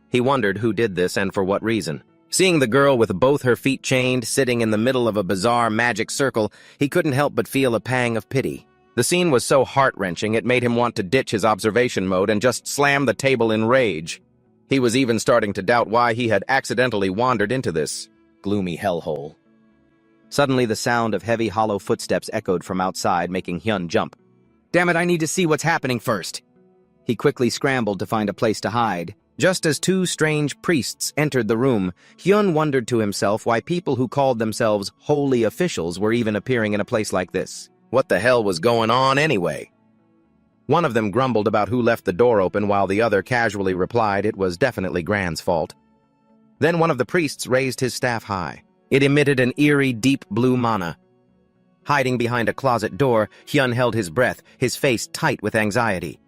He wondered who did this and for what reason. Seeing the girl with both her feet chained, sitting in the middle of a bizarre magic circle, he couldn't help but feel a pang of pity. The scene was so heart-wrenching it made him want to ditch his observation mode and just slam the table in rage. He was even starting to doubt why he had accidentally wandered into this gloomy hellhole. Suddenly, the sound of heavy, hollow footsteps echoed from outside, making Hyun jump. Damn it, I need to see what's happening first. He quickly scrambled to find a place to hide. Just as two strange priests entered the room, Hyun wondered to himself why people who called themselves holy officials were even appearing in a place like this. What the hell was going on anyway? One of them grumbled about who left the door open while the other casually replied it was definitely Gran's fault. Then one of the priests raised his staff high. It emitted an eerie, deep blue mana. Hiding behind a closet door, Hyun held his breath, his face tight with anxiety.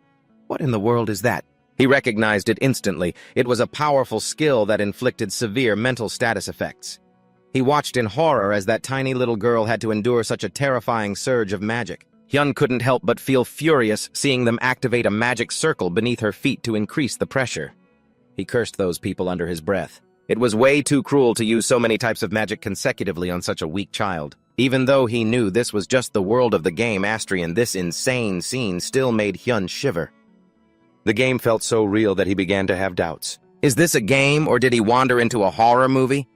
What in the world is that? He recognized it instantly. It was a powerful skill that inflicted severe mental status effects. He watched in horror as that tiny little girl had to endure such a terrifying surge of magic. Hyun couldn't help but feel furious seeing them activate a magic circle beneath her feet to increase the pressure. He cursed those people under his breath. It was way too cruel to use so many types of magic consecutively on such a weak child. Even though he knew this was just the world of the game, Astrian, this insane scene still made Hyun shiver. The game felt so real that he began to have doubts. Is this a game, or did he wander into a horror movie?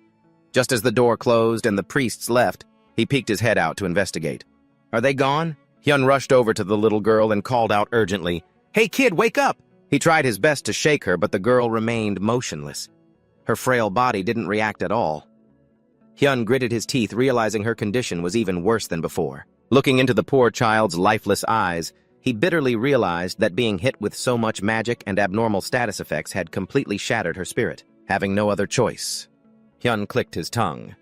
Just as the door closed and the priests left, he peeked his head out to investigate. Are they gone? Hyun rushed over to the little girl and called out urgently, Hey kid, wake up! He tried his best to shake her, but the girl remained motionless. Her frail body didn't react at all. Hyun gritted his teeth, realizing her condition was even worse than before. Looking into the poor child's lifeless eyes, he bitterly realized that being hit with so much magic and abnormal status effects had completely shattered her spirit. Having no other choice, Hyun clicked his tongue.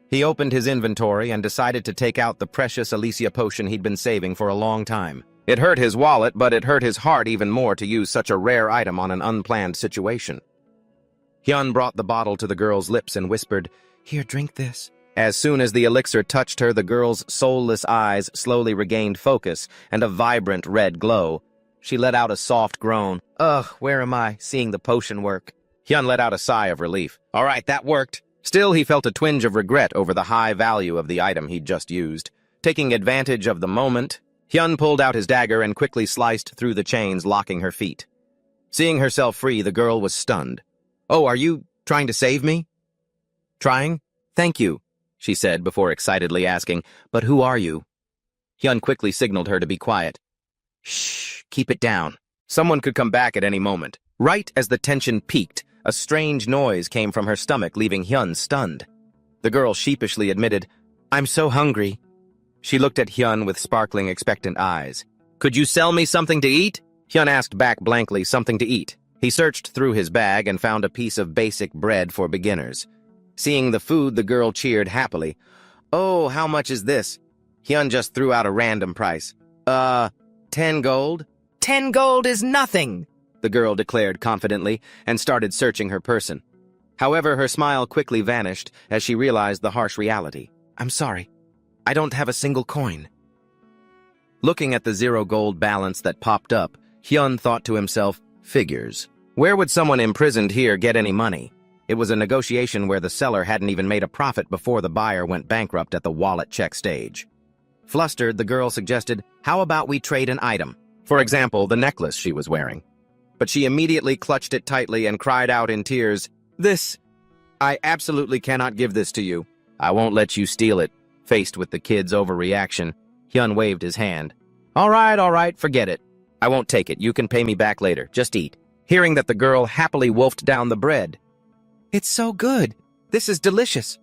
He opened his inventory and decided to take out the precious Alicia potion he'd been saving for a long time. It hurt his wallet, but it hurt his heart even more to use such a rare item on an unplanned situation. Hyun brought the bottle to the girl's lips and whispered, Here, drink this. As soon as the elixir touched her, the girl's soulless eyes slowly regained focus and a vibrant red glow. She let out a soft groan. Ugh, where am I? Seeing the potion work. Hyun let out a sigh of relief. All right, that worked. Still, he felt a twinge of regret over the high value of the item he'd just used. Taking advantage of the moment, Hyun pulled out his dagger and quickly sliced through the chains, locking her feet. Seeing herself free, the girl was stunned. Oh, are you trying to save me? Trying? Thank you, she said before excitedly asking, but who are you? Hyun quickly signaled her to be quiet. Shh, keep it down. Someone could come back at any moment. Right as the tension peaked, a strange noise came from her stomach, leaving Hyun stunned. The girl sheepishly admitted, I'm so hungry. She looked at Hyun with sparkling, expectant eyes. Could you sell me something to eat? Hyun asked back blankly, something to eat. He searched through his bag and found a piece of basic bread for beginners. Seeing the food, the girl cheered happily. Oh, how much is this? Hyun just threw out a random price. 10 gold? 10 gold is nothing, the girl declared confidently and started searching her person. However, her smile quickly vanished as she realized the harsh reality. I'm sorry, I don't have a single coin. Looking at the 0 gold balance that popped up, Hyun thought to himself, figures. Where would someone imprisoned here get any money? It was a negotiation where the seller hadn't even made a profit before the buyer went bankrupt at the wallet check stage. Flustered, the girl suggested, "How about we trade an item? For example, the necklace she was wearing." But she immediately clutched it tightly and cried out in tears, I absolutely cannot give this to you. I won't let you steal it." Faced with the kid's overreaction, Hyun waved his hand. All right, forget it. I won't take it. You can pay me back later. Just eat." Hearing that the girl happily wolfed down the bread. "It's so good. This is delicious."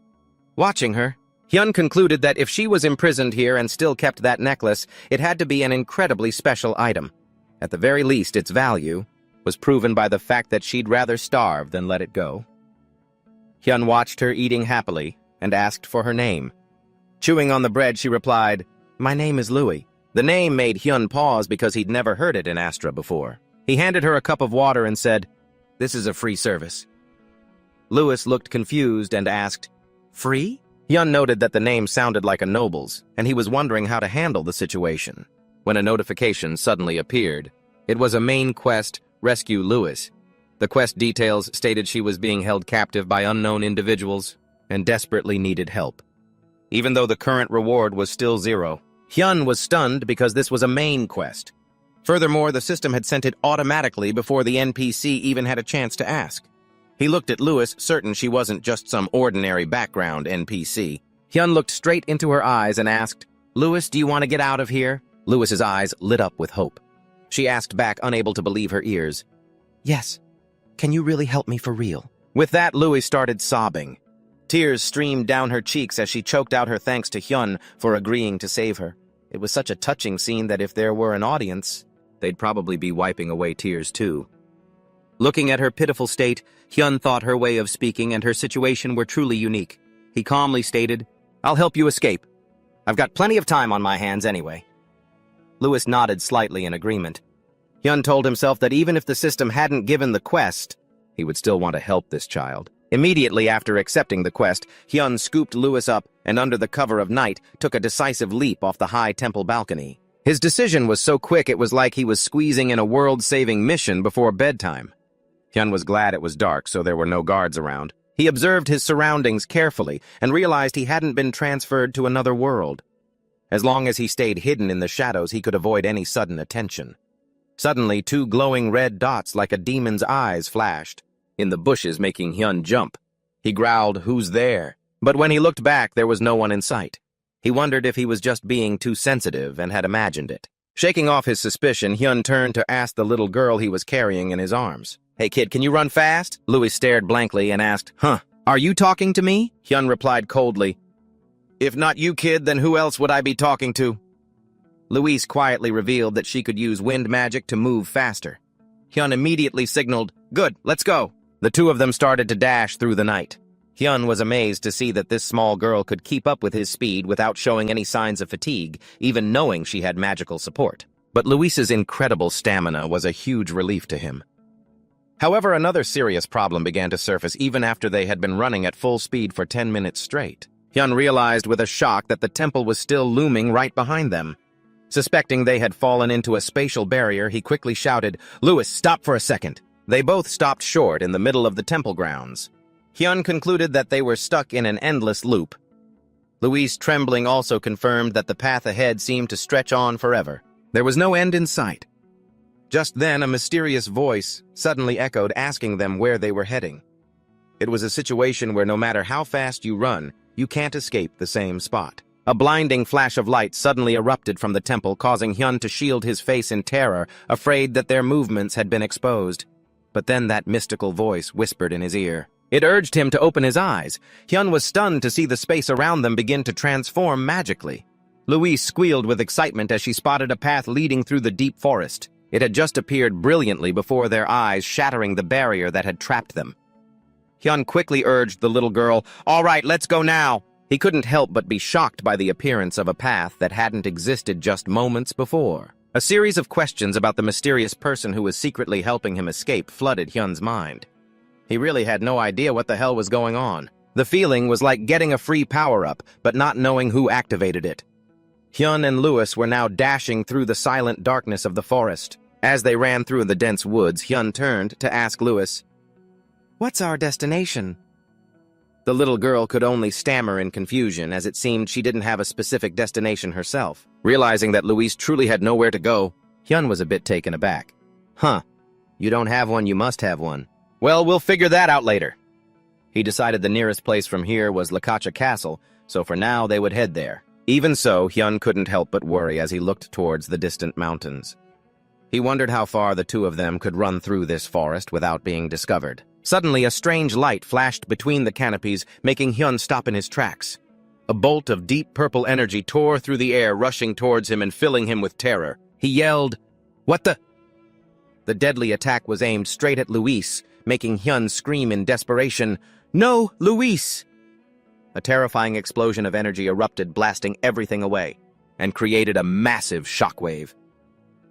Watching her, Hyun concluded that if she was imprisoned here and still kept that necklace, it had to be an incredibly special item. At the very least, its value was proven by the fact that she'd rather starve than let it go. Hyun watched her eating happily and asked for her name. Chewing on the bread, she replied, "My name is Louis." The name made Hyun pause because he'd never heard it in Astra before. He handed her a cup of water and said, "This is a free service." Louis looked confused and asked, "Free?" Hyun noted that the name sounded like a noble's, and he was wondering how to handle the situation, when a notification suddenly appeared. It was a main quest, Rescue Louis. The quest details stated she was being held captive by unknown individuals and desperately needed help. Even though the current reward was still 0, Hyun was stunned because this was a main quest. Furthermore, the system had sent it automatically before the NPC even had a chance to ask. He looked at Louis, certain she wasn't just some ordinary background NPC. Hyun looked straight into her eyes and asked, "Louis, do you want to get out of here?" Louis's eyes lit up with hope. She asked back, unable to believe her ears, "Yes. Can you really help me for real?" With that, Louis started sobbing. Tears streamed down her cheeks as she choked out her thanks to Hyun for agreeing to save her. It was such a touching scene that if there were an audience, they'd probably be wiping away tears too. Looking at her pitiful state, Hyun thought her way of speaking and her situation were truly unique. He calmly stated, "I'll help you escape. I've got plenty of time on my hands anyway." Louis nodded slightly in agreement. Hyun told himself that even if the system hadn't given the quest, he would still want to help this child. Immediately after accepting the quest, Hyun scooped Louis up and under the cover of night took a decisive leap off the high temple balcony. His decision was so quick it was like he was squeezing in a world-saving mission before bedtime. Hyun was glad it was dark so there were no guards around. He observed his surroundings carefully and realized he hadn't been transferred to another world. As long as he stayed hidden in the shadows, he could avoid any sudden attention. Suddenly, 2 glowing red dots like a demon's eyes flashed in the bushes, making Hyun jump. He growled, "Who's there?" But when he looked back, there was no one in sight. He wondered if he was just being too sensitive and had imagined it. Shaking off his suspicion, Hyun turned to ask the little girl he was carrying in his arms, "Hey kid, can you run fast?" Louis stared blankly and asked, Are you talking to me?" Hyun replied coldly, "If not you, kid, then who else would I be talking to?" Louise quietly revealed that she could use wind magic to move faster. Hyun immediately signaled, "Good, let's go." The two of them started to dash through the night. Hyun was amazed to see that this small girl could keep up with his speed without showing any signs of fatigue, even knowing she had magical support. But Louise's incredible stamina was a huge relief to him. However, another serious problem began to surface even after they had been running at full speed for 10 minutes straight. Hyun realized with a shock that the temple was still looming right behind them. Suspecting they had fallen into a spatial barrier, he quickly shouted, "Louis, stop for a second." They both stopped short in the middle of the temple grounds. Hyun concluded that they were stuck in an endless loop. Louise, trembling, also confirmed that the path ahead seemed to stretch on forever. There was no end in sight. Just then, a mysterious voice suddenly echoed, asking them where they were heading. It was a situation where no matter how fast you run, you can't escape the same spot. A blinding flash of light suddenly erupted from the temple, causing Hyun to shield his face in terror, afraid that their movements had been exposed. But then that mystical voice whispered in his ear. It urged him to open his eyes. Hyun was stunned to see the space around them begin to transform magically. Louise squealed with excitement as she spotted a path leading through the deep forest. It had just appeared brilliantly before their eyes, shattering the barrier that had trapped them. Hyun quickly urged the little girl, "All right, let's go now." He couldn't help but be shocked by the appearance of a path that hadn't existed just moments before. A series of questions about the mysterious person who was secretly helping him escape flooded Hyun's mind. He really had no idea what the hell was going on. The feeling was like getting a free power-up, but not knowing who activated it. Hyun and Louis were now dashing through the silent darkness of the forest. As they ran through the dense woods, Hyun turned to ask Louis, "What's our destination?" The little girl could only stammer in confusion, as it seemed she didn't have a specific destination herself. Realizing that Luis truly had nowhere to go, Hyun was a bit taken aback. Huh. You don't have one, you must have one. Well, we'll figure that out later. He decided the nearest place from here was Lakacha Castle, so for now they would head there. Even so, Hyun couldn't help but worry as he looked towards the distant mountains. He wondered how far the two of them could run through this forest without being discovered. Suddenly, a strange light flashed between the canopies, making Hyun stop in his tracks. A bolt of deep purple energy tore through the air, rushing towards him and filling him with terror. He yelled, "What the?" The deadly attack was aimed straight at Luis, making Hyun scream in desperation, "No, Luis!" A terrifying explosion of energy erupted, blasting everything away, and created a massive shockwave.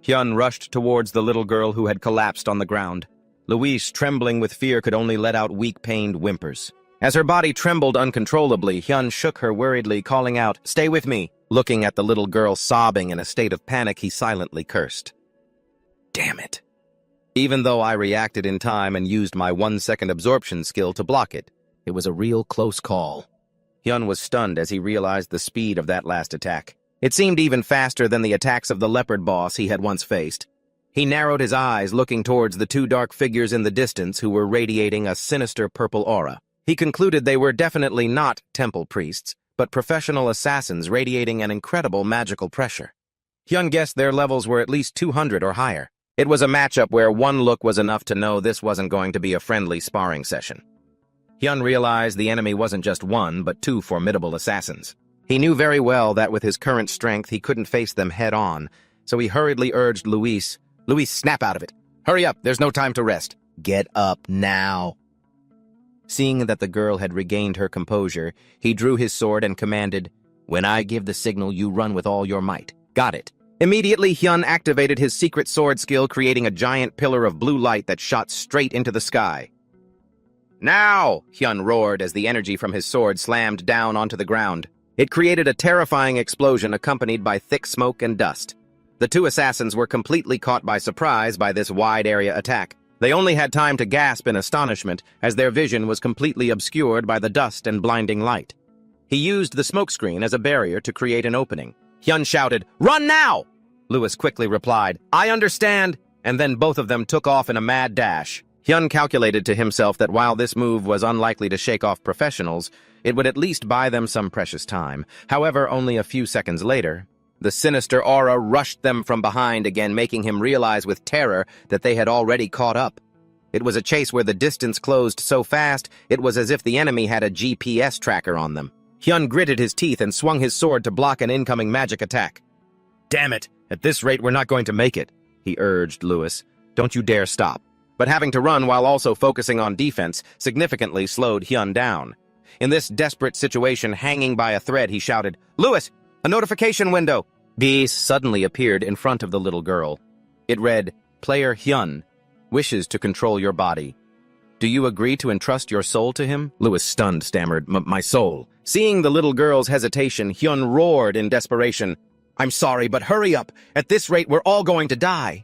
Hyun rushed towards the little girl who had collapsed on the ground. Luis, trembling with fear, could only let out weak, pained whimpers. As her body trembled uncontrollably, Hyun shook her worriedly, calling out, "Stay with me!" Looking at the little girl sobbing in a state of panic, he silently cursed. Damn it. Even though I reacted in time and used my 1-second absorption skill to block it, it was a real close call. Hyun was stunned as he realized the speed of that last attack. It seemed even faster than the attacks of the leopard boss he had once faced. He narrowed his eyes, looking towards the two dark figures in the distance who were radiating a sinister purple aura. He concluded they were definitely not temple priests, but professional assassins radiating an incredible magical pressure. Hyun guessed their levels were at least 200 or higher. It was a matchup where one look was enough to know this wasn't going to be a friendly sparring session. Hyun realized the enemy wasn't just one, but two formidable assassins. He knew very well that with his current strength he couldn't face them head-on, so he hurriedly urged Luis, "Luis, snap out of it. Hurry up, there's no time to rest. Get up now." Seeing that the girl had regained her composure, he drew his sword and commanded, "When I give the signal, you run with all your might. Got it." Immediately, Hyun activated his secret sword skill, creating a giant pillar of blue light that shot straight into the sky. "Now!" Hyun roared as the energy from his sword slammed down onto the ground. It created a terrifying explosion accompanied by thick smoke and dust. The two assassins were completely caught by surprise by this wide-area attack. They only had time to gasp in astonishment, as their vision was completely obscured by the dust and blinding light. He used the smokescreen as a barrier to create an opening. Hyun shouted, "Run now!" Lewis quickly replied, "I understand," and then both of them took off in a mad dash. Hyun calculated to himself that while this move was unlikely to shake off professionals, it would at least buy them some precious time. However, only a few seconds later, the sinister aura rushed them from behind again, making him realize with terror that they had already caught up. It was a chase where the distance closed so fast, it was as if the enemy had a GPS tracker on them. Hyun gritted his teeth and swung his sword to block an incoming magic attack. "Damn it! At this rate, we're not going to make it," he urged Lewis. "Don't you dare stop." But having to run while also focusing on defense significantly slowed Hyun down. In this desperate situation, hanging by a thread, he shouted, "Lewis, a notification window!" These suddenly appeared in front of the little girl. It read, "Player Hyun wishes to control your body. Do you agree to entrust your soul to him?" Lewis, stunned, stammered, "My soul." Seeing the little girl's hesitation, Hyun roared in desperation, "I'm sorry, but hurry up. At this rate, we're all going to die."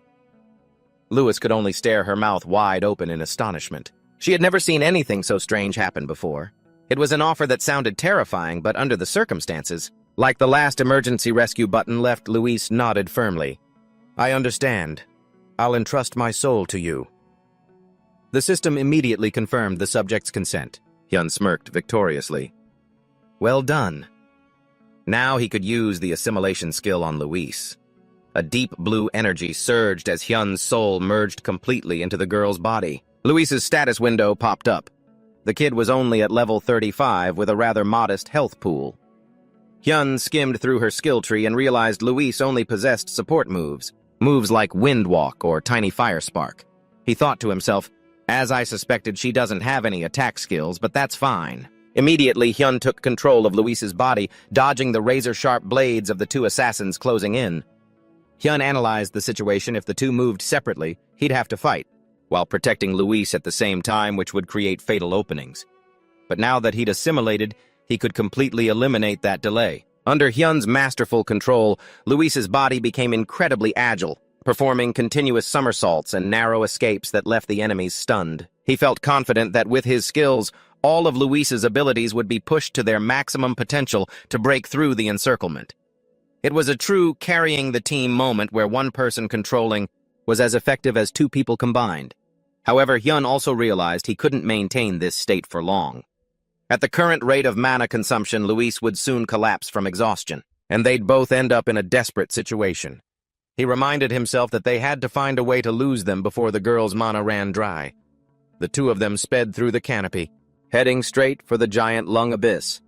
Lewis could only stare, her mouth wide open in astonishment. She had never seen anything so strange happen before. It was an offer that sounded terrifying, but under the circumstances, like the last emergency rescue button left, Luis nodded firmly. "I understand. I'll entrust my soul to you." The system immediately confirmed the subject's consent. Hyun smirked victoriously. Well done. Now he could use the assimilation skill on Luis. A deep blue energy surged as Hyun's soul merged completely into the girl's body. Luis's status window popped up. The kid was only at level 35 with a rather modest health pool. Hyun skimmed through her skill tree and realized Luis only possessed support moves like Wind Walk or Tiny Fire Spark. He thought to himself, as I suspected, she doesn't have any attack skills, but that's fine. Immediately, Hyun took control of Luis's body, dodging the razor-sharp blades of the two assassins closing in. Hyun analyzed the situation. If the two moved separately, he'd have to fight, while protecting Luis at the same time, which would create fatal openings. But now that he'd assimilated, he could completely eliminate that delay. Under Hyun's masterful control, Luis's body became incredibly agile, performing continuous somersaults and narrow escapes that left the enemies stunned. He felt confident that with his skills, all of Luis's abilities would be pushed to their maximum potential to break through the encirclement. It was a true carrying the team moment where one person controlling was as effective as two people combined. However, Hyun also realized he couldn't maintain this state for long. At the current rate of mana consumption, Luis would soon collapse from exhaustion, and they'd both end up in a desperate situation. He reminded himself that they had to find a way to lose them before the girl's mana ran dry. The two of them sped through the canopy, heading straight for the giant lung abyss.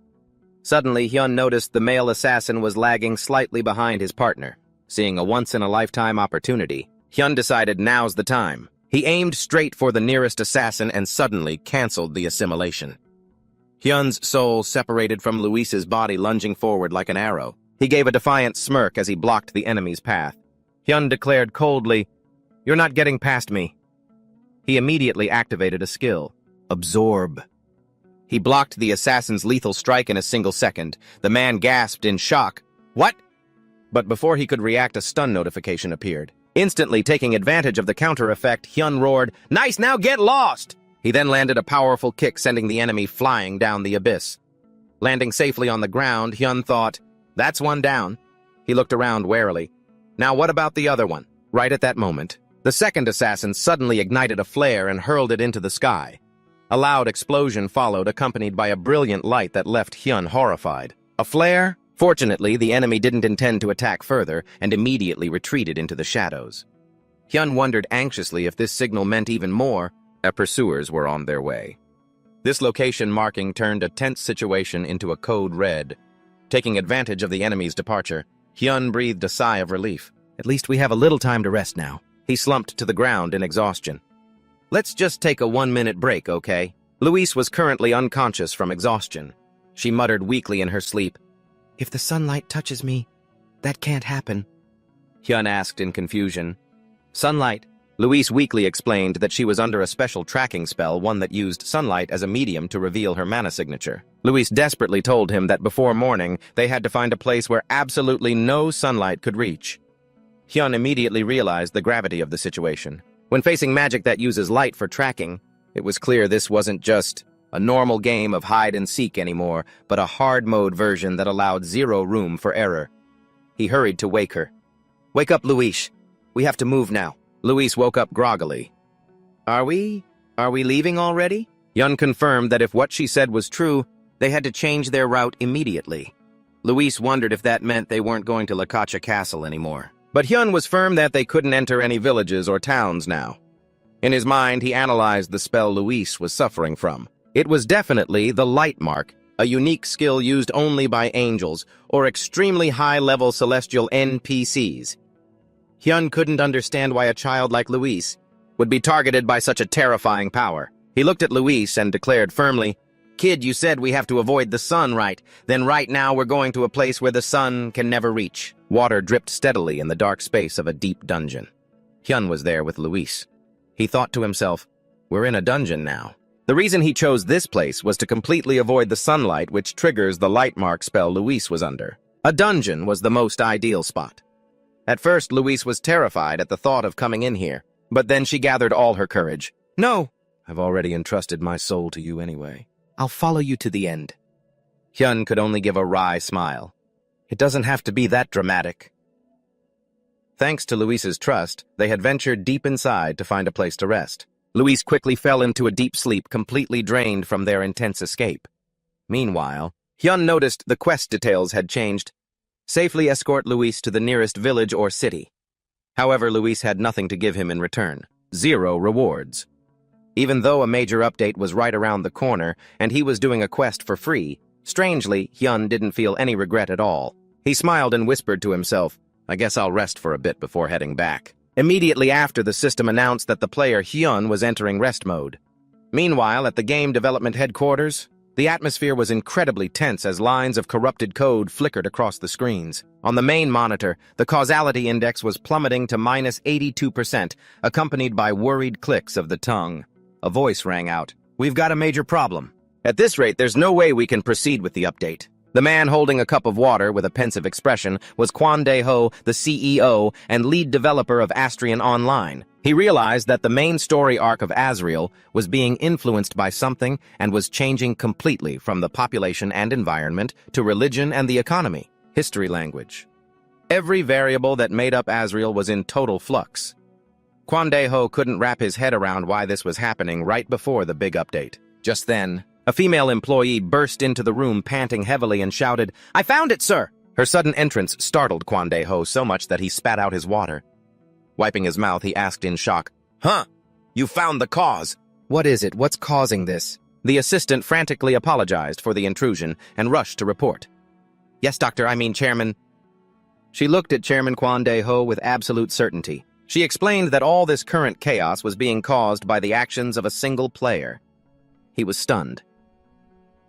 Suddenly, Hyun noticed the male assassin was lagging slightly behind his partner. Seeing a once-in-a-lifetime opportunity, Hyun decided now's the time. He aimed straight for the nearest assassin and suddenly canceled the assimilation. Hyun's soul separated from Luis's body, lunging forward like an arrow. He gave a defiant smirk as he blocked the enemy's path. Hyun declared coldly, "You're not getting past me." He immediately activated a skill, Absorb. He blocked the assassin's lethal strike in a single second. The man gasped in shock. "What?" But before he could react, a stun notification appeared. Instantly taking advantage of the counter effect, Hyun roared, "Nice, now get lost!" He then landed a powerful kick, sending the enemy flying down the abyss. Landing safely on the ground, Hyun thought, "That's one down." He looked around warily. Now what about the other one? Right at that moment, the second assassin suddenly ignited a flare and hurled it into the sky. A loud explosion followed, accompanied by a brilliant light that left Hyun horrified. A flare? Fortunately, the enemy didn't intend to attack further and immediately retreated into the shadows. Hyun wondered anxiously if this signal meant even more. Pursuers were on their way. This location marking turned a tense situation into a code red. Taking advantage of the enemy's departure, Hyun breathed a sigh of relief. At least we have a little time to rest now. He slumped to the ground in exhaustion. Let's just take a 1-minute break, okay? Luis was currently unconscious from exhaustion. She muttered weakly in her sleep. If the sunlight touches me, that can't happen. Hyun asked in confusion. Sunlight? Luis weakly explained that she was under a special tracking spell, one that used sunlight as a medium to reveal her mana signature. Luis desperately told him that before morning, they had to find a place where absolutely no sunlight could reach. Hyun immediately realized the gravity of the situation. When facing magic that uses light for tracking, it was clear this wasn't just a normal game of hide-and-seek anymore, but a hard-mode version that allowed zero room for error. He hurried to wake her. Wake up, Luis. We have to move now. Luis woke up groggily. Are we leaving already? Hyun confirmed that if what she said was true, they had to change their route immediately. Luis wondered if that meant they weren't going to Lakacha Castle anymore. But Hyun was firm that they couldn't enter any villages or towns now. In his mind, he analyzed the spell Luis was suffering from. It was definitely the Light Mark, a unique skill used only by angels or extremely high-level celestial NPCs. Hyun couldn't understand why a child like Luis would be targeted by such a terrifying power. He looked at Luis and declared firmly, "Kid, you said we have to avoid the sun, right? Then right now we're going to a place where the sun can never reach." Water dripped steadily in the dark space of a deep dungeon. Hyun was there with Luis. He thought to himself, we're in a dungeon now. The reason he chose this place was to completely avoid the sunlight which triggers the light mark spell Luis was under. A dungeon was the most ideal spot. At first, Luis was terrified at the thought of coming in here, but then she gathered all her courage. No, I've already entrusted my soul to you anyway. I'll follow you to the end. Hyun could only give a wry smile. It doesn't have to be that dramatic. Thanks to Luis's trust, they had ventured deep inside to find a place to rest. Luis quickly fell into a deep sleep, completely drained from their intense escape. Meanwhile, Hyun noticed the quest details had changed. Safely escort Luis to the nearest village or city. However, Luis had nothing to give him in return. 0 rewards. Even though a major update was right around the corner and he was doing a quest for free, strangely, Hyun didn't feel any regret at all. He smiled and whispered to himself, I guess I'll rest for a bit before heading back. Immediately after, the system announced that the player Hyun was entering rest mode. Meanwhile, at the game development headquarters, the atmosphere was incredibly tense as lines of corrupted code flickered across the screens. On the main monitor, the causality index was plummeting to -82%, accompanied by worried clicks of the tongue. A voice rang out. We've got a major problem. At this rate, there's no way we can proceed with the update. The man holding a cup of water with a pensive expression was Kwon Dae-ho, the CEO and lead developer of Astrian Online. He realized that the main story arc of Asriel was being influenced by something and was changing completely from the population and environment to religion and the economy, history language. Every variable that made up Asriel was in total flux. Kwon Dae-ho couldn't wrap his head around why this was happening right before the big update. Just then, a female employee burst into the room panting heavily and shouted, "I found it, sir!" Her sudden entrance startled Kwon Dae-ho so much that he spat out his water. Wiping his mouth, he asked in shock, "Huh? You found the cause? What is it? What's causing this?" The assistant frantically apologized for the intrusion and rushed to report. "Yes, doctor, I mean Chairman." She looked at Chairman Kwon Dae-ho with absolute certainty. She explained that all this current chaos was being caused by the actions of a single player. He was stunned.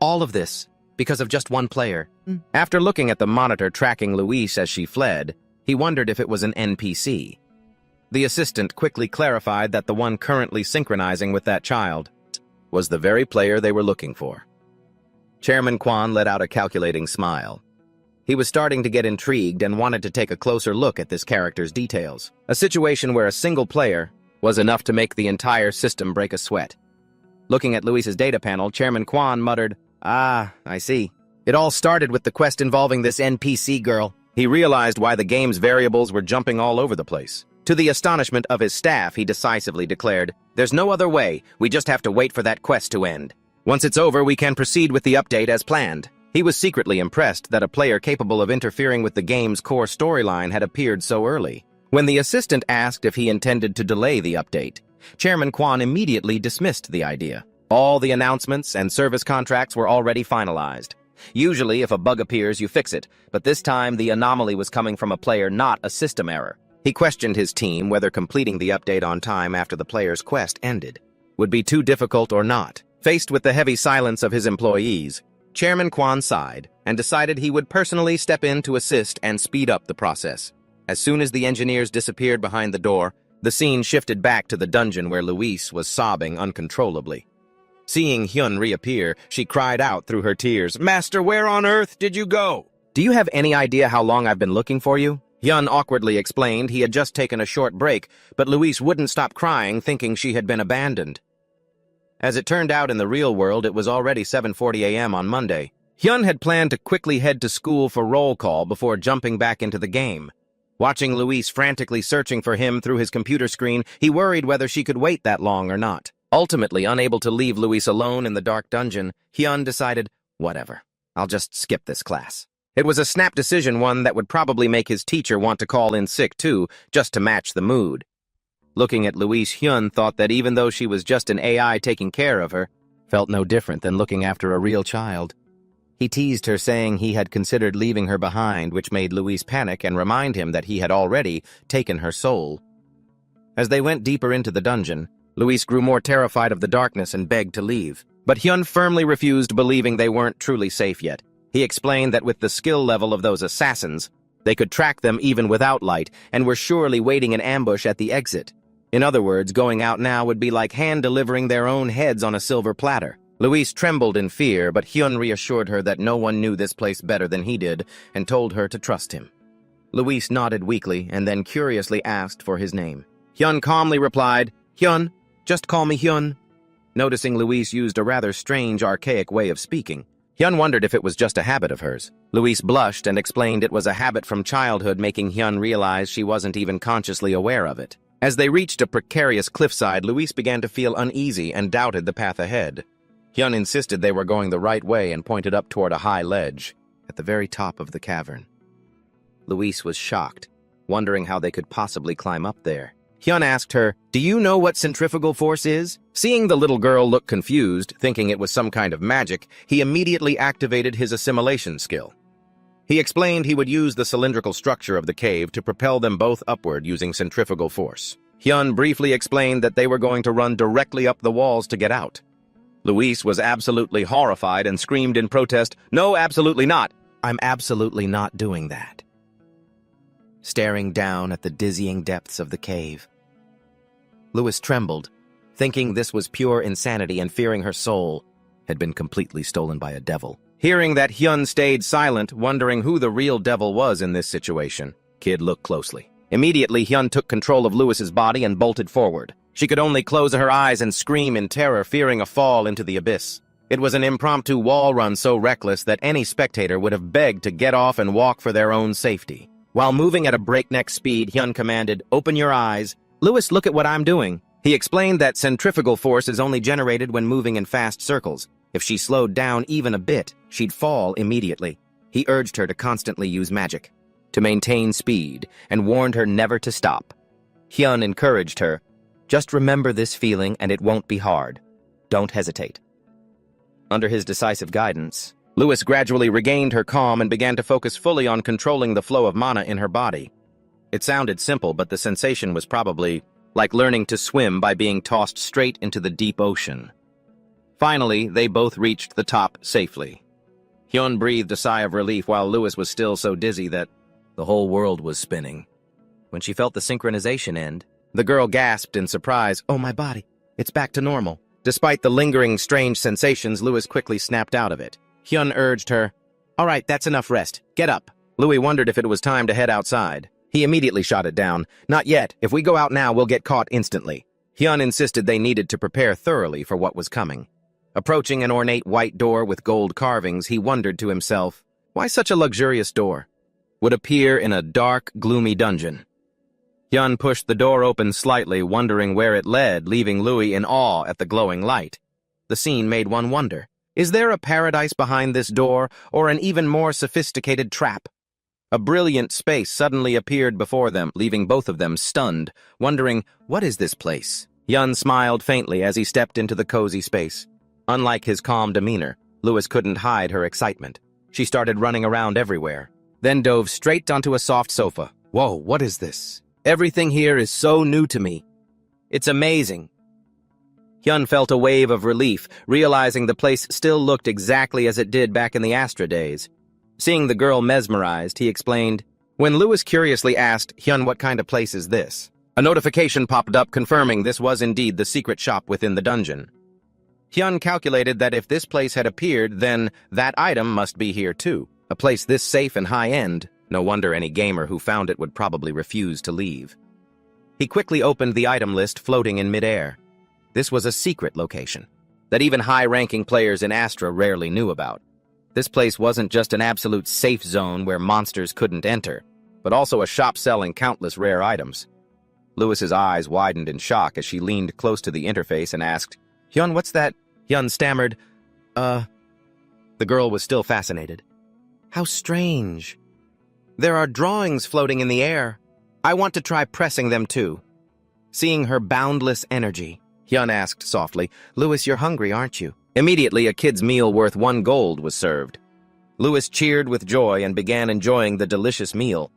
All of this because of just one player. After looking at the monitor tracking Louise as she fled, he wondered if it was an NPC. The assistant quickly clarified that the one currently synchronizing with that child was the very player they were looking for. Chairman Kwon let out a calculating smile. He was starting to get intrigued and wanted to take a closer look at this character's details. A situation where a single player was enough to make the entire system break a sweat. Looking at Louise's data panel, Chairman Kwon muttered, "Ah, I see. It all started with the quest involving this NPC girl." He realized why the game's variables were jumping all over the place. To the astonishment of his staff, he decisively declared, "There's no other way. We just have to wait for that quest to end. Once it's over, we can proceed with the update as planned." He was secretly impressed that a player capable of interfering with the game's core storyline had appeared so early. When the assistant asked if he intended to delay the update, Chairman Kwon immediately dismissed the idea. All the announcements and service contracts were already finalized. Usually, if a bug appears, you fix it, but this time the anomaly was coming from a player, not a system error. He questioned his team whether completing the update on time after the player's quest ended would be too difficult or not. Faced with the heavy silence of his employees, Chairman Kwon sighed and decided he would personally step in to assist and speed up the process. As soon as the engineers disappeared behind the door, the scene shifted back to the dungeon where Louise was sobbing uncontrollably. Seeing Hyun reappear, she cried out through her tears, "Master, where on earth did you go?" "Do you have any idea how long I've been looking for you?" Hyun awkwardly explained he had just taken a short break, but Louise wouldn't stop crying, thinking she had been abandoned. As it turned out in the real world, it was already 7:40 a.m. on Monday. Hyun had planned to quickly head to school for roll call before jumping back into the game. Watching Louise frantically searching for him through his computer screen, he worried whether she could wait that long or not. Ultimately, unable to leave Louise alone in the dark dungeon, Hyun decided, whatever, I'll just skip this class. It was a snap decision, one that would probably make his teacher want to call in sick too, just to match the mood. Looking at Louise, Hyun thought that even though she was just an AI taking care of her, felt no different than looking after a real child. He teased her, saying he had considered leaving her behind, which made Louise panic and remind him that he had already taken her soul. As they went deeper into the dungeon, Louise grew more terrified of the darkness and begged to leave. But Hyun firmly refused, believing they weren't truly safe yet. He explained that with the skill level of those assassins, they could track them even without light and were surely waiting in ambush at the exit. In other words, going out now would be like hand-delivering their own heads on a silver platter. Louise trembled in fear, but Hyun reassured her that no one knew this place better than he did and told her to trust him. Louise nodded weakly and then curiously asked for his name. Hyun calmly replied, "Hyun, just call me Hyun." Noticing Louise used a rather strange, archaic way of speaking, Hyun wondered if it was just a habit of hers. Louise blushed and explained it was a habit from childhood, making Hyun realize she wasn't even consciously aware of it. As they reached a precarious cliffside, Louise began to feel uneasy and doubted the path ahead. Hyun insisted they were going the right way and pointed up toward a high ledge at the very top of the cavern. Louise was shocked, wondering how they could possibly climb up there. Hyun asked her, "Do you know what centrifugal force is?" Seeing the little girl look confused, thinking it was some kind of magic, he immediately activated his assimilation skill. He explained he would use the cylindrical structure of the cave to propel them both upward using centrifugal force. Hyun briefly explained that they were going to run directly up the walls to get out. Louise was absolutely horrified and screamed in protest, "No, absolutely not. I'm absolutely not doing that." Staring down at the dizzying depths of the cave, Louise trembled, thinking this was pure insanity and fearing her soul had been completely stolen by a devil. Hearing that, Hyun stayed silent, wondering who the real devil was in this situation. Kid looked closely. Immediately, Hyun took control of Lewis's body and bolted forward. She could only close her eyes and scream in terror, fearing a fall into the abyss. It was an impromptu wall run so reckless that any spectator would have begged to get off and walk for their own safety. While moving at a breakneck speed, Hyun commanded, "Open your eyes. Lewis, look at what I'm doing." He explained that centrifugal force is only generated when moving in fast circles. If she slowed down even a bit, she'd fall immediately. He urged her to constantly use magic, to maintain speed, and warned her never to stop. Hyun encouraged her, "Just remember this feeling and it won't be hard. Don't hesitate." Under his decisive guidance, Lewis gradually regained her calm and began to focus fully on controlling the flow of mana in her body. It sounded simple, but the sensation was probably like learning to swim by being tossed straight into the deep ocean. Finally, they both reached the top safely. Hyun breathed a sigh of relief while Lewis was still so dizzy that the whole world was spinning. When she felt the synchronization end, the girl gasped in surprise, "Oh, my body, it's back to normal." Despite the lingering strange sensations, Lewis quickly snapped out of it. Hyun urged her, "All right, that's enough rest. Get up." Louis wondered if it was time to head outside. He immediately shot it down. "Not yet. If we go out now, we'll get caught instantly." Hyun insisted they needed to prepare thoroughly for what was coming. Approaching an ornate white door with gold carvings, he wondered to himself, why such a luxurious door would appear in a dark, gloomy dungeon? Hyun pushed the door open slightly, wondering where it led, leaving Louis in awe at the glowing light. The scene made one wonder. Is there a paradise behind this door, or an even more sophisticated trap? A brilliant space suddenly appeared before them, leaving both of them stunned, wondering, what is this place? Hyun smiled faintly as he stepped into the cozy space. Unlike his calm demeanor, Louis couldn't hide her excitement. She started running around everywhere, then dove straight onto a soft sofa. "Whoa, what is this? Everything here is so new to me. It's amazing." Hyun felt a wave of relief, realizing the place still looked exactly as it did back in the Astra days. Seeing the girl mesmerized, he explained. When Louis curiously asked, "Hyun, what kind of place is this?" a notification popped up confirming this was indeed the secret shop within the dungeon. Hyun calculated that if this place had appeared, then that item must be here too. A place this safe and high-end. No wonder any gamer who found it would probably refuse to leave. He quickly opened the item list floating in midair. This was a secret location that even high-ranking players in Astra rarely knew about. This place wasn't just an absolute safe zone where monsters couldn't enter, but also a shop selling countless rare items. Lewis's eyes widened in shock as she leaned close to the interface and asked, "Hyun, what's that?" Hyun stammered, The girl was still fascinated. "How strange. There are drawings floating in the air. I want to try pressing them too." Seeing her boundless energy, Hyun asked softly, "Louis, you're hungry, aren't you?" Immediately, a kid's meal worth 1 gold was served. Louis cheered with joy and began enjoying the delicious meal.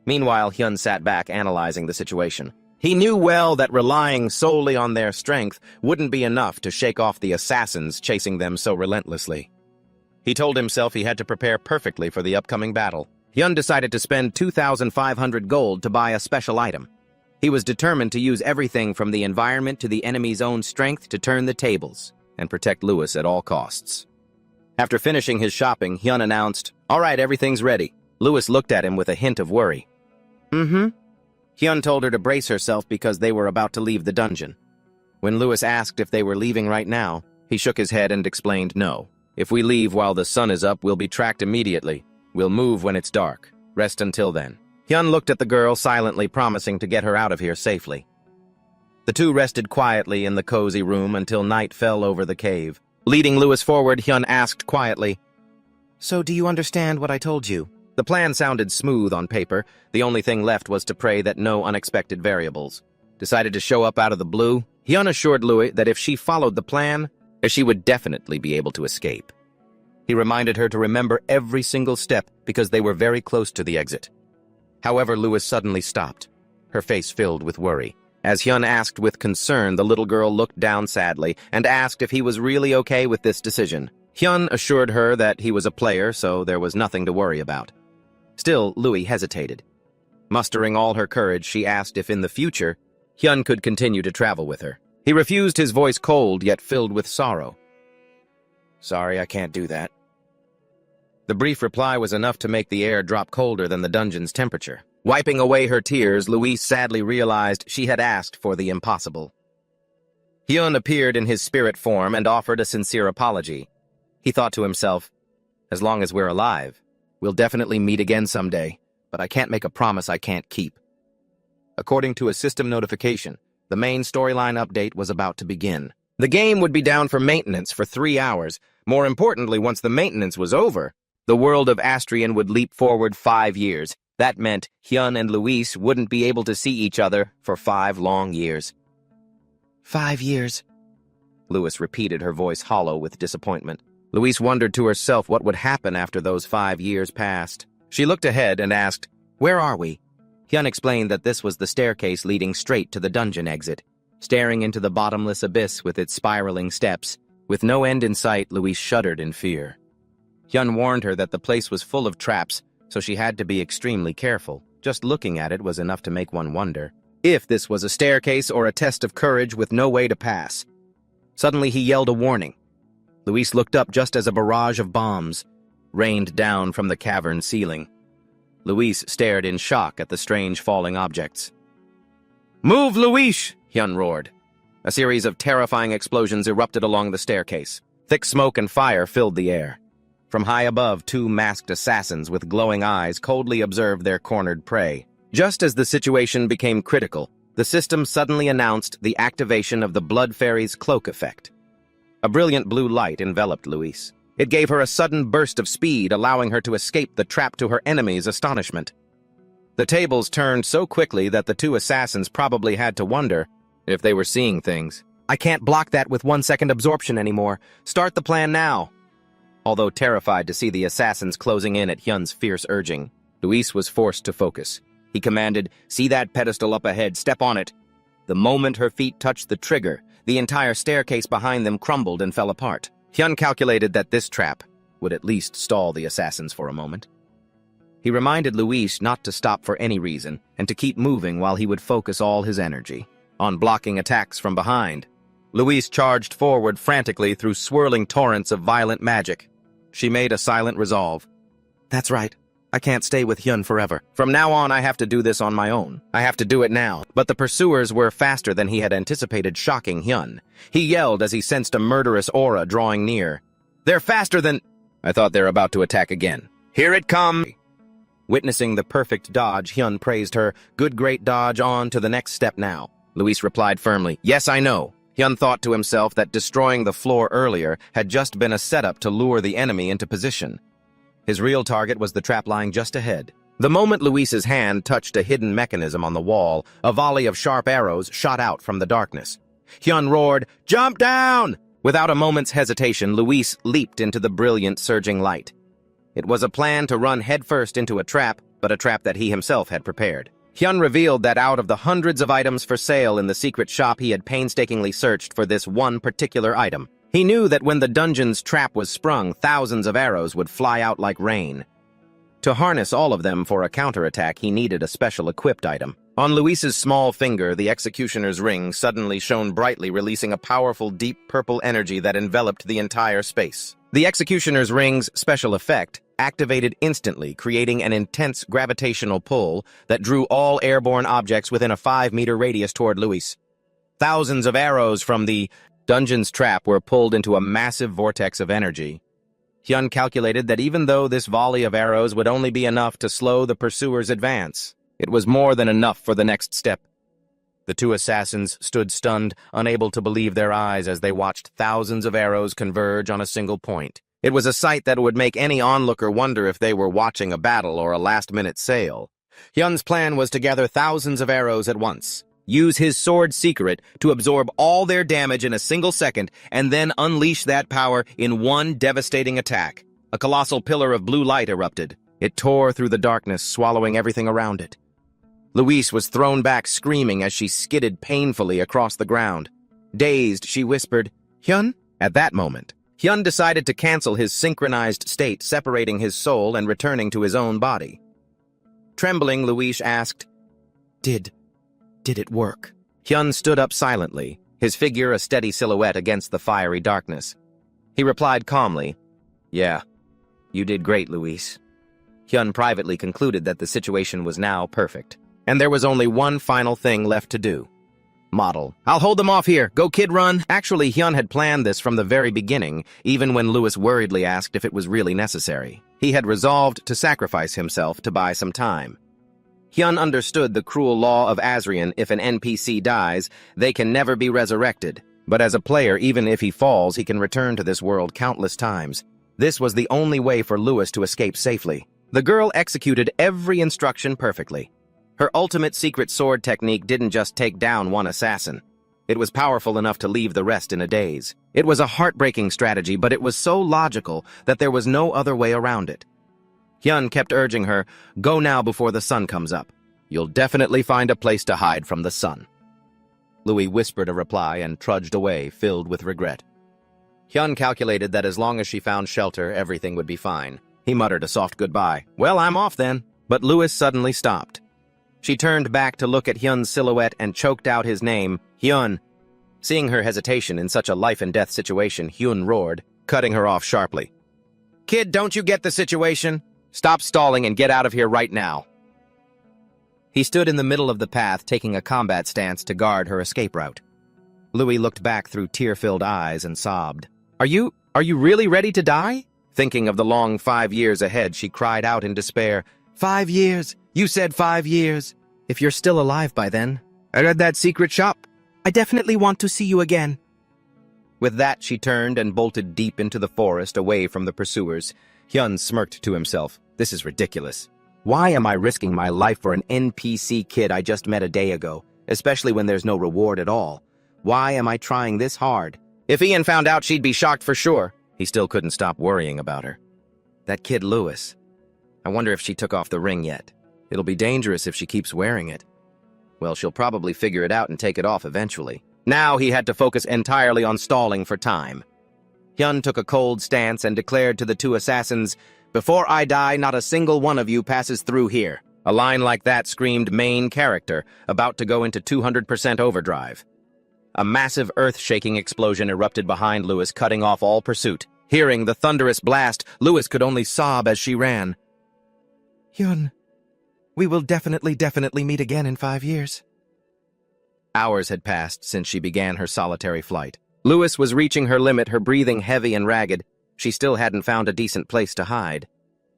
Meanwhile, Hyun sat back analyzing the situation. He knew well that relying solely on their strength wouldn't be enough to shake off the assassins chasing them so relentlessly. He told himself he had to prepare perfectly for the upcoming battle. Hyun decided to spend 2,500 gold to buy a special item. He was determined to use everything from the environment to the enemy's own strength to turn the tables and protect Louis at all costs. After finishing his shopping, Hyun announced, "All right, everything's ready." Louis looked at him with a hint of worry. "Mm-hmm." Hyun told her to brace herself because they were about to leave the dungeon. When Louis asked if they were leaving right now, he shook his head and explained, "No. If we leave while the sun is up, we'll be tracked immediately. We'll move when it's dark. Rest until then." Hyun looked at the girl, silently promising to get her out of here safely. The two rested quietly in the cozy room until night fell over the cave. Leading Louis forward, Hyun asked quietly, "So do you understand what I told you?" The plan sounded smooth on paper. The only thing left was to pray that no unexpected variables decided to show up out of the blue. Hyun assured Louis that if she followed the plan, she would definitely be able to escape. He reminded her to remember every single step because they were very close to the exit. However, Louis suddenly stopped, her face filled with worry. As Hyun asked with concern, the little girl looked down sadly and asked if he was really okay with this decision. Hyun assured her that he was a player, so there was nothing to worry about. Still, Louis hesitated. Mustering all her courage, she asked if in the future, Hyun could continue to travel with her. He refused, his voice cold yet filled with sorrow. "Sorry, I can't do that. The brief reply was enough to make the air drop colder than the dungeon's temperature. Wiping away her tears, Louise sadly realized she had asked for the impossible. Hyun appeared in his spirit form and offered a sincere apology. He thought to himself, as long as we're alive, we'll definitely meet again someday, but I can't make a promise I can't keep. According to a system notification, the main storyline update was about to begin. The game would be down for maintenance for 3 hours. More importantly, once the maintenance was over, the world of Astrian would leap forward 5 years. That meant Hyun and Louise wouldn't be able to see each other for 5 long years. 5 years, Louise repeated, her voice hollow with disappointment. Louise wondered to herself what would happen after those 5 years passed. She looked ahead and asked, "Where are we?" Hyun explained that this was the staircase leading straight to the dungeon exit. Staring into the bottomless abyss with its spiraling steps, with no end in sight, Louise shuddered in fear. Hyun warned her that the place was full of traps, so she had to be extremely careful. Just looking at it was enough to make one wonder if this was a staircase or a test of courage with no way to pass. Suddenly he yelled a warning. Louise looked up just as a barrage of bombs rained down from the cavern ceiling. Louise stared in shock at the strange falling objects. "Move, Louise!" Hyun roared. A series of terrifying explosions erupted along the staircase. Thick smoke and fire filled the air. From high above, 2 masked assassins with glowing eyes coldly observed their cornered prey. Just as the situation became critical, the system suddenly announced the activation of the Blood Fairy's cloak effect. A brilliant blue light enveloped Louise. It gave her a sudden burst of speed, allowing her to escape the trap to her enemy's astonishment. The tables turned so quickly that the 2 assassins probably had to wonder if they were seeing things. "I can't block that with 1-second absorption anymore. Start the plan now." Although terrified to see the assassins closing in at Hyun's fierce urging, Louise was forced to focus. He commanded, "See that pedestal up ahead, step on it." The moment her feet touched the trigger, the entire staircase behind them crumbled and fell apart. Hyun calculated that this trap would at least stall the assassins for a moment. He reminded Louise not to stop for any reason and to keep moving while he would focus all his energy on blocking attacks from behind. Louise charged forward frantically through swirling torrents of violent magic. She made a silent resolve. "That's right. I can't stay with Hyun forever. From now on, I have to do this on my own. I have to do it now." But the pursuers were faster than he had anticipated, shocking Hyun. He yelled as he sensed a murderous aura drawing near. "They're faster than—" "I thought they were about to attack again. Here it comes!" Witnessing the perfect dodge, Hyun praised her. "Good, great dodge, on to the next step now." Louise replied firmly, "Yes, I know." Hyun thought to himself that destroying the floor earlier had just been a setup to lure the enemy into position. His real target was the trap lying just ahead. The moment Louise's hand touched a hidden mechanism on the wall, a volley of sharp arrows shot out from the darkness. Hyun roared, "Jump down!" Without a moment's hesitation, Louise leaped into the brilliant, surging light. It was a plan to run headfirst into a trap, but a trap that he himself had prepared. Hyun revealed that out of the hundreds of items for sale in the secret shop, he had painstakingly searched for this one particular item. He knew that when the dungeon's trap was sprung, thousands of arrows would fly out like rain. To harness all of them for a counterattack, he needed a special equipped item. On Louise's small finger, the executioner's ring suddenly shone brightly, releasing a powerful, deep purple energy that enveloped the entire space. The executioner's ring's special effect activated instantly, creating an intense gravitational pull that drew all airborne objects within a 5-meter radius toward Louise. Thousands of arrows from the dungeon's trap were pulled into a massive vortex of energy. Hyun calculated that even though this volley of arrows would only be enough to slow the pursuer's advance, it was more than enough for the next step. The 2 assassins stood stunned, unable to believe their eyes as they watched thousands of arrows converge on a single point. It was a sight that would make any onlooker wonder if they were watching a battle or a last-minute sale. Hyun's plan was to gather thousands of arrows at once, use his sword secret to absorb all their damage in a single second, and then unleash that power in one devastating attack. A colossal pillar of blue light erupted. It tore through the darkness, swallowing everything around it. Louise was thrown back screaming as she skidded painfully across the ground. Dazed, she whispered, "Hyun?" At that moment, Hyun decided to cancel his synchronized state, separating his soul and returning to his own body. Trembling, Louise asked, Did it work?" Hyun stood up silently, his figure a steady silhouette against the fiery darkness. He replied calmly, "Yeah, You did great, Luis. Hyun privately concluded that the situation was now perfect, and there was only one final thing left to do. Model. I'll hold them off here. Go, kid, run. Actually, Hyun had planned this from the very beginning, even when Louis worriedly asked if it was really necessary. He had resolved to sacrifice himself to buy some time. Hyun understood the cruel law of Asrian: if an NPC dies, they can never be resurrected. But as a player, even if he falls, he can return to this world countless times. This was the only way for Louis to escape safely. The girl executed every instruction perfectly. Her ultimate secret sword technique didn't just take down one assassin. It was powerful enough to leave the rest in a daze. It was a heartbreaking strategy, but it was so logical that there was no other way around it. Hyun kept urging her, "Go now before the sun comes up. You'll definitely find a place to hide from the sun." Louis whispered a reply and trudged away, filled with regret. Hyun calculated that as long as she found shelter, everything would be fine. He muttered a soft goodbye. "Well, I'm off then." But Louis suddenly stopped. She turned back to look at Hyun's silhouette and choked out his name, "Hyun." Seeing her hesitation in such a life-and-death situation, Hyun roared, cutting her off sharply. "Kid, don't you get the situation? Stop stalling and get out of here right now." He stood in the middle of the path, taking a combat stance to guard her escape route. Louis looked back through tear-filled eyes and sobbed. Are you really ready to die?" Thinking of the long 5 years ahead, she cried out in despair, "5 years! You said 5 years! If you're still alive by then, I read that secret shop. I definitely want to see you again." With that, she turned and bolted deep into the forest, away from the pursuers. Hyun smirked to himself. This is ridiculous. Why am I risking my life for an NPC kid I just met a day ago, especially when there's no reward at all? Why am I trying this hard? If Ian found out, she'd be shocked for sure. He still couldn't stop worrying about her. That kid Louis. I wonder if she took off the ring yet. It'll be dangerous if she keeps wearing it. Well, she'll probably figure it out and take it off eventually. Now he had to focus entirely on stalling for time. Hyun took a cold stance and declared to the two assassins, "Before I die, not a single one of you passes through here." A line like that screamed main character, about to go into 200% overdrive. A massive earth-shaking explosion erupted behind Louis, cutting off all pursuit. Hearing the thunderous blast, Louis could only sob as she ran. "Hyun, we will definitely meet again in 5 years." Hours had passed since she began her solitary flight. Louis was reaching her limit, her breathing heavy and ragged. She still hadn't found a decent place to hide.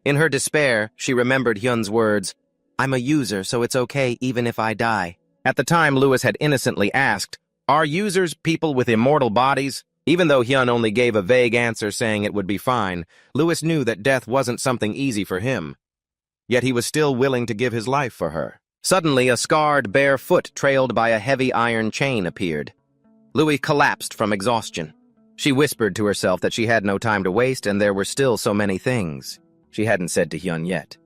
In her despair, she remembered Hyun's words, "I'm a user, so it's okay even if I die." At the time, Louis had innocently asked, "Are users people with immortal bodies?" Even though Hyun only gave a vague answer saying it would be fine, Louis knew that death wasn't something easy for him. Yet he was still willing to give his life for her. Suddenly, a scarred bare foot trailed by a heavy iron chain appeared. Louis collapsed from exhaustion. She whispered to herself that she had no time to waste and there were still so many things she hadn't said to Hyun yet.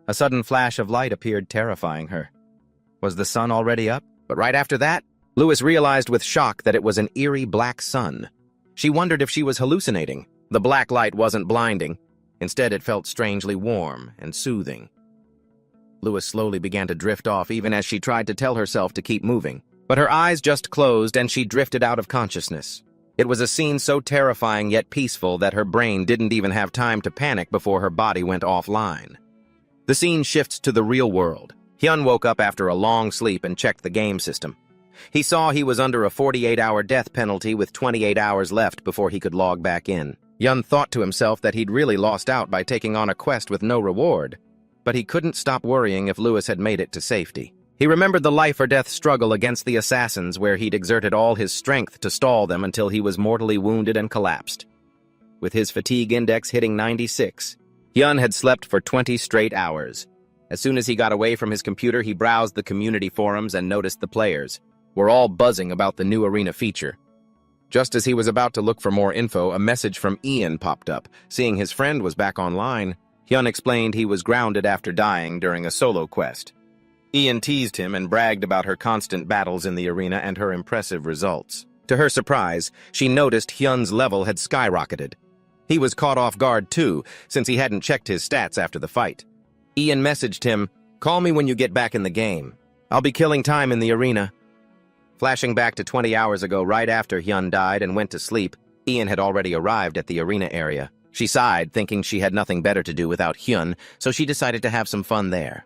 A sudden flash of light appeared, terrifying her. Was the sun already up? But right after that, Louis realized with shock that it was an eerie black sun. She wondered if she was hallucinating. The black light wasn't blinding. Instead, it felt strangely warm and soothing. Louis slowly began to drift off even as she tried to tell herself to keep moving. But her eyes just closed and she drifted out of consciousness. It was a scene so terrifying yet peaceful that her brain didn't even have time to panic before her body went offline. The scene shifts to the real world. Hyun woke up after a long sleep and checked the game system. He saw he was under a 48-hour death penalty with 28 hours left before he could log back in. Hyun thought to himself that he'd really lost out by taking on a quest with no reward, but he couldn't stop worrying if Louis had made it to safety. He remembered the life-or-death struggle against the assassins where he'd exerted all his strength to stall them until he was mortally wounded and collapsed. With his fatigue index hitting 96, Hyun had slept for 20 straight hours. As soon as he got away from his computer, he browsed the community forums and noticed the players were all buzzing about the new arena feature. Just as he was about to look for more info, a message from Ian popped up. Seeing his friend was back online, Hyun explained he was grounded after dying during a solo quest. Ian teased him and bragged about her constant battles in the arena and her impressive results. To her surprise, she noticed Hyun's level had skyrocketed. He was caught off guard too, since he hadn't checked his stats after the fight. Ian messaged him, "Call me when you get back in the game. I'll be killing time in the arena." Flashing back to 20 hours ago, right after Hyun died and went to sleep, Ian had already arrived at the arena area. She sighed, thinking she had nothing better to do without Hyun, so she decided to have some fun there.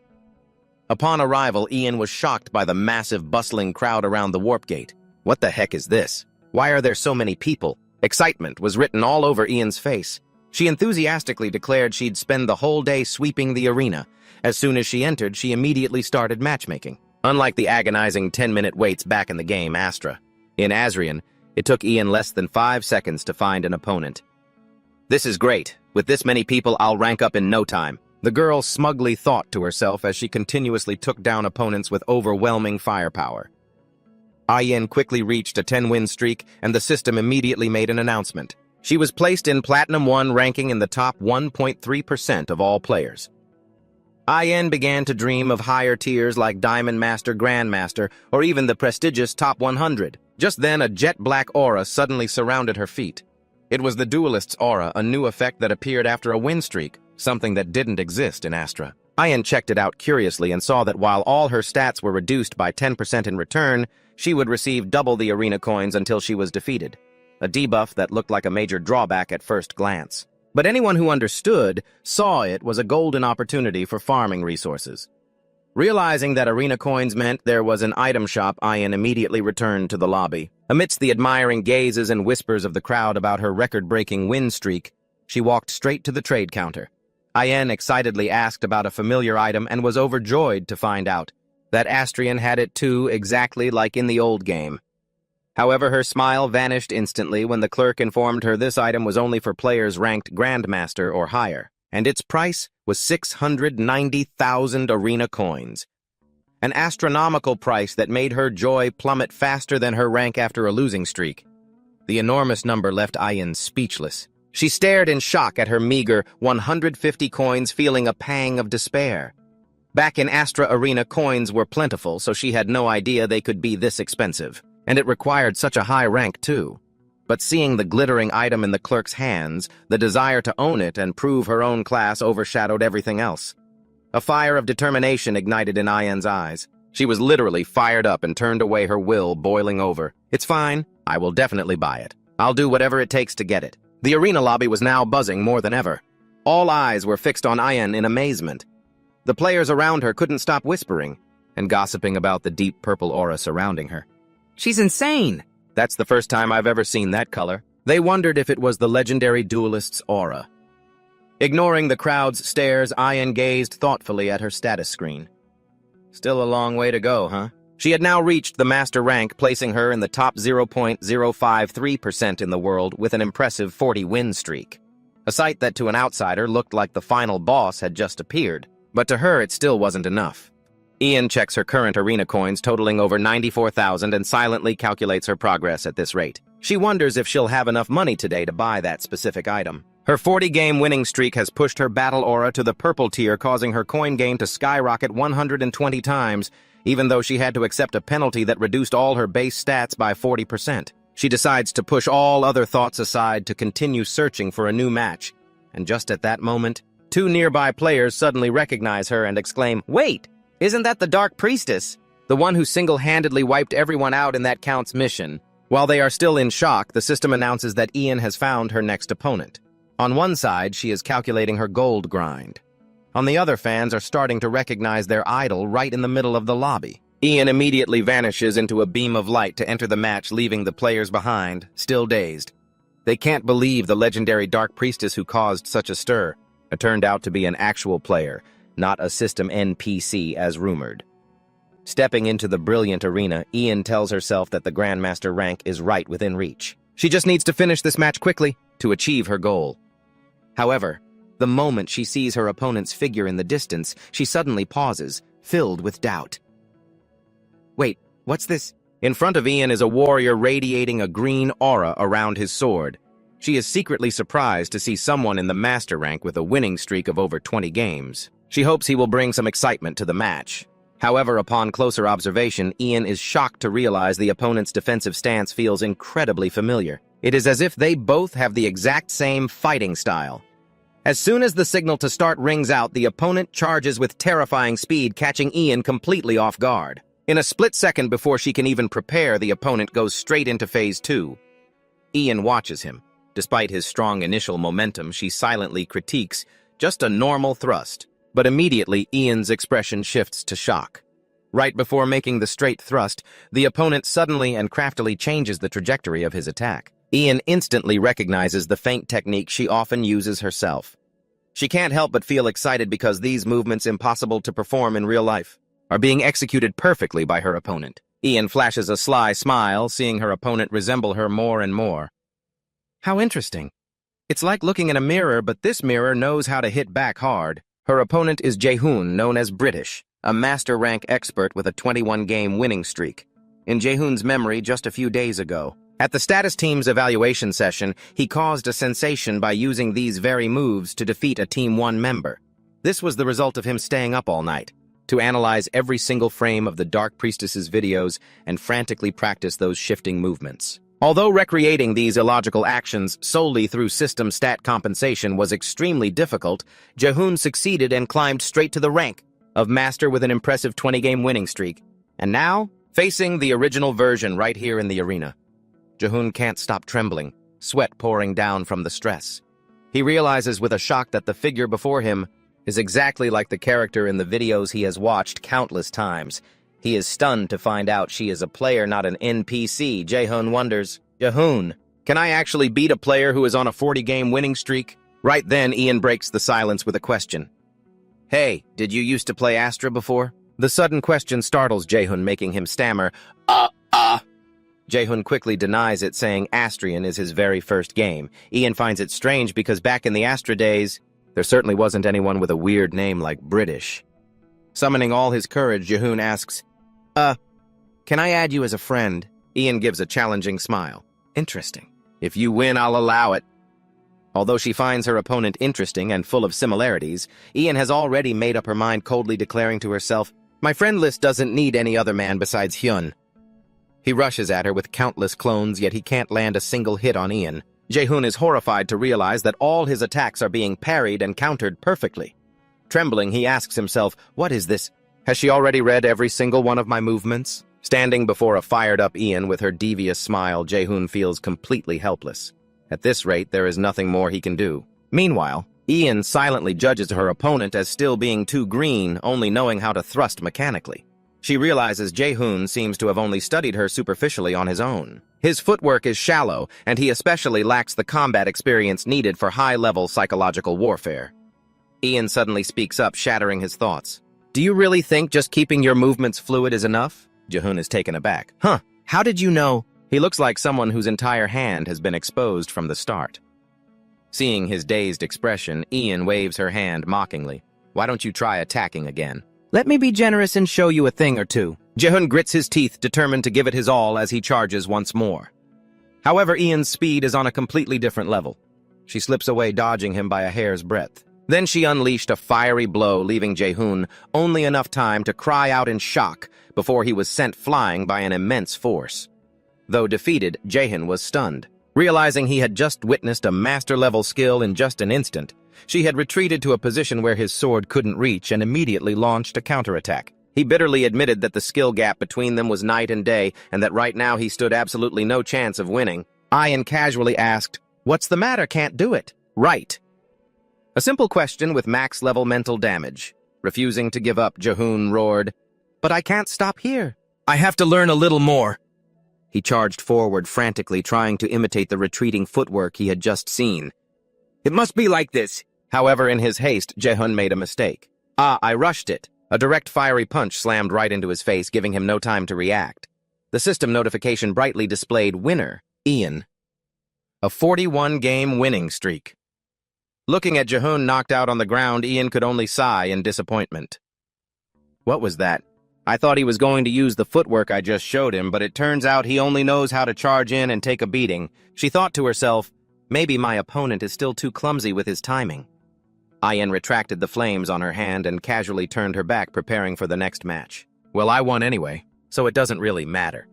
Upon arrival, Ian was shocked by the massive, bustling crowd around the warp gate. What the heck is this? Why are there so many people? Excitement was written all over Ian's face. She enthusiastically declared she'd spend the whole day sweeping the arena. As soon as she entered, she immediately started matchmaking. Unlike the agonizing 10-minute waits back in the game Astra, in Asrian, it took Ian less than 5 seconds to find an opponent. This is great. With this many people, I'll rank up in no time. The girl smugly thought to herself as she continuously took down opponents with overwhelming firepower. Ian quickly reached a 10-win streak, and the system immediately made an announcement. She was placed in Platinum 1 ranking in the top 1.3% of all players. Ian began to dream of higher tiers like Diamond Master, Grandmaster, or even the prestigious Top 100. Just then, a jet-black aura suddenly surrounded her feet. It was the Duelist's aura, a new effect that appeared after a win streak, something that didn't exist in Astra. Ian checked it out curiously and saw that while all her stats were reduced by 10% in return, she would receive double the arena coins until she was defeated. A debuff that looked like a major drawback at first glance. But anyone who understood saw it was a golden opportunity for farming resources. Realizing that arena coins meant there was an item shop, Ian immediately returned to the lobby. Amidst the admiring gazes and whispers of the crowd about her record-breaking win streak, she walked straight to the trade counter. Ian excitedly asked about a familiar item and was overjoyed to find out that Astrian had it too, exactly like in the old game. However, her smile vanished instantly when the clerk informed her this item was only for players ranked Grandmaster or higher, and its price was 690,000 arena coins. An astronomical price that made her joy plummet faster than her rank after a losing streak. The enormous number left Ian speechless. She stared in shock at her meager 150 coins, feeling a pang of despair. Back in Astra Arena, coins were plentiful, so she had no idea they could be this expensive. And it required such a high rank, too. But seeing the glittering item in the clerk's hands, the desire to own it and prove her own class overshadowed everything else. A fire of determination ignited in Ian's eyes. She was literally fired up and turned away, her will boiling over. It's fine. I will definitely buy it. I'll do whatever it takes to get it. The arena lobby was now buzzing more than ever. All eyes were fixed on Ian in amazement. The players around her couldn't stop whispering and gossiping about the deep purple aura surrounding her. She's insane! That's the first time I've ever seen that color. They wondered if it was the legendary duelist's aura. Ignoring the crowd's stares, Ian gazed thoughtfully at her status screen. Still a long way to go, huh? She had now reached the master rank, placing her in the top 0.053% in the world with an impressive 40-win streak. A sight that to an outsider looked like the final boss had just appeared, but to her it still wasn't enough. Ian checks her current arena coins totaling over 94,000 and silently calculates her progress at this rate. She wonders if she'll have enough money today to buy that specific item. Her 40-game winning streak has pushed her battle aura to the purple tier, causing her coin gain to skyrocket 120 times, even though she had to accept a penalty that reduced all her base stats by 40%. She decides to push all other thoughts aside to continue searching for a new match. And just at that moment, two nearby players suddenly recognize her and exclaim, "Wait! Isn't that the Dark Priestess? The one who single-handedly wiped everyone out in that Count's mission?" While they are still in shock, the system announces that Ian has found her next opponent. On one side, she is calculating her gold grind. On the other, fans are starting to recognize their idol right in the middle of the lobby. Ian immediately vanishes into a beam of light to enter the match, leaving the players behind, still dazed. They can't believe the legendary Dark Priestess who caused such a stir. It turned out to be an actual player, not a system NPC as rumored. Stepping into the brilliant arena, Ian tells herself that the Grandmaster rank is right within reach. She just needs to finish this match quickly to achieve her goal. However, the moment she sees her opponent's figure in the distance, she suddenly pauses, filled with doubt. Wait, what's this? In front of Ian is a warrior radiating a green aura around his sword. She is secretly surprised to see someone in the master rank with a winning streak of over 20 games. She hopes he will bring some excitement to the match. However, upon closer observation, Ian is shocked to realize the opponent's defensive stance feels incredibly familiar. It is as if they both have the exact same fighting style. As soon as the signal to start rings out, the opponent charges with terrifying speed, catching Ian completely off guard. In a split second before she can even prepare, the opponent goes straight into Phase 2. Ian watches him, Despite his strong initial momentum, she silently critiques, "Just a normal thrust." But immediately, Ian's expression shifts to shock. Right before making the straight thrust, the opponent suddenly and craftily changes the trajectory of his attack. Ian instantly recognizes the feint technique she often uses herself. She can't help but feel excited because these movements, impossible to perform in real life, are being executed perfectly by her opponent. Ian flashes a sly smile, seeing her opponent resemble her more and more. How interesting. It's like looking in a mirror, but this mirror knows how to hit back hard. Her opponent is Jaehoon, known as British, a master rank expert with a 21-game winning streak. In Jaehoon's memory, just a few days ago, at the status team's evaluation session, he caused a sensation by using these very moves to defeat a Team 1 member. This was the result of him staying up all night to analyze every single frame of the Dark Priestess's videos and frantically practice those shifting movements. Although recreating these illogical actions solely through system stat compensation was extremely difficult, Jaehoon succeeded and climbed straight to the rank of master with an impressive 20-game winning streak. And now, facing the original version right here in the arena, Jaehoon can't stop trembling, sweat pouring down from the stress. He realizes with a shock that the figure before him is exactly like the character in the videos he has watched countless times. He is stunned to find out she is a player, not an NPC. Jaehoon wonders, "Jaehoon, can I actually beat a player who is on a 40-game winning streak?" Right then, Ian breaks the silence with a question. "Hey, did you used to play Astra before?" The sudden question startles Jaehoon, making him stammer, Jaehoon quickly denies it, saying Astrian is his very first game. Ian finds it strange because back in the Astra days, there certainly wasn't anyone with a weird name like British. Summoning all his courage, Jaehoon asks, can I add you as a friend?" Ian gives a challenging smile. "Interesting. If you win, I'll allow it." Although she finds her opponent interesting and full of similarities, Ian has already made up her mind, coldly declaring to herself, "My friend list doesn't need any other man besides Hyun." He rushes at her with countless clones, yet he can't land a single hit on Ian. Jaehoon is horrified to realize that all his attacks are being parried and countered perfectly. Trembling, he asks himself, "What is this? Has she already read every single one of my movements?" Standing before a fired-up Ian with her devious smile, Jaehoon feels completely helpless. At this rate, there is nothing more he can do. Meanwhile, Ian silently judges her opponent as still being too green, only knowing how to thrust mechanically. She realizes Jaehoon seems to have only studied her superficially on his own. His footwork is shallow, and he especially lacks the combat experience needed for high-level psychological warfare. Ian suddenly speaks up, shattering his thoughts. "Do you really think just keeping your movements fluid is enough?" Jaehoon is taken aback. How did you know?" He looks like someone whose entire hand has been exposed from the start. Seeing his dazed expression, Ian waves her hand mockingly. "Why don't you try attacking again? Let me be generous and show you a thing or two." Jaehoon grits his teeth, determined to give it his all as he charges once more. However, Ian's speed is on a completely different level. She slips away, dodging him by a hair's breadth. Then she unleashed a fiery blow, leaving Jaehoon only enough time to cry out in shock before he was sent flying by an immense force. Though defeated, Jaehoon was stunned. Realizing he had just witnessed a master-level skill in just an instant, she had retreated to a position where his sword couldn't reach and immediately launched a counterattack. He bitterly admitted that the skill gap between them was night and day, and that right now he stood absolutely no chance of winning. Ian casually asked, "What's the matter? Can't do it?" "Right." A simple question with max-level mental damage. Refusing to give up, Jaehoon roared, "But I can't stop here. I have to learn a little more." He charged forward frantically, trying to imitate the retreating footwork he had just seen. "It must be like this." However, in his haste, Jaehoon made a mistake. I rushed it." A direct fiery punch slammed right into his face, giving him no time to react. The system notification brightly displayed winner, Ian. A 41-game winning streak. Looking at Jaehoon knocked out on the ground, Ian could only sigh in disappointment. What was that? I thought he was going to use the footwork I just showed him, but it turns out he only knows how to charge in and take a beating. She thought to herself, maybe my opponent is still too clumsy with his timing. Ian retracted the flames on her hand and casually turned her back, preparing for the next match. Well, I won anyway, so it doesn't really matter.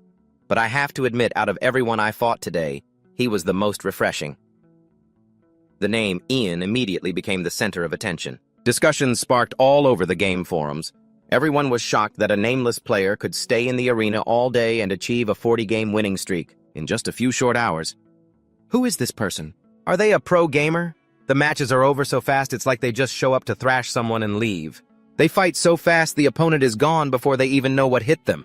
But I have to admit, out of everyone I fought today, he was the most refreshing. The name Ian immediately became the center of attention. Discussions sparked all over the game forums. Everyone was shocked that a nameless player could stay in the arena all day and achieve a 40-game winning streak in just a few short hours. Who is this person? Are they a pro gamer? The matches are over so fast it's like they just show up to thrash someone and leave. They fight so fast the opponent is gone before they even know what hit them.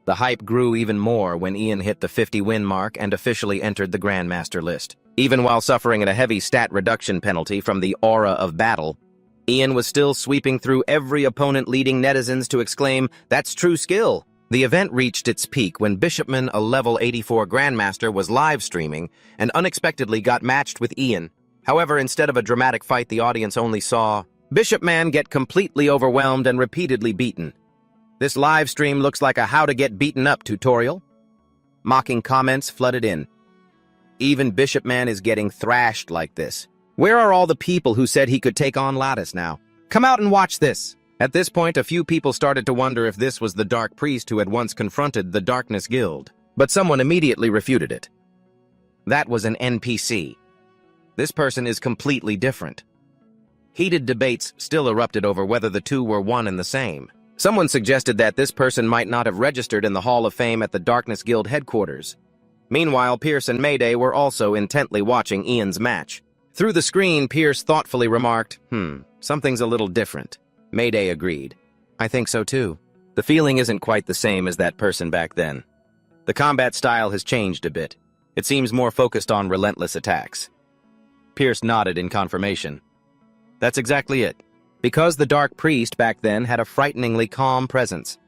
The hype grew even more when Ian hit the 50-win mark and officially entered the Grandmaster list. Even while suffering a heavy stat reduction penalty from the aura of battle, Ian was still sweeping through every opponent, leading netizens to exclaim, "That's true skill!" The event reached its peak when Bishopman, a level 84 Grandmaster, was live streaming and unexpectedly got matched with Ian. However, instead of a dramatic fight, the audience only saw Bishopman get completely overwhelmed and repeatedly beaten. This live stream looks like a how to get beaten up tutorial. Mocking comments flooded in. Even Bishopman is getting thrashed like this. Where are all the people who said he could take on Lattice now? Come out and watch this! At this point, a few people started to wonder if this was the Dark Priest who had once confronted the Darkness Guild. But someone immediately refuted it. That was an NPC. This person is completely different. Heated debates still erupted over whether the two were one and the same. Someone suggested that this person might not have registered in the Hall of Fame at the Darkness Guild headquarters. Meanwhile, Pierce and Mayday were also intently watching Ian's match. Through the screen, Pierce thoughtfully remarked, something's a little different. Mayday agreed. I think so too. The feeling isn't quite the same as that person back then. The combat style has changed a bit. It seems more focused on relentless attacks. Pierce nodded in confirmation. That's exactly it. Because the Dark Priest back then had a frighteningly calm presence.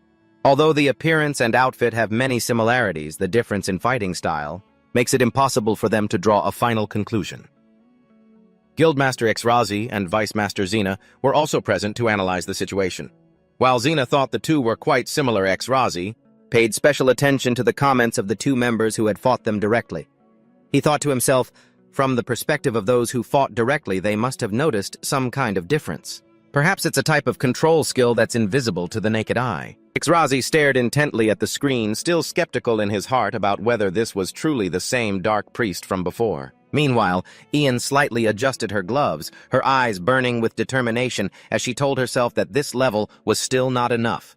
Although the appearance and outfit have many similarities, the difference in fighting style makes it impossible for them to draw a final conclusion. Guildmaster Exrazi and Vice Master Xena were also present to analyze the situation. While Xena thought the two were quite similar, Exrazi paid special attention to the comments of the two members who had fought them directly. He thought to himself, from the perspective of those who fought directly, they must have noticed some kind of difference. Perhaps it's a type of control skill that's invisible to the naked eye. Exrazi stared intently at the screen, still skeptical in his heart about whether this was truly the same Dark Priest from before. Meanwhile, Ian slightly adjusted her gloves, her eyes burning with determination as she told herself that this level was still not enough.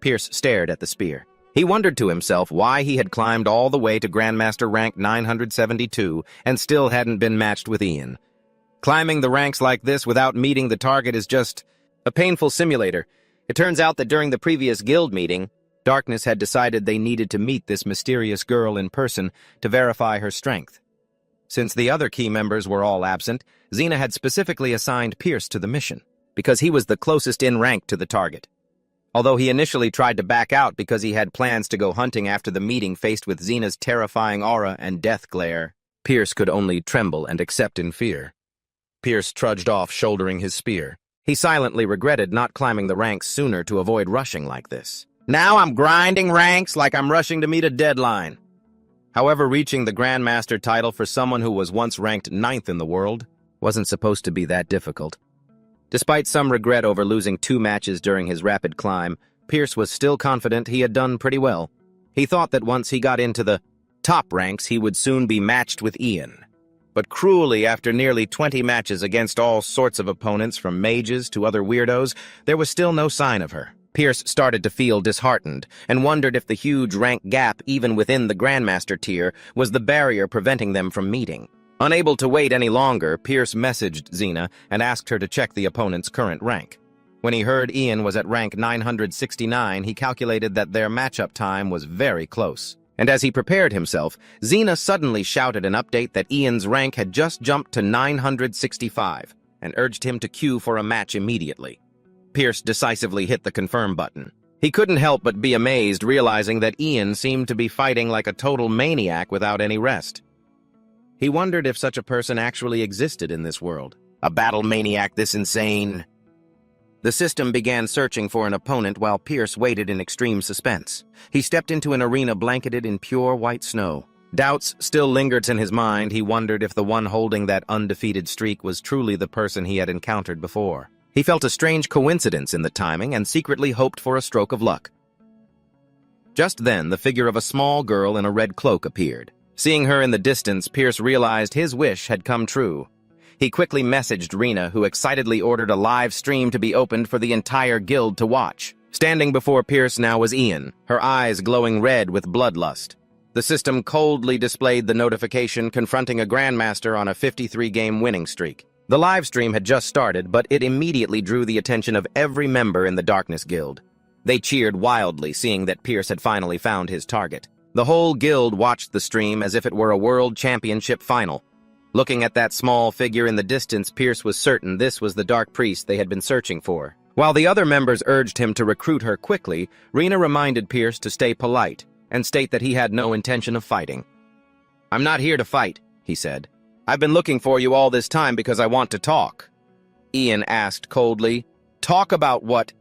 Pierce stared at the spear. He wondered to himself why he had climbed all the way to Grandmaster rank 972 and still hadn't been matched with Ian. Climbing the ranks like this without meeting the target is just a painful simulator. It turns out that during the previous guild meeting, Darkness had decided they needed to meet this mysterious girl in person to verify her strength. Since the other key members were all absent, Xena had specifically assigned Pierce to the mission, because he was the closest in rank to the target. Although he initially tried to back out because he had plans to go hunting after the meeting, faced with Xena's terrifying aura and death glare, Pierce could only tremble and accept in fear. Pierce trudged off, shouldering his spear. He silently regretted not climbing the ranks sooner to avoid rushing like this. Now I'm grinding ranks like I'm rushing to meet a deadline. However, reaching the Grandmaster title for someone who was once ranked 9th in the world wasn't supposed to be that difficult. Despite some regret over losing 2 matches during his rapid climb, Pierce was still confident he had done pretty well. He thought that once he got into the top ranks, he would soon be matched with Ian. But cruelly, after nearly 20 matches against all sorts of opponents, from mages to other weirdos, there was still no sign of her. Pierce started to feel disheartened and wondered if the huge rank gap, even within the Grandmaster tier, was the barrier preventing them from meeting. Unable to wait any longer, Pierce messaged Xena and asked her to check the opponent's current rank. When he heard Ian was at rank 969, he calculated that their matchup time was very close. And as he prepared himself, Xena suddenly shouted an update that Ian's rank had just jumped to 965 and urged him to queue for a match immediately. Pierce decisively hit the confirm button. He couldn't help but be amazed, realizing that Ian seemed to be fighting like a total maniac without any rest. He wondered if such a person actually existed in this world. A battle maniac this insane? The system began searching for an opponent while Pierce waited in extreme suspense. He stepped into an arena blanketed in pure white snow. Doubts still lingered in his mind. He wondered if the one holding that undefeated streak was truly the person he had encountered before. He felt a strange coincidence in the timing and secretly hoped for a stroke of luck. Just then, the figure of a small girl in a red cloak appeared. Seeing her in the distance, Pierce realized his wish had come true. He quickly messaged Rena, who excitedly ordered a live stream to be opened for the entire guild to watch. Standing before Pierce now was Ian, her eyes glowing red with bloodlust. The system coldly displayed the notification confronting a grandmaster on a 53-game winning streak. The live stream had just started, but it immediately drew the attention of every member in the Darkness Guild. They cheered wildly, seeing that Pierce had finally found his target. The whole guild watched the stream as if it were a world championship final. Looking at that small figure in the distance, Pierce was certain this was the dark priest they had been searching for. While the other members urged him to recruit her quickly, Rena reminded Pierce to stay polite and state that he had no intention of fighting. "I'm not here to fight," he said. "I've been looking for you all this time because I want to talk." Ian asked coldly. "Talk about what?"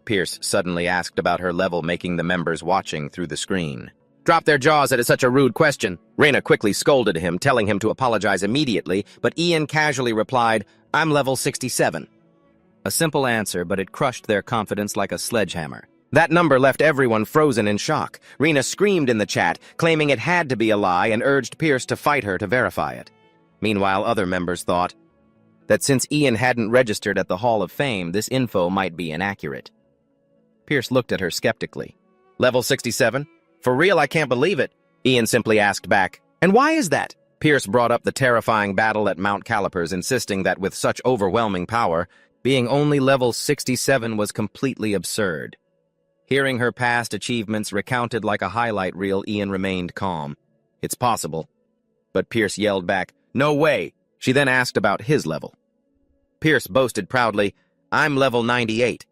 Pierce suddenly asked about her level, making the members watching through the screen drop their jaws at such a rude question. Rena quickly scolded him, telling him to apologize immediately, but Ian casually replied, "I'm level 67. A simple answer, but it crushed their confidence like a sledgehammer. That number left everyone frozen in shock. Rena screamed in the chat, claiming it had to be a lie, and urged Pierce to fight her to verify it. Meanwhile, other members thought that since Ian hadn't registered at the Hall of Fame, this info might be inaccurate. Pierce looked at her skeptically. "Level 67? For real, I can't believe it." Ian simply asked back, "And why is that?" Pierce brought up the terrifying battle at Mount Calipers, insisting that with such overwhelming power, being only level 67 was completely absurd. Hearing her past achievements recounted like a highlight reel, Ian remained calm. "It's possible." But Pierce yelled back, "No way!" She then asked about his level. Pierce boasted proudly, "I'm level 98.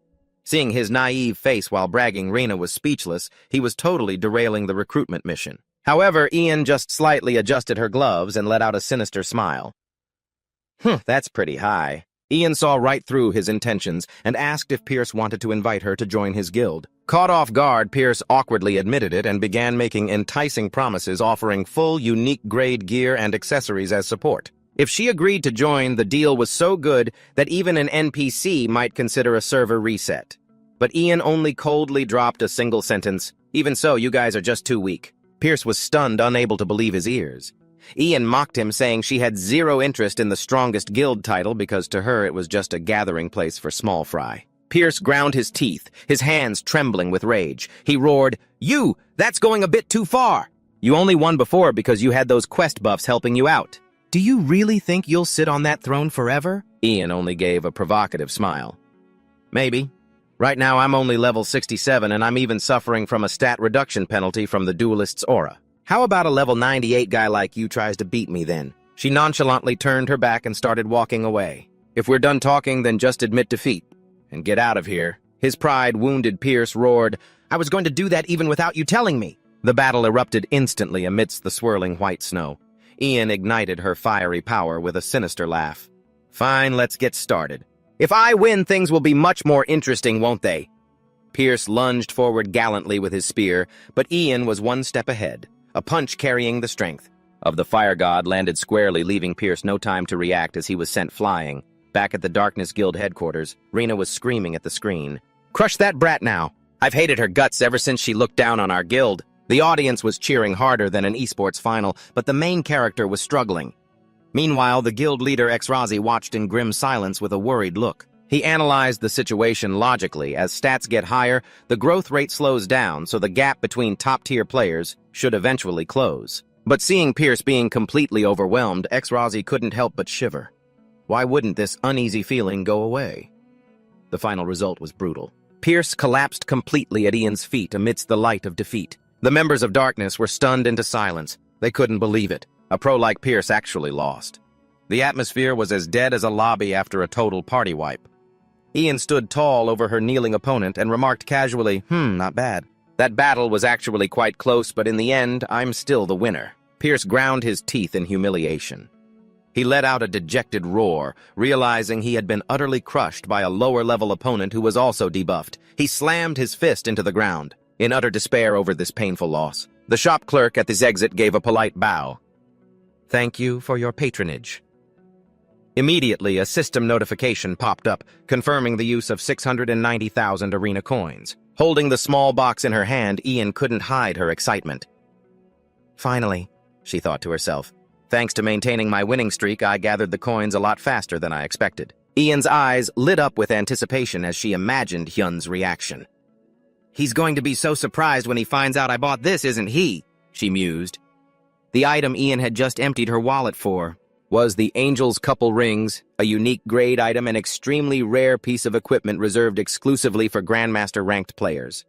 Seeing his naive face while bragging, Rena was speechless. He was totally derailing the recruitment mission. However, Ian just slightly adjusted her gloves and let out a sinister smile. That's pretty high." Ian saw right through his intentions and asked if Pierce wanted to invite her to join his guild. Caught off guard, Pierce awkwardly admitted it and began making enticing promises, offering full, unique-grade gear and accessories as support. If she agreed to join, the deal was so good that even an NPC might consider a server reset. But Ian only coldly dropped a single sentence, "Even so, you guys are just too weak." Pierce was stunned, unable to believe his ears. Ian mocked him, saying she had zero interest in the strongest guild title because to her it was just a gathering place for small fry. Pierce ground his teeth, his hands trembling with rage. He roared, That's going a bit too far! You only won before because you had those quest buffs helping you out. Do you really think you'll sit on that throne forever?" Ian only gave a provocative smile. "Maybe. Right now I'm only level 67 and I'm even suffering from a stat reduction penalty from the duelist's aura. How about a level 98 guy like you tries to beat me then?" She nonchalantly turned her back and started walking away. "If we're done talking, then just admit defeat and get out of here." His pride-wounded Pierce roared, "I was going to do that even without you telling me." The battle erupted instantly amidst the swirling white snow. Ian ignited her fiery power with a sinister laugh. "Fine, let's get started. If I win, things will be much more interesting, won't they?" Pierce lunged forward gallantly with his spear, but Ian was one step ahead, a punch carrying the strength of the fire god landed squarely, leaving Pierce no time to react as he was sent flying. Back at the Darkness Guild headquarters, Rena was screaming at the screen. "Crush that brat now! I've hated her guts ever since she looked down on our guild." The audience was cheering harder than an esports final, but the main character was struggling. Meanwhile, the guild leader Exrazi watched in grim silence with a worried look. He analyzed the situation logically. As stats get higher, the growth rate slows down, so the gap between top-tier players should eventually close. But seeing Pierce being completely overwhelmed, Exrazi couldn't help but shiver. Why wouldn't this uneasy feeling go away? The final result was brutal. Pierce collapsed completely at Ian's feet amidst the light of defeat. The members of Darkness were stunned into silence. They couldn't believe it. A pro like Pierce actually lost. The atmosphere was as dead as a lobby after a total party wipe. Ian stood tall over her kneeling opponent and remarked casually, not bad. That battle was actually quite close, but in the end, I'm still the winner." Pierce ground his teeth in humiliation. He let out a dejected roar, realizing he had been utterly crushed by a lower-level opponent who was also debuffed. He slammed his fist into the ground, in utter despair over this painful loss. The shop clerk at his exit gave a polite bow. "Thank you for your patronage." Immediately, a system notification popped up, confirming the use of 690,000 arena coins. Holding the small box in her hand, Ian couldn't hide her excitement. "Finally," she thought to herself. "Thanks to maintaining my winning streak, I gathered the coins a lot faster than I expected." Ian's eyes lit up with anticipation as she imagined Hyun's reaction. "He's going to be so surprised when he finds out I bought this, isn't he?" she mused. The item Ian had just emptied her wallet for was the Angel's Couple Rings, a unique grade item and extremely rare piece of equipment reserved exclusively for Grandmaster-ranked players.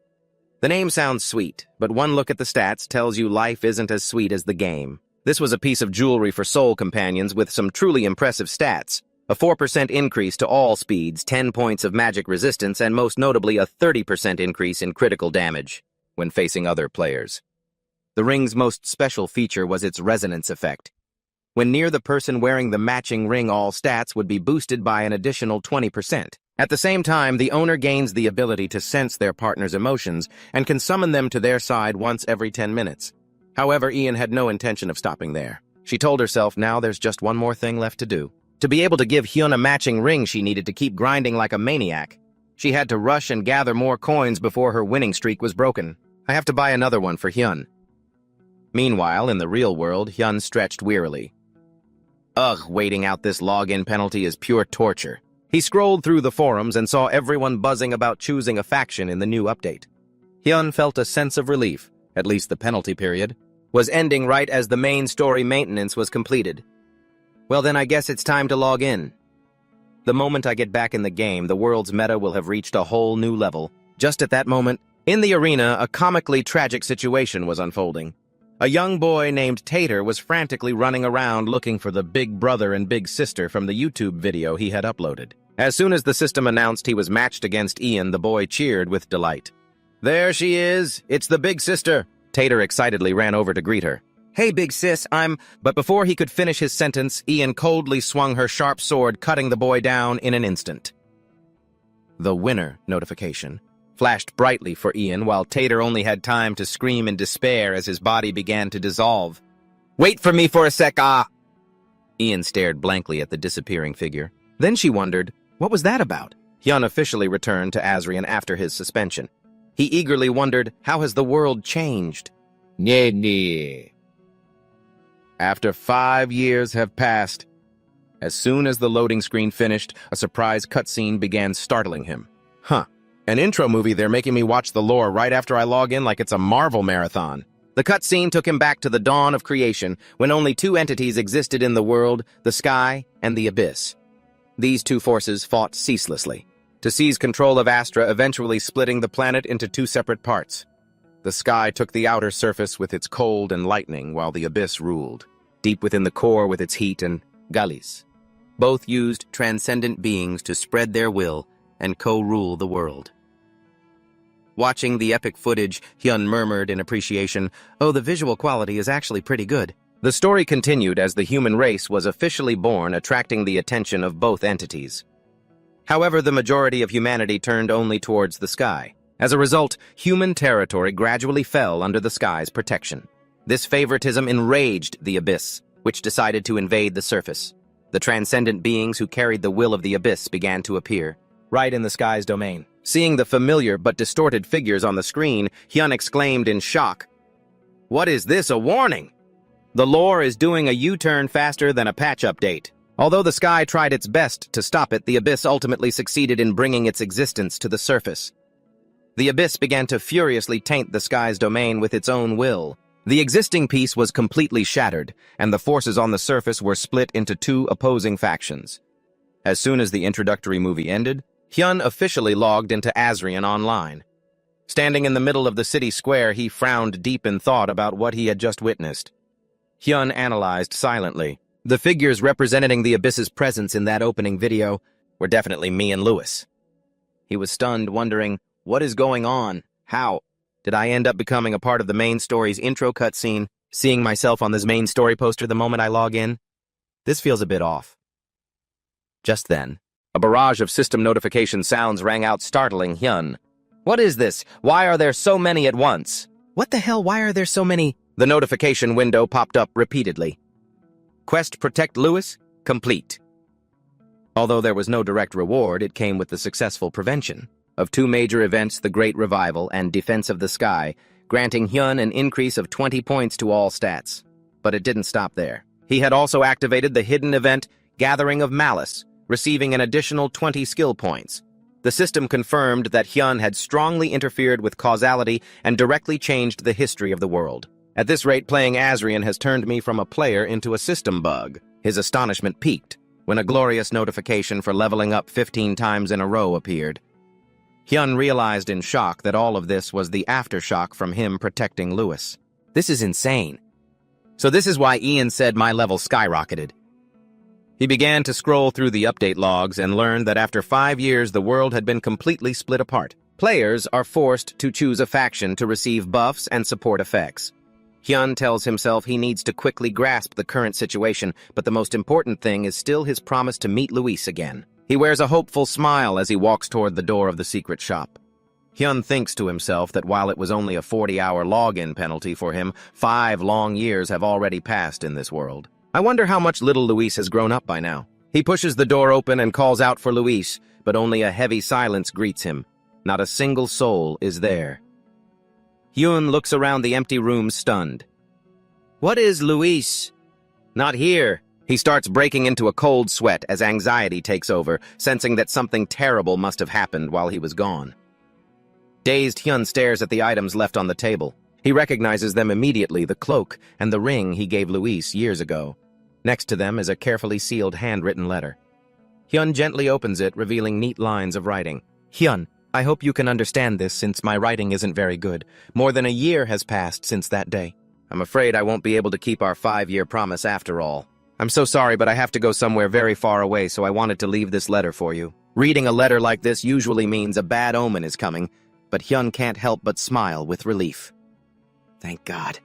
The name sounds sweet, but one look at the stats tells you life isn't as sweet as the game. This was a piece of jewelry for soul companions with some truly impressive stats. A 4% increase to all speeds, 10 points of magic resistance, and most notably a 30% increase in critical damage when facing other players. The ring's most special feature was its resonance effect. When near the person wearing the matching ring, all stats would be boosted by an additional 20%. At the same time, the owner gains the ability to sense their partner's emotions and can summon them to their side once every 10 minutes. However, Ian had no intention of stopping there. She told herself now there's just one more thing left to do. To be able to give Hyun a matching ring, she needed to keep grinding like a maniac. She had to rush and gather more coins before her winning streak was broken. I have to buy another one for Hyun. Meanwhile, in the real world, Hyun stretched wearily. Ugh, waiting out this login penalty is pure torture. He scrolled through the forums and saw everyone buzzing about choosing a faction in the new update. Hyun felt a sense of relief, at least the penalty period, was ending right as the main story maintenance was completed. Well then I guess it's time to log in. The moment I get back in the game, the world's meta will have reached a whole new level. Just at that moment, in the arena, a comically tragic situation was unfolding. A young boy named Tater was frantically running around looking for the big brother and big sister from the YouTube video he had uploaded. As soon as the system announced he was matched against Ian, the boy cheered with delight. There she is! It's the big sister! Tater excitedly ran over to greet her. Hey, big sis, But before he could finish his sentence, Ian coldly swung her sharp sword, cutting the boy down in an instant. The winner notification flashed brightly for Ian, while Tater only had time to scream in despair as his body began to dissolve. Wait for me for a sec, ah! Ian stared blankly at the disappearing figure. Then she wondered, what was that about? Hyun officially returned to Asrian after his suspension. He eagerly wondered, how has the world changed? Nye. After 5 years have passed. As soon as the loading screen finished, a surprise cutscene began startling him. An intro movie they're making me watch the lore right after I log in like it's a Marvel marathon. The cutscene took him back to the dawn of creation, when only two entities existed in the world, the sky and the abyss. These two forces fought ceaselessly, to seize control of Astra, eventually splitting the planet into two separate parts. The sky took the outer surface with its cold and lightning, while the abyss ruled, deep within the core with its heat and galis. Both used transcendent beings to spread their will and co-rule the world. Watching the epic footage, Hyun murmured in appreciation, "Oh, the visual quality is actually pretty good." The story continued as the human race was officially born, attracting the attention of both entities. However, the majority of humanity turned only towards the sky. As a result, human territory gradually fell under the sky's protection. This favoritism enraged the abyss, which decided to invade the surface. The transcendent beings who carried the will of the abyss began to appear, right in the sky's domain. Seeing the familiar but distorted figures on the screen, Hyun exclaimed in shock, "What is this, a warning? The lore is doing a U-turn faster than a patch update." Although the sky tried its best to stop it, the abyss ultimately succeeded in bringing its existence to the surface. The abyss began to furiously taint the sky's domain with its own will. The existing peace was completely shattered, and the forces on the surface were split into two opposing factions. As soon as the introductory movie ended, Hyun officially logged into Asrian Online. Standing in the middle of the city square, he frowned deep in thought about what he had just witnessed. Hyun analyzed silently. The figures representing the abyss's presence in that opening video were definitely me and Lewis. He was stunned, wondering, what is going on? How? Did I end up becoming a part of the main story's intro cutscene, seeing myself on this main story poster the moment I log in? This feels a bit off. Just then, a barrage of system notification sounds rang out, startling Hyun. What is this? Why are there so many at once? What the hell? Why are there so many? The notification window popped up repeatedly. Quest Protect Lewis? Complete. Although there was no direct reward, it came with the successful prevention of two major events, the Great Revival and Defense of the Sky, granting Hyun an increase of 20 points to all stats. But it didn't stop there. He had also activated the hidden event, Gathering of Malice, receiving an additional 20 skill points. The system confirmed that Hyun had strongly interfered with causality and directly changed the history of the world. At this rate, playing Asrian has turned me from a player into a system bug. His astonishment peaked when a glorious notification for leveling up 15 times in a row appeared. Hyun realized in shock that all of this was the aftershock from him protecting Lewis. This is insane. So this is why Ian said my level skyrocketed. He began to scroll through the update logs and learned that after 5 years the world had been completely split apart. Players are forced to choose a faction to receive buffs and support effects. Hyun tells himself he needs to quickly grasp the current situation, but the most important thing is still his promise to meet Luis again. He wears a hopeful smile as he walks toward the door of the secret shop. Hyun thinks to himself that while it was only a 40-hour login penalty for him, 5 long years have already passed in this world. I wonder how much little Luis has grown up by now. He pushes the door open and calls out for Luis, but only a heavy silence greets him. Not a single soul is there. Hyun looks around the empty room stunned. What is Luis? Not here. He starts breaking into a cold sweat as anxiety takes over, sensing that something terrible must have happened while he was gone. Dazed, Hyun stares at the items left on the table. He recognizes them immediately, the cloak and the ring he gave Luis years ago. Next to them is a carefully sealed handwritten letter. Hyun gently opens it, revealing neat lines of writing. Hyun, I hope you can understand this since my writing isn't very good. More than a year has passed since that day. I'm afraid I won't be able to keep our 5-year promise after all. I'm so sorry, but I have to go somewhere very far away, so I wanted to leave this letter for you. Reading a letter like this usually means a bad omen is coming, but Hyun can't help but smile with relief. Thank God.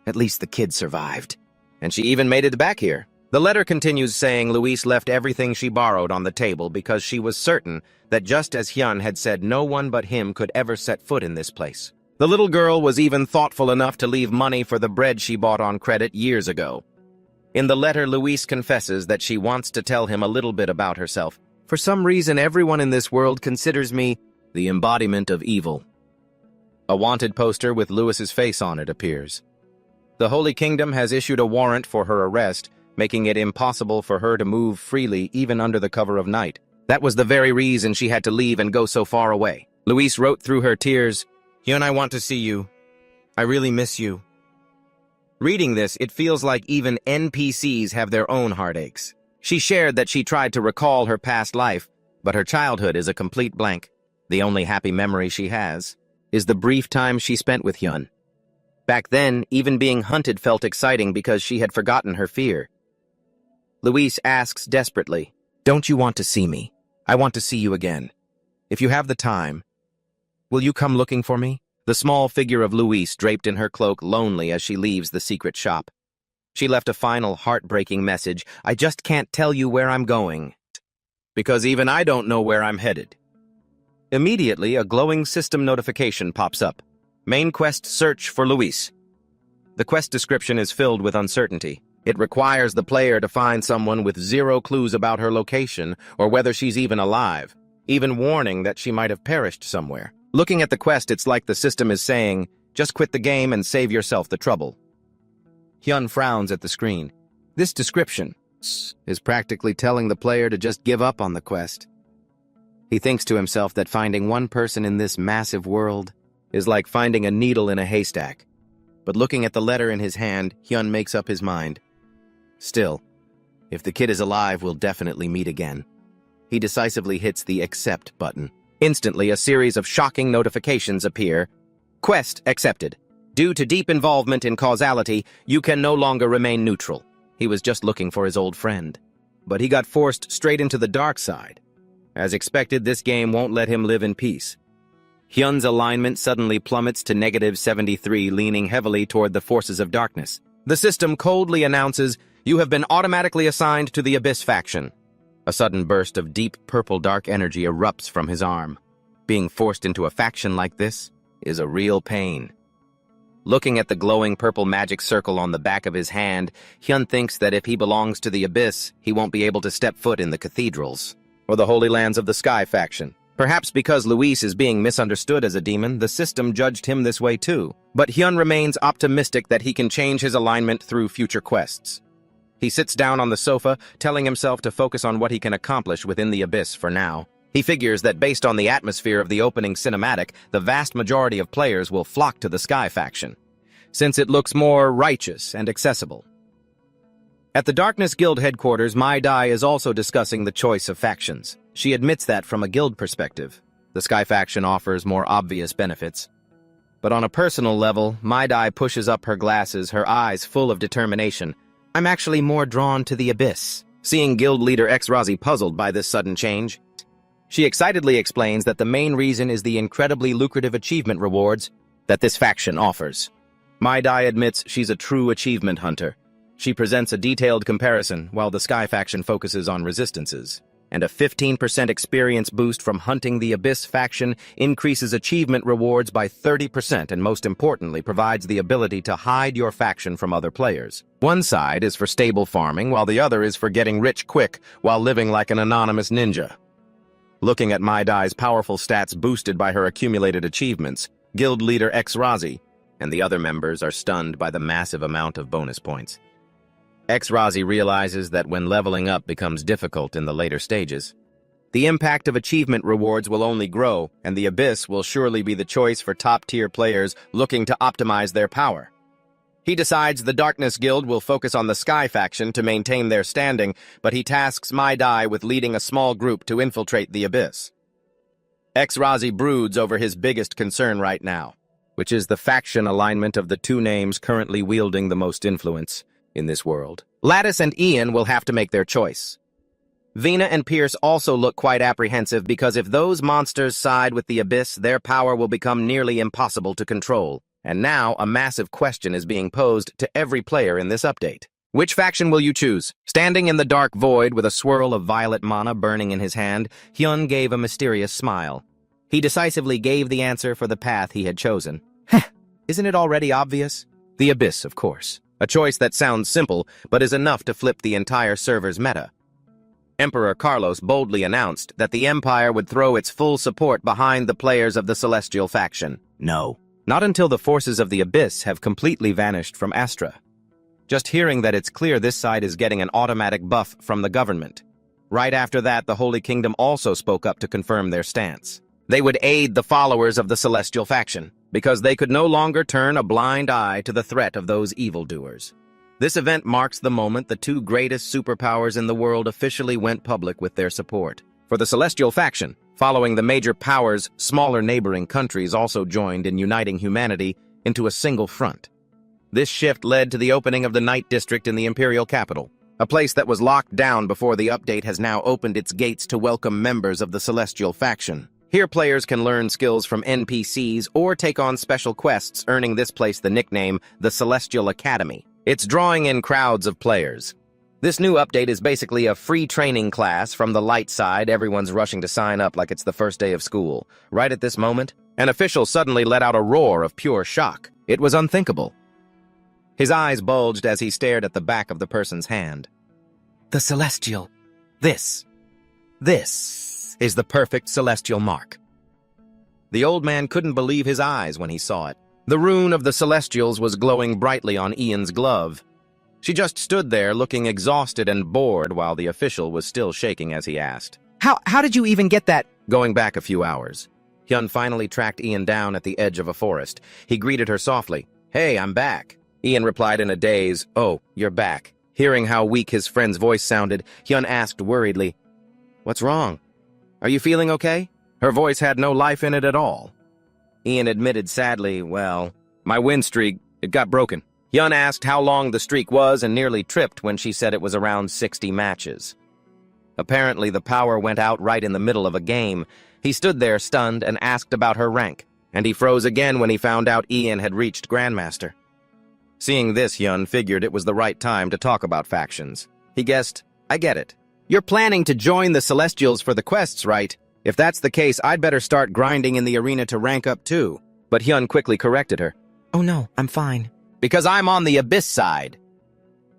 At least the kid survived. And she even made it back here. The letter continues saying Luis left everything she borrowed on the table because she was certain that just as Hyun had said, no one but him could ever set foot in this place. The little girl was even thoughtful enough to leave money for the bread she bought on credit years ago. In the letter, Luis confesses that she wants to tell him a little bit about herself. For some reason, everyone in this world considers me the embodiment of evil. A wanted poster with Luis's face on it appears. The Holy Kingdom has issued a warrant for her arrest, making it impossible for her to move freely even under the cover of night. That was the very reason she had to leave and go so far away. Luis wrote through her tears, Hyun, I want to see you. I really miss you. Reading this, it feels like even NPCs have their own heartaches. She shared that she tried to recall her past life, but her childhood is a complete blank. The only happy memory she has is the brief time she spent with Hyun. Back then, even being hunted felt exciting because she had forgotten her fear. Luis asks desperately, Don't you want to see me? I want to see you again. If you have the time, will you come looking for me? The small figure of Luis draped in her cloak lonely as she leaves the secret shop. She left a final heartbreaking message, I just can't tell you where I'm going. Because even I don't know where I'm headed. Immediately, a glowing system notification pops up. Main quest search for Luis. The quest description is filled with uncertainty. It requires the player to find someone with 0 clues about her location or whether she's even alive, even warning that she might have perished somewhere. Looking at the quest, it's like the system is saying, just quit the game and save yourself the trouble. Hyun frowns at the screen. This description is practically telling the player to just give up on the quest. He thinks to himself that finding one person in this massive world is like finding a needle in a haystack. But looking at the letter in his hand, Hyun makes up his mind. Still, if the kid is alive, we'll definitely meet again. He decisively hits the accept button. Instantly, a series of shocking notifications appear. Quest accepted. Due to deep involvement in causality, you can no longer remain neutral. He was just looking for his old friend. But he got forced straight into the dark side. As expected, this game won't let him live in peace. Hyun's alignment suddenly plummets to -73, leaning heavily toward the forces of darkness. The system coldly announces, you have been automatically assigned to the Abyss faction. A sudden burst of deep purple dark energy erupts from his arm. Being forced into a faction like this is a real pain. Looking at the glowing purple magic circle on the back of his hand, Hyun thinks that if he belongs to the Abyss, he won't be able to step foot in the cathedrals or the Holy Lands of the Sky faction. Perhaps because Luis is being misunderstood as a demon, the system judged him this way too. But Hyun remains optimistic that he can change his alignment through future quests. He sits down on the sofa, telling himself to focus on what he can accomplish within the Abyss for now. He figures that based on the atmosphere of the opening cinematic, the vast majority of players will flock to the Sky faction. since it looks more righteous and accessible. At the Darkness Guild headquarters, Mai Dai is also discussing the choice of factions. She admits that from a guild perspective, the Sky faction offers more obvious benefits. But on a personal level, Mai Dai pushes up her glasses, her eyes full of determination. I'm actually more drawn to the Abyss. Seeing guild leader X-Razi puzzled by this sudden change, she excitedly explains that the main reason is the incredibly lucrative achievement rewards that this faction offers. Mai Dai admits she's a true achievement hunter. She presents a detailed comparison while the Sky faction focuses on resistances. And a 15% experience boost from hunting the Abyss faction increases achievement rewards by 30% and most importantly provides the ability to hide your faction from other players. One side is for stable farming while the other is for getting rich quick while living like an anonymous ninja. Looking at Mai Dai's powerful stats boosted by her accumulated achievements, guild leader X-Razi and the other members are stunned by the massive amount of bonus points. X-Razi realizes that when leveling up becomes difficult in the later stages, the impact of achievement rewards will only grow, and the Abyss will surely be the choice for top-tier players looking to optimize their power. He decides the Darkness Guild will focus on the Sky faction to maintain their standing, but he tasks Mai Dai with leading a small group to infiltrate the Abyss. X-Razi broods over his biggest concern right now, which is the faction alignment of the two names currently wielding the most influence in this world. Lattice and Ian will have to make their choice. Vina and Pierce also look quite apprehensive because if those monsters side with the Abyss, their power will become nearly impossible to control. And now a massive question is being posed to every player in this update. Which faction will you choose? Standing in the dark void with a swirl of violet mana burning in his hand, Hyun gave a mysterious smile. He decisively gave the answer for the path he had chosen. Heh, isn't it already obvious? The Abyss, of course. A choice that sounds simple, but is enough to flip the entire server's meta. Emperor Carlos boldly announced that the Empire would throw its full support behind the players of the Celestial faction. No, not until the forces of the Abyss have completely vanished from Astra. Just hearing that it's clear this side is getting an automatic buff from the government. Right after that, the Holy Kingdom also spoke up to confirm their stance. They would aid the followers of the Celestial faction, because they could no longer turn a blind eye to the threat of those evildoers. This event marks the moment the two greatest superpowers in the world officially went public with their support. For the Celestial faction, following the major powers, smaller neighboring countries also joined in uniting humanity into a single front. This shift led to the opening of the Night District in the Imperial capital. A place that was locked down before the update has now opened its gates to welcome members of the Celestial faction. Here players can learn skills from NPCs or take on special quests, earning this place the nickname the Celestial Academy. It's drawing in crowds of players. This new update is basically a free training class from the light side. Everyone's rushing to sign up like it's the first day of school. Right at this moment, an official suddenly let out a roar of pure shock. It was unthinkable. His eyes bulged as he stared at the back of the person's hand. The Celestial. This is the perfect Celestial mark. The old man couldn't believe his eyes when he saw it. The rune of the Celestials was glowing brightly on Ian's glove. She just stood there looking exhausted and bored while the official was still shaking as he asked, How did you even get that? Going back a few hours, Hyun finally tracked Ian down at the edge of a forest. He greeted her softly. Hey, I'm back. Ian replied in a daze, Oh, you're back. Hearing how weak his friend's voice sounded, Hyun asked worriedly, What's wrong? Are you feeling okay? Her voice had no life in it at all. Ian admitted sadly, Well, my win streak, it got broken. Hyun asked how long the streak was and nearly tripped when she said it was around 60 matches. Apparently, the power went out right in the middle of a game. He stood there stunned and asked about her rank, and he froze again when he found out Ian had reached Grandmaster. Seeing this, Hyun figured it was the right time to talk about factions. He guessed, I get it. You're planning to join the Celestials for the quests, right? If that's the case, I'd better start grinding in the arena to rank up too. But Hyun quickly corrected her. Oh no, I'm fine. Because I'm on the Abyss side.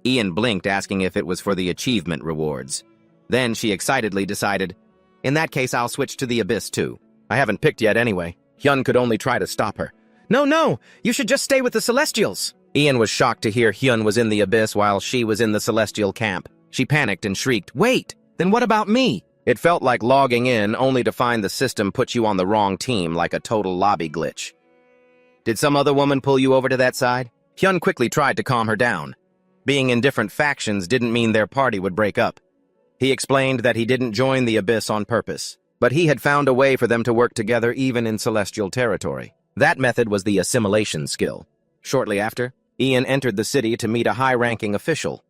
Ian blinked, asking if it was for the achievement rewards. Then she excitedly decided, In that case, I'll switch to the Abyss too. I haven't picked yet anyway. Hyun could only try to stop her. No, you should just stay with the Celestials. Ian was shocked to hear Hyun was in the Abyss while she was in the Celestial camp. She panicked and shrieked, Wait, then what about me? It felt like logging in only to find the system put you on the wrong team like a total lobby glitch. Did some other woman pull you over to that side? Hyun quickly tried to calm her down. Being in different factions didn't mean their party would break up. He explained that he didn't join the Abyss on purpose, but he had found a way for them to work together even in celestial territory. That method was the assimilation skill. Shortly after, Ian entered the city to meet a high-ranking official.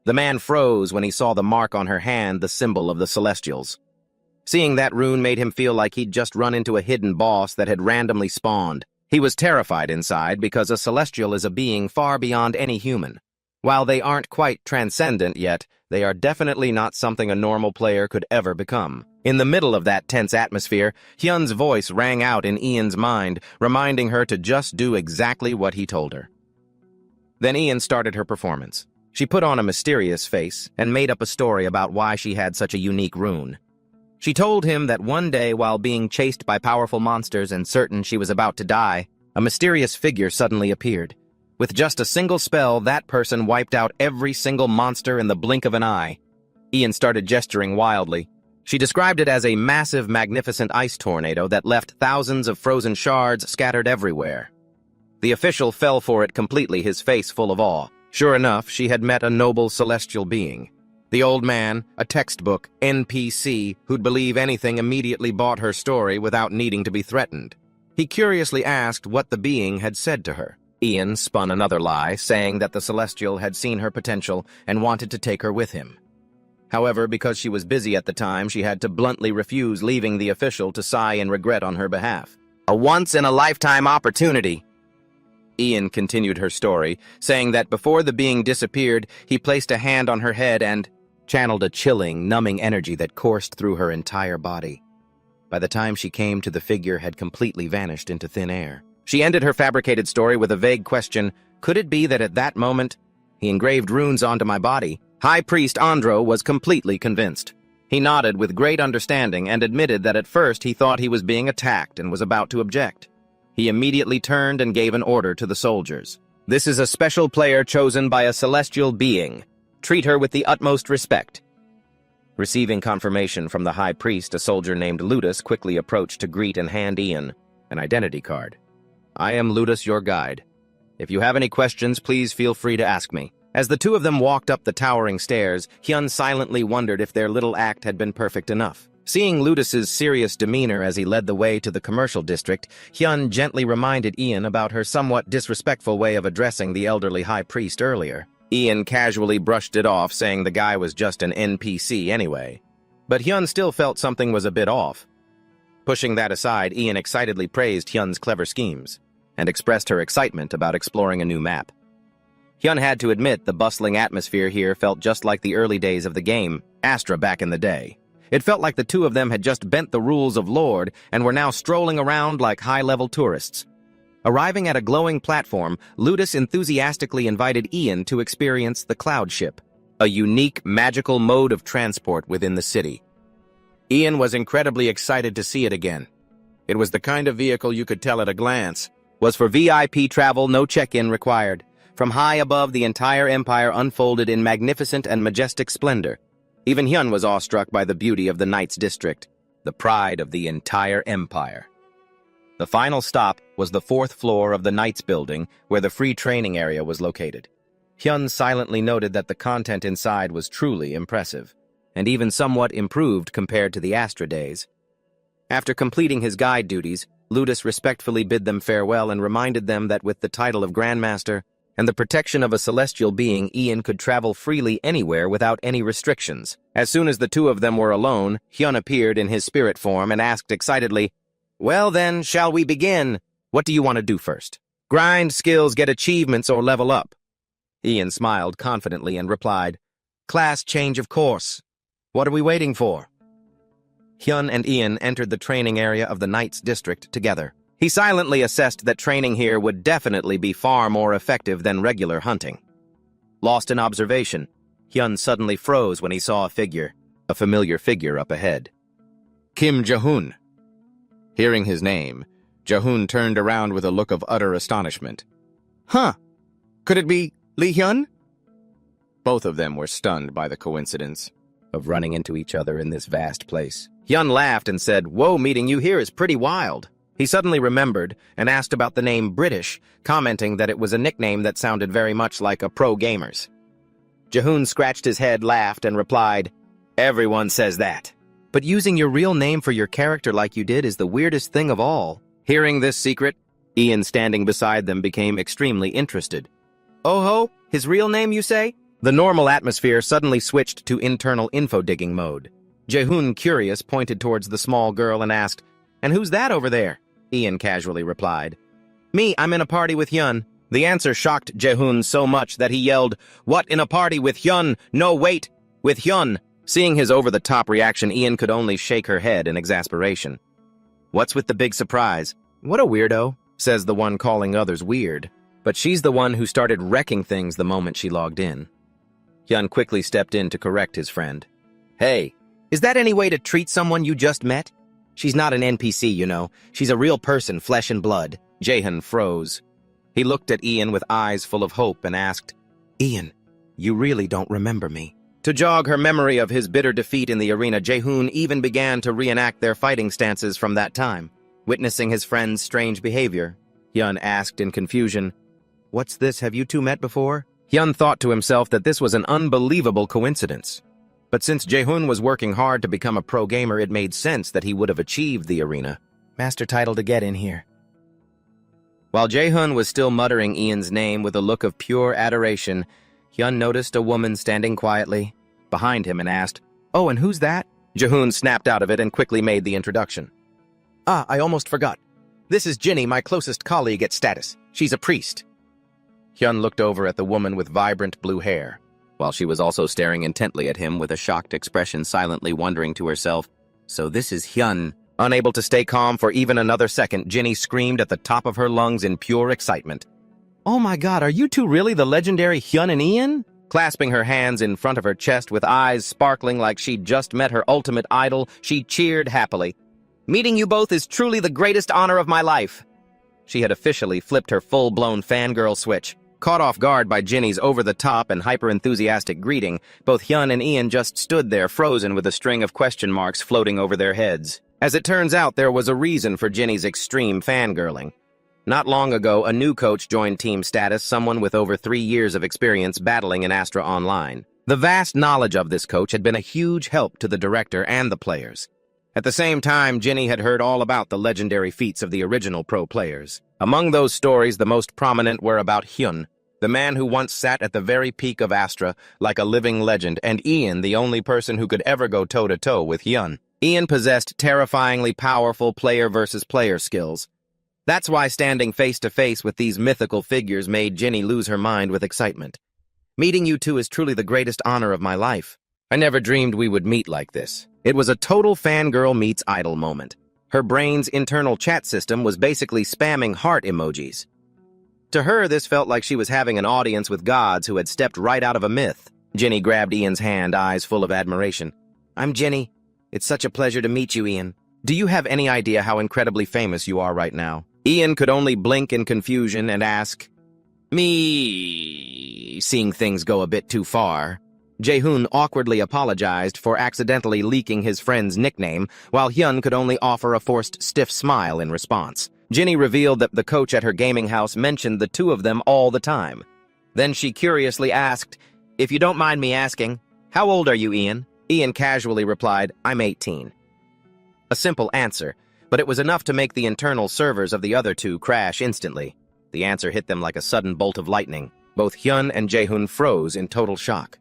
The man froze when he saw the mark on her hand, the symbol of the Celestials. Seeing that rune made him feel like he'd just run into a hidden boss that had randomly spawned. He was terrified inside because a Celestial is a being far beyond any human. While they aren't quite transcendent yet, they are definitely not something a normal player could ever become. In the middle of that tense atmosphere, Hyun's voice rang out in Ian's mind, reminding her to just do exactly what he told her. Then Ian started her performance. She put on a mysterious face and made up a story about why she had such a unique rune. She told him that one day while being chased by powerful monsters and certain she was about to die, a mysterious figure suddenly appeared. With just a single spell, that person wiped out every single monster in the blink of an eye. Ian started gesturing wildly. She described it as a massive, magnificent ice tornado that left thousands of frozen shards scattered everywhere. The official fell for it completely, his face full of awe. Sure enough, she had met a noble celestial being. The old man, a textbook NPC who'd believe anything, immediately bought her story without needing to be threatened. He curiously asked what the being had said to her. Ian spun another lie, saying that the celestial had seen her potential and wanted to take her with him. However, because she was busy at the time, she had to bluntly refuse leaving the official to sigh in regret on her behalf. A once-in-a-lifetime opportunity. Ian continued her story, saying that before the being disappeared, he placed a hand on her head and channeled a chilling, numbing energy that coursed through her entire body. By the time she came to, the figure had completely vanished into thin air. She ended her fabricated story with a vague question: could it be that at that moment, he engraved runes onto my body? High Priest Andro was completely convinced. He nodded with great understanding and admitted that at first he thought he was being attacked and was about to object. He immediately turned and gave an order to the soldiers. This is a special player chosen by a celestial being. Treat her with the utmost respect. Receiving confirmation from the High Priest, a soldier named Ludus quickly approached to greet and hand Ian an identity card. I am Ludus, your guide. If you have any questions, please feel free to ask me. As the two of them walked up the towering stairs, Hyun silently wondered if their little act had been perfect enough. Seeing Ludus's serious demeanor as he led the way to the commercial district, Hyun gently reminded Ian about her somewhat disrespectful way of addressing the elderly high priest earlier. Ian casually brushed it off, saying the guy was just an NPC anyway. But Hyun still felt something was a bit off. Pushing that aside, Ian excitedly praised Hyun's clever schemes and expressed her excitement about exploring a new map. Hyun had to admit the bustling atmosphere here felt just like the early days of the game, Astra back in the day. It felt like the two of them had just bent the rules of Lord and were now strolling around like high-level tourists. Arriving at a glowing platform, Ludus enthusiastically invited Ian to experience the Cloud Ship, a unique, magical mode of transport within the city. Ian was incredibly excited to see it again. It was the kind of vehicle you could tell at a glance. Was for VIP travel, no check-in required. From high above, the entire empire unfolded in magnificent and majestic splendor. Even Hyun was awestruck by the beauty of the Knights District, the pride of the entire empire. The final stop was the 4th floor of the Knights building, where the free training area was located. Hyun silently noted that the content inside was truly impressive, and even somewhat improved compared to the Astra days. After completing his guide duties, Ludus respectfully bid them farewell and reminded them that with the title of Grandmaster and the protection of a celestial being, Ian could travel freely anywhere without any restrictions. As soon as the two of them were alone, Hyun appeared in his spirit form and asked excitedly, "Well then, shall we begin? What do you want to do first? Grind skills, get achievements, or level up?" Ian smiled confidently and replied, "Class change of course. What are we waiting for?" Hyun and Ian entered the training area of the Knights District together. He silently assessed that training here would definitely be far more effective than regular hunting. Lost in observation, Hyun suddenly froze when he saw a familiar figure up ahead. Kim Jae-hoon. Hearing his name, Jae-hoon turned around with a look of utter astonishment. Huh? Could it be Lee Hyun? Both of them were stunned by the coincidence of running into each other in this vast place. Hyun laughed and said, "Whoa, meeting you here is pretty wild. He suddenly remembered and asked about the name British, commenting that it was a nickname that sounded very much like a pro gamer's. Jaehoon scratched his head, laughed, and replied, "Everyone says that. But using your real name for your character like you did is the weirdest thing of all." Hearing this secret, Ian, standing beside them, became extremely interested. "Oh ho, his real name, you say?" The normal atmosphere suddenly switched to internal info-digging mode. Jaehoon, curious, pointed towards the small girl and asked, "And who's that over there?" Ian casually replied, "Me, I'm in a party with Hyun." The answer shocked Jaehoon so much that he yelled, "What, in a party with Hyun? No, wait, with Hyun!" Seeing his over-the-top reaction, Ian could only shake her head in exasperation. "What's with the big surprise?" "What a weirdo," says the one calling others weird. But she's the one who started wrecking things the moment she logged in. Hyun quickly stepped in to correct his friend. "Hey, is that any way to treat someone you just met? She's not an NPC, you know. She's a real person, flesh and blood." Jaehoon froze. He looked at Ian with eyes full of hope and asked, "Ian, you really don't remember me?" To jog her memory of his bitter defeat in the arena, Jaehoon even began to reenact their fighting stances from that time. Witnessing his friend's strange behavior, Hyun asked in confusion, "What's this? Have you two met before?" Hyun thought to himself that this was an unbelievable coincidence. But since Jaehoon was working hard to become a pro gamer, it made sense that he would have achieved the arena master title to get in here. While Jaehoon was still muttering Ian's name with a look of pure adoration, Hyun noticed a woman standing quietly behind him and asked, "Oh, and who's that?" Jaehoon snapped out of it and quickly made the introduction. "Ah, I almost forgot. This is Jinny, my closest colleague at Status. She's a priest." Hyun looked over at the woman with vibrant blue hair, while she was also staring intently at him with a shocked expression, silently wondering to herself, "So this is Hyun." Unable to stay calm for even another second, Jinny screamed at the top of her lungs in pure excitement. "Oh my god, are you two really the legendary Hyun and Ian?" Clasping her hands in front of her chest with eyes sparkling like she'd just met her ultimate idol, she cheered happily. "Meeting you both is truly the greatest honor of my life." She had officially flipped her full-blown fangirl switch. Caught off guard by Jinny's over-the-top and hyper-enthusiastic greeting, both Hyun and Ian just stood there frozen with a string of question marks floating over their heads. As it turns out, there was a reason for Jinny's extreme fangirling. Not long ago, a new coach joined Team Status, someone with over 3 years of experience battling in Astra Online. The vast knowledge of this coach had been a huge help to the director and the players. At the same time, Jinny had heard all about the legendary feats of the original pro players. Among those stories, the most prominent were about Hyun, the man who once sat at the very peak of Astra like a living legend, and Ian, the only person who could ever go toe-to-toe with Hyun. Ian possessed terrifyingly powerful player-versus-player skills. That's why standing face-to-face with these mythical figures made Jinny lose her mind with excitement. "Meeting you two is truly the greatest honor of my life. I never dreamed we would meet like this." It was a total fangirl meets idol moment. Her brain's internal chat system was basically spamming heart emojis. To her, this felt like she was having an audience with gods who had stepped right out of a myth. Jinny grabbed Ian's hand, eyes full of admiration. "I'm Jinny. It's such a pleasure to meet you, Ian. Do you have any idea how incredibly famous you are right now?" Ian could only blink in confusion and ask, "Me, seeing things go a bit too far." Jaehoon awkwardly apologized for accidentally leaking his friend's nickname, while Hyun could only offer a forced stiff smile in response. Jinny revealed that the coach at her gaming house mentioned the two of them all the time. Then she curiously asked, "If you don't mind me asking, how old are you, Ian?" Ian casually replied, "I'm 18. A simple answer, but it was enough to make the internal servers of the other two crash instantly. The answer hit them like a sudden bolt of lightning. Both Hyun and Jaehoon froze in total shock.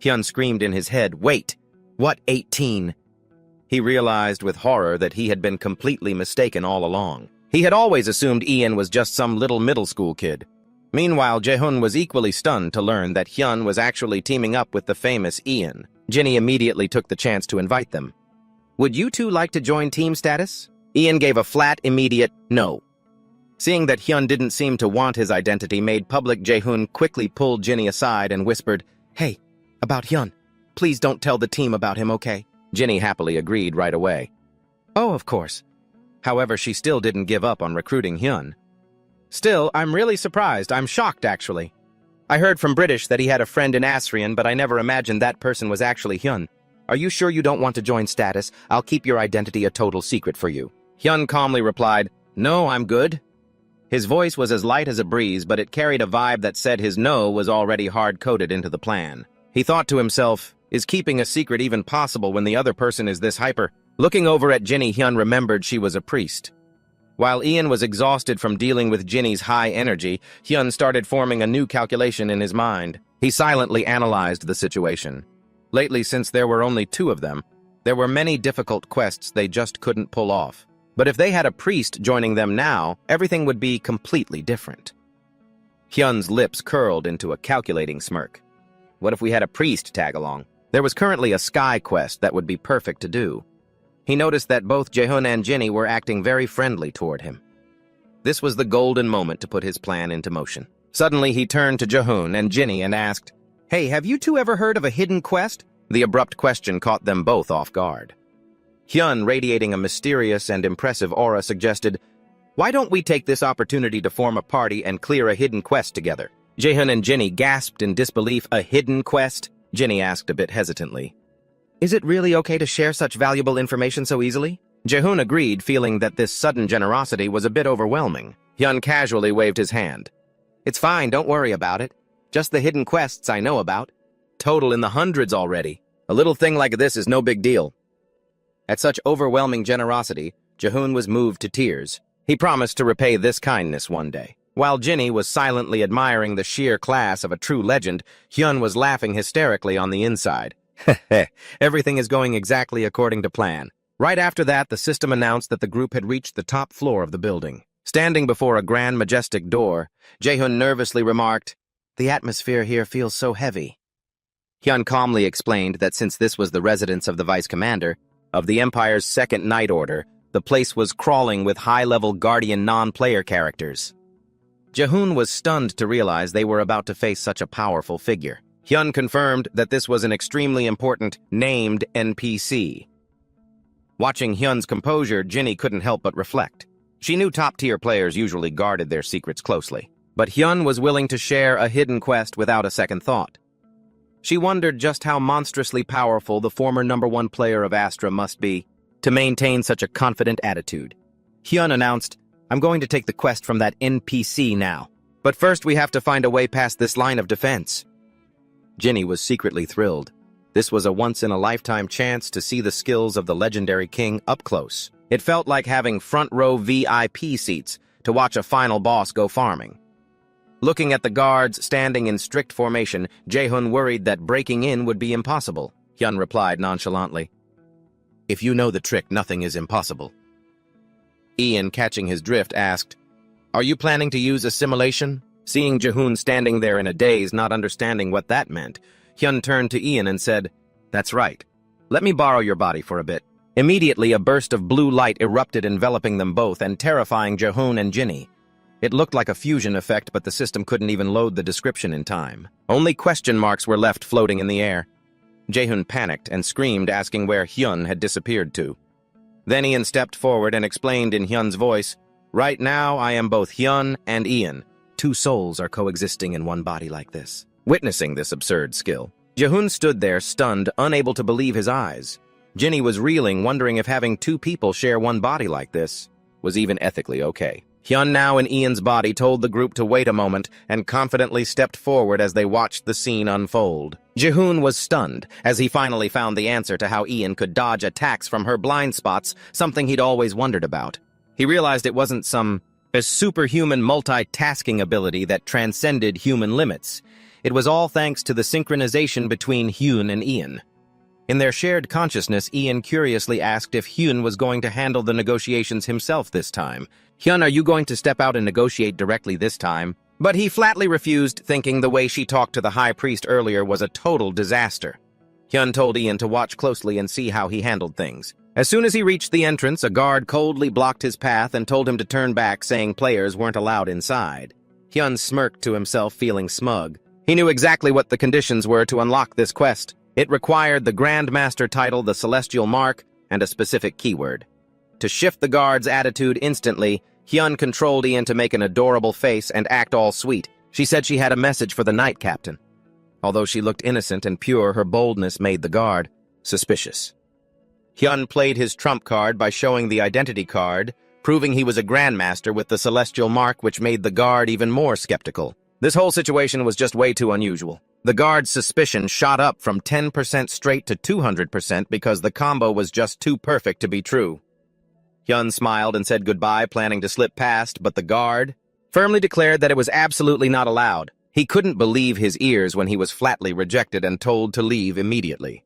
Hyun screamed in his head, "Wait! What 18? He realized with horror that he had been completely mistaken all along. He had always assumed Ian was just some little middle school kid. Meanwhile, Jaehoon was equally stunned to learn that Hyun was actually teaming up with the famous Ian. Jinny immediately took the chance to invite them. "Would you two like to join Team Status?" Ian gave a flat, immediate no. Seeing that Hyun didn't seem to want his identity made public, Jaehoon quickly pulled Jinny aside and whispered, "Hey, about Hyun. Please don't tell the team about him, okay?" Jinny happily agreed right away. "Oh, of course." However, she still didn't give up on recruiting Hyun. "Still, I'm really surprised. I'm shocked, actually. I heard from British that he had a friend in Asrian, but I never imagined that person was actually Hyun. Are you sure you don't want to join Status? I'll keep your identity a total secret for you." Hyun calmly replied, "No, I'm good." His voice was as light as a breeze, but it carried a vibe that said his no was already hard-coded into the plan. He thought to himself, is keeping a secret even possible when the other person is this hyper? Looking over at Jinny, Hyun remembered she was a priest. While Ian was exhausted from dealing with Jinny's high energy, Hyun started forming a new calculation in his mind. He silently analyzed the situation. Lately, since there were only two of them, there were many difficult quests they just couldn't pull off. But if they had a priest joining them now, everything would be completely different. Hyun's lips curled into a calculating smirk. What if we had a priest tag along? There was currently a sky quest that would be perfect to do. He noticed that both Jaehoon and Jinny were acting very friendly toward him. This was the golden moment to put his plan into motion. Suddenly, he turned to Jaehoon and Jinny and asked, "Hey, have you two ever heard of a hidden quest?" The abrupt question caught them both off guard. Hyun, radiating a mysterious and impressive aura, suggested, "Why don't we take this opportunity to form a party and clear a hidden quest together?" Jaehoon and Jinny gasped in disbelief. "A hidden quest?" Jinny asked a bit hesitantly. "Is it really okay to share such valuable information so easily?" Jaehoon agreed, feeling that this sudden generosity was a bit overwhelming. Hyun casually waved his hand. "It's fine, don't worry about it. Just the hidden quests I know about. Total in the hundreds already. A little thing like this is no big deal." At such overwhelming generosity, Jaehoon was moved to tears. He promised to repay this kindness one day. While Jinny was silently admiring the sheer class of a true legend, Hyun was laughing hysterically on the inside. Everything is going exactly according to plan. Right after that, the system announced that the group had reached the top floor of the building. Standing before a grand, majestic door, Jaehoon nervously remarked, "The atmosphere here feels so heavy." Hyun calmly explained that since this was the residence of the vice commander of the Empire's second night order, the place was crawling with high-level guardian non-player characters. Jaehoon was stunned to realize they were about to face such a powerful figure. Hyun confirmed that this was an extremely important, named NPC. Watching Hyun's composure, Jinny couldn't help but reflect. She knew top-tier players usually guarded their secrets closely, but Hyun was willing to share a hidden quest without a second thought. She wondered just how monstrously powerful the former #1 player of Astra must be to maintain such a confident attitude. Hyun announced, "I'm going to take the quest from that NPC now. But first we have to find a way past this line of defense." Jinny was secretly thrilled. This was a once-in-a-lifetime chance to see the skills of the legendary king up close. It felt like having front-row VIP seats to watch a final boss go farming. Looking at the guards standing in strict formation, Jaehoon worried that breaking in would be impossible. Hyun replied nonchalantly, "If you know the trick, nothing is impossible." Ian, catching his drift, asked, "Are you planning to use assimilation?" Seeing Jaehoon standing there in a daze, not understanding what that meant, Hyun turned to Ian and said, "That's right. Let me borrow your body for a bit." Immediately, a burst of blue light erupted, enveloping them both and terrifying Jaehoon and Jinny. It looked like a fusion effect, but the system couldn't even load the description in time. Only question marks were left floating in the air. Jaehoon panicked and screamed, asking where Hyun had disappeared to. Then Ian stepped forward and explained in Hyun's voice, "Right now, I am both Hyun and Ian. Two souls are coexisting in one body like this." Witnessing this absurd skill, Jaehoon stood there, stunned, unable to believe his eyes. Jinny was reeling, wondering if having two people share one body like this was even ethically okay. Hyun, now in Ian's body, told the group to wait a moment and confidently stepped forward as they watched the scene unfold. Jaehoon was stunned as he finally found the answer to how Ian could dodge attacks from her blind spots, something he'd always wondered about. He realized it wasn't a superhuman multitasking ability that transcended human limits. It was all thanks to the synchronization between Hyun and Ian. In their shared consciousness, Ian curiously asked if Hyun was going to handle the negotiations himself this time. "Hyun, are you going to step out and negotiate directly this time?" But he flatly refused, thinking the way she talked to the high priest earlier was a total disaster. Hyun told Ian to watch closely and see how he handled things. As soon as he reached the entrance, a guard coldly blocked his path and told him to turn back, saying players weren't allowed inside. Hyun smirked to himself, feeling smug. He knew exactly what the conditions were to unlock this quest. It required the Grandmaster title, the Celestial Mark, and a specific keyword. To shift the guard's attitude instantly, Hyun controlled Ian to make an adorable face and act all sweet. She said she had a message for the Knight Captain. Although she looked innocent and pure, her boldness made the guard suspicious. Hyun played his trump card by showing the identity card, proving he was a grandmaster with the celestial mark, which made the guard even more skeptical. This whole situation was just way too unusual. The guard's suspicion shot up from 10% straight to 200% because the combo was just too perfect to be true. Hyun smiled and said goodbye, planning to slip past, but the guard firmly declared that it was absolutely not allowed. He couldn't believe his ears when he was flatly rejected and told to leave immediately.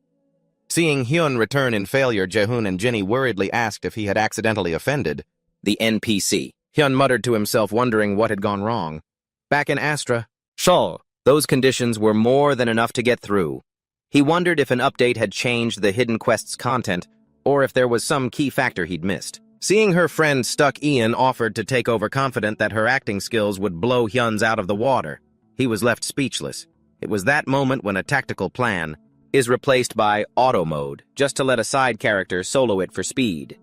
Seeing Hyun return in failure, Jaehoon and Jinny worriedly asked if he had accidentally offended the NPC. Hyun muttered to himself, wondering what had gone wrong. Back in Astra, those conditions were more than enough to get through. He wondered if an update had changed the hidden quest's content, or if there was some key factor he'd missed. Seeing her friend stuck, Ian offered to take over, confident that her acting skills would blow Hyun's out of the water. He was left speechless. It was that moment when a tactical plan is replaced by auto mode, just to let a side character solo it for speed.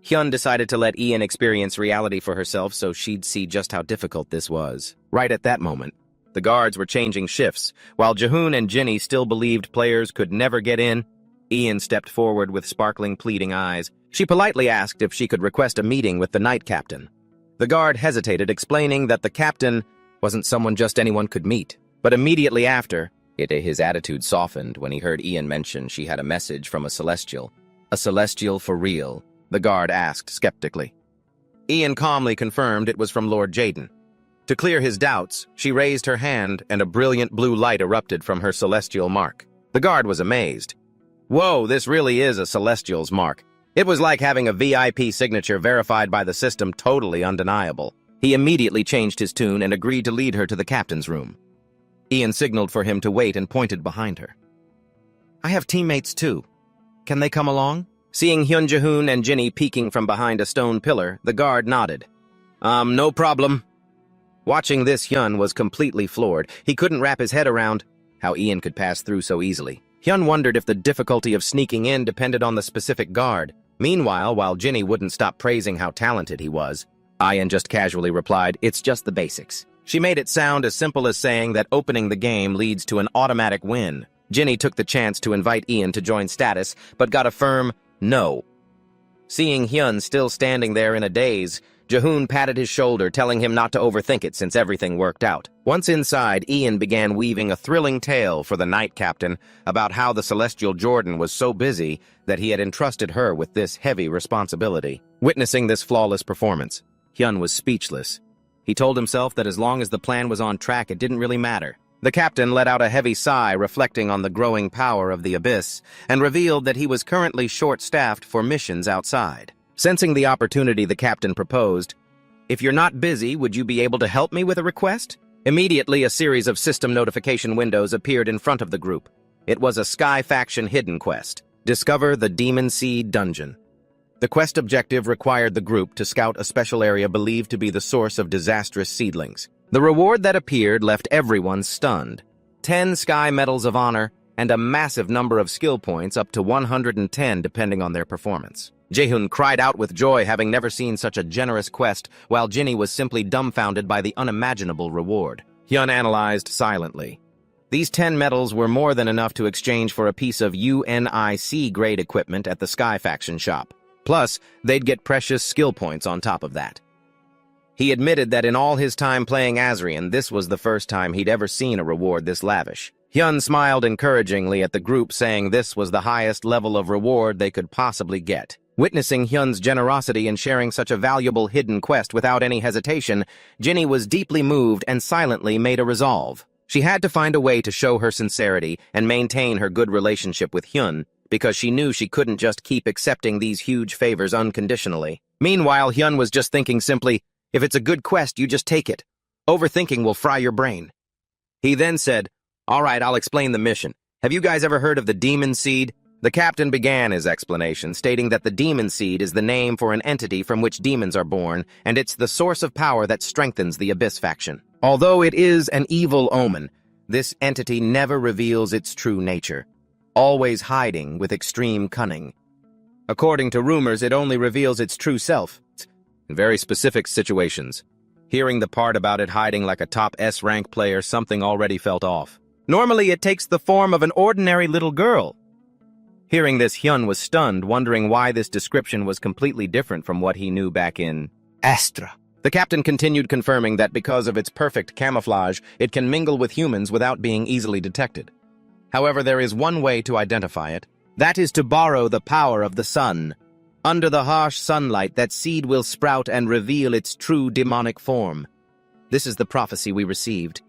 Hyun decided to let Ian experience reality for herself so she'd see just how difficult this was. Right at that moment, the guards were changing shifts. While Jaehoon and Jinny still believed players could never get in, Ian stepped forward with sparkling, pleading eyes. She politely asked if she could request a meeting with the night captain. The guard hesitated, explaining that the captain wasn't someone just anyone could meet. But immediately after, his attitude softened when he heard Ian mention she had a message from a celestial. A celestial for real? The guard asked skeptically. Ian calmly confirmed it was from Lord Jaden. To clear his doubts, she raised her hand and a brilliant blue light erupted from her celestial mark. The guard was amazed. Whoa, this really is a celestial's mark. It was like having a VIP signature verified by the system, totally undeniable. He immediately changed his tune and agreed to lead her to the captain's room. Ian signaled for him to wait and pointed behind her. I have teammates too. Can they come along? Seeing Hyun, Jaehoon, and Jinny peeking from behind a stone pillar, the guard nodded. No problem. Watching this, Hyun was completely floored. He couldn't wrap his head around how Ian could pass through so easily. Hyun wondered if the difficulty of sneaking in depended on the specific guard. Meanwhile, while Jinny wouldn't stop praising how talented he was, Ian just casually replied, it's just the basics. She made it sound as simple as saying that opening the game leads to an automatic win. Jinny took the chance to invite Ian to join status, but got a firm no. Seeing Hyun still standing there in a daze, Jaehoon patted his shoulder, telling him not to overthink it since everything worked out. Once inside, Ian began weaving a thrilling tale for the night captain about how the celestial Jordan was so busy that he had entrusted her with this heavy responsibility. Witnessing this flawless performance, Hyun was speechless. He told himself that as long as the plan was on track, it didn't really matter. The captain let out a heavy sigh, reflecting on the growing power of the abyss, and revealed that he was currently short-staffed for missions outside. Sensing the opportunity, the captain proposed, if you're not busy, would you be able to help me with a request? Immediately, a series of system notification windows appeared in front of the group. It was a Sky Faction hidden quest. Discover the Demon Seed Dungeon. The quest objective required the group to scout a special area believed to be the source of disastrous seedlings. The reward that appeared left everyone stunned. 10 Sky Medals of Honor and a massive number of skill points, up to 110 depending on their performance. Jaehoon cried out with joy, having never seen such a generous quest, while Jinny was simply dumbfounded by the unimaginable reward. Hyun analyzed silently. These 10 medals were more than enough to exchange for a piece of UNIC-grade equipment at the Sky Faction shop. Plus, they'd get precious skill points on top of that. He admitted that in all his time playing Azrian, this was the first time he'd ever seen a reward this lavish. Hyun smiled encouragingly at the group, saying this was the highest level of reward they could possibly get. Witnessing Hyun's generosity in sharing such a valuable hidden quest without any hesitation, Jinny was deeply moved and silently made a resolve. She had to find a way to show her sincerity and maintain her good relationship with Hyun, because she knew she couldn't just keep accepting these huge favors unconditionally. Meanwhile, Hyun was just thinking simply, if it's a good quest, you just take it. Overthinking will fry your brain. He then said, all right, I'll explain the mission. Have you guys ever heard of the Demon Seed? The captain began his explanation, stating that the Demon Seed is the name for an entity from which demons are born, and it's the source of power that strengthens the Abyss faction. Although it is an evil omen, this entity never reveals its true nature, always hiding with extreme cunning. According to rumors, it only reveals its true self in very specific situations. Hearing the part about it hiding like a top S-rank player, something already felt off. Normally, it takes the form of an ordinary little girl. Hearing this, Hyun was stunned, wondering why this description was completely different from what he knew back in Astra. The captain continued, confirming that because of its perfect camouflage, it can mingle with humans without being easily detected. However, there is one way to identify it. That is to borrow the power of the sun. Under the harsh sunlight, that seed will sprout and reveal its true demonic form. This is the prophecy we received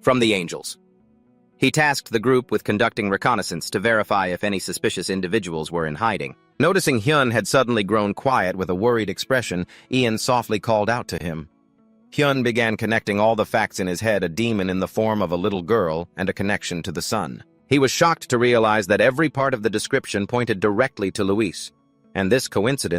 from the angels. He tasked the group with conducting reconnaissance to verify if any suspicious individuals were in hiding. Noticing Hyun had suddenly grown quiet with a worried expression, Ian softly called out to him. Hyun began connecting all the facts in his head, a demon in the form of a little girl and a connection to the sun. He was shocked to realize that every part of the description pointed directly to Luis, and this coincidence